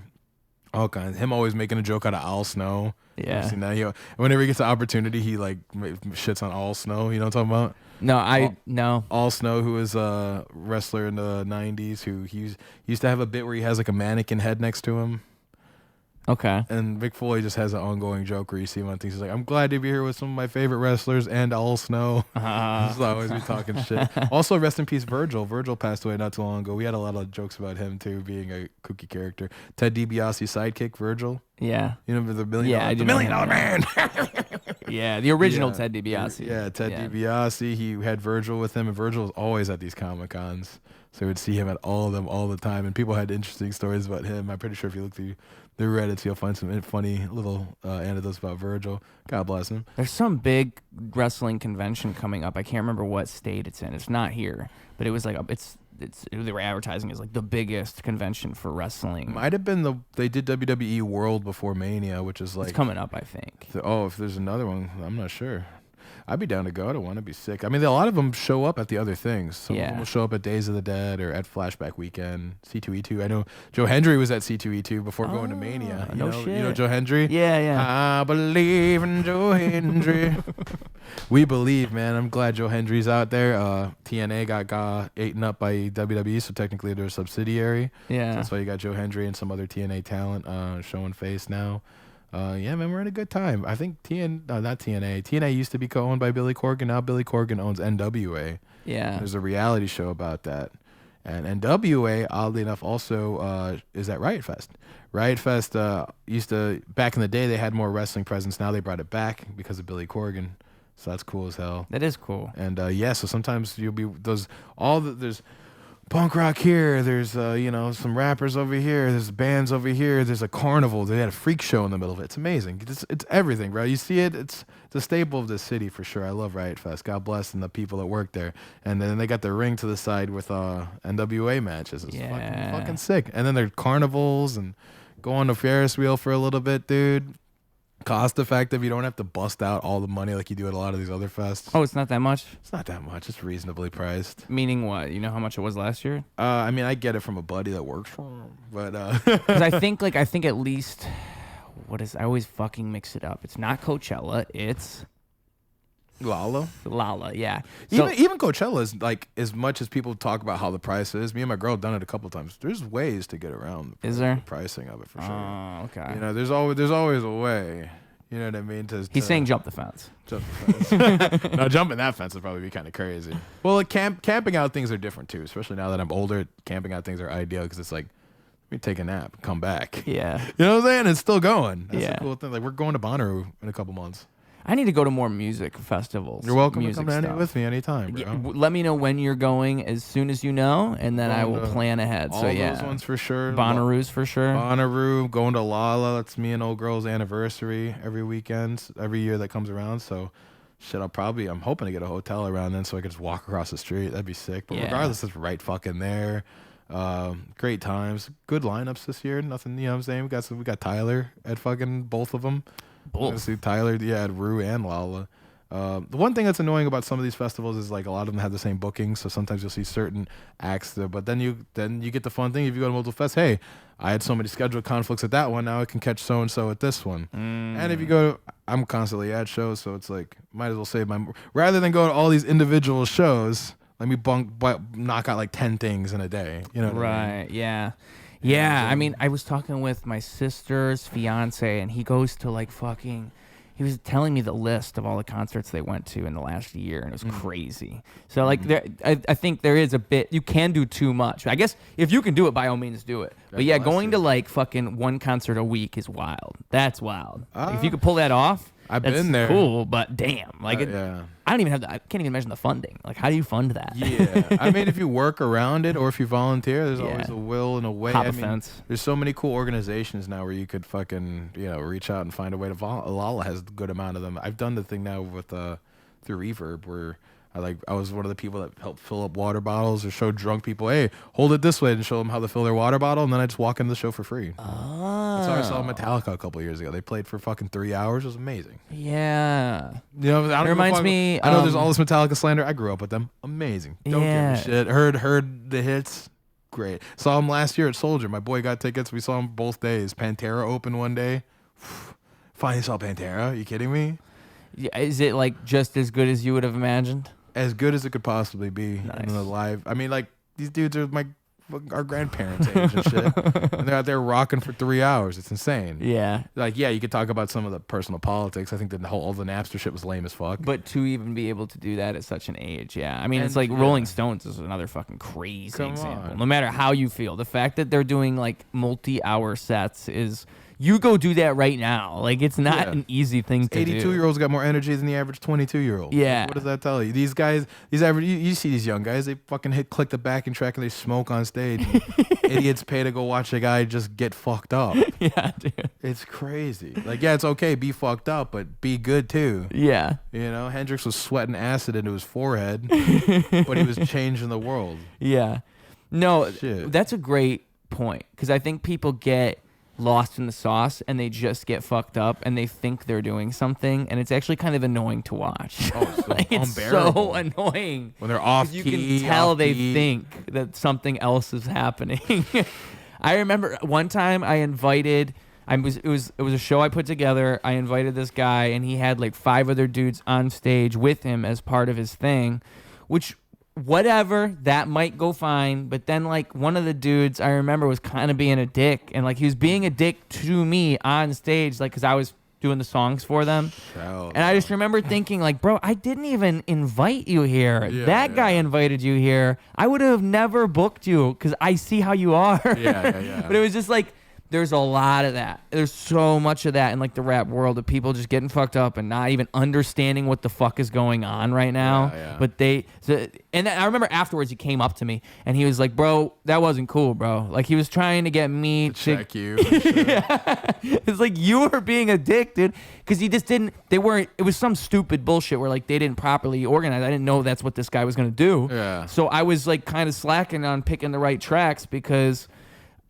All kinds. Him always making a joke out of Al Snow. Yeah. You seen that? Whenever he gets the opportunity, he like shits on Al Snow. You know what I'm talking about? No, no. Al Snow, who is a wrestler in the 90s, who he used to have a bit where he has like a mannequin head next to him. Okay. And Mick Foley just has an ongoing joke where you see him on things. He's like, I'm glad to be here with some of my favorite wrestlers and Al Snow. He'll always be talking shit. Also, rest in peace, Virgil. Virgil passed away not too long ago. We had a lot of jokes about him, too, being a kooky character. Ted DiBiase's sidekick, Virgil. Yeah. You know the $1 million man. Yeah, the original Ted DiBiase. Yeah, Ted DiBiase. He had Virgil with him, and Virgil was always at these Comic-Cons. So we would see him at all of them all the time, and people had interesting stories about him. I'm pretty sure if you look through the Reddits, you'll find some funny little anecdotes about Virgil. God bless him. There's some big wrestling convention coming up. I can't remember what state it's in. It's not here, but it was like they were advertising as like the biggest convention for wrestling. Might have been they did WWE World before Mania, which is like it's coming up, I think. If there's another one, I'm not sure. I'd be down to go. I don't want to be sick. I mean, a lot of them show up at the other things. Some of them will show up at Days of the Dead or at Flashback Weekend, C2E2. I know Joe Hendry was at C2E2 before going to Mania. You know Joe Hendry? Yeah. I believe in Joe Hendry. We believe, man. I'm glad Joe Hendry's out there. TNA got eaten up by WWE, so technically they're a subsidiary. Yeah. So that's why you got Joe Hendry and some other TNA talent showing face now. Yeah, man, we're in a good time. I think not TNA. TNA used to be co-owned by Billy Corgan. Now Billy Corgan owns NWA. Yeah. There's a reality show about that. And NWA, oddly enough, also is at Riot Fest. Riot Fest used to, back in the day, they had more wrestling presence. Now they brought it back because of Billy Corgan. So that's cool as hell. That is cool. And so sometimes you'll be, there's punk rock here, there's some rappers over here, there's bands over here, there's a carnival, they had a freak show in the middle of it. It's amazing. It's everything, bro. You see it, it's a staple of this city for sure. I love Riot Fest. God bless and the people that work there. And then they got the ring to the side with NWA matches. It's fucking sick. And then there are carnivals and go on the Ferris wheel for a little bit, dude. Cost effective. You don't have to bust out all the money like you do at a lot of these other fests. Oh, it's not that much? It's not that much. It's reasonably priced. Meaning what? You know how much it was last year? I mean, I get it from a buddy that works for him, but because I think at least I always fucking mix it up. It's not Coachella. It's Lala, yeah. So, even Coachella is like, as much as people talk about how the price is, me and my girl have done it a couple times. There's ways to get around the pricing of it for sure. Oh, okay. You know, there's always a way. You know what I mean? He's saying jump the fence. Jump the fence. No, jumping that fence would probably be kind of crazy. Well, like camping out things are different too, especially now that I'm older. Camping out things are ideal because it's like, let me take a nap, come back. Yeah. You know what I'm saying? It's still going. That's a cool thing. Like, we're going to Bonnaroo in a couple months. I need to go to more music festivals. You're welcome to come down with me anytime, bro. Let me know when you're going as soon as you know, and then I will plan ahead. All those ones for sure. Bonnaroo's for sure. Bonnaroo, going to Lala. That's me and old girl's anniversary every weekend, every year that comes around. So, shit, I'm hoping to get a hotel around then so I could just walk across the street. That'd be sick. But regardless, it's right fucking there. Great times. Good lineups this year. Nothing, you know what I'm saying? We got Tyler at fucking both of them. See Tyler, at Rue and Lala. The one thing that's annoying about some of these festivals is like a lot of them have the same bookings, so sometimes you'll see certain acts there, but then you get the fun thing if you go to multiple fests. Hey, I had so many scheduled conflicts at that one, now I can catch so and so at this one. And if you go, I'm constantly at shows, so it's like might as well save rather than go to all these individual shows. Let me knock out like 10 things in a day. You know what I mean? Yeah. Yeah, I mean, I was talking with my sister's fiance, and he goes to like he was telling me the list of all the concerts they went to in the last year, and it was crazy. So like, I think there is a bit, you can do too much. I guess if you can do it, by all means do it. But yeah, going to like fucking one concert a week is wild. That's wild. Like, if you could pull that off, I've been there. Cool, but damn, like I don't even I can't even imagine the funding. Like, how do you fund that? Yeah, I mean, if you work around it or if you volunteer, there's always a will and a way. Hop a fence. There's so many cool organizations now where you could fucking reach out and find a way to Lala has a good amount of them. I've done the thing now with through Reverb where I was one of the people that helped fill up water bottles or showed drunk people, hey, hold it this way, and show them how to fill their water bottle, and then I just walk into the show for free. Oh. That's how I saw Metallica a couple years ago. They played for fucking 3 hours. It was amazing. Yeah. You know, It reminds me. I know there's all this Metallica slander. I grew up with them. Amazing. Don't give a shit. Heard the hits. Great. Saw him last year at Soldier. My boy got tickets. We saw him both days. Pantera opened one day. Finally saw Pantera. Are you kidding me? Yeah, is it like just as good as you would have imagined? As good as it could possibly be. Nice. In the live. I mean, like, these dudes are our grandparents' age and shit. And they're out there rocking for 3 hours. It's insane. Yeah. Like, yeah, you could talk about some of the personal politics. I think all the Napster shit was lame as fuck. But to even be able to do that at such an age, yeah. I mean, it's And, like Rolling Stones is another fucking crazy Come example. on. No matter how you feel, the fact that they're doing like multi-hour sets is. You go do that right now. Like, it's not an easy thing to do. 82-year-olds got more energy than the average 22-year-old. Yeah. What does that tell you? These guys, you see these young guys, they fucking click the backing track and they smoke on stage. Idiots pay to go watch a guy just get fucked up. Yeah, dude. It's crazy. Like, yeah, it's okay, be fucked up, but be good too. Yeah. You know, Hendrix was sweating acid into his forehead, but he was changing the world. Yeah. No, Shit. that's a great point because I think people get lost in the sauce and they just get fucked up and they think they're doing something and it's actually kind of annoying to watch. Oh, so like, it's unbearable. so annoying When they're off you key, can tell off they beat. think that something else is happening. I remember one time it was a show I put together. I invited this guy and he had like 5 other dudes on stage with him as part of his thing, which whatever, that might go fine, but then like one of the dudes I remember was kind of being a dick and like he was being a dick to me on stage, like because I was doing the songs for them. And I just remember thinking like, bro, I didn't even invite you here. That guy invited you here. I would have never booked you because I see how you are. Yeah. But it was just like, there's a lot of that. There's so much of that in like the rap world of people just getting fucked up and not even understanding what the fuck is going on right now. Yeah. But and I remember afterwards he came up to me and he was like, bro, that wasn't cool, bro. Like he was trying to get me to check you. It's like you were being a dick, dude. Because he just didn't, it was some stupid bullshit where like they didn't properly organize. I didn't know that's what this guy was going to do. Yeah. So I was like kind of slacking on picking the right tracks because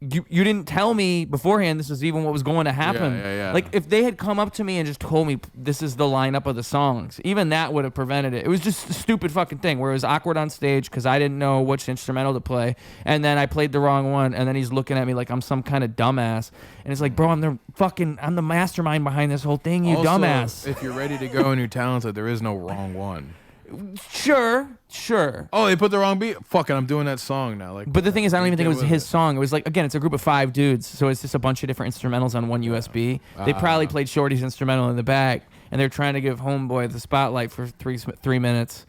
you didn't tell me beforehand this is even what was going to happen. Yeah. Like if they had come up to me and just told me this is the lineup of the songs, even that would have prevented it. It was just a stupid fucking thing where it was awkward on stage because I didn't know which instrumental to play, and then I played the wrong one, and then he's looking at me like I'm some kind of dumbass, and it's like, bro, I'm the mastermind behind this whole thing, you Also, dumbass. If you're ready to go and you're talented, there is no wrong one. Sure. Oh, they put the wrong beat. Fuck it, I'm doing that song now. Like, But the thing is, I don't even think it was with his song. It was like, again, it's a group of 5 dudes, so it's just a bunch of different instrumentals on one USB. They probably played Shorty's instrumental in the back, and they're trying to give Homeboy the spotlight for 3 minutes.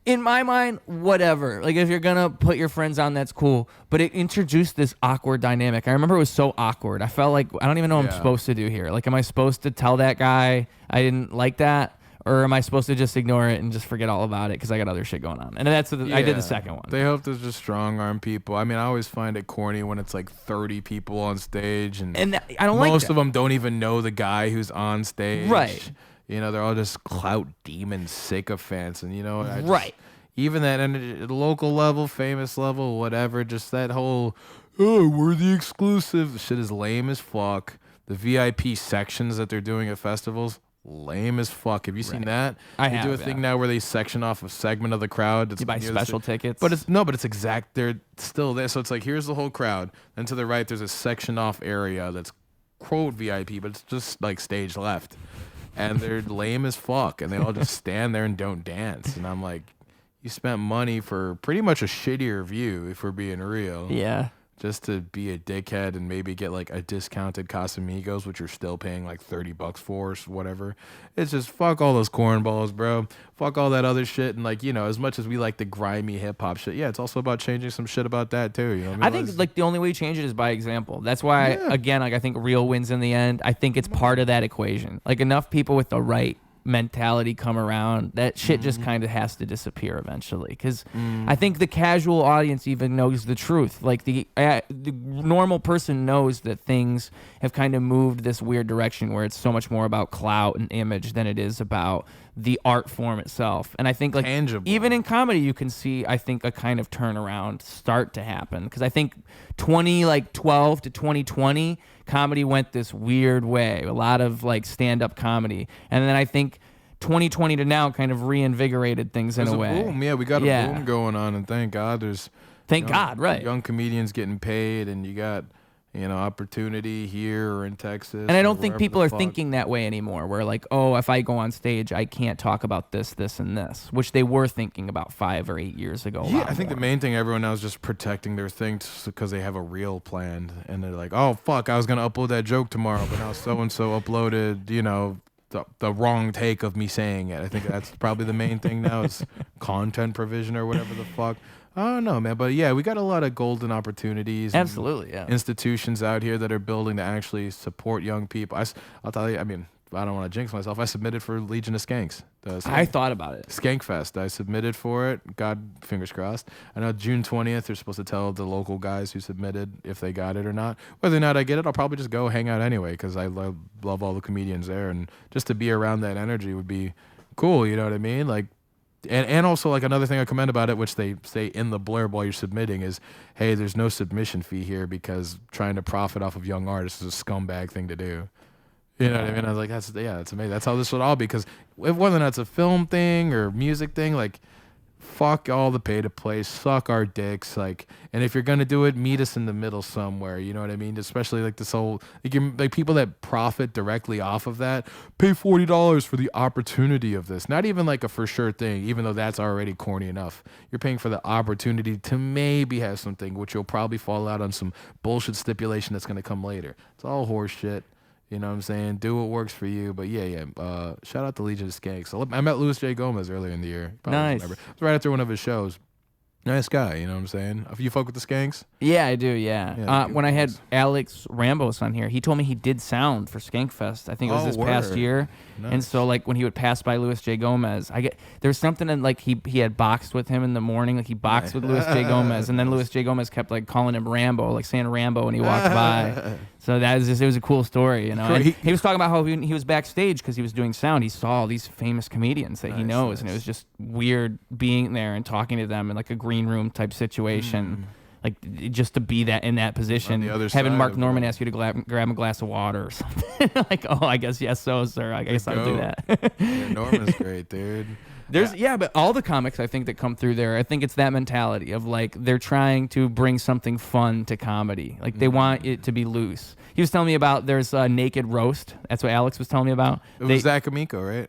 In my mind, whatever. Like, if you're gonna put your friends on, that's cool. But it introduced this awkward dynamic. I remember it was so awkward. I felt like, I don't even know what I'm supposed to do here. Like, am I supposed to tell that guy I didn't like that? Or am I supposed to just ignore it and just forget all about it because I got other shit going on? And I did the second one. They hope to just strong arm people. I mean, I always find it corny when it's like 30 people on stage and I don't like most that. of them don't even know the guy who's on stage. Right. You know, they're all just clout demon sycophants, and you know, Right. Even that energy, local level, famous level, whatever, just that whole, oh, we're the exclusive shit is lame as fuck. The VIP sections that they're doing at festivals, lame as fuck. Have you seen that? I they have, do a thing now where they section off a segment of the crowd. That's You buy near the special tickets. But it's exact. They're still there. So it's like, here's the whole crowd. Then to the right, there's a section off area that's quote VIP, but it's just like stage left. And they're lame as fuck. And they all just stand there and don't dance. And I'm like, you spent money for pretty much a shittier view, if we're being real. Yeah. Just to be a dickhead and maybe get like a discounted Casamigos, which you're still paying like $30 for or whatever. It's just fuck all those cornballs, bro. Fuck all that other shit. And like, you know, as much as we like the grimy hip hop shit, yeah, it's also about changing some shit about that too. You know what I mean? I think like the only way you change it is by example. That's why, again, like I think real wins in the end. I think it's part of that equation. Like enough people with the right mentality come around, that shit just kind of has to disappear eventually. Because I think the casual audience even knows the truth. Like the normal person knows that things have kind of moved this weird direction where it's so much more about clout and image than it is about the art form itself. And I think like Tangible. even in comedy you can see, I think, a kind of turnaround start to happen. Because I think 2012 to 2020 comedy went this weird way, a lot of like stand-up comedy, and then I think 2020 to now kind of reinvigorated things in a way. Boom. Yeah, we got a boom going on, and thank God there's right, young comedians getting paid, and you got opportunity here or in Texas. And I don't think people are thinking that way anymore, where like, oh, if I go on stage I can't talk about this, and this, which they were thinking about 5 or 8 years ago. Yeah, I think the main thing everyone now is just protecting their things because they have a reel planned, and they're like, oh fuck, I was gonna upload that joke tomorrow, but now so and so uploaded the wrong take of me saying it. I think that's probably the main thing now is content provision or whatever the fuck. I don't know, man. But yeah, we got a lot of golden opportunities. Absolutely, yeah. Institutions out here that are building to actually support young people. I'll tell you, I mean, I don't want to jinx myself. I submitted for Legion of Skanks. I thought about it. Skank Fest. I submitted for it. God, fingers crossed. I know June 20th, they're supposed to tell the local guys who submitted if they got it or not. Whether or not I get it, I'll probably just go hang out anyway because I love all the comedians there. And just to be around that energy would be cool. You know what I mean? Like, and also, like, another thing I commend about it, which they say in the blurb while you're submitting, is, hey, there's no submission fee here because trying to profit off of young artists is a scumbag thing to do. You know what I mean? I was like, that's amazing. That's how this would all be. Because whether or not it's a film thing or music thing, like, fuck all the pay to play, suck our dicks, like, and if you're gonna do it, meet us in the middle somewhere. You know what I mean? Especially like this whole like people that profit directly off of that, pay $40 for the opportunity of this. Not even like a for sure thing, even though that's already corny enough. You're paying for the opportunity to maybe have something, which you'll probably fall out on some bullshit stipulation that's gonna come later. It's all horse shit. You know what I'm saying? Do what works for you. But yeah. Shout out to Legion of Skanks. I met Louis J. Gomez earlier in the year. Nice. It was right after one of his shows. Nice guy, you know what I'm saying? You fuck with the Skanks? Yeah, I do, yeah. When I had Alex Rambos on here, he told me he did sound for Skankfest. I think it was this past year. Nice. And so, like, when he would pass by Louis J. Gomez, there was something in, like, he had boxed with him in the morning. Like, he boxed with Louis J. Gomez, and then Louis J. Gomez kept, like, calling him Rambo, like, saying Rambo when he walked by. So it was a cool story, you know. And he was talking about how he was backstage because he was doing sound. He saw all these famous comedians that he knows, and it was just weird being there and talking to them in like a green room type situation, like just to be in that position. Having Mark Norman ask you to grab a glass of water or something. Like, oh, I guess yes, so sir. I guess I'll do that. Yeah, Norman's great, dude. But all the comics I think that come through there, I think it's that mentality of like they're trying to bring something fun to comedy. Like they want it to be loose. He was telling me about there's a naked roast. That's what Alex was telling me about. It was Zach Amico, right?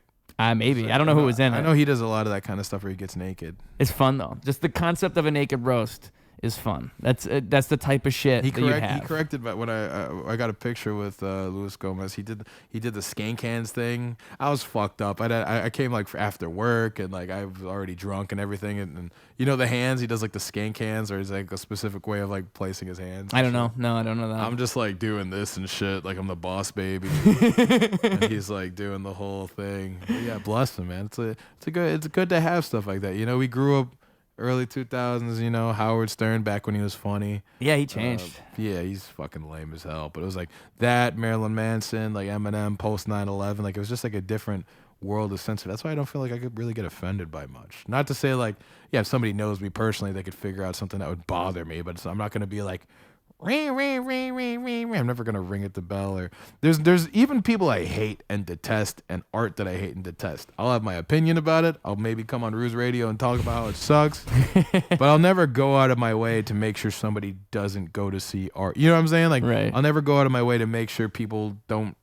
Maybe. I don't know who was in it. I know he does a lot of that kind of stuff where he gets naked. It's fun though. Just the concept of a naked roast is fun. That's the type of shit that you have. He corrected, but when I got a picture with Luis Gomez, he did the skank hands thing. I was fucked up. I came like after work and like I was already drunk and everything, and you know the hands he does like the skank hands, or is like a specific way of like placing his hands. I don't know. No, I don't know that. I'm just like doing this and shit, like I'm the boss baby, and he's like doing the whole thing. But yeah, bless him, man. It's good to have stuff like that. You know, we grew up early 2000s, you know, Howard Stern back when he was funny. Yeah, he changed. Yeah, he's fucking lame as hell. But it was like that, Marilyn Manson, like Eminem, post 9/11. Like it was just like a different world of censor. That's why I don't feel like I could really get offended by much. Not to say like, yeah, if somebody knows me personally, they could figure out something that would bother me. But I'm not going to be like, ring, ring, ring, ring, ring, ring. I'm never gonna ring at the bell. Or there's even people I hate and detest, and art that I hate and detest. I'll have my opinion about it. I'll maybe come on Ruse Radio and talk about how it sucks, but I'll never go out of my way to make sure somebody doesn't go to see art. You know what I'm saying? Like, right. I'll never go out of my way to make sure people don't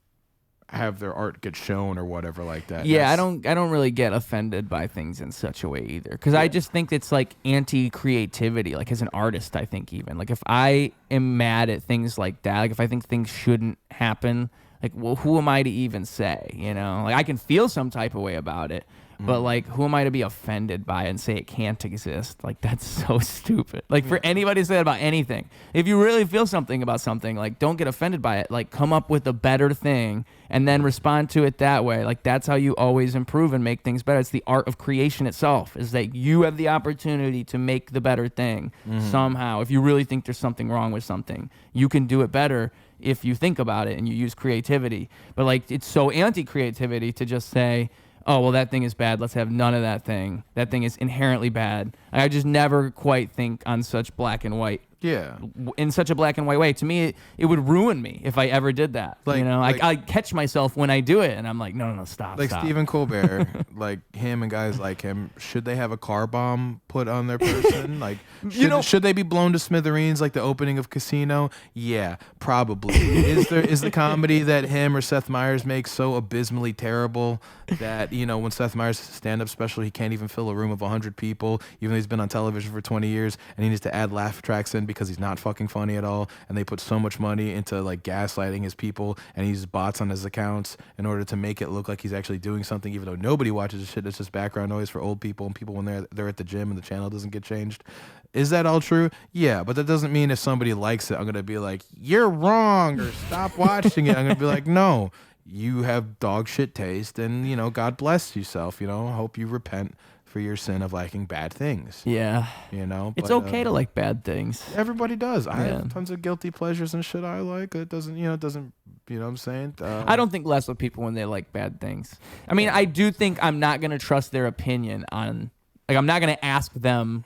have their art get shown or whatever like that. Yeah, I don't really get offended by things in such a way either, because I just think it's like anti-creativity. Like as an artist, I think even like if I am mad at things like that, like if I think things shouldn't happen, like, well, who am I to even say? You know, like I can feel some type of way about it, but like, who am I to be offended by it and say it can't exist? Like, that's so stupid. Like, for anybody to say that about anything, if you really feel something about something, like, don't get offended by it. Like, come up with a better thing and then respond to it that way. Like, that's how you always improve and make things better. It's the art of creation itself, is that you have the opportunity to make the better thing somehow. If you really think there's something wrong with something, you can do it better if you think about it and you use creativity. But like, it's so anti-creativity to just say, oh, well, that thing is bad, let's have none of that thing. That thing is inherently bad. I just never quite think on such black and white. Yeah. In such a black and white way. To me, it would ruin me if I ever did that. Like, you know, like, I catch myself when I do it, and I'm like, no, stop. Like stop. Stephen Colbert, like him and guys like him, should they have a car bomb put on their person? Like, should they be blown to smithereens like the opening of Casino? Yeah, probably. Is the comedy that him or Seth Meyers makes so abysmally terrible that, you know, when Seth Meyers' stand-up special, he can't even fill a room of 100 people, even though he's been on television for 20 years, and he needs to add laugh tracks in because he's not fucking funny at all, and they put so much money into like gaslighting his people, and he uses bots on his accounts in order to make it look like he's actually doing something, even though nobody watches the shit. It's just background noise for old people and people when they're at the gym and the channel doesn't get changed. Is that all true? Yeah, but that doesn't mean if somebody likes it, I'm gonna be like, you're wrong, or stop watching it. I'm gonna be like, no, you have dog shit taste, and you know, God bless yourself. You know, hope you repent for your sin of liking bad things. Yeah. You know, It's okay to like bad things. Everybody does. I have tons of guilty pleasures and shit I like. It doesn't, you know what I'm saying? I don't think less of people when they like bad things. I mean, I do think I'm not going to trust their opinion on, like, I'm not going to ask them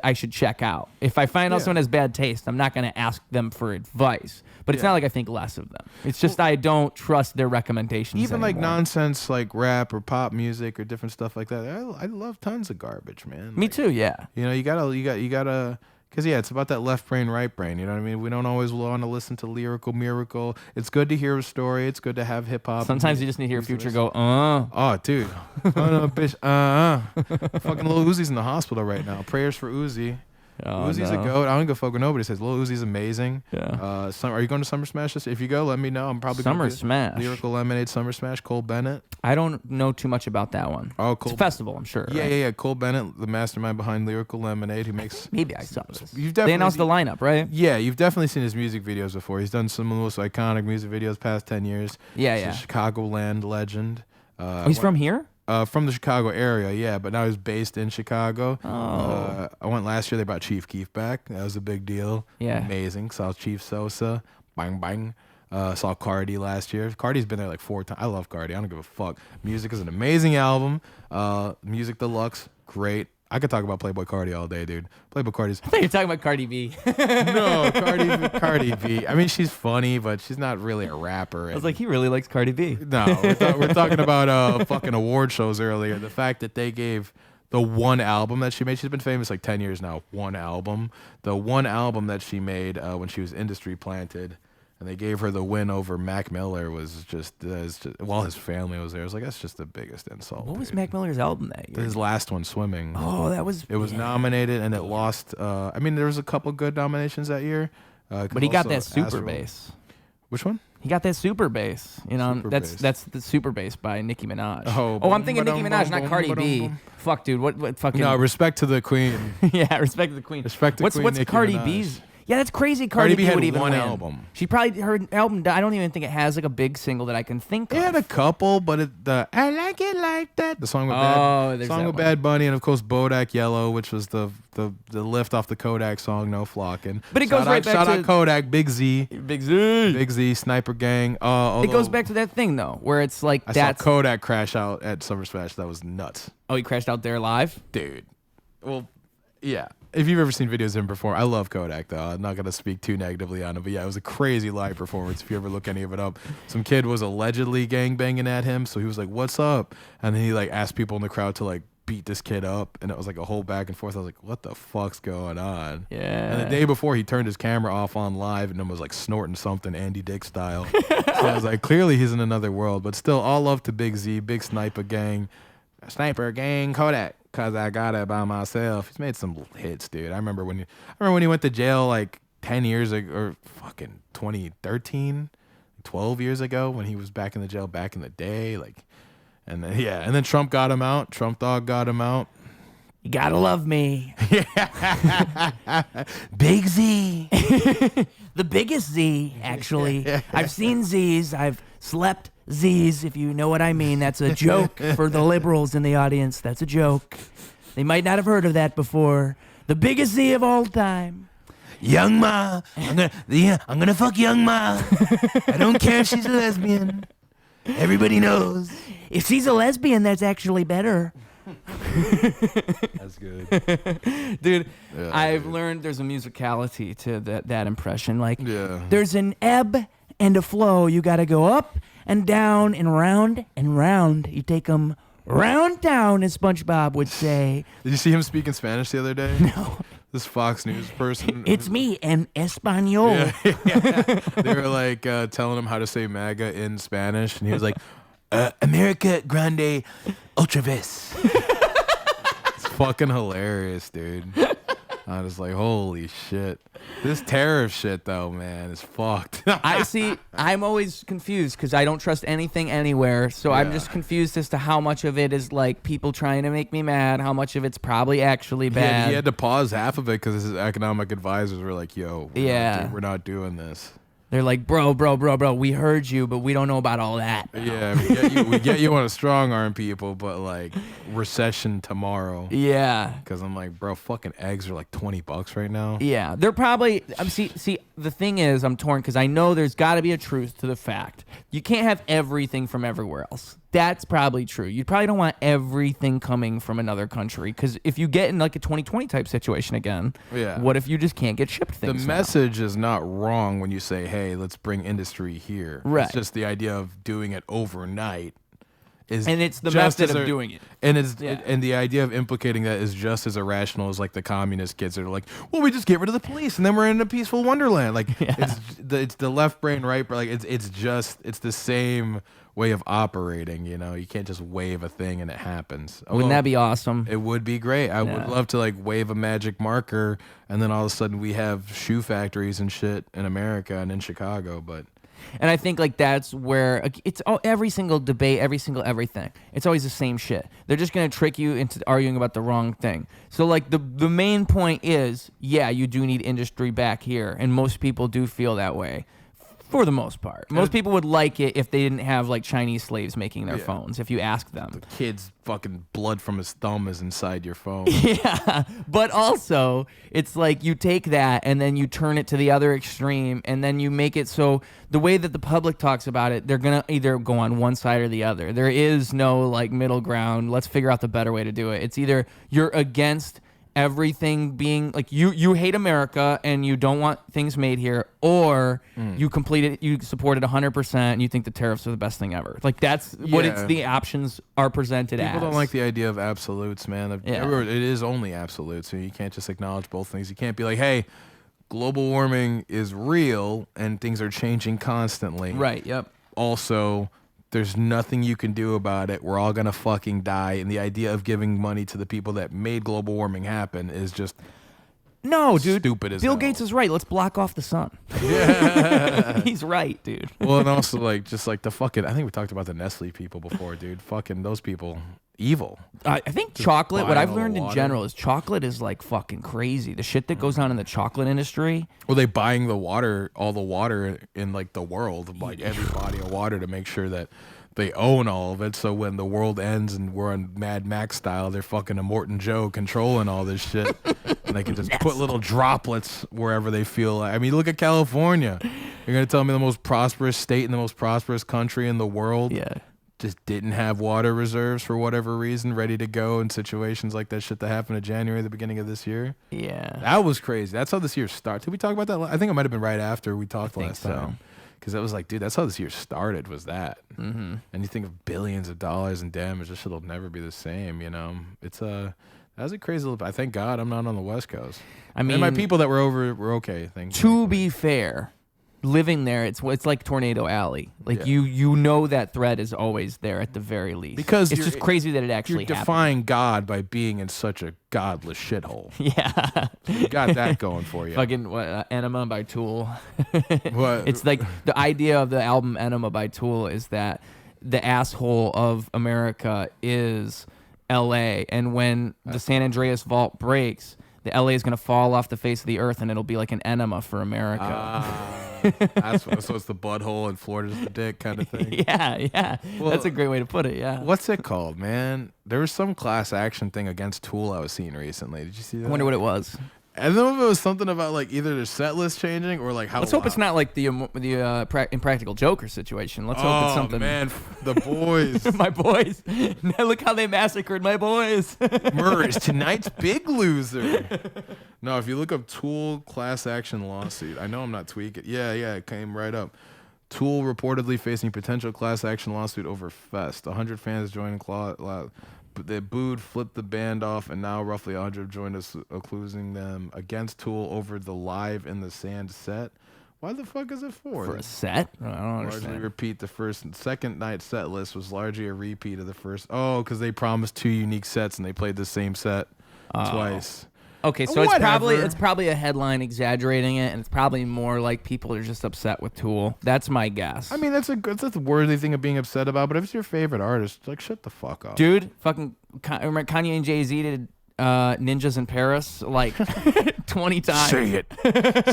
I should check out. If I find out someone has bad taste, I'm not going to ask them for advice. But it's not like I think less of them. It's just I don't trust their recommendations even anymore. Like nonsense like rap or pop music or different stuff like that. I love tons of garbage, man. Me like, too, yeah. You know, you gotta because it's about that left brain, right brain. You know what I mean? We don't always want to listen to lyrical miracle. It's good to hear a story. It's good to have hip hop. Sometimes you just need to hear Future go, Oh, dude. Oh, no, bitch. Fucking Lil Uzi's in the hospital right now. Prayers for Uzi. Oh, Uzi's a goat. I don't give a fuck what nobody says. Lil Uzi's amazing. Yeah. Are you going to Summer Smash this? If you go, let me know. I'm probably Summer going to Smash. Lyrical Lemonade Summer Smash. Cole Bennett. I don't know too much about that one. Oh, It's a festival, I'm sure. Yeah, right? yeah. Cole Bennett, the mastermind behind Lyrical Lemonade, who makes. Maybe I saw this. You've They definitely announced the lineup, right? Yeah, you've definitely seen his music videos before. He's done some of the most iconic music videos past 10 years. Yeah, He's yeah. a Chicagoland legend. He's from here? From the Chicago area, yeah, but now he's based in Chicago. Oh. I went last year. They brought Chief Keef back. That was a big deal. Yeah. Amazing. Saw Chief Sosa. Bang, bang. Saw Cardi last year. Cardi's been there like 4 times. I love Cardi. I don't give a fuck. Music is an amazing album. Music Deluxe, great. I could talk about Playboy Cardi all day, dude. Playboy Cardi's. I thought you were talking about Cardi B. No, Cardi B. I mean, she's funny, but she's not really a rapper. I was like, he really likes Cardi B. No, we're talking about fucking award shows earlier. The fact that they gave the one album that she made, she's been famous like 10 years now, one album. The one album that she made when she was industry planted, and they gave her the win over Mac Miller was just while his family was there. I was like, that's just the biggest insult. What was dude. Mac Miller's album that year? His last one, Swimming. Oh, that was... It was nominated and it lost. I mean, there was a couple good nominations that year. But he got that super Astro- bass. Which one? He got that super bass. You know, Super that's bass. that's the super bass by Nicki Minaj. Oh, I'm thinking Nicki boom, Minaj, boom, not boom, Cardi boom, B. boom. Fuck, dude. What fucking... No, respect to the queen. Yeah, respect to the queen. Respect to what's Queen What's Nicki Cardi Minaj. B's... Yeah, that's crazy. Cardi B would had even one win. album. She probably her album. I don't even think it has like a big single that I can think It of. had a couple, but I like it like that. The song with there's that one. Bad Bunny, and of course Bodak Yellow, which was the lift off the Kodak song No Flockin'. But it goes right back shout to out Kodak, Big Z, Big Z. Sniper Gang. It goes back to that thing though, where it's like I saw that's. Kodak crash out at Summer Smash. That was nuts, Oh, he crashed out there live. dude. Well, yeah. If you've ever seen videos of him perform, I love Kodak though. I'm not gonna speak too negatively on him, but yeah, it was a crazy live performance. If you ever look any of it up, some kid was allegedly gangbanging at him, so he was like, "What's up?" And then he like asked people in the crowd to like beat this kid up, and it was like a whole back and forth. I was like, "What the fuck's going on?" Yeah. And the day before, he turned his camera off on live and then was like snorting something Andy Dick style. So I was like, clearly he's in another world. But still, all love to Big Z, Big Sniper Gang, Kodak. Cause I got it by myself. He's made some hits, dude. I remember when he went to jail like 10 years ago, or fucking 2013. 12 years ago when he was back in the jail back in the day. Like, and then Trump got him out. Trump Dog got him out. You gotta love me. Big Z. The biggest Z, actually. I've seen Z's. I've slept Z's, if you know what I mean. That's a joke for the liberals in the audience. That's a joke. They might not have heard of that before. The biggest Z of all time. Young Ma. I'm gonna fuck Young Ma. I don't care if she's a lesbian. Everybody knows. If she's a lesbian, that's actually better. That's good. Dude, Yeah, I've learned there's a musicality to that impression. Like, Yeah. There's an ebb and a flow. You gotta go up and down and round and round. You take them round down, as SpongeBob would say. Did you see him speak in Spanish the other day? No. This Fox News person. It's me, en español. They were like telling him how to say MAGA in Spanish, and he was like, America Grande Otra Vez. It's fucking hilarious, dude. I was like, holy shit. This tariff shit, though, man, is fucked. I'm always confused because I don't trust anything anywhere. So I'm just confused as to how much of it is like people trying to make me mad, how much of it's probably actually bad. He had to pause half of it because his economic advisors were like, yo, we're not doing this. They're like, bro, we heard you, but we don't know about all that. Yeah, we get you on a strong arm, people, but like recession tomorrow. Yeah. Because I'm like, bro, fucking eggs are like $20 right now. Yeah, they're probably. See, the thing is, I'm torn because I know there's got to be a truth to the fact you can't have everything from everywhere else. That's probably true. You probably don't want everything coming from another country because if you get in like a 2020 type situation again, what if you just can't get shipped things? The message is not wrong when you say, hey, let's bring industry here. Right. It's just the idea of doing it overnight. And it's the just method as of doing it. And and the idea of implicating that is just as irrational as like the communist kids that are like, well, we just get rid of the police and then we're in a peaceful wonderland. Like it's the left brain, right? But like it's the same way of operating. You know, you can't just wave a thing and it happens. Wouldn't that be awesome? It would be great. I would love to like wave a magic marker and then all of a sudden we have shoe factories and shit in America and in Chicago, but. And I think like that's where it's every single debate, every single everything. It's always the same shit. They're just gonna trick you into arguing about the wrong thing. So like the main point is, yeah, you do need industry back here, and most people do feel that way. For the most part, most people would like it if they didn't have like Chinese slaves making their phones. If you ask them, the kid's fucking blood from his thumb is inside your phone. Yeah, but also it's like you take that and then you turn it to the other extreme, and then you make it so the way that the public talks about it, they're gonna either go on one side or the other. There is no like middle ground. Let's figure out the better way to do it. It's either you're against everything being like you hate America and you don't want things made here, or you support it 100% and you think the tariffs are the best thing ever. Like that's what the options are presented as. People don't like the idea of absolutes, man. It is only absolutes, so you can't just acknowledge both things. You can't be like, hey, global warming is real and things are changing constantly. Right, yep. Also, there's nothing you can do about it. We're all going to fucking die. And the idea of giving money to the people that made global warming happen is just no, dude. Stupid as Bill hell. Gates is right. Let's block off the sun. Yeah. He's right, dude. Well, and also like just like the fucking, I think we talked about the Nestle people before, dude. Fucking those people, evil. I think chocolate, what buying I've all the learned in water. general is chocolate is like fucking crazy. The shit that goes on in the chocolate industry. Well, they buying the water, all the water in like the world, like every body of water to make sure that they own all of it. So when the world ends and we're on Mad Max style, they're fucking Immortan Joe controlling all this shit. And they can just put little droplets wherever they feel like. I mean, look at California. You're going to tell me the most prosperous state and the most prosperous country in the world just didn't have water reserves for whatever reason ready to go in situations like that shit that happened in January, the beginning of this year? Yeah. That was crazy. That's how this year started. Did we talk about that? I think it might have been right after we talked last time. Because it was like, dude, that's how this year started, was that. Mm-hmm. And you think of billions of dollars in damage, this shit will never be the same, you know? It's that's a crazy little, I thank God I'm not on the West Coast. I mean, and my people that were over were okay. To be fair, living there, it's like Tornado Alley. Like you know that threat is always there at the very least. Because it's just crazy that it actually you're defying God by being in such a godless shithole. Yeah, You got that going for you. fucking Enema by Tool. What? It's like the idea of the album Enema by Tool is that the asshole of America is L.A. and when the San Andreas vault breaks, the L.A. is going to fall off the face of the earth and it'll be like an enema for America. So it's the butthole and Florida's the dick kind of thing. Yeah. Well, that's a great way to put it, yeah. What's it called, man? There was some class action thing against Tool I was seeing recently. Did you see that? I wonder what it was. I don't know if it was something about like either their set list changing or like how. Let's hope it's not like the Impractical Joker situation. Let's hope it's something. Oh man, the boys. My boys. Look how they massacred my boys. Murr is tonight's big loser. No, if you look up Tool class action lawsuit, I know I'm not tweaking. Yeah, it came right up. Tool reportedly facing potential class action lawsuit over Fest. 100 fans joined they booed, flipped the band off, and now roughly 100 joined us, accusing them against Tool over the Live in the Sand set. Why the fuck is it for? For a set? I don't Largely understand. repeat the first and second night set list was largely a repeat of the first. Oh, because they promised 2 unique sets and they played the same set twice. Okay, so Whatever. it's probably a headline exaggerating it, and it's probably more like people are just upset with Tool. That's my guess. I mean, that's a worthy thing of being upset about. But if it's your favorite artist, like shut the fuck up, dude, fucking remember Kanye and Jay-Z did Ninjas in Paris like 20 times. Say it.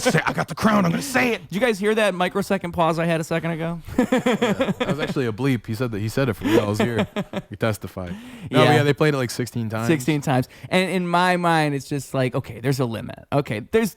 Say, I got the crown. I'm gonna say it. Did you guys hear that microsecond pause I had a second ago? That was actually a bleep. He said it for real. I was here. He testified. No, yeah, they played it like 16 times. 16 times. And in my mind, it's just like, okay, there's a limit. Okay, there's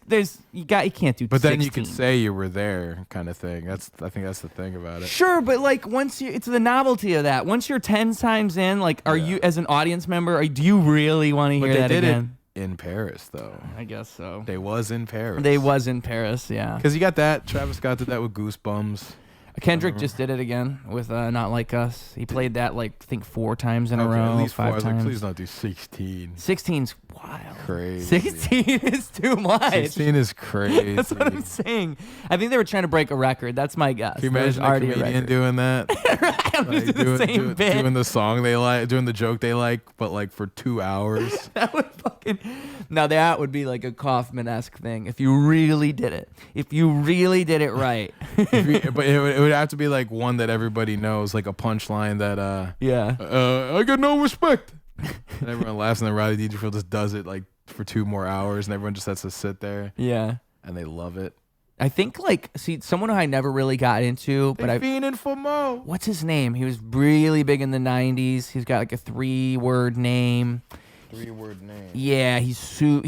you can't do. But 16. then you can say you were there, kind of thing. I think that's the thing about it. Sure, but like it's the novelty of that. Once you're 10 times in, like, are you as an audience member? Do you really want to hear that They did again? it in Paris, though. I guess so. They was in Paris. Yeah. Because you got that. Travis Scott did that with Goosebumps. Kendrick just did it again with Not Like Us. He played that like I think 4 times in a Okay, row. at least 5 4. I was times. like, please don't do 16. 16's wild. Crazy. 16 is too much. 16 is crazy. That's what I'm saying. I think they were trying to break a record. That's my guess. Can you There's imagine a already comedian record. doing that? I'm just doing the same bit. Doing the song they like, doing the joke they like, but like for 2 hours. That would fucking. Now that would be like a Kaufman-esque thing if you really did it. If you really did it right. But it would have to be like one that everybody knows, like a punchline that Yeah. I got no respect. And everyone laughs, and then Rodney Dangerfield just does it like for 2 more hours, and everyone just has to sit there, Yeah. and they love it. I think someone who I never really got into, but They fiending for Mo. what's his name? He was really big in the 90s. He's got like a 3-word name. 3-word name. Yeah, he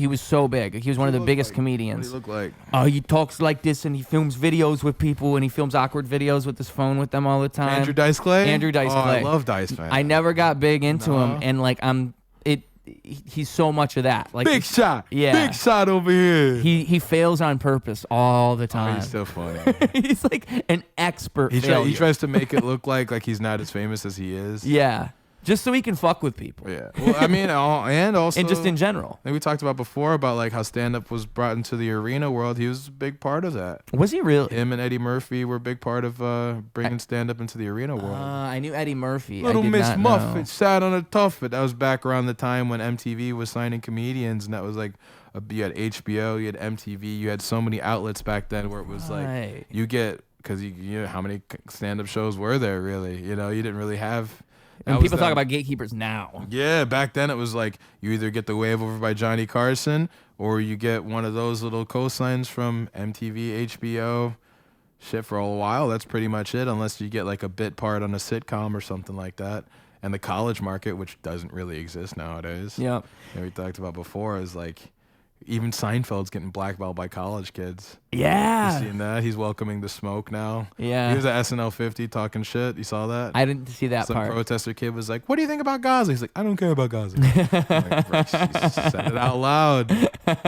was so big. He was one of the biggest What comedians. do you look like? He talks like this, and he films videos with people, and he films awkward videos with his phone with them all the time. Andrew Dice Clay? Andrew Dice Clay. I love Dice, man. I never got big into No. him, and like he's so much of that. Like Big shot. Yeah. Big shot over here. he fails on purpose all the Oh, time. he's so funny. He's like an expert. He failure. tries to make it look like he's not as famous as he is. Yeah, just so he can fuck with people. Yeah. Well, I mean, and also, And just in general. like we talked about before about like how stand-up was brought into the arena world. He was a big part of that. Was he really? Him and Eddie Murphy were a big part of bringing stand-up into the arena world. I knew Eddie Murphy. Little I did Miss not Muffet know. sat on a tuffet. That was back around the time when MTV was signing comedians, and that was like you had HBO, you had MTV, you had so many outlets back then where it was Right. like you get because you know how many stand-up shows were there really? You know, you didn't really have. And that was people talk them. about gatekeepers now. Yeah, back then it was like you either get the wave over by Johnny Carson or you get one of those little cosigns from MTV, HBO. Shit, for a while, that's pretty much it, unless you get like a bit part on a sitcom or something like that. And the college market, which doesn't really exist nowadays. Yep. And we talked about before, is like even Seinfeld's getting blackballed by college kids. Yeah. You seen that? He's welcoming the smoke now. Yeah. He was at SNL 50 talking shit. You saw that? I didn't see that Some part. protester kid was like, "What do you think about Gaza?" He's like, "I don't care about Gaza." I'm like, "Bro, she said it out loud.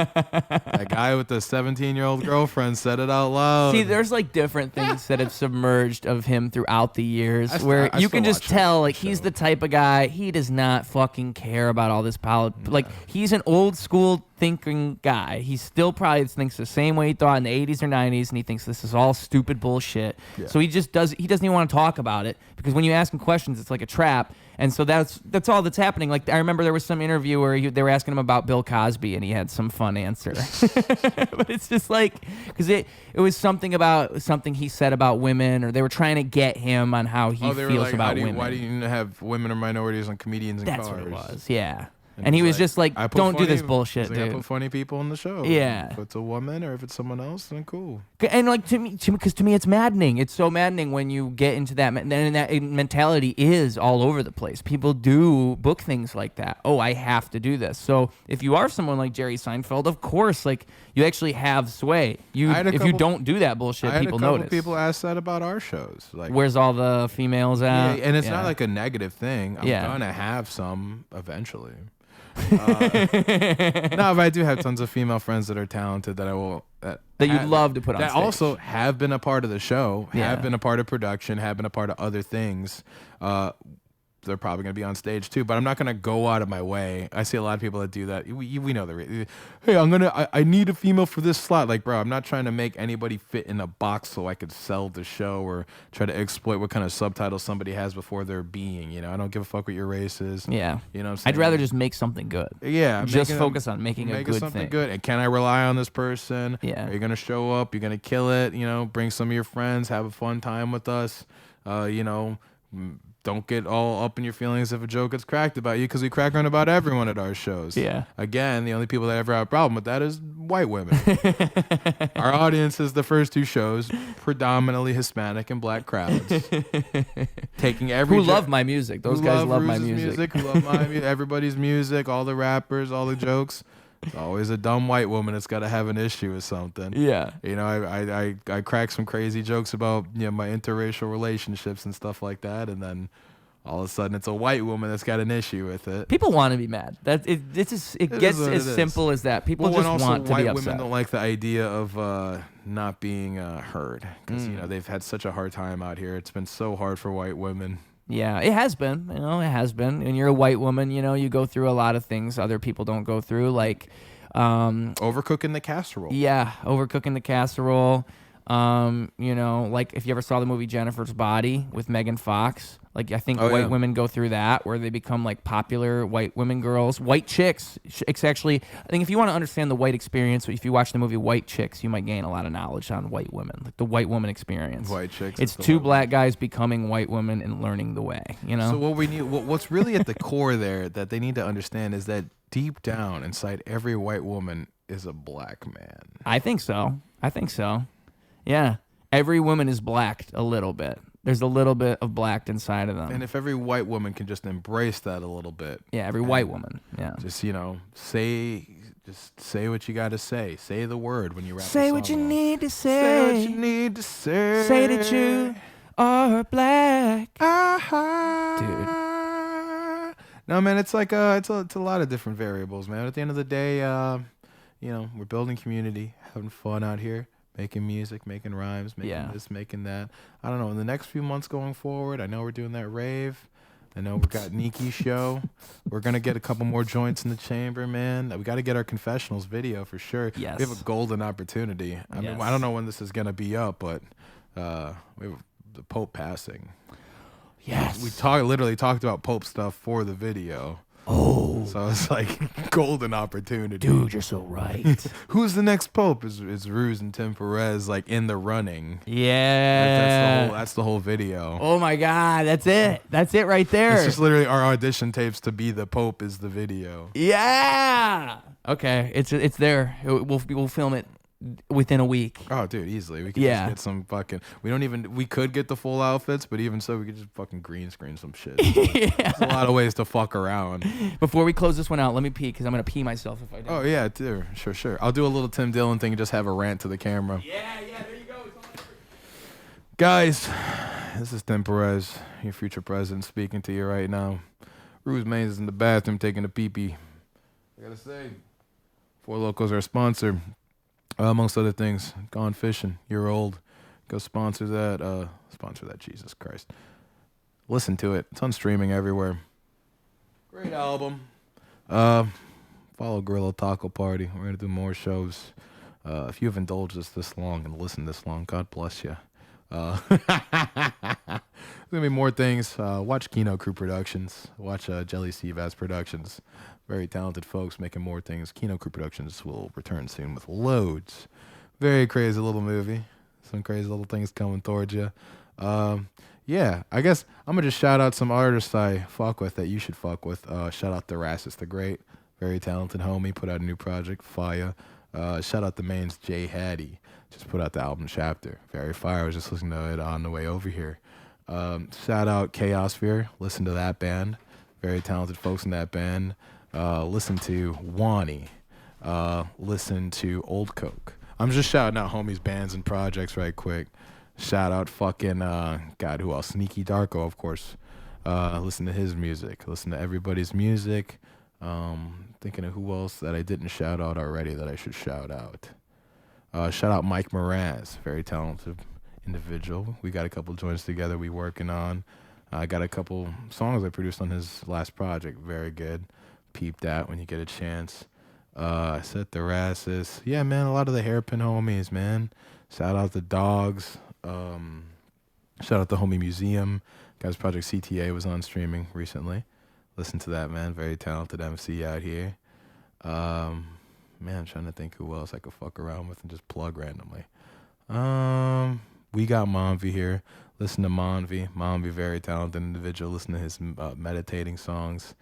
That guy with the 17-year-old girlfriend said it out loud. See, there's like different things that have submerged of him throughout the years where I you still can just watch tell that like he's show. the type of guy, he does not fucking care about all this Like he's an old school thinking guy. He still probably thinks the same way he thought in the 80s or 90s, and he thinks this is all stupid bullshit. Yeah. So he doesn't even want to talk about it, because when you ask him questions, it's like a trap. And so that's all that's happening. Like, I remember there was some interview where they were asking him about Bill Cosby, and he had some fun answer. But it's just like, because it was something about something he said about women, or they were trying to get him on how he feels about women. Why do you have women or minorities and comedians in That's cars? what it was, yeah. And he was just like, don't do this bullshit, dude. I put funny people on the show. Yeah. If it's a woman or if it's someone else, then cool. And like because to me, it's maddening. It's so maddening when you get into that, and that mentality is all over the place. People do book things like that. Oh, I have to do this. So if you are someone like Jerry Seinfeld, of course, like you actually have sway. If you don't do that bullshit, people notice. I had a couple people ask that about our shows. Like, where's all the females at? Yeah, and it's not like a negative thing. I'm gonna have some eventually. No, but I do have tons of female friends that are talented that I will that you'd love to put on that stage. also have been a part of the show, have been a part of production, have been a part of other things. They're probably going to be on stage too, but I'm not going to go out of my way. I see a lot of people that do that. We know hey, I need a female for this slot. Like, bro, I'm not trying to make anybody fit in a box so I could sell the show or try to exploit what kind of subtitles somebody has before they're being, you know. I don't give a fuck what your race is. Yeah. You know what I'm saying? I'd rather just make something good. Yeah. Just focus on making a good something thing. good. And can I rely on this person? Yeah. Are you going to show up? You're going to kill it, you know, bring some of your friends, have a fun time with us, you know, don't get all up in your feelings if a joke gets cracked about you, because we crack on about everyone at our shows. Yeah. Again, the only people that ever have a problem with that is white women. Our audience is the first two shows, predominantly Hispanic and black crowds. Taking every who love my music. Those guys love my music. Who love my music. Everybody's music, all the rappers, all the jokes. It's always a dumb white woman that's got to have an issue with something. Yeah. You know, I crack some crazy jokes about, you know, my interracial relationships and stuff like that, and then all of a sudden it's a white woman that's got an issue with it. People want to be mad. It gets as simple as that. People just want to be upset. Women don't like the idea of not being heard, because you know, they've had such a hard time out here. It's been so hard for white women. Yeah, it has been. You know, it has been. And you're a white woman, you know, you go through a lot of things other people don't go through, like overcooking the casserole. Yeah, overcooking the casserole. You know, like if you ever saw the movie Jennifer's Body with Megan Fox, like I think white women go through that, where they become like popular white women girls, white chicks. It's actually, I think if you want to understand the white experience, if you watch the movie White Chicks, you might gain a lot of knowledge on white women, like the white woman experience. White chicks. It's two black guys becoming white women and learning the way, you know? So what we need, what's really at the core there that they need to understand is that deep down inside every white woman is a black man. I think so. Yeah. Every woman is blacked a little bit. There's a little bit of blacked inside of them. And if every white woman can just embrace that a little bit. Yeah, every white woman. Yeah. Just, you know, say what you got to say. Say the word when you rap. Say what you need to say. Say what you need to say. Say that you are black. Dude. No, man, it's like it's a lot of different variables, man. At the end of the day, you know, we're building community, having fun out here. Making music, making rhymes, making this, making that. I don't know. In the next few months going forward, I know we're doing that rave. I know we got Niki's show. We're going to get a couple more joints in the chamber, man. We got to get our confessionals video for sure. Yes. We have a golden opportunity. I mean, I don't know when this is going to be up, but we have the Pope passing. Yes. We literally talked about Pope stuff for the video. Oh. So it's like golden opportunity. Dude, you're so right. Who's the next Pope? Is Ruse and Tim Perez like in the running? Yeah. Like, that's the whole video. Oh my God, that's it. That's it right there. It's just literally our audition tapes to be the Pope is the video. Yeah. Okay, it's there. We'll film it within a week. Oh, dude, easily. We could just get some fucking. We could get the full outfits, but even so, we could just fucking green screen some shit. There's a lot of ways to fuck around. Before we close this one out, let me pee, because I'm gonna pee myself if I do. Oh yeah, dude, sure. I'll do a little Tim Dillon thing and just have a rant to the camera. Yeah, there you go. Guys, this is Tim Perez, your future president, speaking to you right now. Ruse Maines is in the bathroom taking a pee-pee. I gotta say, Four Locos are a sponsor. Amongst other things, Gone Fishing, You're Old. Go sponsor that. Jesus Christ. Listen to it. It's on streaming everywhere. Great album. Follow Guerilla Taco Party. We're going to do more shows. If you have indulged us this long and listened this long, God bless you. There's gonna be more things. Watch Kino Crew Productions. Watch Jelly Seabass Productions. Very talented folks making more things. Kino Crew Productions will return soon with loads. Very crazy little movie. Some crazy little things coming towards you. Yeah, I guess I'm gonna just shout out some artists I fuck with that you should fuck with. Shout out the Racist the Great. Very talented homie. Put out a new project. Fire. Shout out the mains Jay Hattie. Just put out the album Chapter. Very fire. I was just listening to it on the way over here. Shout out Chaosphere. Listen to that band. Very talented folks in that band. Listen to Wani. Listen to Old Coke. I'm just shouting out homies, bands, and projects right quick. Shout out fucking, God, who else? Sneaky Darko, of course. Listen to his music. Listen to everybody's music. Thinking of who else that I didn't shout out already that I should shout out. Shout out Mike Moraz, very talented individual. We got a couple joints together we working on. I got a couple songs I produced on his last project. Very good. Peep that when you get a chance. I said the Racist. Yeah, man, a lot of the hairpin homies, man. Shout out the Dogs. Shout out the Homie Museum. Guy's project CTA was on streaming recently. Listen to that, man. Very talented MC out here. Man, I'm trying to think who else I could fuck around with and just plug randomly. We got Monvi here. Listen to Monvi. Monvi, very talented individual. Listen to his meditating songs.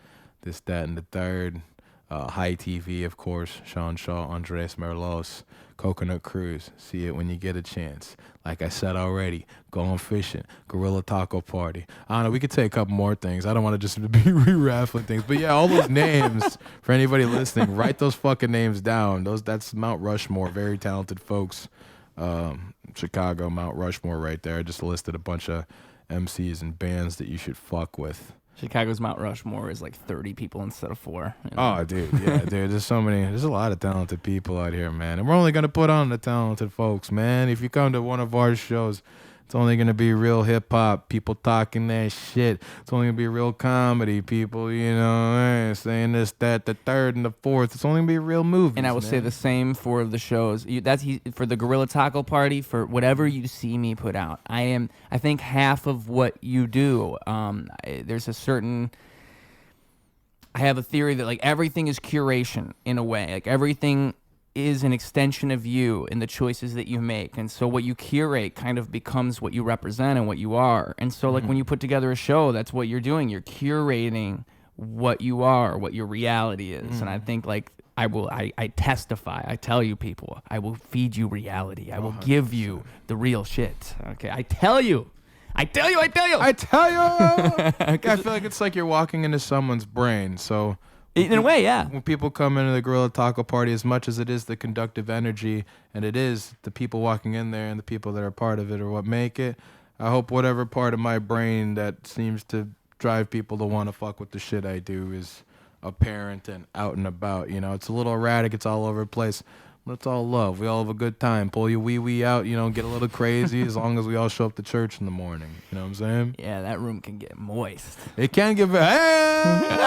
This, that, and the third. High TV, of course. Sean Shaw, Andres Merlos, Coconut Cruise. See it when you get a chance. Like I said already, going fishing, Guerilla Taco Party. I don't know, we could say a couple more things. I don't want to just be re-raffling things. But yeah, all those names, for anybody listening, write those fucking names down. That's Mount Rushmore, very talented folks. Chicago, Mount Rushmore right there. I just listed a bunch of MCs and bands that you should fuck with. Chicago's Mount Rushmore is like 30 people instead of 4. You know? Oh, dude, yeah, dude. There's a lot of talented people out here, man. And we're only gonna put on the talented folks, man. If you come to one of our shows, it's only gonna be real hip hop, people talking that shit. It's only gonna be real comedy, people, saying this, that, the third, and the fourth. It's only gonna be real movies. And I will say the same for the shows. For the Guerilla Taco Party, for whatever you see me put out. I think half of what you do. There's a certain. I have a theory that like everything is curation in a way. Like everything is an extension of you and the choices that you make. And so what you curate kind of becomes what you represent and what you are. And so like when you put together a show, that's what you're doing. You're curating what you are, what your reality is. And I think like I testify, I tell you people, I will feed you reality. I will give you the real shit. Okay. I tell you. I feel like it's like you're walking into someone's brain. So in a way, yeah. When people come into the Guerilla Taco Party, as much as it is the conductive energy, and it is the people walking in there and the people that are part of it are what make it, I hope whatever part of my brain that seems to drive people to want to fuck with the shit I do is apparent and out and about. It's a little erratic. It's all over the place. But it's all love. We all have a good time. Pull your wee-wee out, get a little crazy as long as we all show up to church in the morning. You know what I'm saying? Yeah, that room can get moist. It can get... That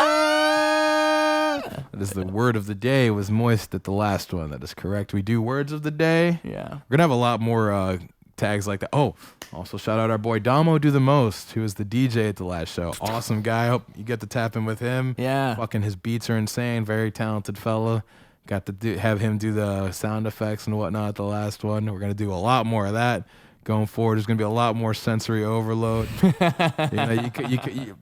is the word of the day. Was moist at the last one. That is correct. We do words of the day. Yeah. We're going to have a lot more tags like that. Oh, also shout out our boy Damo Do The Most, who was the DJ at the last show. Awesome guy. Hope you get to tap in with him. Yeah. Fucking his beats are insane. Very talented fella. Got to have him do the sound effects and whatnot at the last one. We're going to do a lot more of that. Going forward, there's going to be a lot more sensory overload.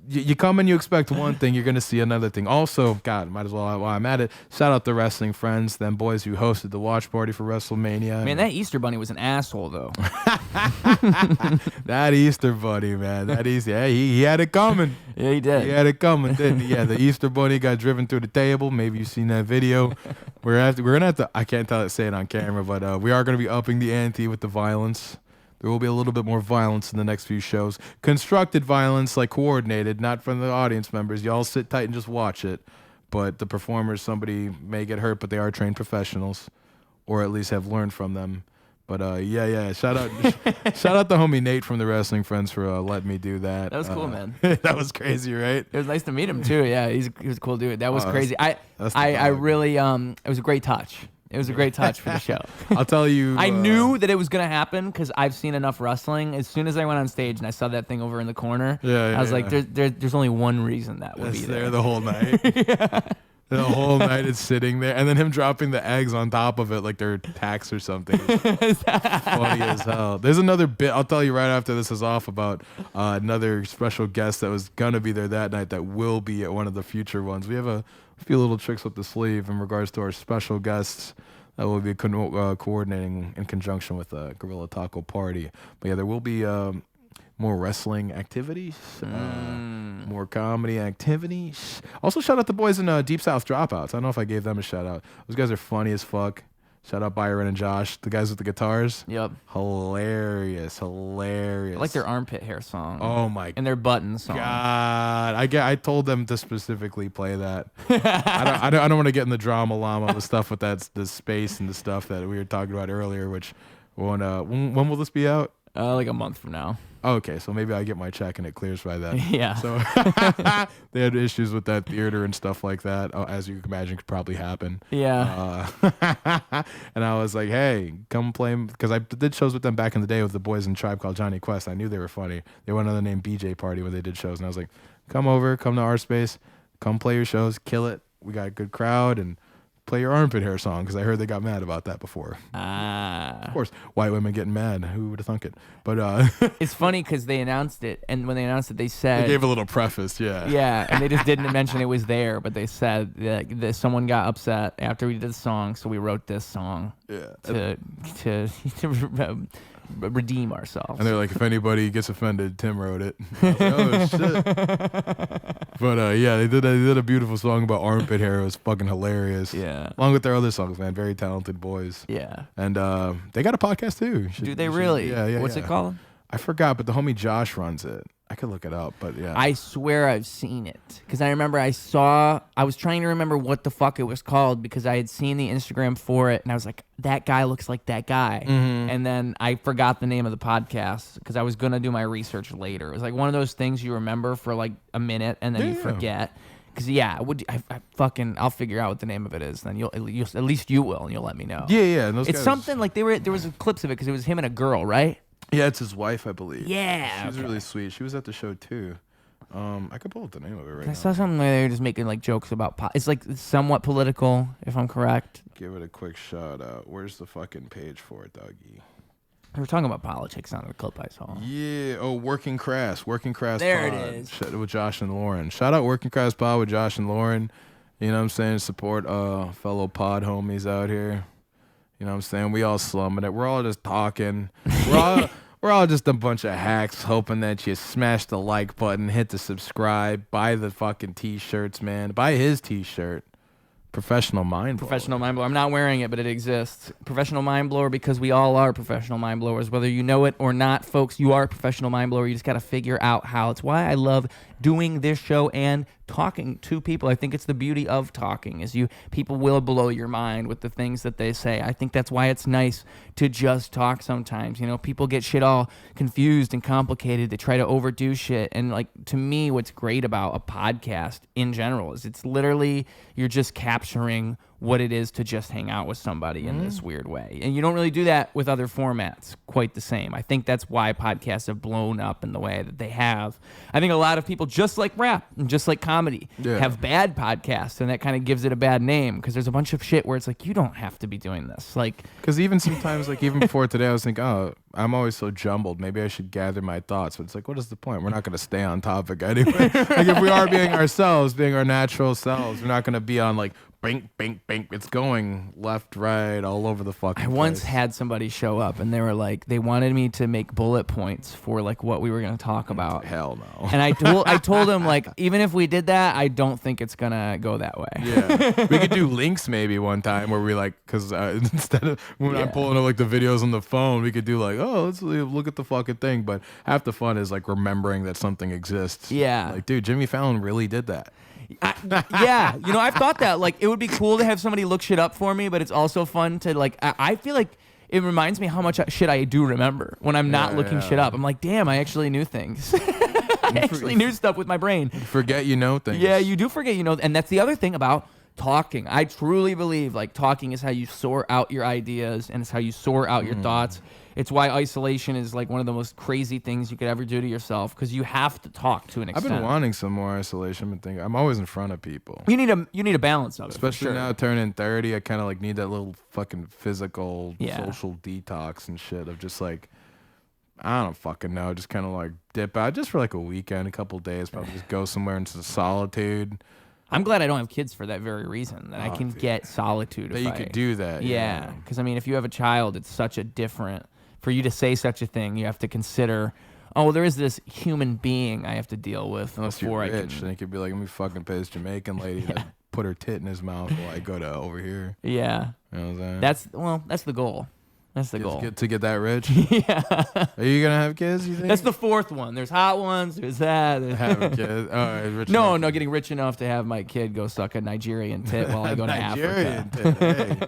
You come and you expect one thing, you're going to see another thing. Also, God, might as well, while I'm at it, shout out the wrestling friends, them boys who hosted the watch party for WrestleMania. Man, that Easter Bunny was an asshole, though. That Easter Bunny, man. He had it coming. Yeah, he did. He had it coming, didn't he? Yeah, the Easter Bunny got driven through the table. Maybe you've seen that video. We're going to have to, I can't say it on camera, but we are going to be upping the ante with the violence. There will be a little bit more violence in the next few shows. Constructed violence, like coordinated, not from the audience members. Y'all sit tight and just watch it. But the performers, somebody may get hurt, but they are trained professionals, or at least have learned from them. But yeah. Shout out the homie Nate from the Wrestling Friends for letting me do that. That was cool, man. That was crazy, right? It was nice to meet him too. Yeah, he was a cool dude. That was crazy. I really it was a great touch. It was a great touch for the show. I'll tell you. I knew that it was going to happen because I've seen enough wrestling. As soon as I went on stage and I saw that thing over in the corner, I was like, there's only one reason that would be there. The whole night. The whole night it's sitting there. And then him dropping the eggs on top of it like they're tax or something. Funny as hell. There's another bit, I'll tell you right after this is off, about another special guest that was going to be there that night that will be at one of the future ones. We have a few little tricks up the sleeve in regards to our special guests that will be coordinating in conjunction with Guerilla Taco Party. But yeah, there will be more wrestling activities, more comedy activities. Also, shout out the boys in Deep South Dropouts. I don't know if I gave them a shout out. Those guys are funny as fuck. Shout out Byron and Josh, the guys with the guitars. Yep. Hilarious. I like their armpit hair song. Oh my and their button song. God, I told them to specifically play that. I don't want to get in the drama llama with stuff with the space and the stuff that we were talking about earlier. Which when will this be out? Like a month from now. Okay, so maybe I get my check and it clears by then. Yeah. So they had issues with that theater and stuff like that, as you can imagine, could probably happen. Yeah. And I was like, hey, come play, because I did shows with them back in the day with the boys in Tribe Called Johnny Quest. I knew they were funny. They went on the name BJ Party when they did shows, and I was like, come over, come to our space, come play your shows, kill it. We got a good crowd, and play your armpit hair song, because I heard they got mad about that before. Of course, white women getting mad. Who would have thunk it? But it's funny because they announced it, and when they announced it, they said they gave a little preface, yeah. Yeah, and they just didn't mention it was there, but they said that someone got upset after we did the song, so we wrote this song to redeem ourselves. And they're like, if anybody gets offended, Tim wrote it. I was like, oh shit. But yeah, they did a beautiful song about armpit hair. It was fucking hilarious. Yeah. Along with their other songs, man. Very talented boys. Yeah. And they got a podcast too. Do they really? Yeah. What's it called? I forgot, but the homie Josh runs it. I could look it up, but yeah. I swear I've seen it. Because I remember I was trying to remember what the fuck it was called because I had seen the Instagram for it and I was like, that guy looks like that guy. Mm-hmm. And then I forgot the name of the podcast because I was going to do my research later. It was like one of those things you remember for like a minute and then you forget. Because I'll figure out what the name of it is. Then you'll at least you will and you'll let me know. Yeah. And it's something like there was clips of it because it was him and a girl, right? Yeah, it's his wife, I believe. Yeah. She was really sweet. She was at the show too. I could pull up the name of it right now. I saw something where they were just making like jokes about it's like somewhat political, if I'm correct. Give it a quick shout out. Where's the fucking page for it, doggy? We were talking about politics on the clip I saw. Yeah. Oh, Working Crass. There Pod. it is. With Josh and Lauren. Shout out Working Crass Pod with Josh and Lauren. You know what I'm saying? Support fellow pod homies out here. You know what I'm saying? We all slumming it. We're all just talking. We're all just a bunch of hacks hoping that you smash the like button, hit the subscribe, buy the fucking t-shirts, man. Buy his t-shirt. Professional Mind Blower. Professional Mind Blower. I'm not wearing it, but it exists. Professional Mind Blower because we all are professional mind blowers. Whether you know it or not, folks, you are a professional mind blower. You just got to figure out how. It's why I love doing this show and talking to people. I think it's the beauty of talking is people will blow your mind with the things that they say. I think that's why it's nice to just talk sometimes. You know, people get shit all confused and complicated. They try to overdo shit. And like, to me, what's great about a podcast in general is it's literally, you're just capturing what it is to just hang out with somebody in this weird way. And you don't really do that with other formats quite the same. I think that's why podcasts have blown up in the way that they have. I think a lot of people, just like rap and just like comedy, have bad podcasts, and that kind of gives it a bad name because there's a bunch of shit where it's like, you don't have to be doing this. Like, because even sometimes, like even before today, I was thinking, oh, I'm always so jumbled. Maybe I should gather my thoughts. But it's like, what is the point? We're not going to stay on topic anyway. Like if we are being ourselves, being our natural selves, we're not going to be on like, bink, bink, bink. It's going left, right, all over the fucking I place. once had somebody show up and they were like, they wanted me to make bullet points for like what we were going to talk about. Hell no. And I told him like, even if we did that, I don't think it's going to go that way. Yeah. We could do links maybe one time where we like, because instead of when I'm pulling up like the videos on the phone, we could do like, oh, let's look at the fucking thing. But half the fun is like remembering that something exists. Yeah. Like, dude, Jimmy Fallon really did that. Yeah, you know, I've thought that like it would be cool to have somebody look shit up for me, but it's also fun to like I feel like it reminds me how much shit I do remember when I'm not looking shit up. I'm like, damn, I actually knew things. I actually knew stuff with my brain. Forget you know things. Yeah, you do forget, you know, and that's the other thing about talking. I truly believe like talking is how you sort out your ideas and it's how you sort out your thoughts. It's why isolation is like one of the most crazy things you could ever do to yourself because you have to talk to an I've extent. been wanting some more isolation, but I'm always in front of people. You need a balance of it, Especially for sure. now turning 30, I kind of like need that little fucking physical Yeah. social detox and shit of just like, I don't fucking know, just kind of like dip out just for like a weekend, a couple days, probably just go somewhere into solitude. I'm glad I don't have kids for that very reason, that I can get solitude. That if you I, could do that. Yeah, because I mean, if you have a child, it's such a different. For you to say such a thing, you have to consider. Oh, there is this human being I have to deal with Unless before you're I rich, can. then you could be like, let me fucking pay this Jamaican lady to put her tit in his mouth while I go to over here. Yeah, You know what I'm saying? that's the goal. That's the goal. To get that rich? Yeah, Are you gonna have kids? You think? that's the fourth one. There's hot ones. There's that. Having kids. All right, rich No, enough. no, getting rich enough to have my kid go suck a Nigerian tit while I go to Nigerian Africa.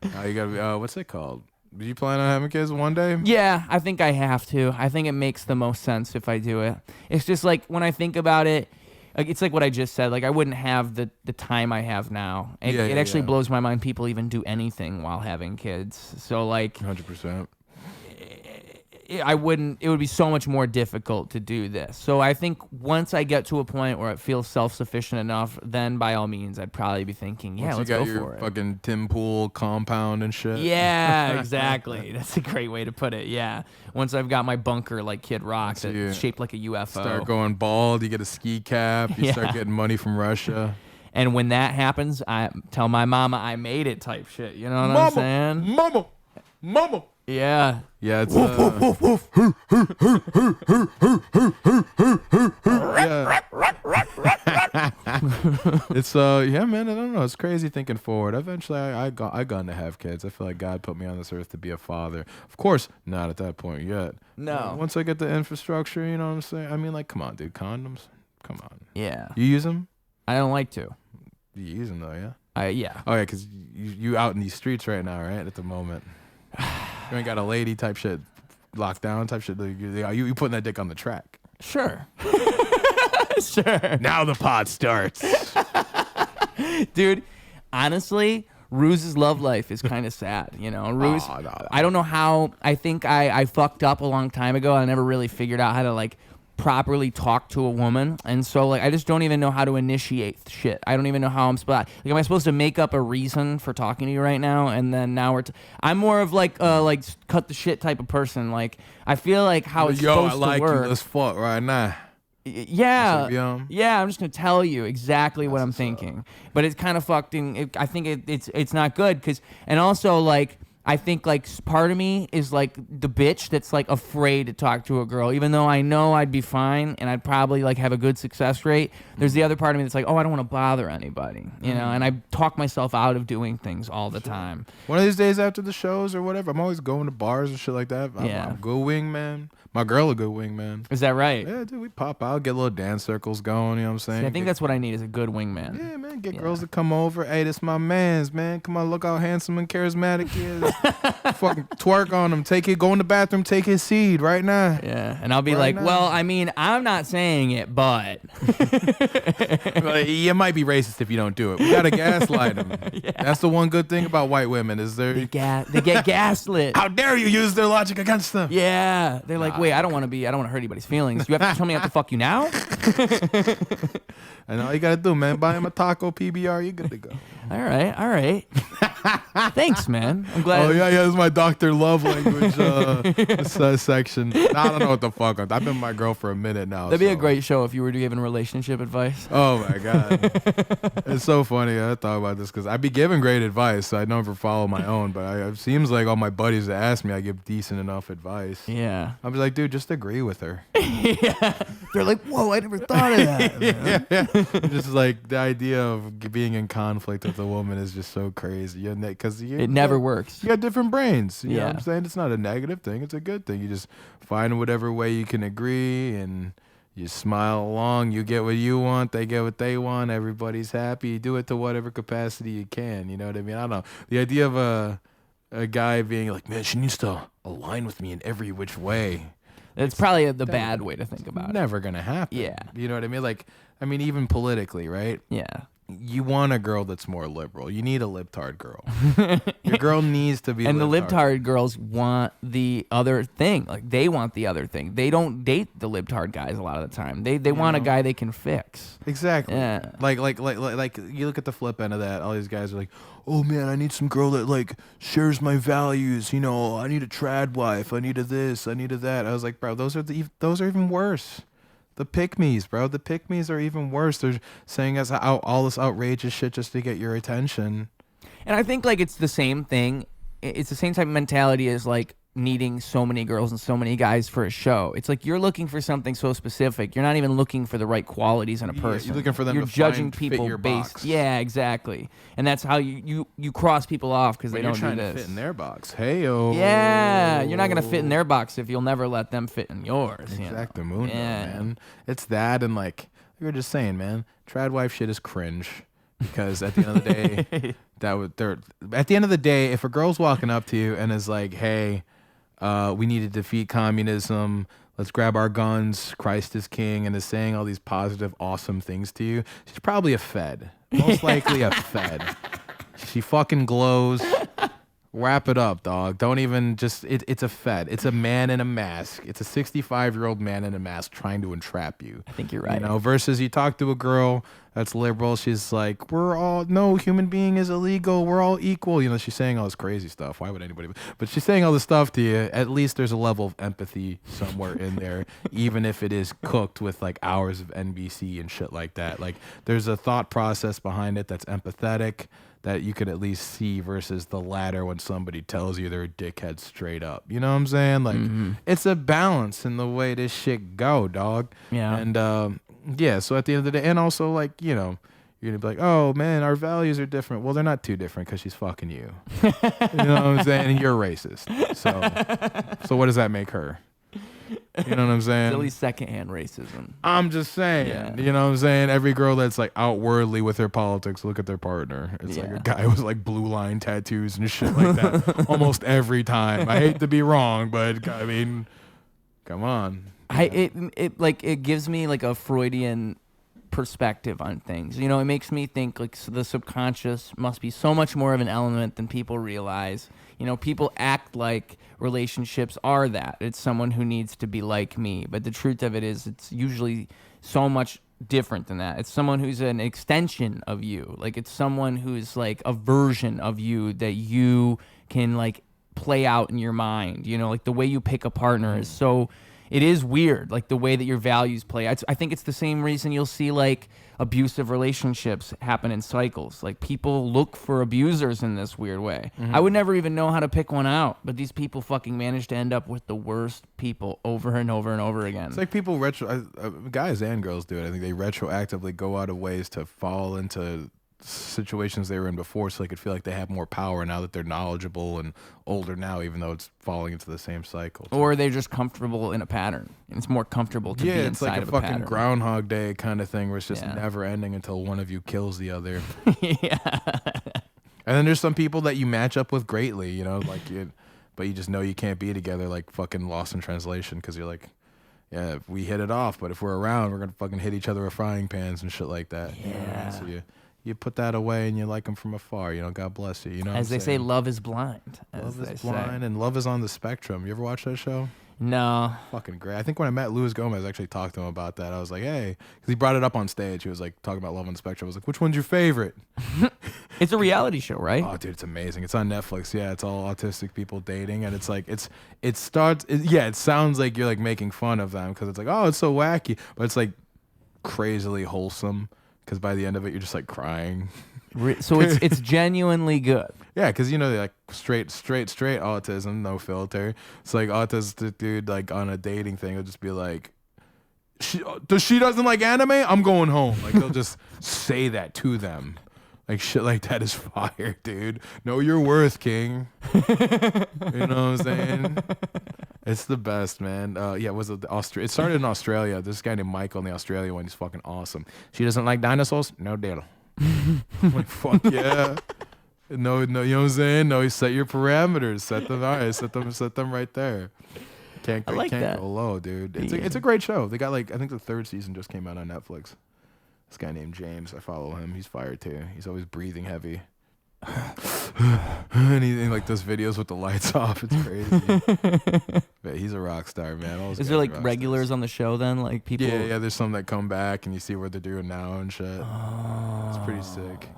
tit, hey. You gotta be. What's it called? Do you plan on having kids one day? Yeah, I think I have to. I think it makes the most sense if I do it. It's just like when I think about it, like it's like what I just said. Like I wouldn't have the time I have now. It actually blows my mind people even do anything while having kids. So like 100%. I wouldn't. It would be so much more difficult to do this. So I think once I get to a point where it feels self-sufficient enough, then by all means, I'd probably be thinking, yeah, Once let's you got go your for it. fucking Tim Pool compound and shit. Yeah, exactly. That's a great way to put it. Yeah. Once I've got my bunker like Kid Rock that's shaped like a UFO. Start going bald. You get a ski cap. You start getting money from Russia. And when that happens, I tell my mama I made it type shit. You know what I'm saying? Mama. Yeah. Yeah, it's it's yeah, man. I don't know. It's crazy thinking forward. Eventually, I gone to have kids. I feel like God put me on this earth to be a father. Of course, not at that point yet. No. Once I get the infrastructure, you know what I'm saying. I mean, like, come on, dude. Condoms. Come on. Yeah. You use them? I don't like to. You use them though, yeah. Yeah. Oh yeah, because you out in these streets right now, right? At the moment, you ain't got a lady type shit, lockdown type shit. You putting that dick on the track? Sure. Sure. Now the pod starts. Dude, honestly, Ruse's love life is kind of sad, you know. Ruse, I don't know how. I think I fucked up a long time ago. I never really figured out how to like properly talk to a woman, and so like I just don't even know how to initiate shit. I don't even know how I'm supposed. Like, am I supposed to make up a reason for talking to you right now? And then now I'm more of like cut the shit type of person. Like I feel like how it's supposed I like to work. you. Let's fuck right now. Yeah, What's up, yeah. I'm just gonna tell you exactly what I'm thinking, but it's kind of fucking. I think it's not good because, and also like I think like part of me is like the bitch that's like afraid to talk to a girl, even though I know I'd be fine and I'd probably like have a good success rate. There's the other part of me that's like, oh, I don't want to bother anybody, you know, and I talk myself out of doing things all the time. One of these days after the shows or whatever, I'm always going to bars and shit like that. I'm a good wingman. My girl a good wingman. Is that right? Yeah, dude, we pop out, get little dance circles going, you know what I'm saying? See, I think that's what I need is a good wingman. Yeah, man, get girls to come over. Hey, this my man's, man. Come on, look how handsome and charismatic he is. Fucking twerk on him. Go in the bathroom, take his seed right now. Yeah, and I'll be Right like, now. well, I mean, I'm not saying it, but Well, you might be racist if you don't do it. We gotta gaslight them. That's the one good thing about white women is they get gaslit. how dare you use their logic against them? Yeah, they're like, wait, I don't want to hurt anybody's feelings. You have to tell me I have to fuck you now? And all you gotta do, man, buy him a taco PBR, you good to go. All right. Thanks, man. I'm glad. Oh yeah, this is my Dr. Love language section. I don't know what the fuck. I've been with my girl for a minute now. That'd be a great show if you were giving relationship advice. Oh my god, it's so funny. I thought about this because I'd be giving great advice. I never follow my own, but it seems like all my buddies that ask me, I give decent enough advice. Yeah. I was like, dude, just agree with her. Yeah. They're like, whoa, I never thought of that. Yeah. Just like the idea of being in conflict with a woman is just so crazy. Because It never works. You got different brains. You know what Yeah. I'm saying? It's not a negative thing. It's a good thing. You just find whatever way you can agree and you smile along. You get what you want. They get what they want. Everybody's happy. You do it to whatever capacity you can. You know what I mean? I don't know. The idea of a guy being like, man, she needs to align with me in every which way. It's probably the bad way to think about it. Never going to happen. Yeah. You know what I mean? Like, I mean, even politically, right? Yeah. you want a girl that's more liberal. You need a libtard girl. Your girl needs to be And the libtard. libtard girls want the other thing. Like, they want the other thing. They don't date the libtard guys a lot of the time. They want a guy they can fix. Exactly. Yeah. Like you look at the flip end of that. All these guys are like, oh man, I need some girl that like shares my values. You know, I need a trad wife. I need a this. I need a that. I was like, bro, those are even worse. The pick-me's, bro. The pick-me's are even worse. They're saying us all this outrageous shit just to get your attention. And I think, like, it's the same thing. It's the same type of mentality as, like, needing so many girls and so many guys for a show. It's like you're looking for something so specific. You're not even looking for the right qualities in a person. You're looking for them You're to judging fit people your based. box. Yeah, exactly. And that's how you cross people off because they You're don't trying do to this. fit in their box. Hey-o. Yeah, you're not gonna fit in their box if you'll never let them fit in yours. Exact you know? mundo, man. It's that, and like we were just saying, man, trad wife shit is cringe. Because at the end of the day, at the end of the day, if a girl's walking up to you and is like, "Hey, we need to defeat communism. Let's grab our guns. Christ is king," and is saying all these positive, awesome things to you, she's probably a Fed. Most likely a Fed. She fucking glows. Wrap it up, dog. Don't even just... It's a Fed. It's a man in a mask. It's a 65-year-old man in a mask trying to entrap you. I think you're right. You know, versus you talk to a girl that's liberal, she's like, no human being is illegal. We're all equal. You know, she's saying all this crazy stuff. Why would anybody... But she's saying all this stuff to you. At least there's a level of empathy somewhere in there, even if it is cooked with, like, hours of NBC and shit like that. Like, there's a thought process behind it that's empathetic, that you could at least see versus the latter when somebody tells you they're a dickhead straight up. You know what I'm saying? Like, it's a balance in the way this shit go, dog. Yeah. And, yeah, so at the end of the day, and also, like, you know, you're going to be like, oh, man, our values are different. Well, they're not too different because she's fucking you. You know what I'm saying? And you're racist. So what does that make her? You know what I'm saying? Silly secondhand racism. I'm just saying. Yeah. You know what I'm saying? Every girl that's like outwardly with her politics, look at their partner. It's like a guy with like blue line tattoos and shit like that almost every time. I hate to be wrong, but I mean, come on. It gives me like a Freudian perspective on things. You know, it makes me think like the subconscious must be so much more of an element than people realize. You know, people act like relationships are that. It's someone who needs to be like me. But the truth of it is it's usually so much different than that. It's someone who's an extension of you. Like, it's someone who's like a version of you that you can like play out in your mind. You know, like the way you pick a partner is so... It is weird, like the way that your values play. I think it's the same reason you'll see like abusive relationships happen in cycles. Like, people look for abusers in this weird way. I would never even know how to pick one out, but these people fucking manage to end up with the worst people over and over and over again. It's like people guys and girls do it. I think they retroactively go out of ways to fall into situations they were in before so they could feel like they have more power now that they're knowledgeable and older now, even though it's falling into the same cycle. Or they're just comfortable in a pattern. It's more comfortable to be it's inside like of a a fucking pattern. Groundhog Day kind of thing where it's just never ending until one of you kills the other. Yeah. And then there's some people that you match up with greatly, you know, like but you just know you can't be together, like fucking Lost in Translation, because you're like, yeah, we hit it off, but if we're around, we're gonna fucking hit each other with frying pans and shit like that. Yeah. You know what I mean? So you put that away and you like them from afar. You know, God bless you. You know, As they say, love is blind. love is blind, and love is on the spectrum. You ever watch that show? No. Fucking great. I think when I met Luis Gomez, I actually talked to him about that. I was like, hey, because he brought it up on stage. He was like talking about love on the spectrum. I was like, which one's your favorite? It's a reality show, right? Oh, dude, it's amazing. It's on Netflix. Yeah, it's all autistic people dating, and it's like it sounds like you're like making fun of them because it's like, oh, it's so wacky, but it's like crazily wholesome because by the end of it, you're just like crying. So it's genuinely good. Yeah, because you know they're like straight autism, no filter. It's like autistic dude like on a dating thing will just be like, she doesn't like anime? I'm going home. Like they'll just say that to them. Like shit like that is fire, dude. Know your worth, king. You know what I'm saying? It's the best, man. It started in Australia. This guy named Michael in the Australia one. He's fucking awesome. She doesn't like dinosaurs? No deal. I'm like, fuck yeah. No, you know what I'm saying? No, you set your parameters. Set them right. Set them right there. Can't that. go low, dude. It's a great show. They got like, I think the third season just came out on Netflix. This guy named James, I follow him. He's fire too. He's always breathing heavy. And he like does videos with the lights off. It's crazy. But he's a rock star, man. All those Is there guys like are rock regulars stars. on the show then? Like people? Yeah, there's some that come back and you see what they're doing now and shit. It's pretty sick.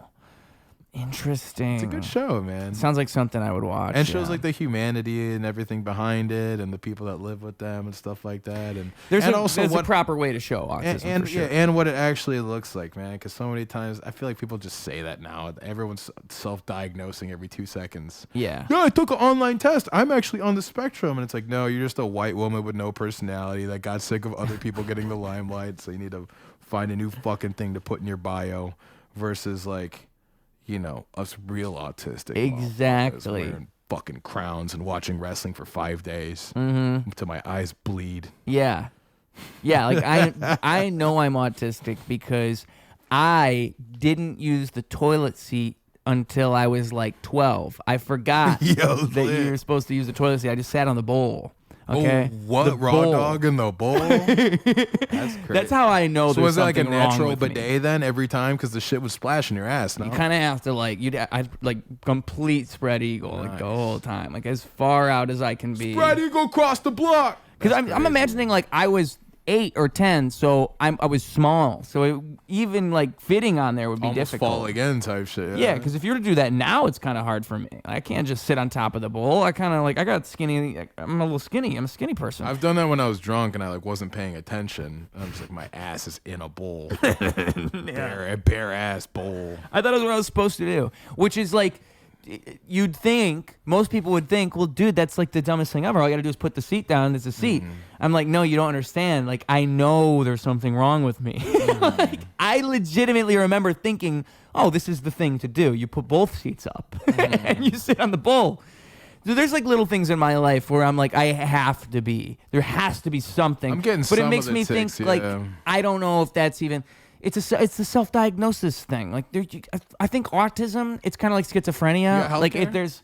Interesting. It's a good show, man. Sounds like something I would watch. And shows like the humanity and everything behind it, and the people that live with them and stuff like that. And there's also a proper way to show autism and for sure. yeah, and what it actually looks like, man. Because so many times I feel like people just say that now. Everyone's self-diagnosing every 2 seconds. Yeah. Yeah, I took an online test. I'm actually on the spectrum, and it's like, no, you're just a white woman with no personality that got sick of other people getting the limelight. So you need to find a new fucking thing to put in your bio, versus like, you know, us real autistic. Exactly. Wearing fucking crowns and watching wrestling for 5 days till my eyes bleed. Yeah. Yeah, like I know I'm autistic because I didn't use the toilet seat until I was like 12. I forgot that you were supposed to use the toilet seat. I just sat on the bowl. Okay. Oh, what? The Raw bowl. dog in the bowl? That's crazy. That's how I know. So there's was it like a something wrong natural with me. bidet then every time? Because the shit would splash in your ass. No? You kind of have to I'd like complete spread eagle like the whole time, like as far out as I can be. Spread eagle across the block. Because I'm imagining like I was 8 or 10, so I was small, so even like fitting on there would be Almost difficult. fall again type shit. Yeah, because if you were to do that now, it's kind of hard for me. I can't just sit on top of the bowl. I kind of like I got skinny. I'm a little skinny. I'm a skinny person. I've done that when I was drunk and I like wasn't paying attention. I'm just like, my ass is in a bowl, a bare ass bowl. I thought it was what I was supposed to do, which is like. You'd think, most people would think, well, dude, that's like the dumbest thing ever. All you gotta do is put the seat down. It's a seat. I'm like, no, you don't understand. Like, I know there's something wrong with me. Like, I legitimately remember thinking, oh, this is the thing to do. You put both seats up and you sit on the bowl. So there's like little things in my life where I'm like, I have to be. There has to be something. I'm getting but it some makes of the me think tics, like yeah. I don't know if that's even. It's the self-diagnosis thing. Like I think autism. It's kind of like schizophrenia. got Like healthcare?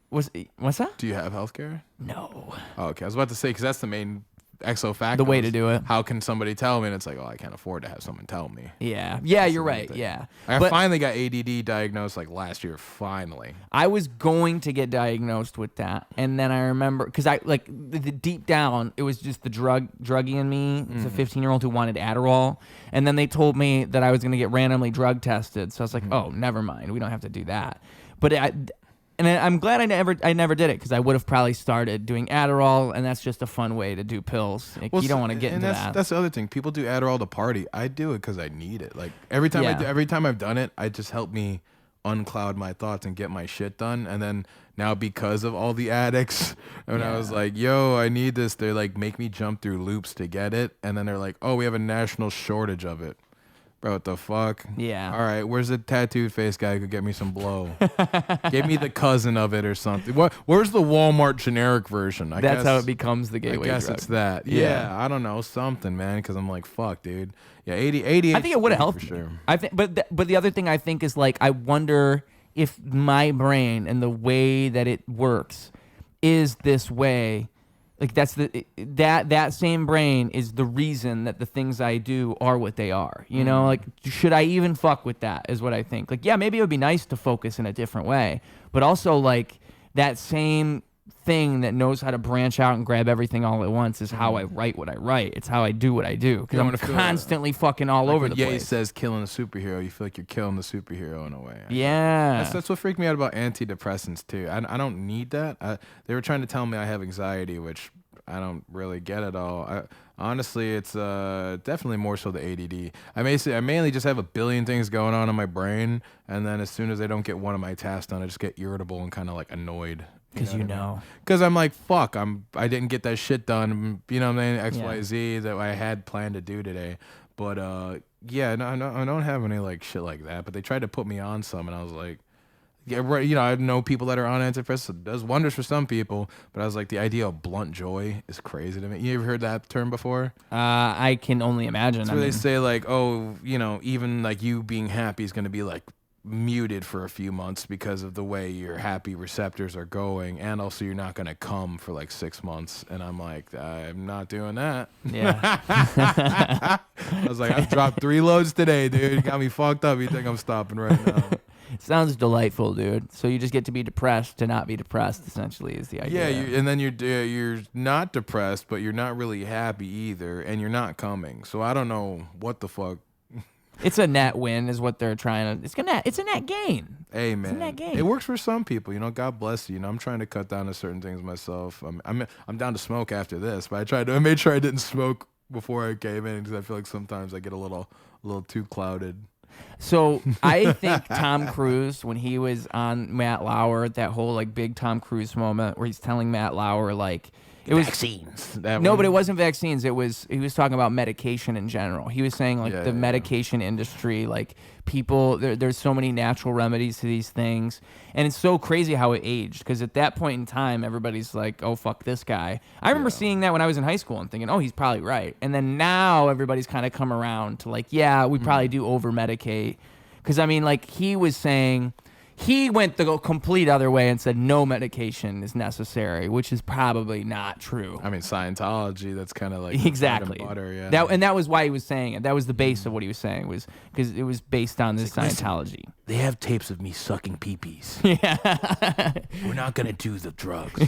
What's that? Do you have healthcare? No. Oh, okay. I was about to say, because that's the main exo factor. The way to do it. How can somebody tell me? And it's like, oh, I can't afford to have someone tell me. Yeah, That's you're the main right. thing. Yeah, I but finally got ADD diagnosed like last year. Finally. I was going to get diagnosed with that, and then I remember because I like the deep down it was just the druggie in me. It's a 15-year-old who wanted Adderall, and then they told me that I was going to get randomly drug tested. So I was like, oh, never mind. We don't have to do that. But I'm glad I never did it because I would have probably started doing Adderall, and that's just a fun way to do pills. Like, you don't want to get into that. That's the other thing. People do Adderall to party. I do it because I need it. Like every time every time I've done it, it just helped me uncloud my thoughts and get my shit done. And then now because of all the addicts, and I was like, yo, I need this. They like make me jump through loops to get it, and then they're like, oh, we have a national shortage of it. Bro, what the fuck? Yeah. All right, where's the tattooed face guy who could get me some blow? Give me the cousin of it or something. Where's the Walmart generic version? That's guess, how it becomes the gateway I guess drug. it's that. Yeah. I don't know, something, man, because I'm like, fuck, dude. Yeah, 80. I think it would have helped for me. sure. I think, but the other thing I think is like I wonder if my brain and the way that it works is this way. Like that's that same brain is the reason that the things I do are what they are. You know, like should I even fuck with that? Is what I think. Like, yeah, maybe it would be nice to focus in a different way, but also like that same thing that knows how to branch out and grab everything all at once is how I write what I write. It's how I do what I do because I'm constantly fucking all over the place. He says killing a superhero. You feel like you're killing the superhero in a way. Yeah. That's what freaked me out about antidepressants too. I don't need that. They were trying to tell me I have anxiety, which I don't really get at all. Honestly, it's definitely more so the ADD. I mainly just have a billion things going on in my brain, and then as soon as I don't get one of my tasks done, I just get irritable and kind of like annoyed. Because Because I'm like, fuck, I didn't get that shit done. You know what I mean? XYZ that I had planned to do today. But yeah, no, I don't have any like shit like that. But they tried to put me on some, and I was like, yeah, right. You know, I know people that are on antidepressants. It does wonders for some people. But I was like, the idea of blunt joy is crazy to me. You ever heard that term before? I can only imagine. That's where they say like, oh, you know, even like you being happy is going to be like muted for a few months because of the way your happy receptors are going, and also you're not gonna come for like 6 months. And I'm like, I'm not doing that. Yeah. I was like, I've dropped 3 loads today, dude. You got me fucked up. You think I'm stopping right now? Sounds delightful, dude. So you just get to be depressed to not be depressed, essentially, is the idea. Yeah, and then you're not depressed, but you're not really happy either, and you're not coming. So I don't know what the fuck. It's a net win, is what they're trying to. It's a net gain. Hey man, It's a net gain. it works for some people. You know, God bless you. You know, I'm trying to cut down to certain things myself. I'm down to smoke after this, but I made sure I didn't smoke before I came in because I feel like sometimes I get a little too clouded. So I think Tom Cruise, when he was on Matt Lauer, that whole like big Tom Cruise moment where he's telling Matt Lauer like it was vaccines. but it wasn't vaccines. He was talking about medication in general. He was saying like the medication industry, like people, there's so many natural remedies to these things, and it's so crazy how it aged. Because at that point in time, everybody's like, "Oh fuck this guy." I remember seeing that when I was in high school and thinking, "Oh, he's probably right." And then now everybody's kind of come around to like, "Yeah, we probably do over medicate." Because I mean, like he was saying. He went the complete other way and said no medication is necessary, which is probably not true. I mean, Scientology, that's kind of like exactly. bread and butter, yeah. That was why he was saying it. That was the base of what he was saying, was because it was based on this Scientology. They have tapes of me sucking pee-pees. Yeah. We're not going to do the drugs.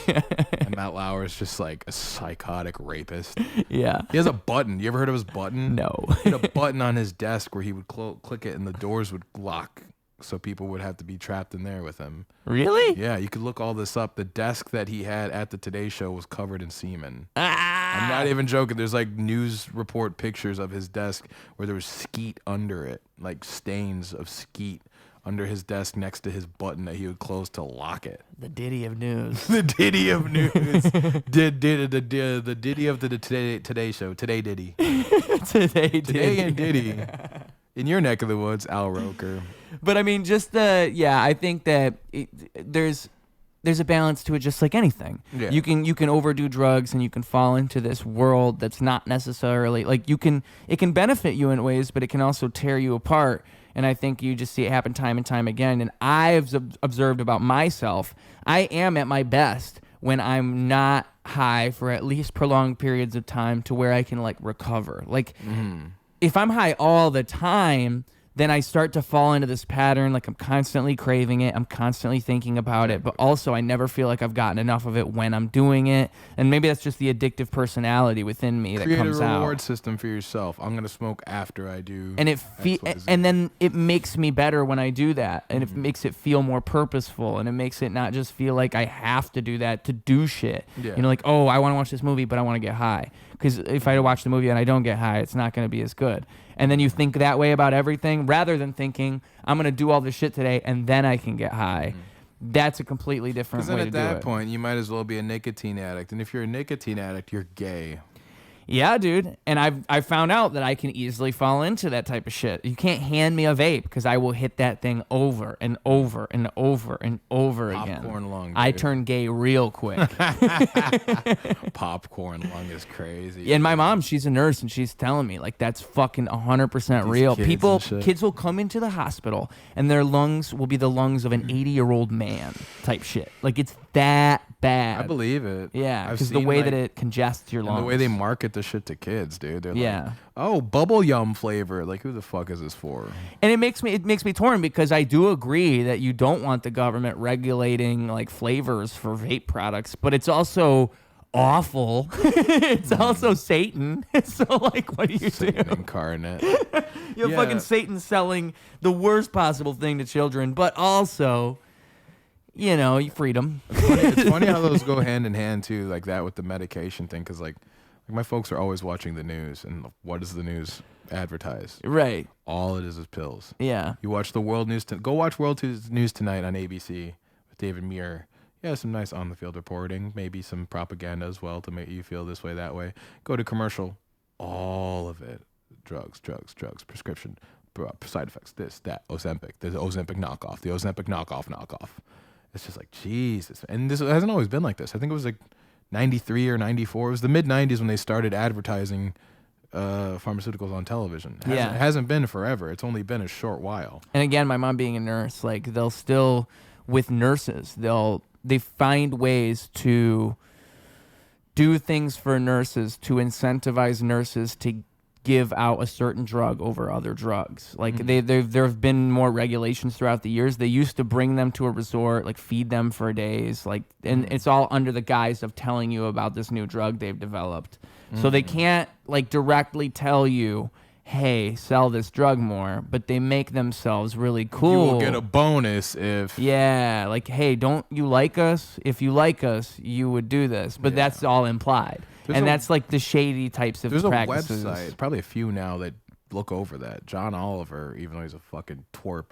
And Matt Lauer is just like a psychotic rapist. Yeah. He has a button. You ever heard of his button? No. He had a button on his desk where he would click it and the doors would lock. So people would have to be trapped in there with him. Really? Yeah, you could look all this up. The desk that he had at the Today Show was covered in semen. Ah. I'm not even joking. There's like news report pictures of his desk where there was skeet under it, like stains of skeet under his desk next to his button that he would close to lock it. The ditty of news. The ditty of news. the ditty of the Today Show. Today Diddy. Today and Diddy. In your neck of the woods, Al Roker. But I mean, just I think that there's a balance to it, just like anything. Yeah. You can overdo drugs and you can fall into this world that's not necessarily like it can benefit you in ways, but it can also tear you apart. And I think you just see it happen time and time again. And I've observed about myself, I am at my best when I'm not high for at least prolonged periods of time to where I can like recover. Like if I'm high all the time, then I start to fall into this pattern. Like I'm constantly craving it. I'm constantly thinking about it. But also I never feel like I've gotten enough of it when I'm doing it. And maybe that's just the addictive personality within me that comes out. Create a reward system for yourself. I'm going to smoke after I do. And and then it makes me better when I do that. And it makes it feel more purposeful. And it makes it not just feel like I have to do that to do shit. Yeah. You know, like, oh, I want to watch this movie, but I want to get high. Because if I watch the movie and I don't get high, it's not going to be as good. And then you think that way about everything rather than thinking, I'm going to do all this shit today and then I can get high. That's a completely different way to do it. Because then at that point, you might as well be a nicotine addict. And if you're a nicotine addict, you're gay. Yeah, dude. And I've found out that I can easily fall into that type of shit. You can't hand me a vape because I will hit that thing over and over and over and over again. Popcorn lung, I dude. turn gay real quick. Popcorn lung is crazy. And my mom, she's a nurse, and she's telling me like that's fucking 100% real. Kids will come into the hospital and their lungs will be the lungs of an 80-year-old man type shit. Like it's that bad. I believe it. Yeah, I've because the seen, way like, that it congests your and lungs. the way they market the shit to kids, dude. They're Yeah. like, oh, bubble yum flavor. Like, who the fuck is this for? And it makes me torn because I do agree that you don't want the government regulating like flavors for vape products, but it's also awful. It's also Satan. So like, what do you Satan do? incarnate. You have fucking Satan selling the worst possible thing to children, but also, you know, freedom. It's funny how those go hand in hand too, like that with the medication thing. Because like my folks are always watching the news, and what does the news advertise? Right. All it is pills. Yeah. You watch the World News. Go watch World News Tonight on ABC with David Muir. Yeah, some nice on-the-field reporting, maybe some propaganda as well to make you feel this way, that way. Go to commercial, all of it. Drugs, prescription, side effects, this, that, Ozempic, the Ozempic knockoff. It's just like, Jesus. And this hasn't always been like this. I think it was like 93 or 94. It was the mid-90s when they started advertising pharmaceuticals on television. It Yeah. hasn't been forever. It's only been a short while. And again, my mom being a nurse, like they'll still with nurses, they find ways to do things for nurses to incentivize nurses to give out a certain drug over other drugs. Like there have been more regulations throughout the years. They used to bring them to a resort, like feed them for days, like, and it's all under the guise of telling you about this new drug they've developed. So they can't like directly tell you, hey, sell this drug more, but they make themselves really cool. You will get a bonus if... Yeah, like, hey, don't you like us? If you like us, you would do this. But that's all implied. That's like the shady types of practices. There's a website, probably a few now, that look over that. John Oliver, even though he's a fucking twerp,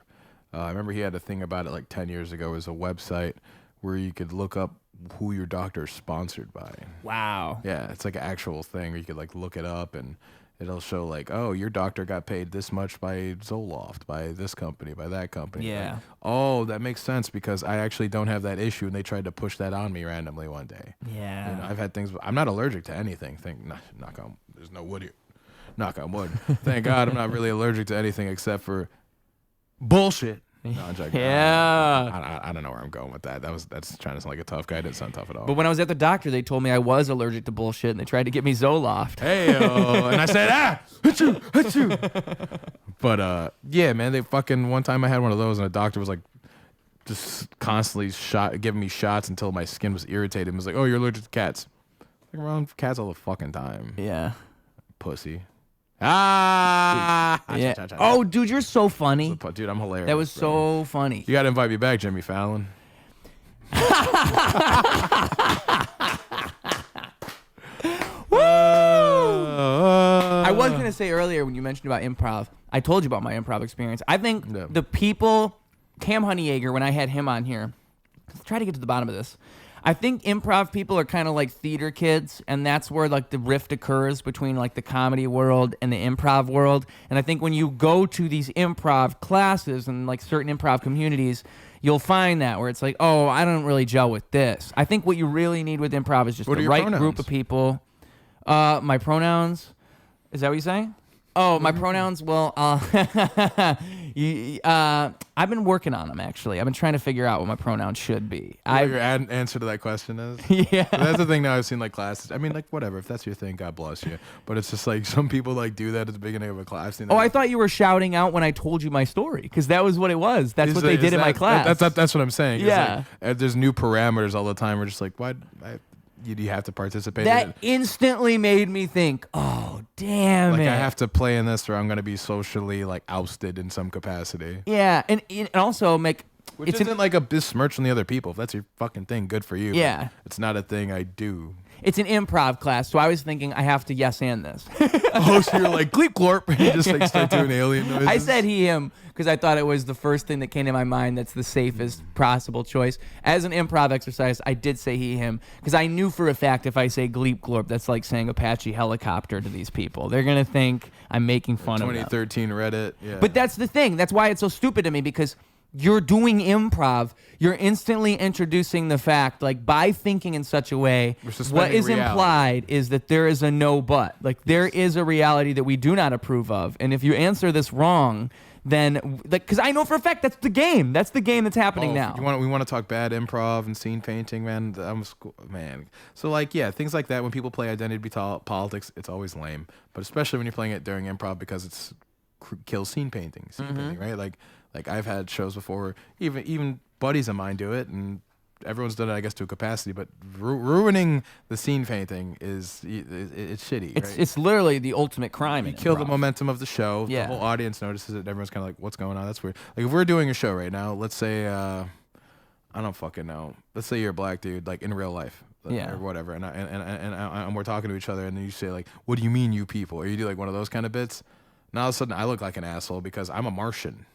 I remember he had a thing about it like 10 years ago. It was a website where you could look up who your doctor is sponsored by. Wow. Yeah, it's like an actual thing where you could like look it up and it'll show like, oh, your doctor got paid this much by Zoloft, by this company, by that company. Yeah. Like, oh, that makes sense because I actually don't have that issue and they tried to push that on me randomly one day. Yeah. You know, I've had things, I'm not allergic to anything. Knock on, there's no wood here. Knock on wood. Thank God I'm not really allergic to anything except for bullshit. No, I'm joking. Yeah. I don't know where I'm going with that. That's trying to sound like a tough guy. It didn't sound tough at all. But when I was at the doctor, they told me I was allergic to bullshit, and they tried to get me Zoloft. Hey, and I said, achoo. But yeah, man, they fucking, one time I had one of those, and a doctor was like, just constantly giving me shots until my skin was irritated. And was like, oh, you're allergic to cats. I'm around cats all the fucking time. Yeah. Pussy. Yeah. Oh, dude, you're so funny. Dude, I'm hilarious. That was bro. so funny. You got to invite me back, Jimmy Fallon. Woo! I was going to say earlier when you mentioned about improv, I told you about my improv experience. I think the people, Cam Honeyegger, when I had him on here, let's try to get to the bottom of this. I think improv people are kind of like theater kids, and that's where like the rift occurs between like the comedy world and the improv world. And I think when you go to these improv classes and like certain improv communities, you'll find that where it's like, oh, I don't really gel with this. I think what you really need with improv is just the right group of people. My pronouns, is that what you're saying? Oh, my pronouns. Well, I've been working on them actually. I've been trying to figure out what my pronouns should be. What your answer to that question is? Yeah, that's the thing. Now I've seen like classes. I mean, like whatever. If that's your thing, God bless you. But it's just like some people like do that at the beginning of a class. I've seen that. Oh, I thought you were shouting out when I told you my story because that was what it was. That's what they did in my class. That's what I'm saying. Yeah, like, there's new parameters all the time. We're just like, why? You have to participate. That instantly made me think, oh, damn like it. I have to play in this or I'm going to be socially like ousted in some capacity. Yeah, and also make... Which isn't like a besmirch on the other people. If that's your fucking thing, good for you. Yeah. It's not a thing I do. It's an improv class, so I was thinking I have to yes and this. Oh, so you're like, Gleep Glorp. You just like start doing alien noises. I said he, him, because I thought it was the first thing that came to my mind that's the safest possible choice. As an improv exercise, I did say he, him, because I knew for a fact if I say Gleep Glorp, that's like saying Apache helicopter to these people. They're going to think I'm making fun of them. 2013 Reddit, yeah. But that's the thing. That's why it's so stupid to me, because you're doing improv, you're instantly introducing the fact, like by thinking in such a way, what is implied is that there is a no but. Like there is a reality that we do not approve of. And if you answer this wrong, then, because I know for a fact that's the game. That's the game that's happening now. We want to talk bad improv and scene painting, man. Man. So like, yeah, things like that. When people play identity politics, it's always lame. But especially when you're playing it during improv because it's kills scene painting, right? Like I've had shows before, even buddies of mine do it, and everyone's done it, I guess, to a capacity. But ruining the scene painting it's shitty. Right? It's literally the ultimate crime. You kill the momentum of the show. Yeah. The whole audience notices it. Everyone's kind of like, "What's going on?" That's weird. Like if we're doing a show right now, let's say I don't fucking know. Let's say you're a black dude, like in real life. Yeah. Or whatever, and we're talking to each other, and then you say like, "What do you mean, you people?" Or you do like one of those kind of bits. Now all of a sudden, I look like an asshole because I'm a Martian.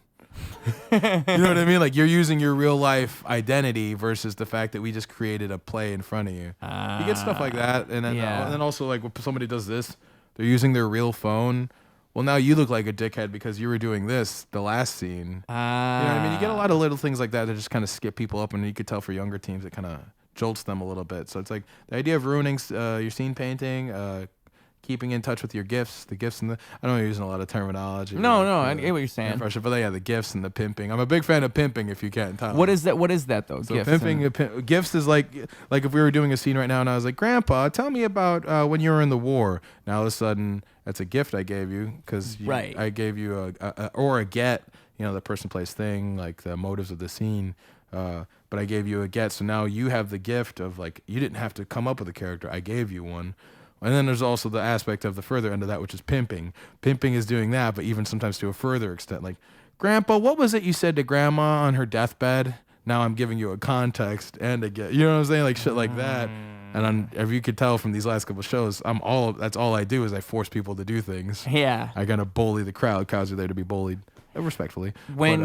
You know what I mean? Like you're using your real life identity versus the fact that we just created a play in front of you. You get stuff like that, and then also like when somebody does this, they're using their real phone. Well, now you look like a dickhead because you were doing this the last scene. You know what I mean? You get a lot of little things like that that just kind of skip people up, and you could tell for younger teams it kind of jolts them a little bit. So it's like the idea of ruining your scene painting, keeping in touch with your gifts, the gifts and the. I know you're using a lot of terminology. No, I get what you're saying. But yeah, the gifts and the pimping. I'm a big fan of pimping. If you can't tell. What is that? What is that though? So Gifts pimping, gifts is like if we were doing a scene right now, and I was like, Grandpa, tell me about when you were in the war. Now all of a sudden, that's a gift I gave you because Right. I gave you a get. The person, place, thing, like the motives of the scene. But I gave you a get, so now you have the gift of like you didn't have to come up with a character. I gave you one. And then there's also the aspect of the further end of that, which is pimping. Pimping is doing that, but even sometimes to a further extent. Like, Grandpa, what was it you said to Grandma on her deathbed? Now I'm giving you a context and a get. You know what I'm saying? Like shit like that. And if you could tell from these last couple of shows, that's all I do is I force people to do things. Yeah. I gotta bully the crowd. Crowds are there to be bullied, respectfully. When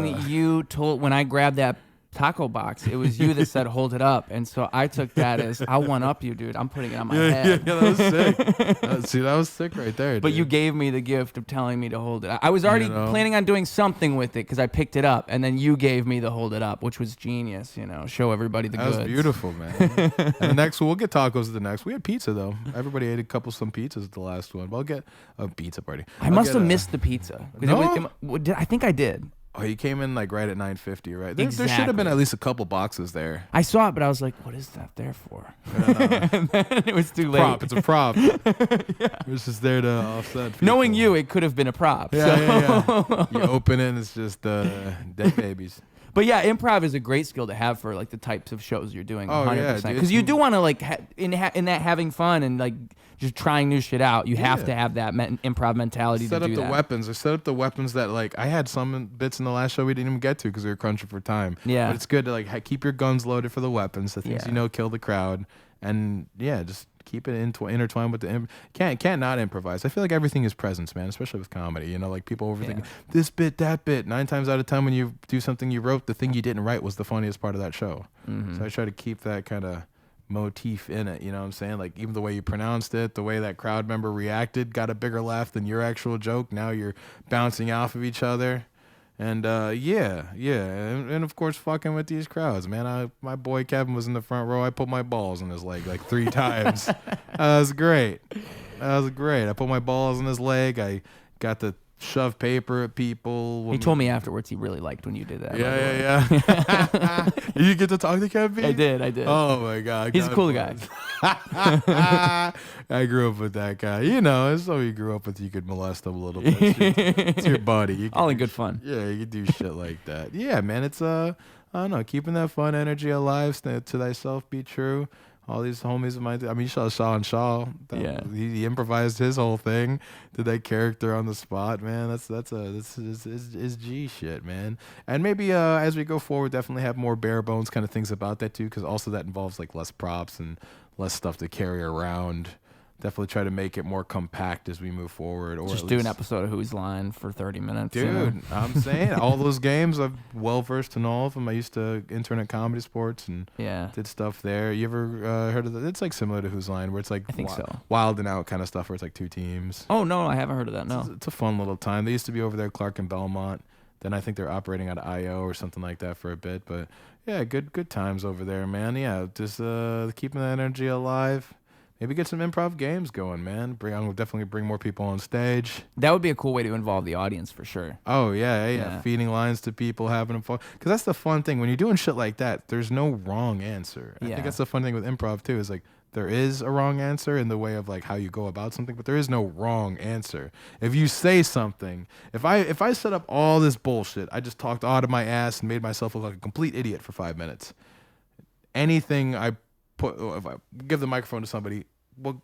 I grabbed that taco box, it was you that said hold it up, and so I took that as I one up you, dude. I'm putting it on my head. Yeah, that was sick. See, that was sick right there. But dude. you gave me the gift of telling me to hold it. I was already planning on doing something with it because I picked it up, and then you gave me the hold it up, which was genius. Show everybody the goods. That was beautiful, man. And the next we'll get tacos. The next we had pizza though. Everybody ate some pizzas at the last one. But I'll get a pizza party. I must have missed the pizza. No? I think I did. Oh, you came in like right at 9:50, right? There should Exactly. have been at least a couple boxes there. I saw it, but I was like, "What is that there for?" And then it was too late. It's a prop. It was just there to offset. People. Knowing you, it could have been a prop. Yeah. You open it, and it's just dead babies. But yeah, improv is a great skill to have for like the types of shows you're doing. Oh, 100%. yeah, Because you do want to like in that having fun and like just trying new shit out. You have to have that improv mentality to do that. Set up the weapons. I set up the weapons that like I had some bits in the last show we didn't even get to because we were crunching for time. Yeah. But it's good to like keep your guns loaded for the weapons, the things kill the crowd, and just keep it intertwined with the can't not improvise. I feel like everything is presence, man, especially with comedy. Like people overthink this bit, that bit. 9 times out of 10 when you do something you wrote, the thing you didn't write was the funniest part of that show. So I try to keep that kind of motif in it, you know what I'm saying? Like even the way you pronounced it, the way that crowd member reacted, got a bigger laugh than your actual joke. Now you're bouncing off of each other. And and of course fucking with these crowds, man. My boy Kevin was in the front row. I put my balls in his leg like 3 times. That was great. I put my balls in his leg. I got to shove paper at people. He told me afterwards he really liked when you did that. Yeah. Did you get to talk to Kevin? I did. Oh my God. He's a cool guy. I grew up with that guy. It's so you grew up with, you could molest him a little bit. It's your buddy. All in good fun. Yeah, you can do shit like that. Yeah, man, it's I don't know, keeping that fun energy alive, stay to thyself, be true. All these homies of mine. I mean, you saw Shaw and Shaw. He improvised his whole thing. Did that character on the spot, man. That's his G shit, man. And maybe as we go forward, definitely have more bare bones kind of things about that too, because also that involves like less props and less stuff to carry around. Definitely try to make it more compact as we move forward. Or just do an episode of Who's Line for 30 minutes. Dude, I'm saying all those games, I'm well versed in all of them. I used to intern at Comedy Sports and did stuff there. You ever heard of that? It's like similar to Who's Line, where it's like I think so. Wild and Out kind of stuff, where it's like 2 teams. Oh, no, I haven't heard of that, no. It's a fun little time. They used to be over there, Clark and Belmont. Then I think they're operating out of IO or something like that for a bit. But yeah, good times over there, man. Yeah, just keeping that energy alive. Maybe get some improv games going, man. I'll definitely bring more people on stage. That would be a cool way to involve the audience for sure. Oh, yeah. Feeding lines to people, having them fun. Because that's the fun thing. When you're doing shit like that, there's no wrong answer. I think that's the fun thing with improv, too, is like there is a wrong answer in the way of like how you go about something, but there is no wrong answer. If you say something, if I set up all this bullshit, I just talked out of my ass and made myself look like a complete idiot for 5 minutes. Anything if I give the microphone to somebody,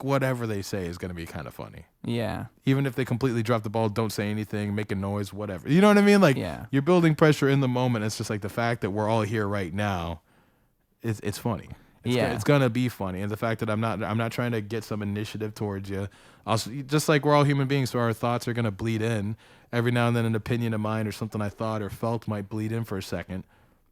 whatever they say is going to be kind of funny. Yeah. Even if they completely drop the ball, don't say anything, make a noise, whatever. You know what I mean? Like, you're building pressure in the moment. It's just like the fact that we're all here right now, it's funny. It's going to be funny. And the fact that I'm not trying to get some initiative towards you. Also, just like we're all human beings, so our thoughts are going to bleed in. Every now and then an opinion of mine or something I thought or felt might bleed in for a second.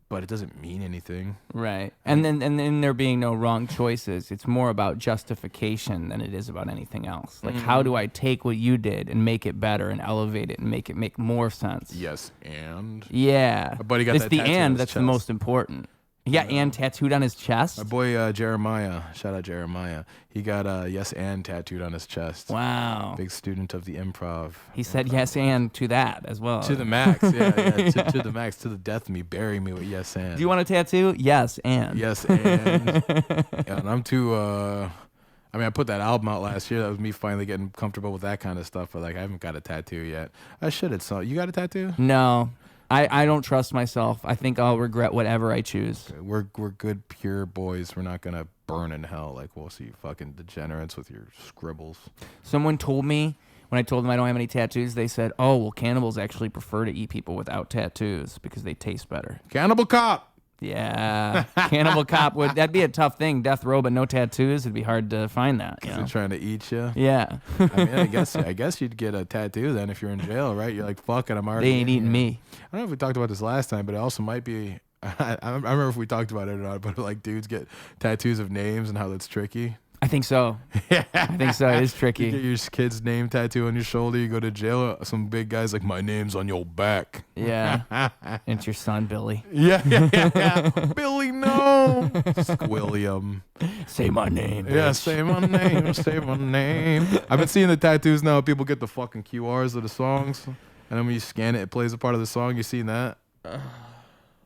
But it doesn't mean anything. Right. And then there being no wrong choices, it's more about justification than it is about anything else. Like, how do I take what you did and make it better and elevate it and make it make more sense? Yes, and? Yeah. My buddy got it's that the tattoo on and his that's chest. the most important. Yeah, and tattooed on his chest. My boy Jeremiah, shout out Jeremiah. He got yes and tattooed on his chest. Wow. Big student of the improv. He said yes and to that as well. To the max, yeah, to the max, to the death of me. Bury me with yes and. Do you want a tattoo? Yes and. Yes and. Yeah, and I'm too. I mean, I put that album out last year. That was me finally getting comfortable with that kind of stuff. But like, I haven't got a tattoo yet. I should have. So, you got a tattoo? No, I don't trust myself. I think I'll regret whatever I choose. Okay, we're good, pure boys. We're not gonna burn in hell like we'll see you fucking degenerates with your scribbles. Someone told me when I told them I don't have any tattoos, they said, "Oh, well, cannibals actually prefer to eat people without tattoos because they taste better." Cannibal Cop. Yeah, Cannibal Cop that'd be a tough thing. Death row, but no tattoos. It'd be hard to find that. You know? They're trying to eat you. Yeah. I mean, I guess you'd get a tattoo then if you're in jail, right? You're like, fuck it, I'm already. They ain't eating me. I don't know if we talked about this last time, but it also might be. I don't remember if we talked about it or not, but like dudes get tattoos of names and how that's tricky. I think so. I think so. It is tricky. You get your kid's name tattoo on your shoulder. You go to jail. Some big guy's like, my name's on your back. Yeah. And it's your son, Billy. Yeah. Billy, no. Squilliam. Say my name. Yeah, bitch. say my name. Say my name. I've been seeing the tattoos now. People get the fucking QRs of the songs. And then when you scan it, it plays a part of the song. You seen that?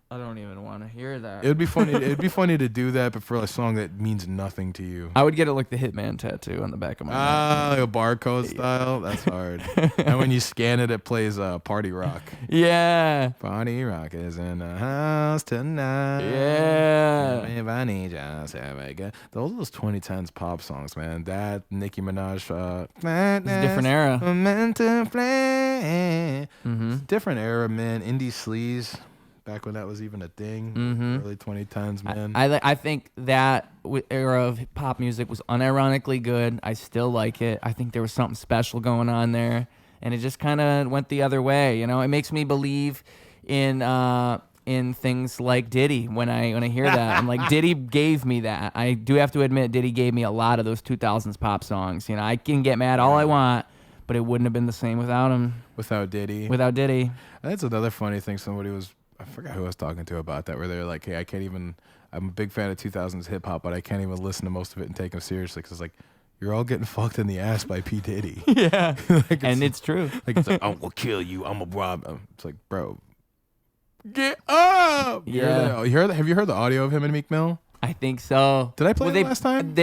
I don't even want to hear that. It'd be funny. It'd be funny to do that, but for a song that means nothing to you. I would get it like the Hitman tattoo on the back of my neck. Like a barcode style. That's hard. And when you scan it, it plays party rock. Yeah. Party rock is in the house tonight. Yeah. If I need you, I'll say I get. Those 2010s pop songs, man. That Nicki Minaj. It's a different era. Meant to play. It's a different era, man. Indie sleaze. Back when that was even a thing, early 2010s, man. I think that era of pop music was unironically good. I still like it. I think there was something special going on there, and it just kind of went the other way. You know, it makes me believe in things like Diddy when I hear that. I'm like, Diddy gave me that. I do have to admit, Diddy gave me a lot of those 2000s pop songs. You know, I can get mad all I want, but it wouldn't have been the same without him. Without Diddy. Without Diddy. That's another funny thing. I forgot who I was talking to about that, where they're like, hey, I'm a big fan of 2000s hip hop, but I can't even listen to most of it and take them seriously because it's like, you're all getting fucked in the ass by P. Diddy. Yeah. Like and it's true. Like, it's like, I'm going to kill you. I'm going to rob. It's like, bro, get up. Yeah. Have you heard the audio of him and Meek Mill? I think so. Did I play it last time?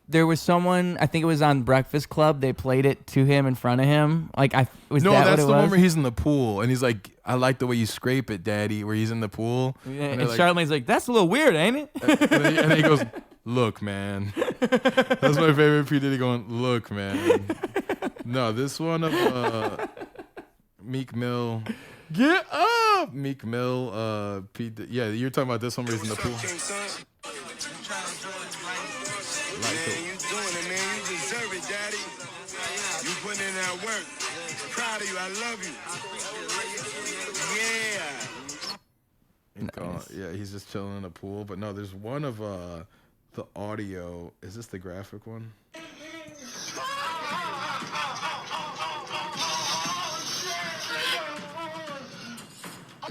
There was someone, I think it was on Breakfast Club. They played it to him in front of him. Like that's what it the one was? where he's in the pool and he's like, I like the way you scrape it, Daddy. Where he's in the pool. Yeah, and Charlamagne's like, that's a little weird, ain't it? and then he goes, look, man. That's my favorite P. Diddy going, look, man. No, this one of Meek Mill. Get up, Meek Mill. Yeah, you're talking about this one where he's in the pool. Man, you doing it, man. You deserve it, Daddy. You putting in that work. Proud of you. I love you. Yeah. Nice. Yeah, he's just chilling in the pool. But no, there's one of the audio. Is this the graphic one? It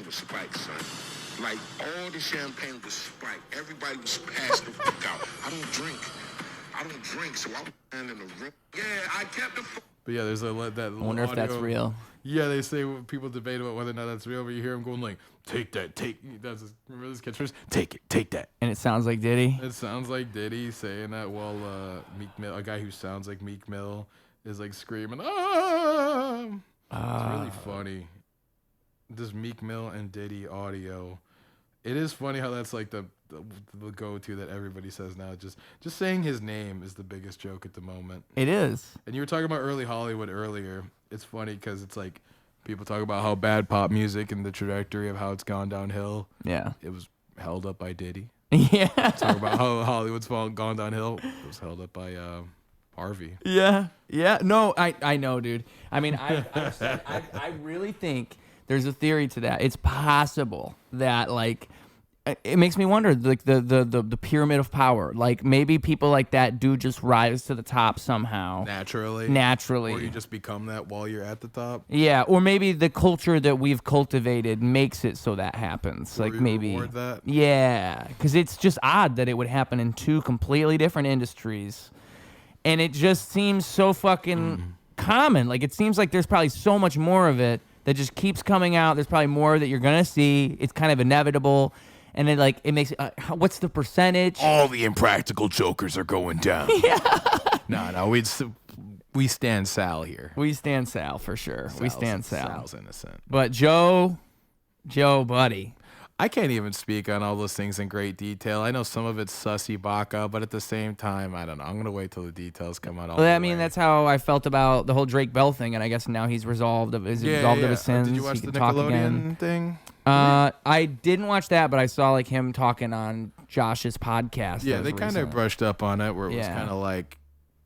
was Sprite, son. Like, all the champagne was Sprite. Everybody was passed the fuck out. I don't drink, so I was in the room. Yeah, I kept the But yeah, there's that I wonder if that's real. Yeah, they say people debate about whether or not that's real, but you hear him going like, take that, remember this catchphrase? Take that. And it sounds like Diddy. It sounds like Diddy saying that while Meek Mill, a guy who sounds like Meek Mill, is like screaming, ah! It's really funny. This Meek Mill and Diddy audio. It is funny how that's like the go-to that everybody says now. Just saying his name is the biggest joke at the moment. It is. And you were talking about early Hollywood earlier. It's funny because it's like people talk about how bad pop music and the trajectory of how it's gone downhill. Yeah. It was held up by Diddy. Yeah. Talk about how Hollywood's gone downhill. It was held up by Harvey. Yeah. Yeah. No, I know, dude. I mean, I really think there's a theory to that. It's possible that like it makes me wonder, like the pyramid of power. Like maybe people like that do just rise to the top somehow. Naturally. Or you just become that while you're at the top. Yeah, or maybe the culture that we've cultivated makes it so that happens. Or like you maybe. reward that. Yeah, because it's just odd that it would happen in two completely different industries. And it just seems so fucking common. Like it seems like there's probably so much more of it that just keeps coming out. There's probably more that you're gonna see. It's kind of inevitable, and it makes what's the percentage? All the impractical jokers are going down. No, we stand Sal here. We stand Sal for sure. We stand Sal. Sal's innocent. But Joe, buddy. I can't even speak on all those things in great detail. I know some of it's sussy baka, but at the same time, I don't know. I'm gonna wait till the details come out. Well, I mean, that's how I felt about the whole Drake Bell thing, and I guess now he's resolved of his sins. Did you watch he the can talk again. Nickelodeon thing? I didn't watch that, but I saw like him talking on Josh's podcast. Yeah, they kind of brushed up on it, where it was Yeah. kind of like,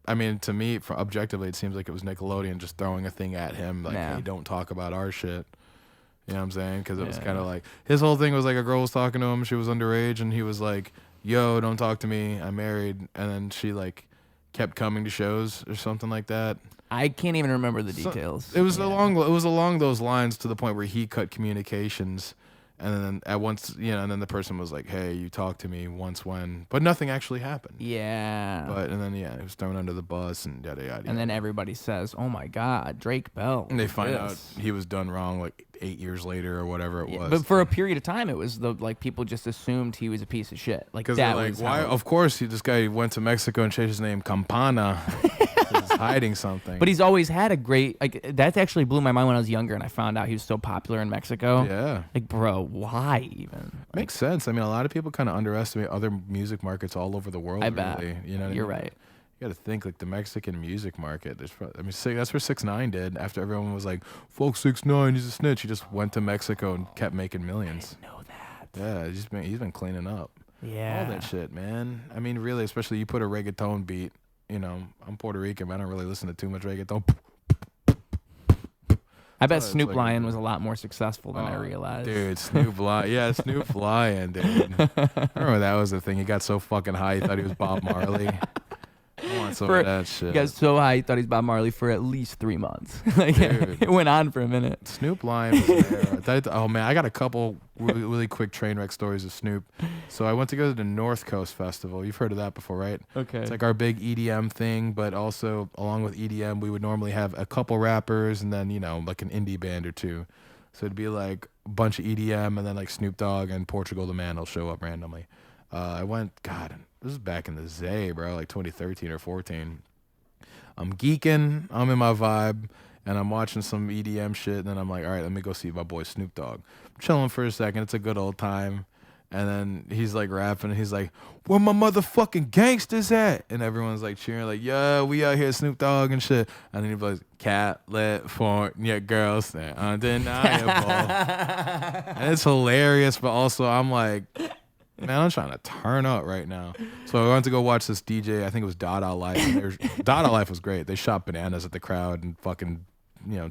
I mean, to me, objectively, it seems like it was Nickelodeon just throwing a thing at him, like, Yeah. hey, don't talk about our shit. You know what I'm saying? Because it was kind of like, his whole thing was like a girl was talking to him, she was underage, and he was like, yo, don't talk to me, I'm married. And then she like kept coming to shows or something like that. I can't even remember the details. It was along those lines, to the point where he cut communications. And then at once, and then the person was like, hey, you talked to me once when, but nothing actually happened. Yeah. And then, it was thrown under the bus and yada, yada, yada. And then everybody says, oh my God, Drake Bell. And they find out he was done wrong like 8 years later or whatever it was. But for a period of time, it was people just assumed he was a piece of shit. Like that was why? Of course, this guy went to Mexico and changed his name Campana. He's hiding something. But he's always had a great, that actually blew my mind when I was younger and I found out he was so popular in Mexico. Yeah. Like, bro, why even? Makes sense. I mean, a lot of people kind of underestimate other music markets all over the world. I bet. Really. You know what You're I mean? right. You got to think like the Mexican music market. That's where 6ix9ine did. After everyone was like, "Fuck 6ix9ine, he's a snitch." He just went to Mexico and kept making millions. I didn't know that. Yeah, he's been cleaning up. Yeah. All that shit, man. I mean, really, especially you put a reggaeton beat. I'm Puerto Rican, but I don't really listen to too much reggaeton. I bet Snoop Lion was a lot more successful than I realized. Dude, Snoop Lion. Yeah, Snoop Lion, dude. I remember that was the thing. He got so fucking high, he thought he was Bob Marley. I want some of that shit. He got so high, he thought he was Bob Marley for at least 3 months. It went on for a minute. Snoop Lion was there. Oh, man, I got a couple really quick train wreck stories of Snoop. So I went to go to the North Coast Festival. You've heard of that before, right? Okay. It's like our big EDM thing, but also along with EDM, we would normally have a couple rappers and then, like an indie band or two. So it'd be like a bunch of EDM and then like Snoop Dogg and Portugal the Man will show up randomly. I went, God, this is back in the day, bro, like 2013 or 14. I'm geeking, I'm in my vibe, and I'm watching some EDM shit, and then I'm like, all right, let me go see my boy Snoop Dogg. I'm chilling for a second, it's a good old time, and then he's like rapping, and he's like, where my motherfucking gangsters at? And everyone's like cheering, like, yeah, we out here, Snoop Dogg and shit. And then he goes, California girls, they're undeniable. And it's hilarious, but also I'm like, man, I'm trying to turn up right now. So I went to go watch this DJ. I think it was Dada Life. Dada Life was great. They shot bananas at the crowd and fucking,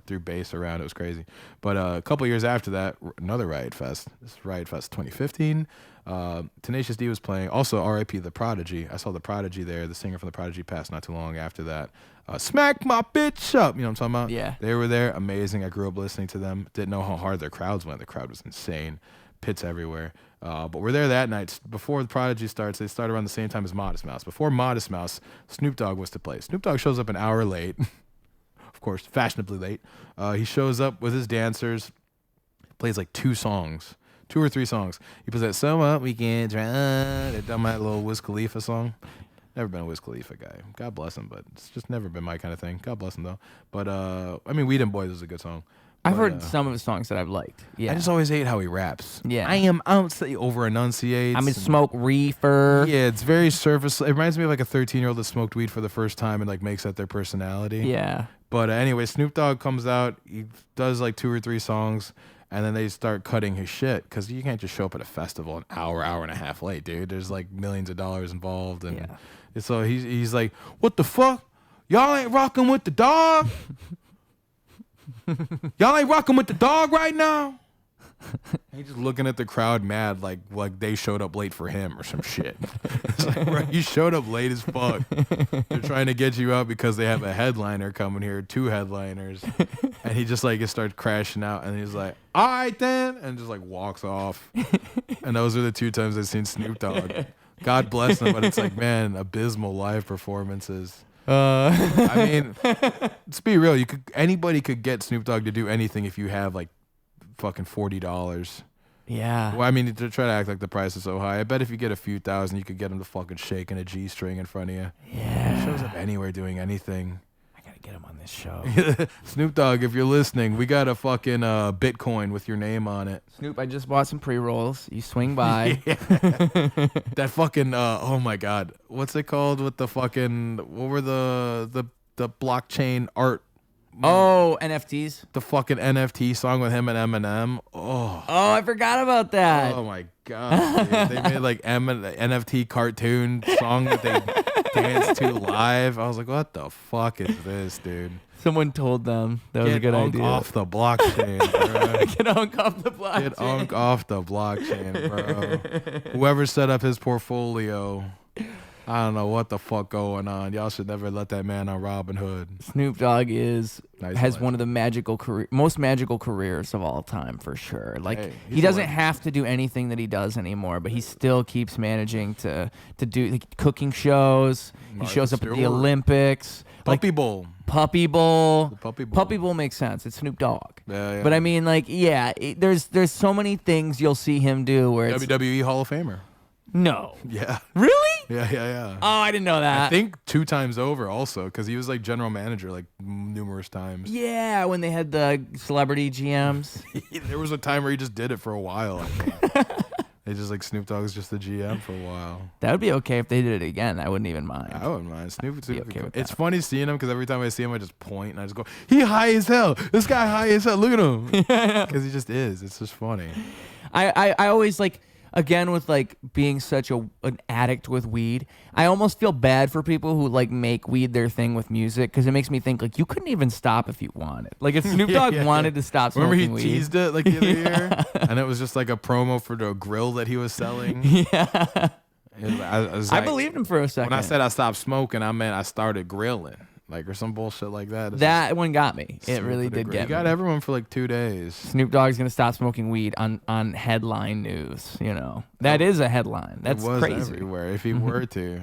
threw bass around. It was crazy. But a couple years after that, another Riot Fest. This is Riot Fest 2015. Tenacious D was playing. Also, R.I.P. The Prodigy. I saw The Prodigy there. The singer from The Prodigy passed not too long after that. Smack my bitch up. You know what I'm talking about? Yeah. They were there. Amazing. I grew up listening to them. Didn't know how hard their crowds went. The crowd was insane. Pits everywhere. But we're there that night. Before the Prodigy starts, they start around the same time as Modest Mouse. Before Modest Mouse, Snoop Dogg was to play. Snoop Dogg shows up an hour late. Of course, fashionably late. He shows up with his dancers, plays like 2 or 3 songs. He plays that "So What We Can Try." They done my little Wiz Khalifa song. Never been a Wiz Khalifa guy. God bless him, but it's just never been my kind of thing. God bless him, though. But, Weed and Boys is a good song. I've heard some of his songs that I've liked. Yeah. I just always hate how he raps. Yeah. I don't say over enunciates. I'm in smoke reefer. Yeah, it's very surface. It reminds me of like a 13-year-old that smoked weed for the first time and like makes that their personality. Yeah. But anyway, Snoop Dogg comes out. He does like 2 or 3 songs, and then they start cutting his shit because you can't just show up at a festival an hour and a half late, dude. There's like millions of dollars involved, and so he's like, "What the fuck? Y'all ain't rocking with the dog? Y'all ain't rocking with the dog right now?" He's just looking at the crowd mad, like they showed up late for him or some shit. It's like, bro, you showed up late as fuck. They're trying to get you out because they have a headliner coming here, 2 headliners, and he just like starts crashing out, and he's like, "All right then," and just like walks off. And those are the 2 times I've seen Snoop Dogg. God bless him, but it's like, man, abysmal live performances. I mean, let's be real. Anybody could get Snoop Dogg to do anything if you have like fucking $40. Yeah. Well, I mean, to try to act like the price is so high. I bet if you get a few thousand, you could get him to fucking shaking a G string in front of you. Yeah. He shows up anywhere doing anything. I gotta get him on this show. Snoop Dogg, if you're listening, we got a fucking Bitcoin with your name on it. Snoop, I just bought some pre-rolls. You swing by. That fucking oh my god, what's it called with the fucking what were the blockchain art? Oh, NFTs. The fucking NFT song with him and Eminem. Oh, I forgot about that. Oh my god, dude. They made like NFT cartoon song that they danced to live. I was like, what the fuck is this, dude? Someone told them that was a good idea. Get off the blockchain, bro. Get unk off the blockchain. Get unk off the blockchain, bro. Whoever set up his portfolio, I don't know what the fuck going on. Y'all should never let that man on Robin Hood. Snoop Dogg has legend. one of the most magical careers of all time, for sure. Like, Hey, he doesn't have to do anything that he does anymore, but he still keeps managing to do like, cooking shows. He shows up at the Olympics. Puppy Bowl. Puppy Bowl. The Puppy Bowl. Puppy Bowl makes sense. It's Snoop Dogg. Yeah. But I mean, like, yeah, there's so many things you'll see him do where it's WWE Hall of Famer. no. Yeah. Really? Yeah. Oh, I didn't know that. I think 2 times over also, because he was like general manager like numerous times. Yeah, when they had the celebrity GMs. There was a time where he just did it for a while. I think. They just like Snoop Dogg's just the GM for a while. That would be okay if they did it again. I wouldn't even mind. I wouldn't mind. Snoop. okay with It's that. funny seeing him because every time I see him, I just point and I just go, "He high as hell. This guy high as hell. Look at him." Because he just is. It's just funny. I always like, again, with like being such an addict with weed, I almost feel bad for people who like make weed their thing with music, because it makes me think like you couldn't even stop if you wanted. Like if Snoop Dogg wanted to stop smoking Remember he weed. teased it like the other year, and it was just like a promo for the grill that he was selling. Yeah. I I believed him for a second. when I said I stopped smoking, I meant I started grilling, like or some bullshit like that. It's that one got me. just It really stupid did agree. get He got me. everyone for like 2 days. Snoop Dogg's gonna stop smoking weed on headline news. You know, that is a headline. That's it was crazy. everywhere. If he were to,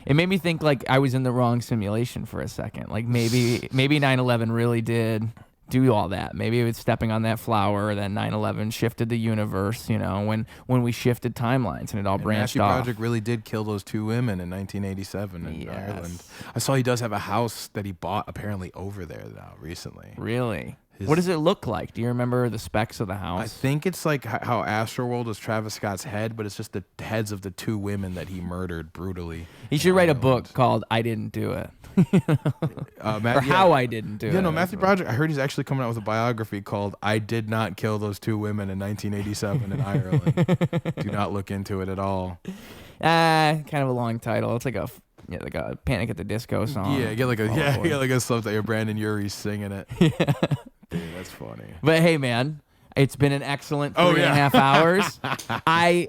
It made me think like I was in the wrong simulation for a second. Like maybe 9/11 really did do all that. Maybe it was stepping on that flower, then 9/11 shifted the universe, you know, when we shifted timelines and it all branched Matthew off. Project really did kill those 2 women in 1987 in Yes. Ireland. I saw he does have a house that he bought apparently over there now recently. Really? What does it look like? Do you remember the specs of the I house? think it's like how Astroworld is Travis Scott's head, but it's just the heads of the 2 women that he murdered brutally. He should write a book called "I Didn't Do It" or "How I Didn't Do It." Yeah, no, Matthew Project. I heard he's actually coming out with a biography called "I Did Not Kill Those 2 Women in 1987 in Ireland." Do not look into it at all. Kind of a long title. It's like a Panic at the Disco song. Yeah, get like a Oh, get like a stuff that your Brandon Urie's singing it. Yeah, dude, that's funny. But hey, man, it's been an excellent 3 Oh, and a yeah. half hours.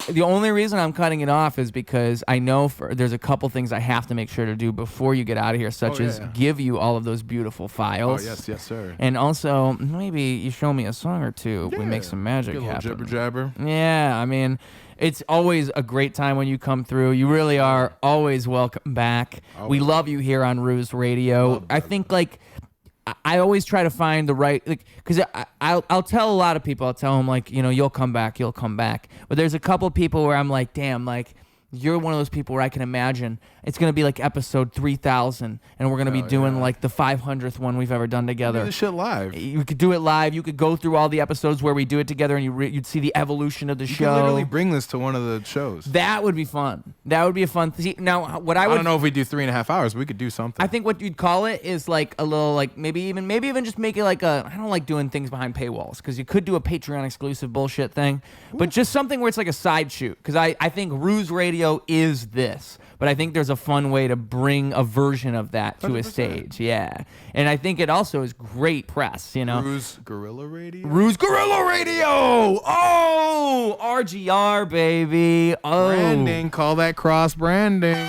The only reason I'm cutting it off is because I know there's a couple things I have to make sure to do before you get out of here, such as give you all of those beautiful Oh files. yes, sir. And also, maybe you show me a song or two. We make some magic Get a little happen. jibber jabber. Yeah, I mean, it's always a great time when you come through. You really are always welcome back. We love you here on Ruse Radio. I think like I always try to find the right, like, because I'll tell a lot of people, I'll tell them like, you know, you'll come back. But there's a couple of people where I'm like, damn, like, you're one of those people where I can imagine it's going to be like episode 3000 and we're going to be doing like the 500th one we've ever done together. Do this shit live. You could do it live. You could go through all the episodes where we do it together and you'd see the evolution of the You show. could literally bring this to one of the shows. That would be fun. That would be a fun. See, now, what I I would don't know if we do 3.5 hours, but we could do something. I think what you'd call it is like a little like maybe even just make it like a, I don't like doing things behind paywalls because you could do a Patreon exclusive bullshit thing, but just something where it's like a side shoot because I think Ruse Radio Radio is this. But I think there's a fun way to bring a version of that to a 100%. stage. Yeah. And I think it also is great press, you know? Ruse Guerilla Radio? Ruse Guerilla Radio! Oh! RGR, baby. Oh. Branding. Call that cross branding.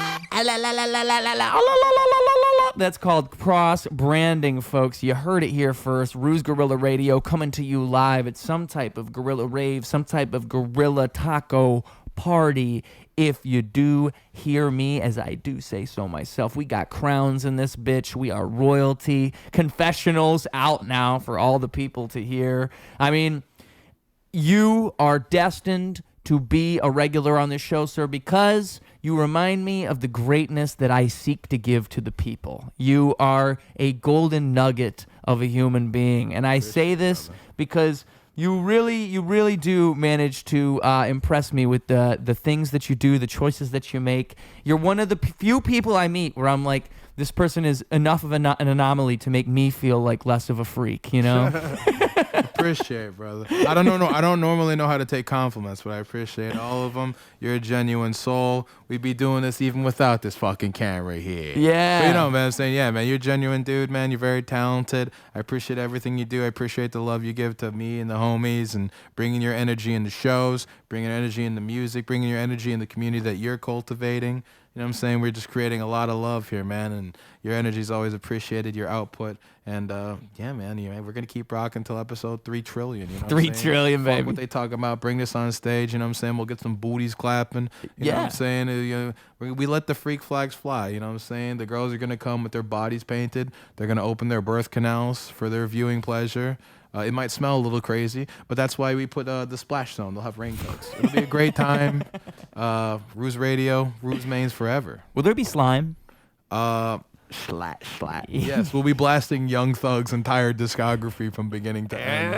That's called cross branding, folks. You heard it here first. Ruse Guerilla Radio coming to you live at some type of guerrilla rave, some type of Guerilla Taco Party. If you do hear me, as I do say so myself, we got crowns in this bitch. We are royalty. Confessionals out now for all the people to hear. I mean, you are destined to be a regular on this show, sir, because you remind me of the greatness that I seek to give to the people. You are a golden nugget of a human being. And I say this because you really do manage to impress me with the things that you do, the choices that you make. You're one of the few people I meet where I'm like, this person is enough of an anomaly to make me feel like less of a freak, you know? Appreciate it, brother. I don't normally know how to take compliments, but I appreciate all of them. You're a genuine soul. We'd be doing this even without this fucking camera here. Yeah. But you know, man, I'm saying, yeah, man, you're a genuine dude, man. You're very talented. I appreciate everything you do. I appreciate the love you give to me and the homies and bringing your energy in the shows, bringing your energy in the music, bringing your energy in the community that you're cultivating. You know what I'm saying? We're just creating a lot of love here, man, and your energy is always appreciated, your output. And, yeah, man, we're going to keep rocking until episode 3 trillion. You know 3 trillion, Fuck baby. what they talk about. Bring this on stage, you know what I'm saying? We'll get some booties clapping. You know what I'm saying? We let the freak flags fly, you know what I'm saying? The girls are going to come with their bodies painted. They're going to open their birth canals for their viewing pleasure. It might smell a little crazy, but that's why we put the splash zone. They'll have raincoats. It'll be a great time. Ruse Radio, Ruse Mains forever. Will there be slime? Slat. Yes, we'll be blasting Young Thug's entire discography from beginning to end,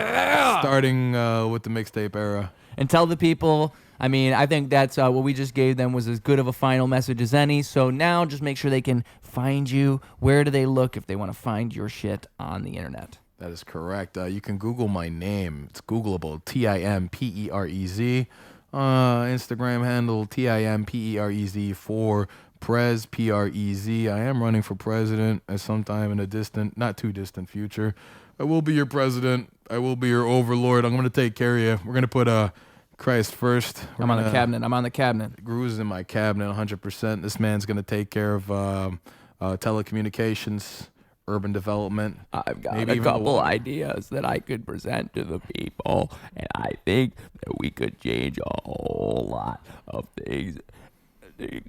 starting with the mixtape era. And tell the people, I mean, I think that's what we just gave them was as good of a final message as any. So now just make sure they can find you. Where do they look if they want to find your shit on the internet? That is correct. You can Google my name. It's Googleable. TIMPEREZ. Instagram handle TIMPEREZ for Perez, PREZ. I am running for president at some time in a distant, not too distant future. I will be your president. I will be your overlord. I'm going to take care of you. We're going to put Christ first. I'm on the cabinet. Gru's in my cabinet 100%. This man's going to take care of telecommunications, urban development. I've got a couple ideas that I could present to the people, and I think that we could change a whole lot of things. This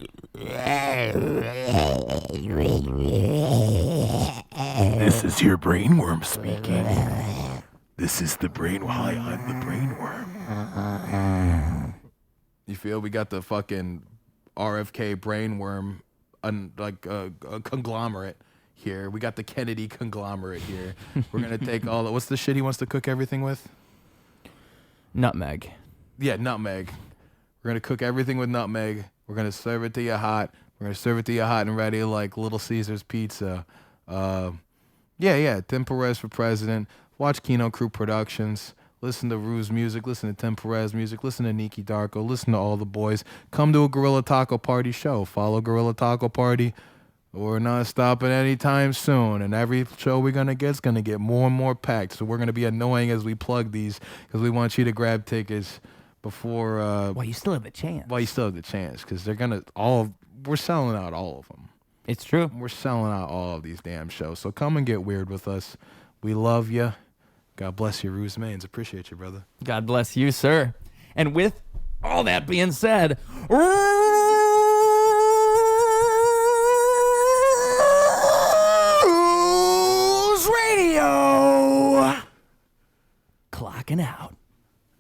is your brainworm speaking. This is the brain. Why I'm the brainworm. You feel we got the fucking RFK brainworm, a conglomerate here. We got the Kennedy conglomerate here. We're gonna take all the. What's the shit he wants to cook everything with? Nutmeg. Yeah, nutmeg. We're gonna cook everything with nutmeg. We're gonna serve it to you hot. We're gonna serve it to you hot and ready like Little Caesar's pizza. Tim Perez for president. Watch Kino Crew Productions. Listen to Ruse music. Listen to Tim Perez music. Listen to Nikki Darko. Listen to all the boys. Come to a Guerilla Taco Party show. Follow Guerilla Taco Party. We're not stopping anytime soon. And every show we're going to get is going to get more and more packed. So we're going to be annoying as we plug these because we want you to grab tickets before. Well, you still have a chance. Well, you still have the chance because they're going to all. We're selling out all of them. It's true. We're selling out all of these damn shows. So come and get weird with us. We love you. God bless you, Ruse Mains. Appreciate you, brother. God bless you, sir. And with all that being said, Ruse Radio clocking out.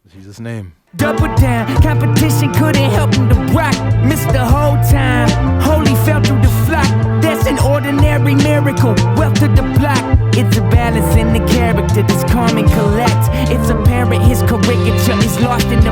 In Jesus' name. Double down, competition couldn't help him to rock. Missed the whole time, holy fell through the flock. That's an ordinary miracle, wealth to the block. It's a balance in the character that's calm and collect. It's apparent his caricature is lost in the